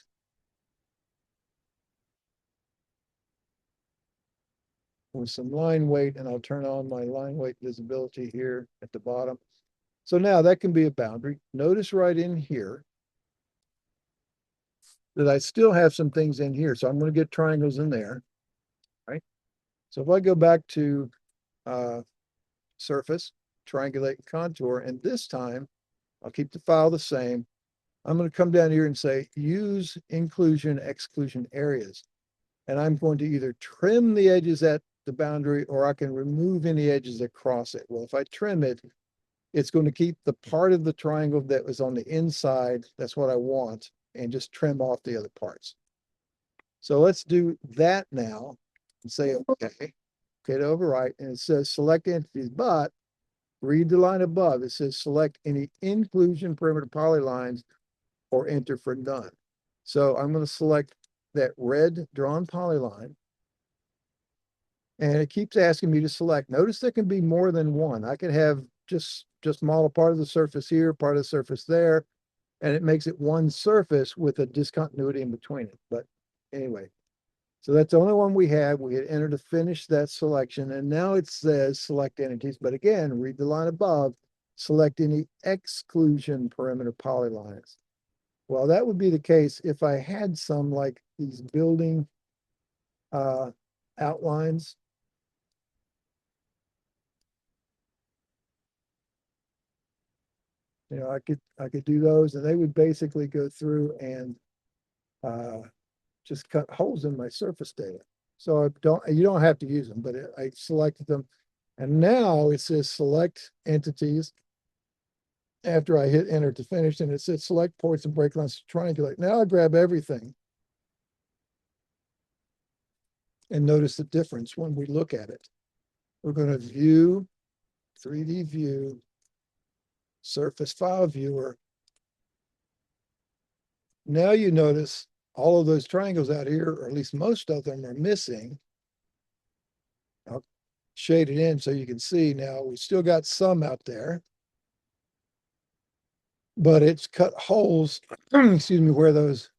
with some line weight, and I'll turn on my line weight visibility here at the bottom. So now that can be a boundary. Notice right in here that I still have some things in here. So I'm going to get triangles in there, right? So if I go back to surface, triangulate and contour, and this time I'll keep the file the same. I'm going to come down here and say use inclusion exclusion areas. And I'm going to either trim the edges at the boundary or I can remove any edges across it. Well, if I trim it, it's going to keep the part of the triangle that was on the inside. That's what I want, and just trim off the other parts. So let's do that now and say, okay, okay to overwrite. And it says select entities, but read the line above. It says select any inclusion perimeter polylines or enter for none. So I'm going to select that red drawn polyline. And it keeps asking me to select. Notice there can be more than one. I could have just model part of the surface here, part of the surface there, and it makes it one surface with a discontinuity in between it. But anyway, so that's the only one we had. We had entered to finish that selection, and now it says select entities. But again, read the line above, select any exclusion perimeter polylines. Well, that would be the case if I had some like these building outlines. You know, I could do those, and they would basically go through and just cut holes in my surface data. So you don't have to use them, but I selected them, and now it says select entities. After I hit enter to finish, and it says select ports and break lines to triangulate. Now I grab everything, and notice the difference when we look at it. We're going to view 3D view surface file viewer. Now you notice all of those triangles out here, or at least most of them, are missing. I'll shade it in so you can see. Now we still got some out there, but it's cut holes, excuse me, where those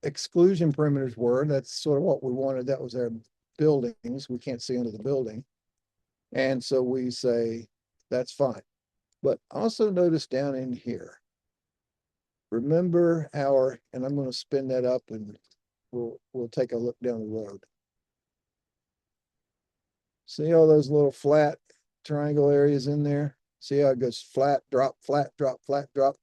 exclusion perimeters were. That's sort of what we wanted. That was our buildings. We can't see under the building. And so we say, that's fine. But also notice down in here, remember our, and I'm going to spin that up and we'll take a look down the road. See all those little flat triangle areas in there? See how it goes flat, drop, flat, drop, flat, drop.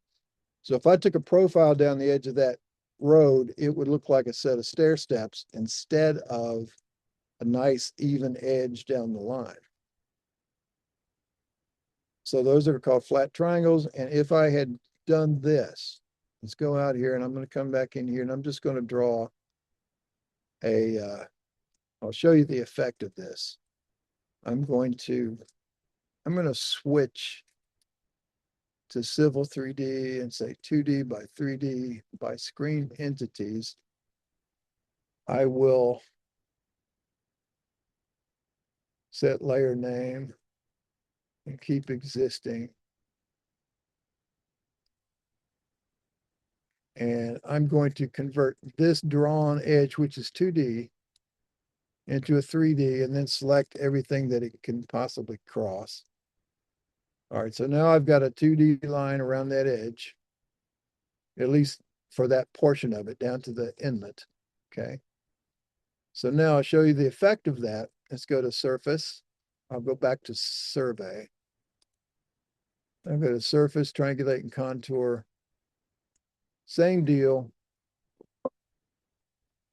So if I took a profile down the edge of that road, it would look like a set of stair steps instead of a nice even edge down the line. So those are called flat triangles. And if I had done this, let's go out here, and I'm going to come back in here, and I'm just going to draw I'll show you the effect of this. I'm going to switch to Civil 3D and say 2D by 3D by screen entities. I will set layer name and keep existing. And I'm going to convert this drawn edge, which is 2D, into a 3D, and then select everything that it can possibly cross. All right, so now I've got a 2D line around that edge, at least for that portion of it, down to the inlet. Okay. So now I'll show you the effect of that. Let's go to surface, I'll go back to survey. I'll go to surface, triangulate and contour. Same deal.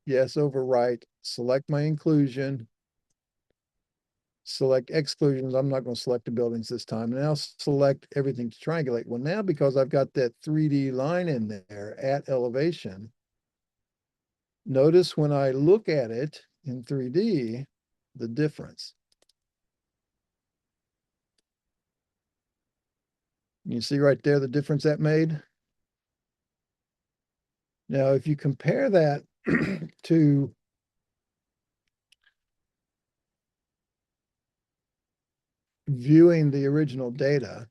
Yes, overwrite, select my inclusion. Select exclusions. I'm not going to select the buildings this time. And I'll select everything to triangulate. Well, now because I've got that 3D line in there at elevation, notice when I look at it in 3D, the difference. You see right there the difference that made? Now, if you compare that to viewing the original data,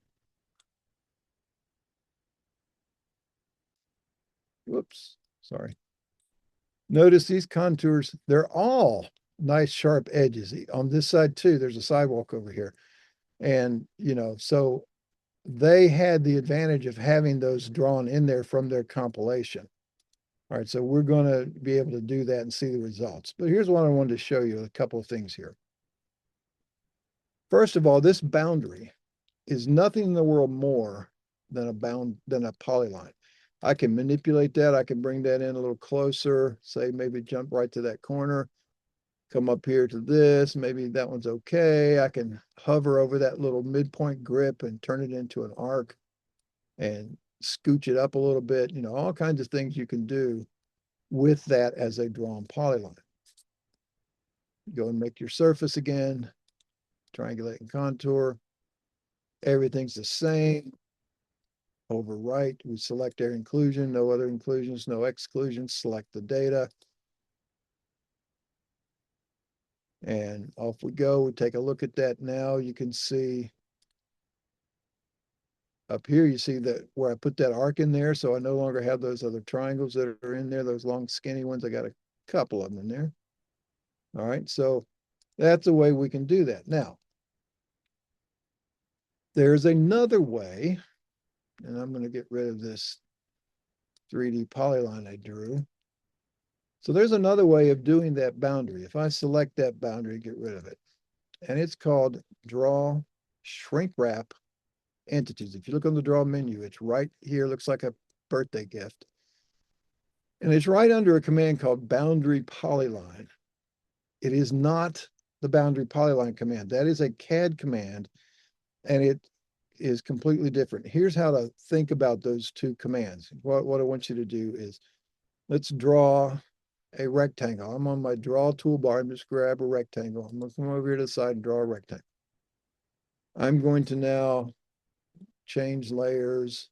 whoops, sorry. Notice these contours, they're all nice sharp edges. On this side too, there's a sidewalk over here. And, you know, so they had the advantage of having those drawn in there from their compilation. All right, so we're going to be able to do that and see the results. But here's what I wanted to show you, a couple of things here. First of all, this boundary is nothing in the world more than a polyline. I can manipulate that. I can bring that in a little closer, say maybe jump right to that corner, come up here to this, maybe that one's okay. I can hover over that little midpoint grip and turn it into an arc and scooch it up a little bit, you know, all kinds of things you can do with that as a drawn polyline. Go and make your surface again, triangulate and contour. Everything's the same. Overwrite, we select their inclusion, no other inclusions, no exclusions, select the data. And off we go. We take a look at that now. You can see up here, you see that where I put that arc in there. So I no longer have those other triangles that are in there, those long skinny ones. I got a couple of them in there. All right, so that's a way we can do that. Now, there's another way, and I'm going to get rid of this 3D polyline I drew. So there's another way of doing that boundary. If I select that boundary, get rid of it. And it's called draw shrink wrap entities. If you look on the draw menu, it's right here, looks like a birthday gift. And it's right under a command called boundary polyline. It is not the boundary polyline command. That is a CAD command, and it is completely different. Here's how to think about those two commands. What I want you to do is, let's draw a rectangle. I'm on my draw toolbar. I'm just grab a rectangle. I'm going to come over here to the side and draw a rectangle. I'm going to now change layers,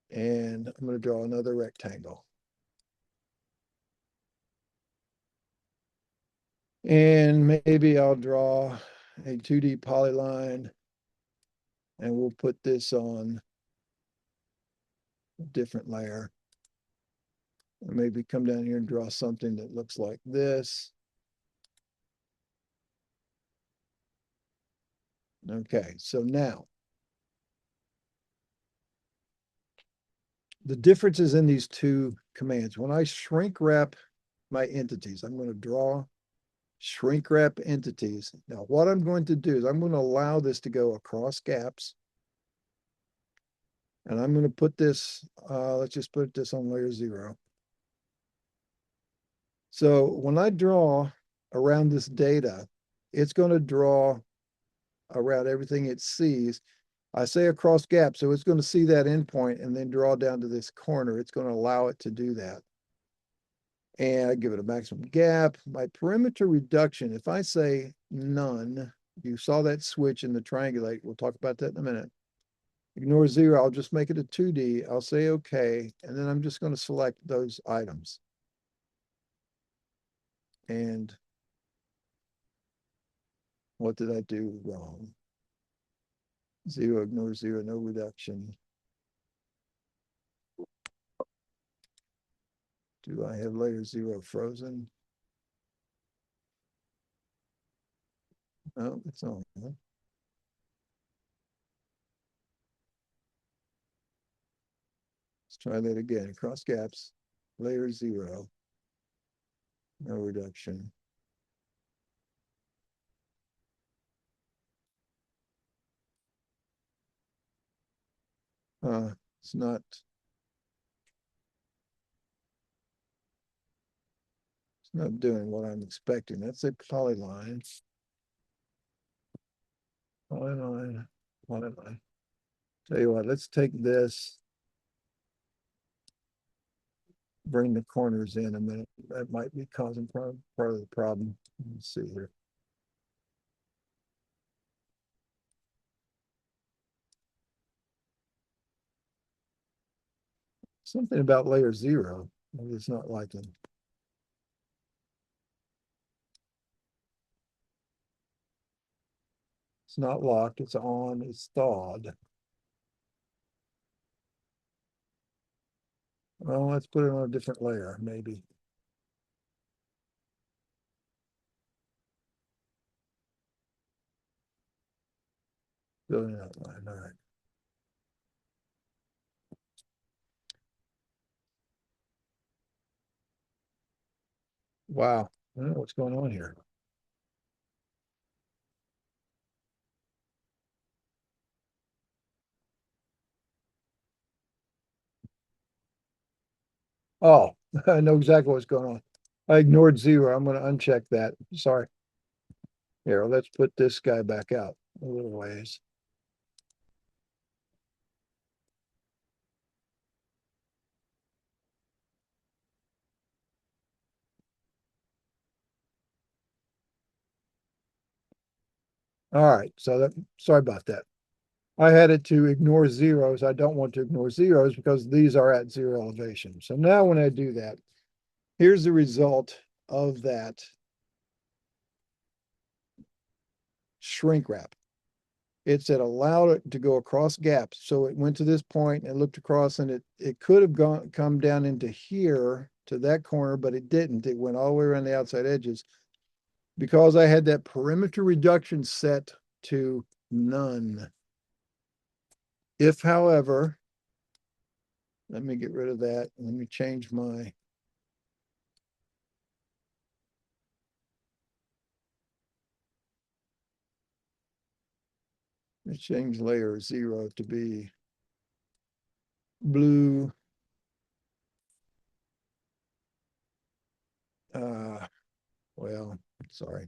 and I'm going to draw another rectangle. And maybe I'll draw a 2D polyline, and we'll put this on a different layer. And maybe come down here and draw something that looks like this. Okay, so now the differences in these two commands. When I shrink wrap my entities, I'm going to draw shrink wrap entities. Now, what I'm going to do is I'm going to allow this to go across gaps. And I'm going to put this, let's just put this on layer 0. So when I draw around this data, it's going to draw around everything it sees. I say across gaps, so it's going to see that endpoint and then draw down to this corner. It's going to allow it to do that. And I give it a maximum gap. My perimeter reduction, if I say none, you saw that switch in the triangulate. We'll talk about that in a minute. Ignore 0. I'll just make it a 2D. I'll say okay. And then I'm just going to select those items. And what did I do wrong? 0, ignore 0, no reduction. Do I have layer 0 frozen? No, it's on. Let's try that again. Cross gaps, layer 0, no reduction. It's not. It's not doing what I'm expecting. That's a polyline. Polyline, polyline. Tell you what, let's take this, bring the corners in a minute. That might be causing part of the problem. Let's see here. Something about layer 0. Maybe it's not liking. It's not locked, it's on, it's thawed. Well, let's put it on a different layer, maybe. Building outline, all right. Wow, I don't know what's going on here. Oh, I know exactly what's going on. I ignored 0. I'm going to uncheck that. Sorry. Here, let's put this guy back out a little ways. All right, so that, sorry about that. I had it to ignore zeros. I don't want to ignore zeros because these are at 0 elevation. So now when I do that, here's the result of that shrink wrap. It said allowed it to go across gaps. So it went to this point and looked across, and it could have come down into here to that corner, but it didn't. It went all the way around the outside edges because I had that perimeter reduction set to none. If, however, let me get rid of that. Let me change my let's change layer 0 to be blue. Well, sorry.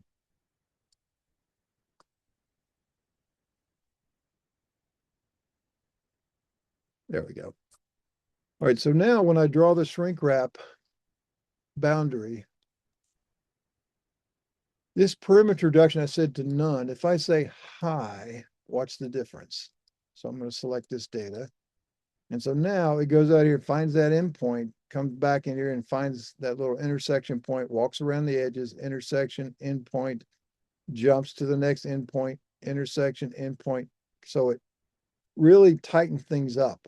There we go. All right, so now when I draw the shrink wrap boundary, this perimeter reduction I said to none. If I say high, watch the difference. So I'm going to select this data. And so now it goes out here, finds that endpoint, comes back in here and finds that little intersection point, walks around the edges, intersection, endpoint, jumps to the next endpoint, intersection, endpoint. So it really tightened things up.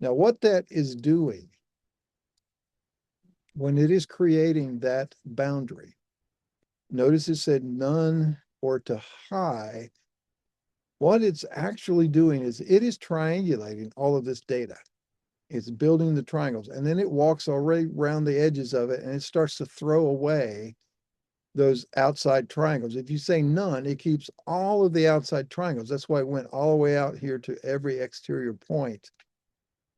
Now, what that is doing when it is creating that boundary, notice it said none or to high. What it's actually doing is it is triangulating all of this data. It's building the triangles, and then it walks already around the edges of it, and it starts to throw away those outside triangles. If you say none, it keeps all of the outside triangles. That's why it went all the way out here to every exterior point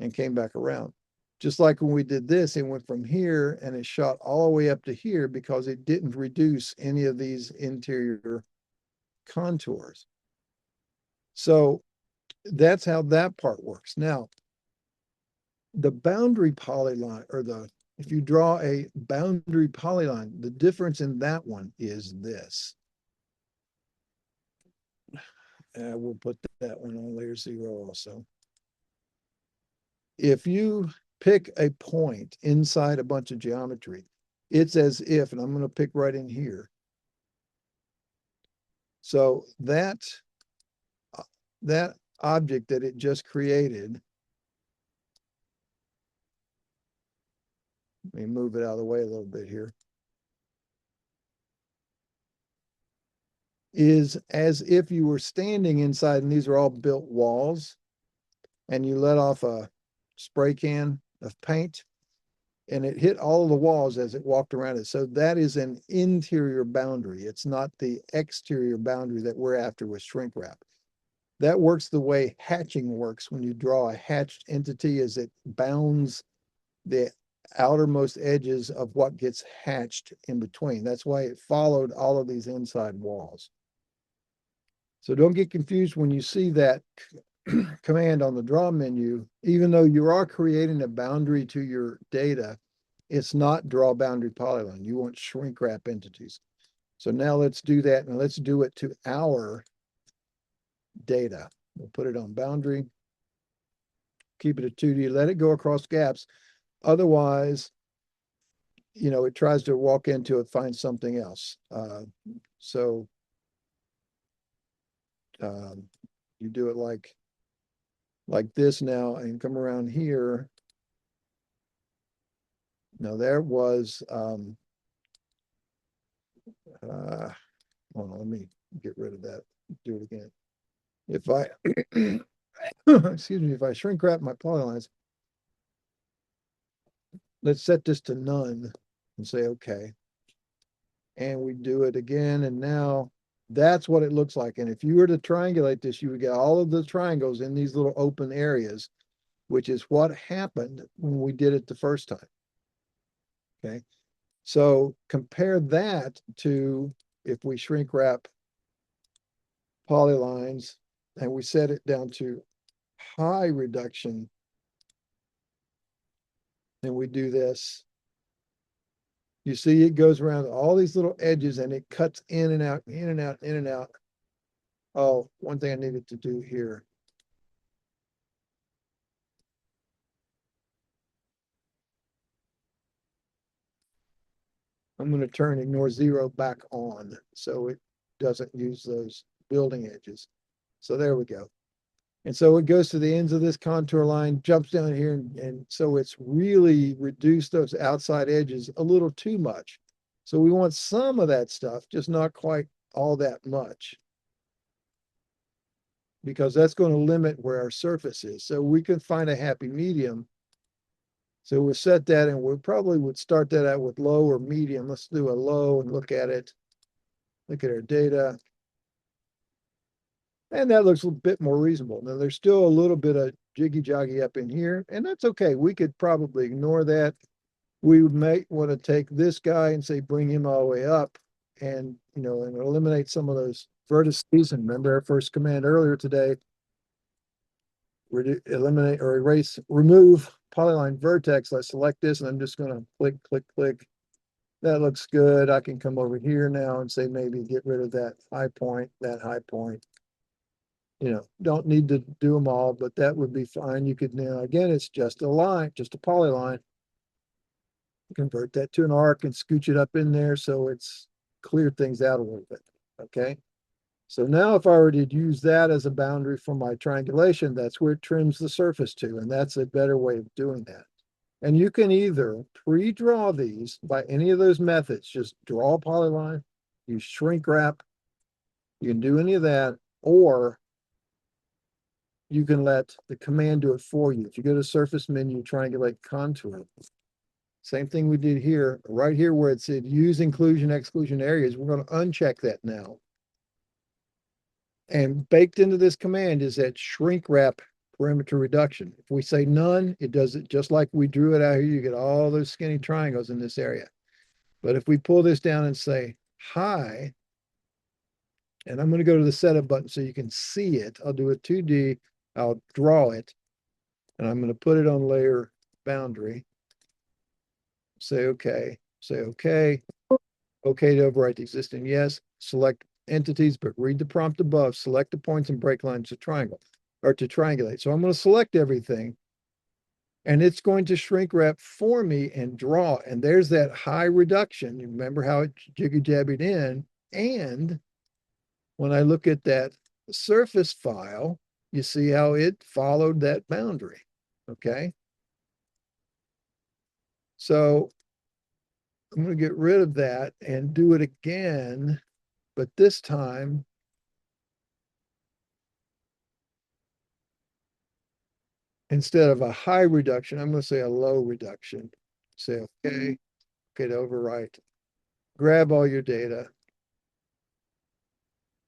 and came back around. Just like when we did this, it went from here and it shot all the way up to here because it didn't reduce any of these interior contours. So that's how that part works. Now, the boundary polyline, or if you draw a boundary polyline, the difference in that one is this. We'll put that one on layer 0 also. If you pick a point inside a bunch of geometry, it's as if, and I'm going to pick right in here. So that object that it just created, let me move it out of the way a little bit here, is as if you were standing inside, and these are all built walls, and you let off a spray can of paint, and it hit all the walls as it walked around it. So that is an interior boundary. It's not the exterior boundary that we're after with shrink wrap. That works the way hatching works. When you draw a hatched entity, is it bounds the outermost edges of what gets hatched in between. That's why it followed all of these inside walls. So don't get confused when you see that command on the draw menu. Even though you are creating a boundary to your data, it's not draw boundary polyline. You want shrink wrap entities. So now let's do that, and let's do it to our data. We'll put it on boundary, keep it a 2D, let it go across gaps. Otherwise, it tries to walk into it, find something else. So you do it like this now and come around here. Now there was, hold on, let me get rid of that, do it again. If I, excuse me, if I shrink wrap my polylines, let's set this to none and say, okay. And we do it again. And now that's what it looks like. And if you were to triangulate this, you would get all of the triangles in these little open areas, which is what happened when we did it the first time. Okay. So compare that to if we shrink wrap polylines and we set it down to high reduction, and we do this. You see, it goes around all these little edges and it cuts in and out, in and out, in and out. Oh, one thing I needed to do here. I'm going to turn ignore zero back on so it doesn't use those building edges. So there we go. And so it goes to the ends of this contour line, jumps down here, and so it's really reduced those outside edges a little too much. So we want some of that stuff, just not quite all that much, because that's going to limit where our surface is. So we can find a happy medium. So we'll set that, and we probably would start that out with low or medium. Let's do a low and look at it. Look at our data. And that looks a bit more reasonable. Now there's still a little bit of jiggy joggy up in here, and that's okay. We could probably ignore that. We may want to take this guy and say, bring him all the way up and, and eliminate some of those vertices. And remember our first command earlier today, eliminate or erase, remove polyline vertex. Let's select this, and I'm just going to click, click, click. That looks good. I can come over here now and say, maybe get rid of that high point, that high point. Don't need to do them all, but that would be fine. You could now, again, it's just a line, just a polyline. Convert that to an arc and scooch it up in there so it's cleared things out a little bit. Okay. So now if I were to use that as a boundary for my triangulation, that's where it trims the surface to, and that's a better way of doing that. And you can either pre-draw these by any of those methods, just draw a polyline, use shrink wrap, you can do any of that, or you can let the command do it for you. If you go to surface menu, triangulate contour. Same thing we did here, right here where it said use inclusion, exclusion areas. We're going to uncheck that now. And baked into this command is that shrink wrap perimeter reduction. If we say none, it does it just like we drew it out here. You get all those skinny triangles in this area. But if we pull this down and say high, and I'm going to go to the setup button so you can see it. I'll do a 2D. I'll draw it, and I'm going to put it on layer boundary. Say okay, say okay. Okay to overwrite the existing, yes. Select entities, but read the prompt above. Select the points and break lines to triangle or to triangulate. So I'm going to select everything, and it's going to shrink wrap for me and draw. And there's that high reduction. You remember how it jiggy jabbied in. And when I look at that surface file, you see how it followed that boundary. Okay. So I'm going to get rid of that and do it again, but this time instead of a high reduction, I'm going to say a low reduction. Say okay, okay to overwrite. Grab all your data.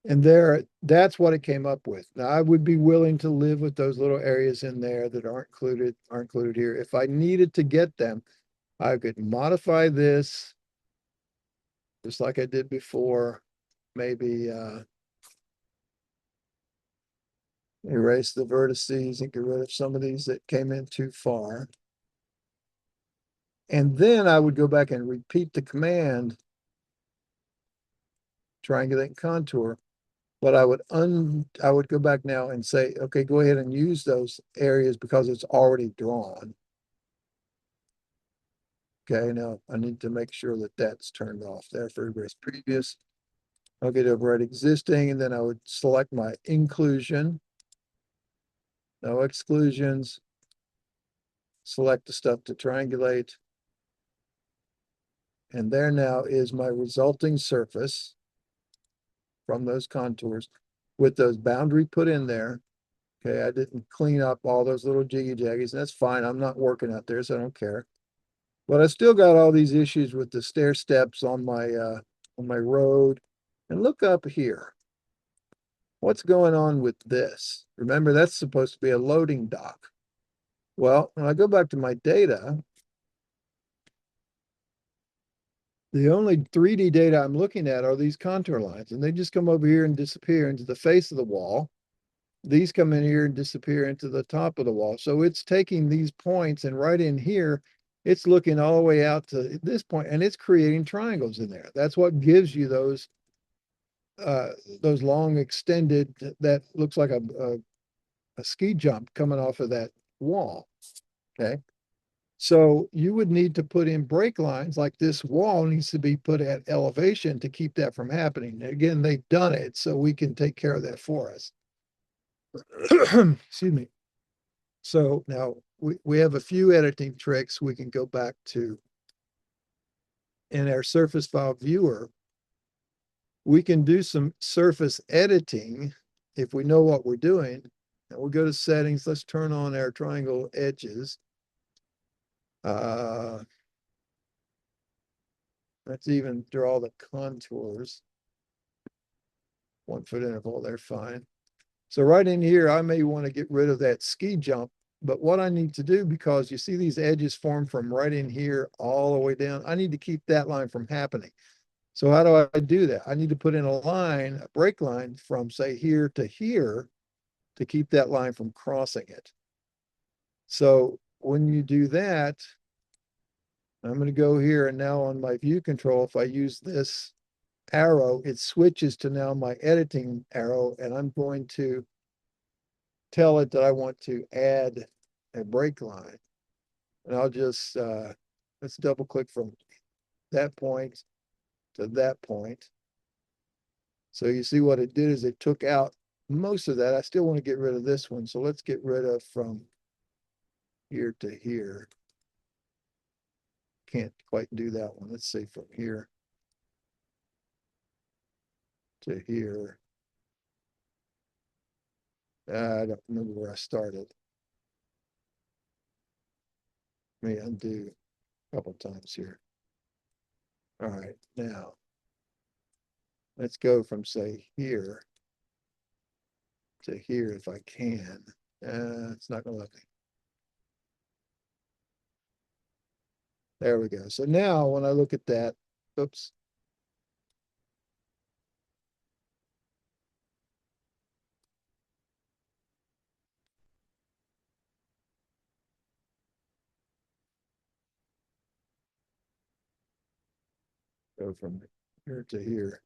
And there, that's what it came up with. Now, I would be willing to live with those little areas in there that aren't included here. If I needed to get them, I could modify this just like I did before. Maybe erase the vertices and get rid of some of these that came in too far. And then I would go back and repeat the command, triangulate and contour. But I would go back now and say, okay, go ahead and use those areas because it's already drawn. Okay, now I need to make sure that that's turned off there for everybody's previous. I'll get over at existing, and then I would select my inclusion. No exclusions. Select the stuff to triangulate. And there now is my resulting surface from those contours with those boundary put in there. Okay, I didn't clean up all those little jiggy jaggies. That's fine. I'm not working out there, so I don't care. But I still got all these issues with the stair steps on my road. And look up here. What's going on with this? Remember, that's supposed to be a loading dock. Well, when I go back to my data, the only 3D data I'm looking at are these contour lines, and they just come over here and disappear into the face of the wall. These come in here and disappear into the top of the wall. So it's taking these points, and right in here, it's looking all the way out to this point, and it's creating triangles in there. That's what gives you those long extended, that looks like a ski jump coming off of that wall. Okay. So you would need to put in break lines, like this wall needs to be put at elevation to keep that from happening. Again, they've done it, so we can take care of that for us. Excuse me. So now we have a few editing tricks we can go back to. In our surface file viewer, we can do some surface editing if we know what we're doing. And we'll go to settings. Let's turn on our triangle edges. Let's even draw the contours. 1 foot interval, they're fine. So right in here, I may want to get rid of that ski jump. But what I need to do, because you see these edges form from right in here all the way down, I need to keep that line from happening. So how do I do that? I need to put in a line, a break line from, say, here to here to keep that line from crossing it. So when you do that, I'm going to go here, and now on my view control, if I use this arrow, it switches to now my editing arrow, and I'm going to tell it that I want to add a break line. And I'll just, let's double click from that point to that point. So you see what it did is it took out most of that. I still want to get rid of this one. So let's get rid of from here to here. Can't quite do that one. Let's see, from here to here. I don't remember where I started. Let me undo a couple times here. All right, now let's go from, say, here to here if I can. It's not going to let me. There we go. So now when I look at that, oops. Go from here to here.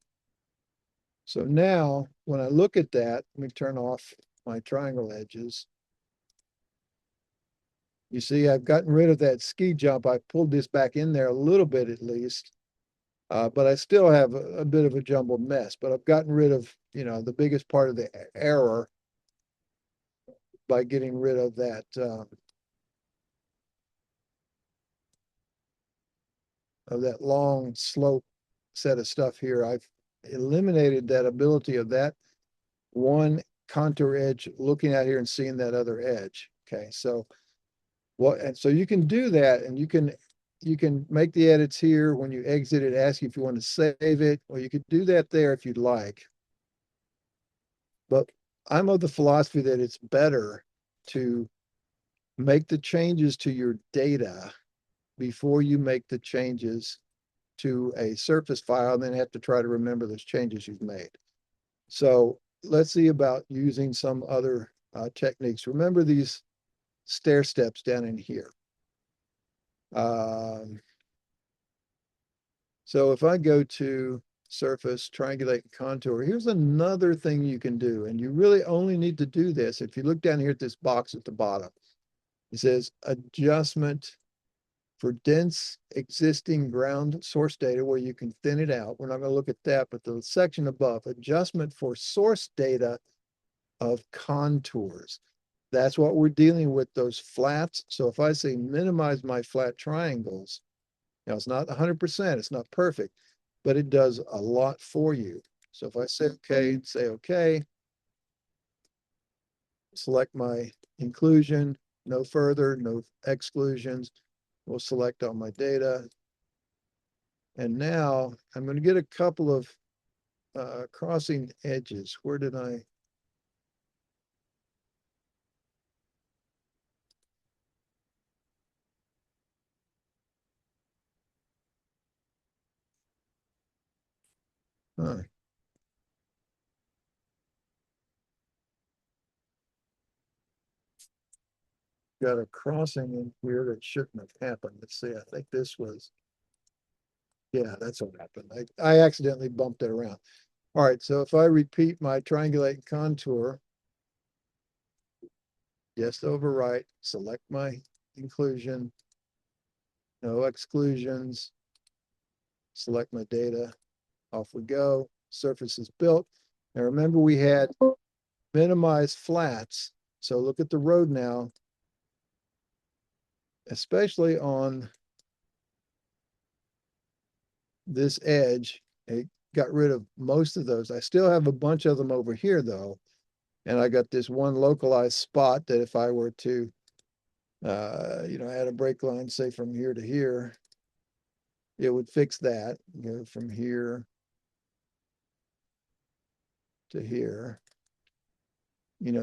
So now when I look at that, let me turn off my triangle edges. You see, I've gotten rid of that ski jump. I pulled this back in there a little bit at least, but I still have a bit of a jumbled mess. But I've gotten rid of, the biggest part of the error by getting rid of that long slope set of stuff here. I've eliminated that ability of that one contour edge looking at here and seeing that other edge. Okay, so and so you can do that, and you can make the edits here. When you exit it, ask you if you want to save it, or you could do that there if you'd like. But I'm of the philosophy that it's better to make the changes to your data before you make the changes to a surface file and then have to try to remember those changes you've made. So let's see about using some other techniques. Remember these stair steps down in here. So if I go to surface, triangulate, and contour, here's another thing you can do. And you really only need to do this. If you look down here at this box at the bottom, it says adjustment for dense existing ground source data where you can thin it out. We're not going to look at that, but the section above, adjustment for source data of contours. That's what we're dealing with, those flats. So if I say minimize my flat triangles, now it's not 100%, it's not perfect, but it does a lot for you. So if I say okay, say okay, select my inclusion, no further, no exclusions. We'll select all my data. And now I'm going to get a couple of crossing edges. Where did I? Huh. Got a crossing in here that shouldn't have happened. Let's see. I think this was, yeah, that's what happened. I accidentally bumped it around. All right. So if I repeat my triangulate contour, yes, overwrite, select my inclusion, no exclusions, select my data, off we go. Surface is built. Now remember we had minimized flats. So look at the road now, especially on this edge. It got rid of most of those. I still have a bunch of them over here though. And I got this one localized spot that if I were to, add a brake line, say from here to here, it would fix that. Go from here to here.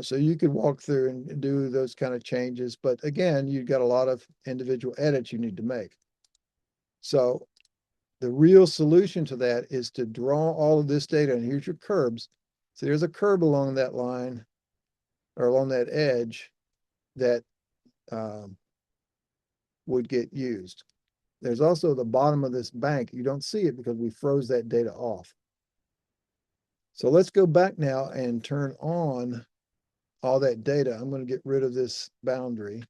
So you could walk through and do those kind of changes. But again, you've got a lot of individual edits you need to make. So the real solution to that is to draw all of this data. And here's your curbs. So there's a curb along that line or along that edge that would get used. There's also the bottom of this bank. You don't see it because we froze that data off. So let's go back now and turn on all that data. I'm going to get rid of this boundary.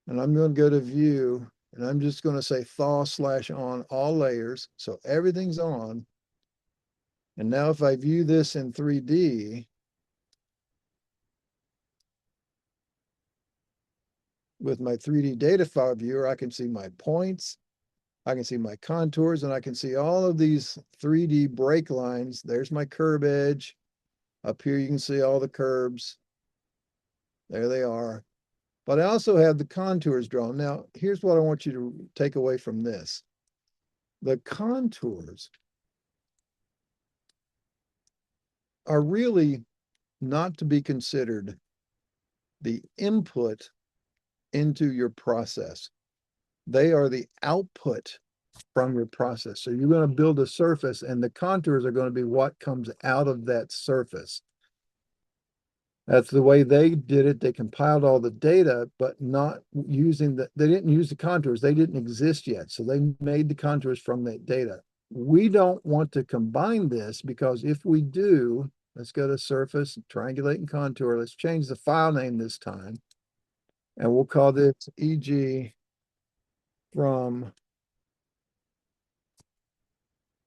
And I'm going to go to view. And I'm just going to say thaw/on all layers. So everything's on. And now if I view this in 3D, with my 3D data file viewer, I can see my points, I can see my contours, and I can see all of these 3D break lines. There's my curb edge. Up here, you can see all the curbs. There they are. But I also have the contours drawn. Now, here's what I want you to take away from this. The contours are really not to be considered the input into your process. They are the output from your process. So you're going to build a surface and the contours are going to be what comes out of that surface. That's the way they did it. They compiled all the data, but not using they didn't use the contours. They didn't exist yet. So they made the contours from that data. We don't want to combine this because if we do, let's go to surface, triangulate and contour. Let's change the file name this time. And we'll call this EG from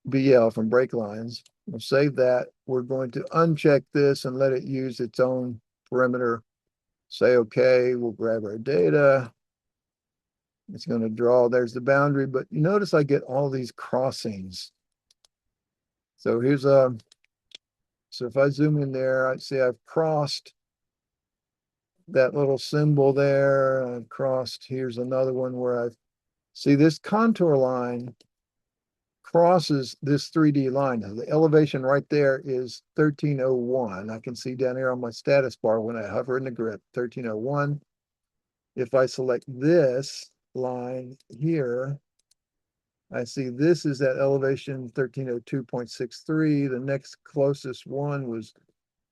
BL from break lines. We'll save that. We're going to uncheck this and let it use its own perimeter. Say okay, we'll grab our data. It's going to draw, there's the boundary, but you notice I get all these crossings. So here's so if I zoom in there, I see I've crossed that little symbol there. I've crossed, here's another one where I've, see this contour line crosses this 3D line. Now, the elevation right there is 1301. I can see down here on my status bar when I hover in the grip, 1301. If I select this line here, I see this is at elevation 1302.63. The next closest one was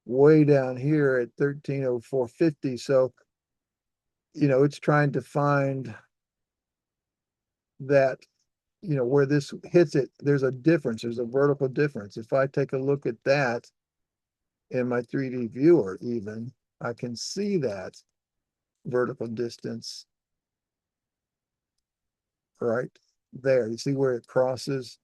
way down here at 1304.50. So, it's trying to find that, where this hits it, there's a difference. There's a vertical difference. If I take a look at that in my 3D viewer, even, I can see that vertical distance right there. You see where it crosses?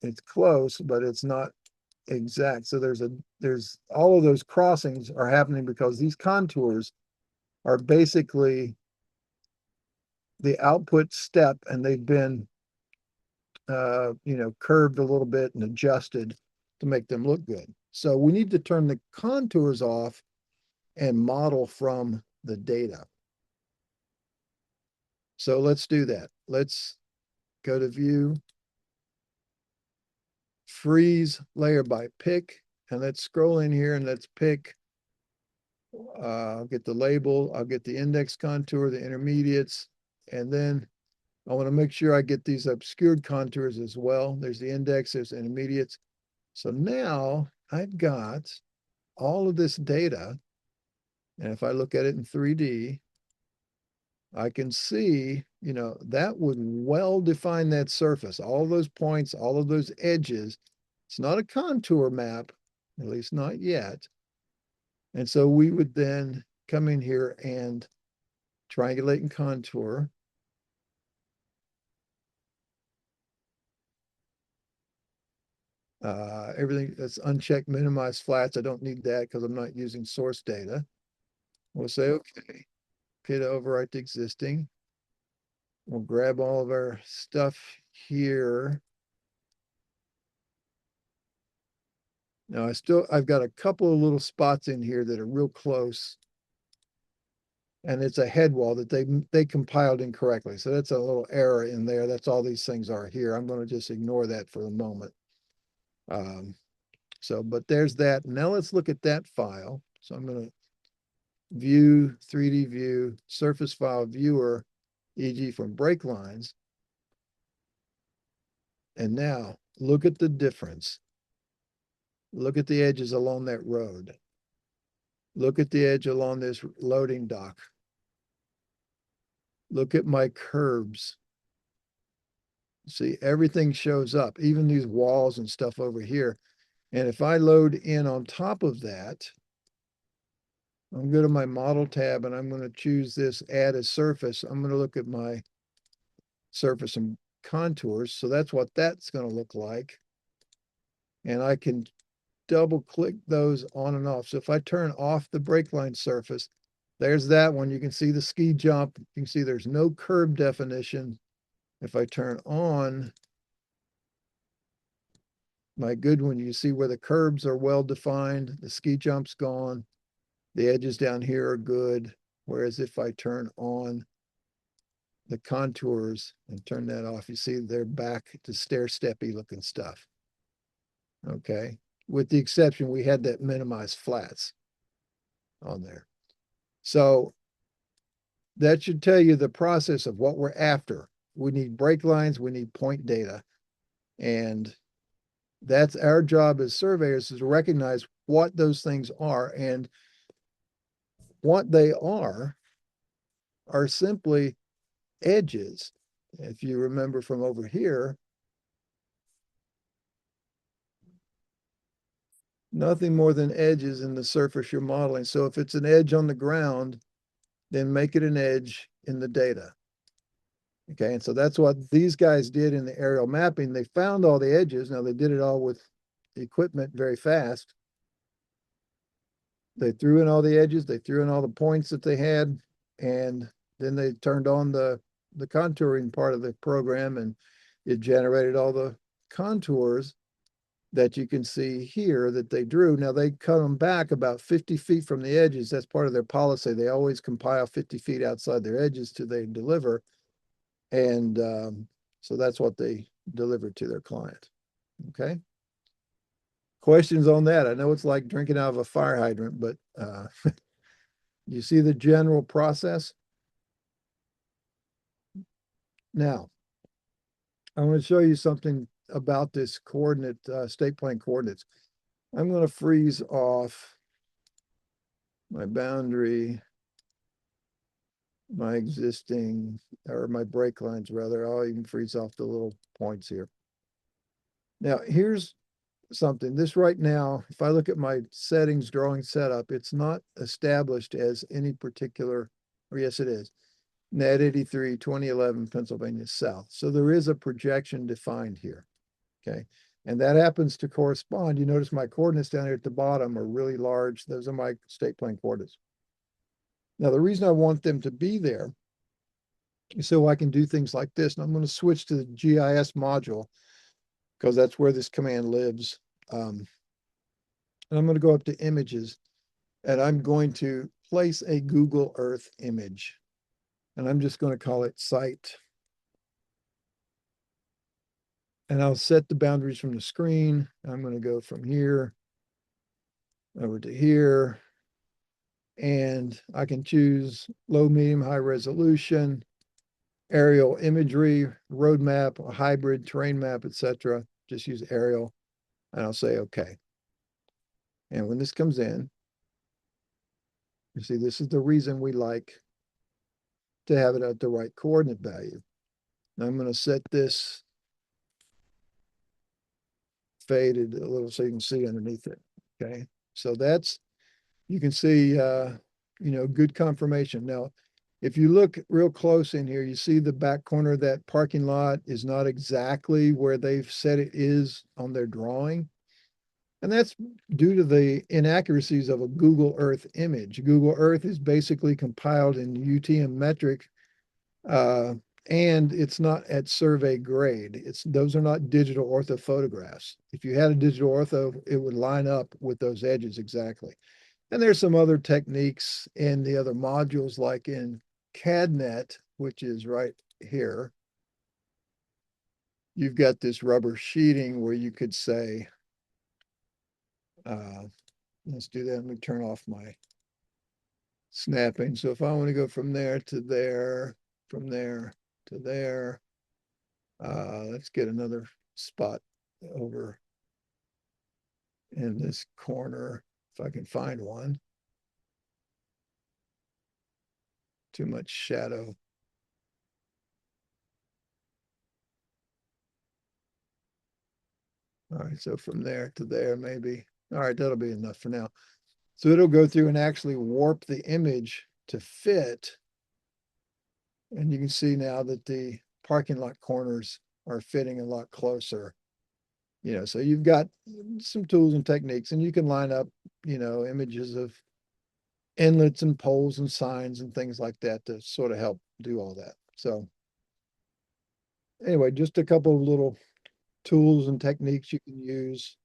It's close, but it's not exact. So there's all of those crossings are happening because these contours are basically the output step, and they've been curved a little bit and adjusted to make them look good. So we need to turn the contours off and model from the data. So let's do that. Let's go to view, freeze layer by pick, and let's scroll in here and let's pick. I'll get the label, I'll get the index contour, the intermediates, and then I want to make sure I get these obscured contours as well. There's the index, there's the intermediates. So now I've got all of this data, and if I look at it in 3D, I can see, that would well define that surface, all those points, all of those edges. It's not a contour map, at least not yet. And so we would then come in here and triangulate and contour. Everything that's unchecked, minimize flats. I don't need that because I'm not using source data. We'll say, okay, to overwrite the existing. We'll grab all of our stuff here. Now I've got a couple of little spots in here that are real close. And it's a head wall that they compiled incorrectly. So that's a little error in there. That's all these things are here. I'm going to just ignore that for the moment. But there's that. Now let's look at that file. So I'm going to view, 3D view, surface file viewer, e.g. from break lines. And now look at the difference. Look at the edges along that road. Look at the edge along this loading dock. Look at my curbs. See, everything shows up, even these walls and stuff over here. And if I load in on top of that, I'm going to my model tab and I'm going to choose this add a surface. I'm going to look at my surface and contours. So that's what that's going to look like. And I can double click those on and off. So if I turn off the brake line surface, there's that one. You can see the ski jump. You can see there's no curb definition. If I turn on my good one, you see where the curbs are well defined. The ski jump's gone. The edges down here are good. Whereas if I turn on the contours and turn that off, you see they're back to stair-steppy looking stuff. Okay. With the exception, we had that minimized flats on there. So that should tell you the process of what we're after. We need break lines, we need point data. And that's our job as surveyors, is to recognize what those things are. And what they are simply edges. If you remember from over here, nothing more than edges in the surface you're modeling. So if it's an edge on the ground, then make it an edge in the data. Okay, and so that's what these guys did in the aerial mapping. They found all the edges. Now they did it all with equipment very fast. They threw in all the edges, they threw in all the points that they had, and then they turned on the contouring part of the program, and it generated all the contours that you can see here that they drew. Now they cut them back about 50 feet from the edges. That's part of their policy. They always compile 50 feet outside their edges till they deliver. And so that's what they deliver to their client. Okay. Questions on that? I know it's like drinking out of a fire hydrant, but you see the general process? Now, I want to show you something about this coordinate, state plane coordinates. I'm going to freeze off my boundary, my existing, or my break lines rather. I'll even freeze off the little points here. Now, here's something. This right now, if I look at my settings drawing setup, it's not established as any particular, or yes, it is. Net 83, 2011, Pennsylvania South. So there is a projection defined here. Okay. And that happens to correspond. You notice my coordinates down here at the bottom are really large. Those are my state plane coordinates. Now, the reason I want them to be there is so I can do things like this. And I'm going to switch to the GIS module because that's where this command lives. And I'm going to go up to images and I'm going to place a Google Earth image. And I'm just going to call it site. And I'll set the boundaries from the screen. I'm going to go from here over to here. And I can choose low, medium, high resolution, aerial imagery, road map, a hybrid terrain map, etc. Just use aerial. And I'll say okay. And when this comes in, you see, this is the reason we like to have it at the right coordinate value. Now I'm going to set this faded a little so you can see underneath it. Okay. So that's, you can see, good confirmation. Now, if you look real close in here, you see the back corner of that parking lot is not exactly where they've said it is on their drawing. And that's due to the inaccuracies of a Google Earth image. Google Earth is basically compiled in UTM metric, and it's not at survey grade. Those are not digital ortho photographs. If you had a digital ortho, it would line up with those edges exactly. And there's some other techniques in the other modules, like in CADNet, which is right here. You've got this rubber sheeting where you could say, let's do that. Let me turn off my snapping. So if I want to go from there to there, from there to there, let's get another spot over in this corner, if I can find one. Too much shadow. All right, so from there to there, maybe. All right, that'll be enough for now. So it'll go through and actually warp the image to fit. And you can see now that the parking lot corners are fitting a lot closer. So you've got some tools and techniques, and you can line up, images of inlets and poles and signs and things like that to sort of help do all that. So anyway, just a couple of little tools and techniques you can use.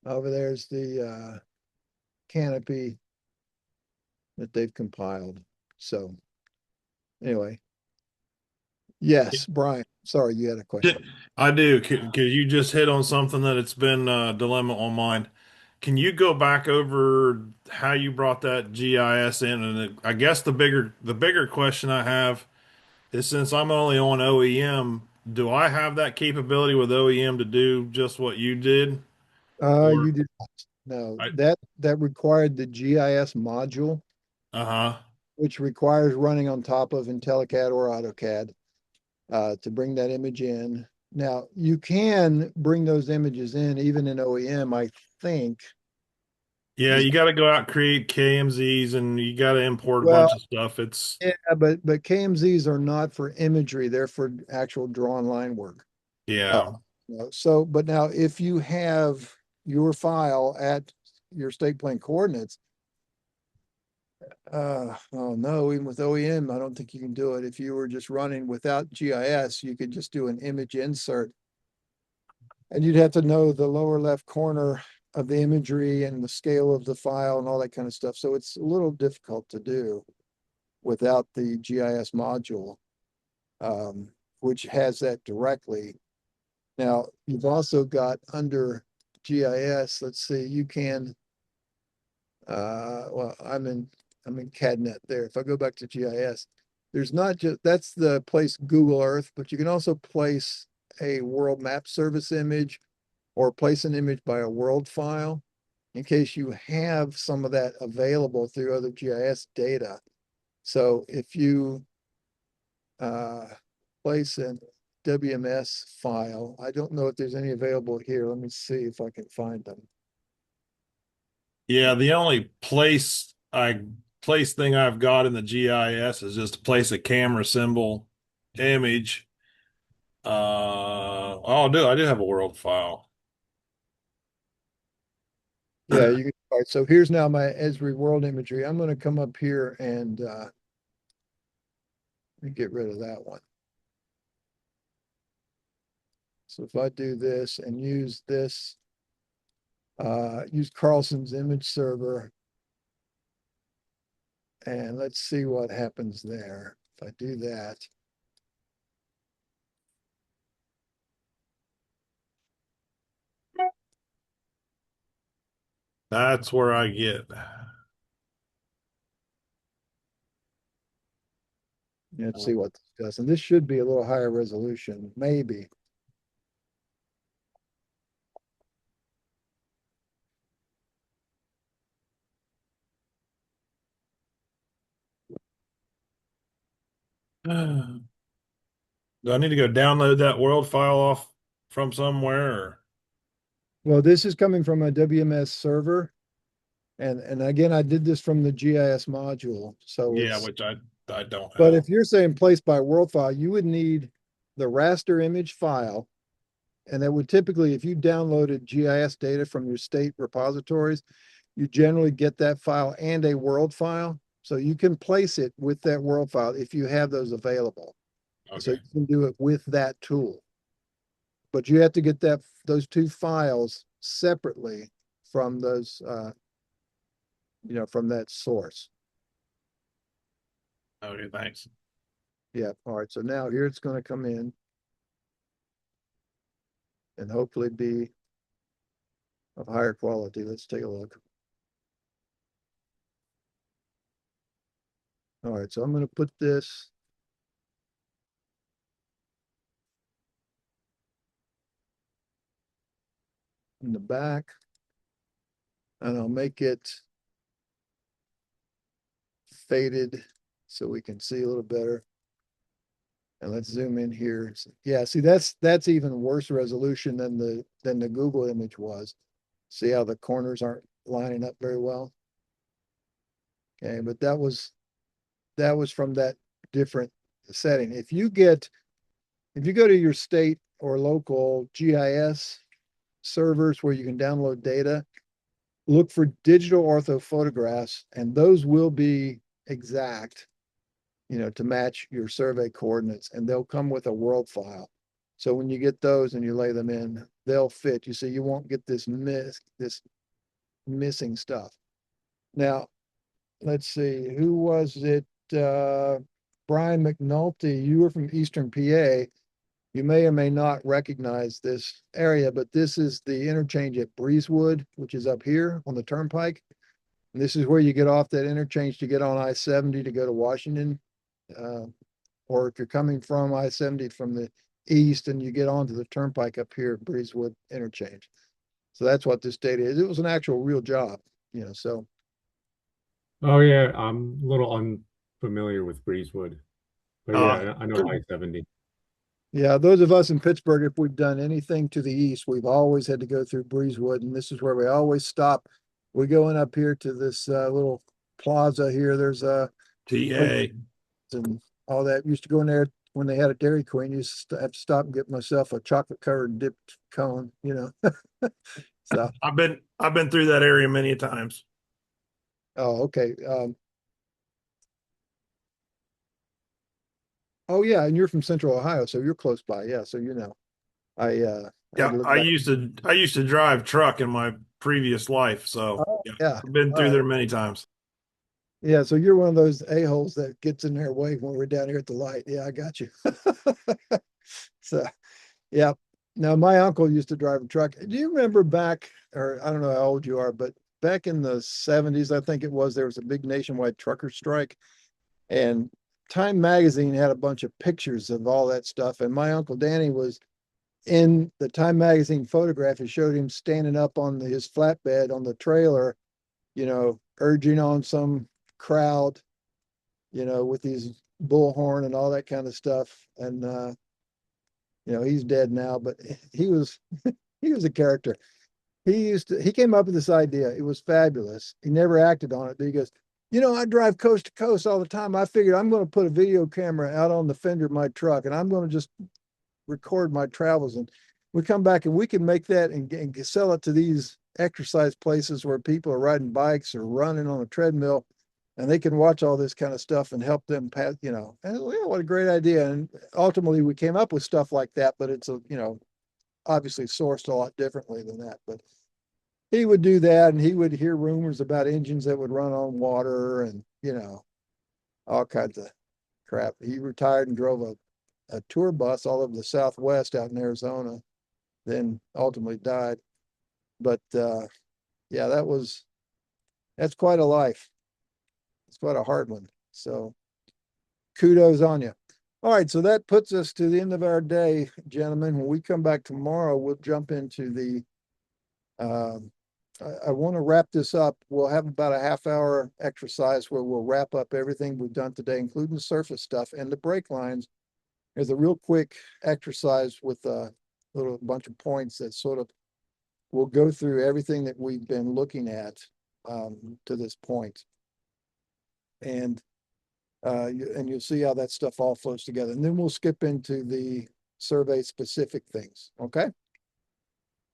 Over there's the canopy that they've compiled. So anyway, yes, Brian, sorry, you had a question. I do, because you just hit on something that it's been a dilemma on mine. Can you go back over how you brought that GIS in? And I guess the bigger question I have is, since I'm only on OEM, do I have that capability with OEM to do just what you did? Or You did not. No, I that required the GIS module, uh-huh. which requires running on top of IntelliCAD or AutoCAD to bring that image in. Now, you can bring those images in even in OEM, I think. Yeah, Is you got to go out, create KMZs, and you got to import a Well, bunch of stuff. It's yeah, but KMZs are not for imagery; they're for actual drawn line work. Uh, yeah. so, but now if you have your file at your state plane coordinates, oh no, even with OEM, I don't think you can do it. If you were just running without GIS, you could just do an image insert And you'd have to know the lower left corner of the imagery and the scale of the file and all that kind of stuff. So it's a little difficult to do without the GIS module, which has that directly. Now, you've also got under GIS, let's see, you can, well, I'm in CADNet there. If I go back to GIS, there's not just, that's the place Google Earth, but you can also place a world map service image or place an image by a world file in case you have some of that available through other GIS data. So if you place an WMS file, I don't know if there's any available here. Let me see if I can find them. Yeah, the only place thing I've got in the GIS is just to place a camera symbol image. Oh, I do have a world file. Yeah, you can, all right, so here's now my Esri world imagery. I'm going to come up here and let me get rid of that one. So if I do this and use this, use Carlson's image server, and let's see what happens there. If I do that, That's where I get. let's see what this does. And this should be a little higher resolution, maybe. Do I need to go download that world file off from somewhere? Or? Well, this is coming from a WMS server. And again, I did this from the GIS module. So Yeah, it's, which I don't but have. if you're saying place by world file, you would need the raster image file. And that would typically, if you downloaded GIS data from your state repositories, you generally get that file and a world file. So you can place it with that world file if you have those available. So you Okay. can do it with that tool. But you have to get those two files separately from those from that source. Okay, thanks. Yeah. All right. So now here it's going to come in and hopefully be of higher quality. Let's take a look. All right. So I'm going to put this in the back and I'll make it faded so we can see a little better. And let's zoom in here. Yeah, see that's even worse resolution than the Google image was. See how the corners aren't lining up very well? Okay, but that was from that different setting. If you go to your state or local GIS servers where you can download data, look for digital ortho photographs, and those will be exact, to match your survey coordinates, and they'll come with a world file. So when you get those and you lay them in, they'll fit. You see, you won't get this missing stuff. Now, let's see, who was it? Brian McNulty, you were from Eastern PA. You may or may not recognize this area, but this is the interchange at Breezewood, which is up here on the turnpike. And this is where you get off that interchange to get on I-70 to go to Washington. Uh, or if you're coming from I-70 from the east and you get onto the turnpike up here at Breezewood interchange. So that's what this data is. It was an actual real job, so. Oh yeah, I'm a little unfamiliar with Breezewood, but Uh, yeah, I know I-70. Yeah, those of us in Pittsburgh, if we've done anything to the east, we've always had to go through Breezewood, and this is where we always stop. We go in up here to this little plaza here. There's a TA. and all that. Used to go in there when they had a Dairy Queen. Used to have to stop and get myself a chocolate covered dipped cone. So, I've been through that area many times. oh, okay. Oh yeah, and you're from Central Ohio, so you're close by. Yeah, so I had Yeah, to look I back. used to drive truck in my previous life, so Oh, yeah, yeah. I've been All through right. there many times. Yeah, so you're one of those a-holes that gets in their way when we're down here at the light. Yeah, I got you. So, yeah. Now, my uncle used to drive a truck. Do you remember back, or I don't know how old you are, but back in the 70s, I think it was, there was a big nationwide trucker strike, and Time Magazine had a bunch of pictures of all that stuff. And my uncle Danny was in the Time Magazine photograph. It showed him standing up on his flatbed on the trailer, urging on some crowd, with his bullhorn and all that kind of stuff. And he's dead now, but he was he was a character. He came up with this idea. It was fabulous. He never acted on it, but he goes, I drive coast to coast all the time. I figured I'm going to put a video camera out on the fender of my truck and I'm going to just record my travels. And we come back and we can make that and sell it to these exercise places where people are riding bikes or running on a treadmill, and they can watch all this kind of stuff and help them pass, and what a great idea. And ultimately we came up with stuff like that, but it's obviously sourced a lot differently than that. But he would do that, and he would hear rumors about engines that would run on water and, all kinds of crap. He retired and drove a tour bus all over the Southwest out in Arizona, then ultimately died. But yeah, that's quite a life. It's quite a hard one. So kudos on you. All right, so that puts us to the end of our day, gentlemen. When we come back tomorrow, we'll jump into the I want to wrap this up. We'll have about a half-hour exercise where we'll wrap up everything we've done today, including the surface stuff and the brake lines. There's a real quick exercise with a little bunch of points that sort of will go through everything that we've been looking at to this point. And you'll see how that stuff all flows together. And then we'll skip into the survey specific things. Okay.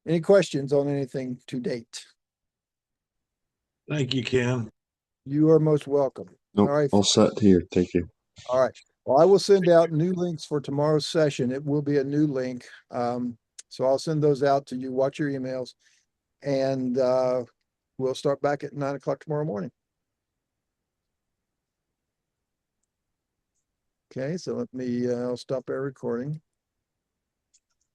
Any questions on anything to date? Thank you, Ken. You are most welcome. Nope, All right. all set here. Thank you. All right. Well, I will send out new links for tomorrow's session. It will be a new link. So I'll send those out to you. Watch your emails, and we'll start back at 9 o'clock tomorrow morning. Okay, so let me, I'll stop our recording.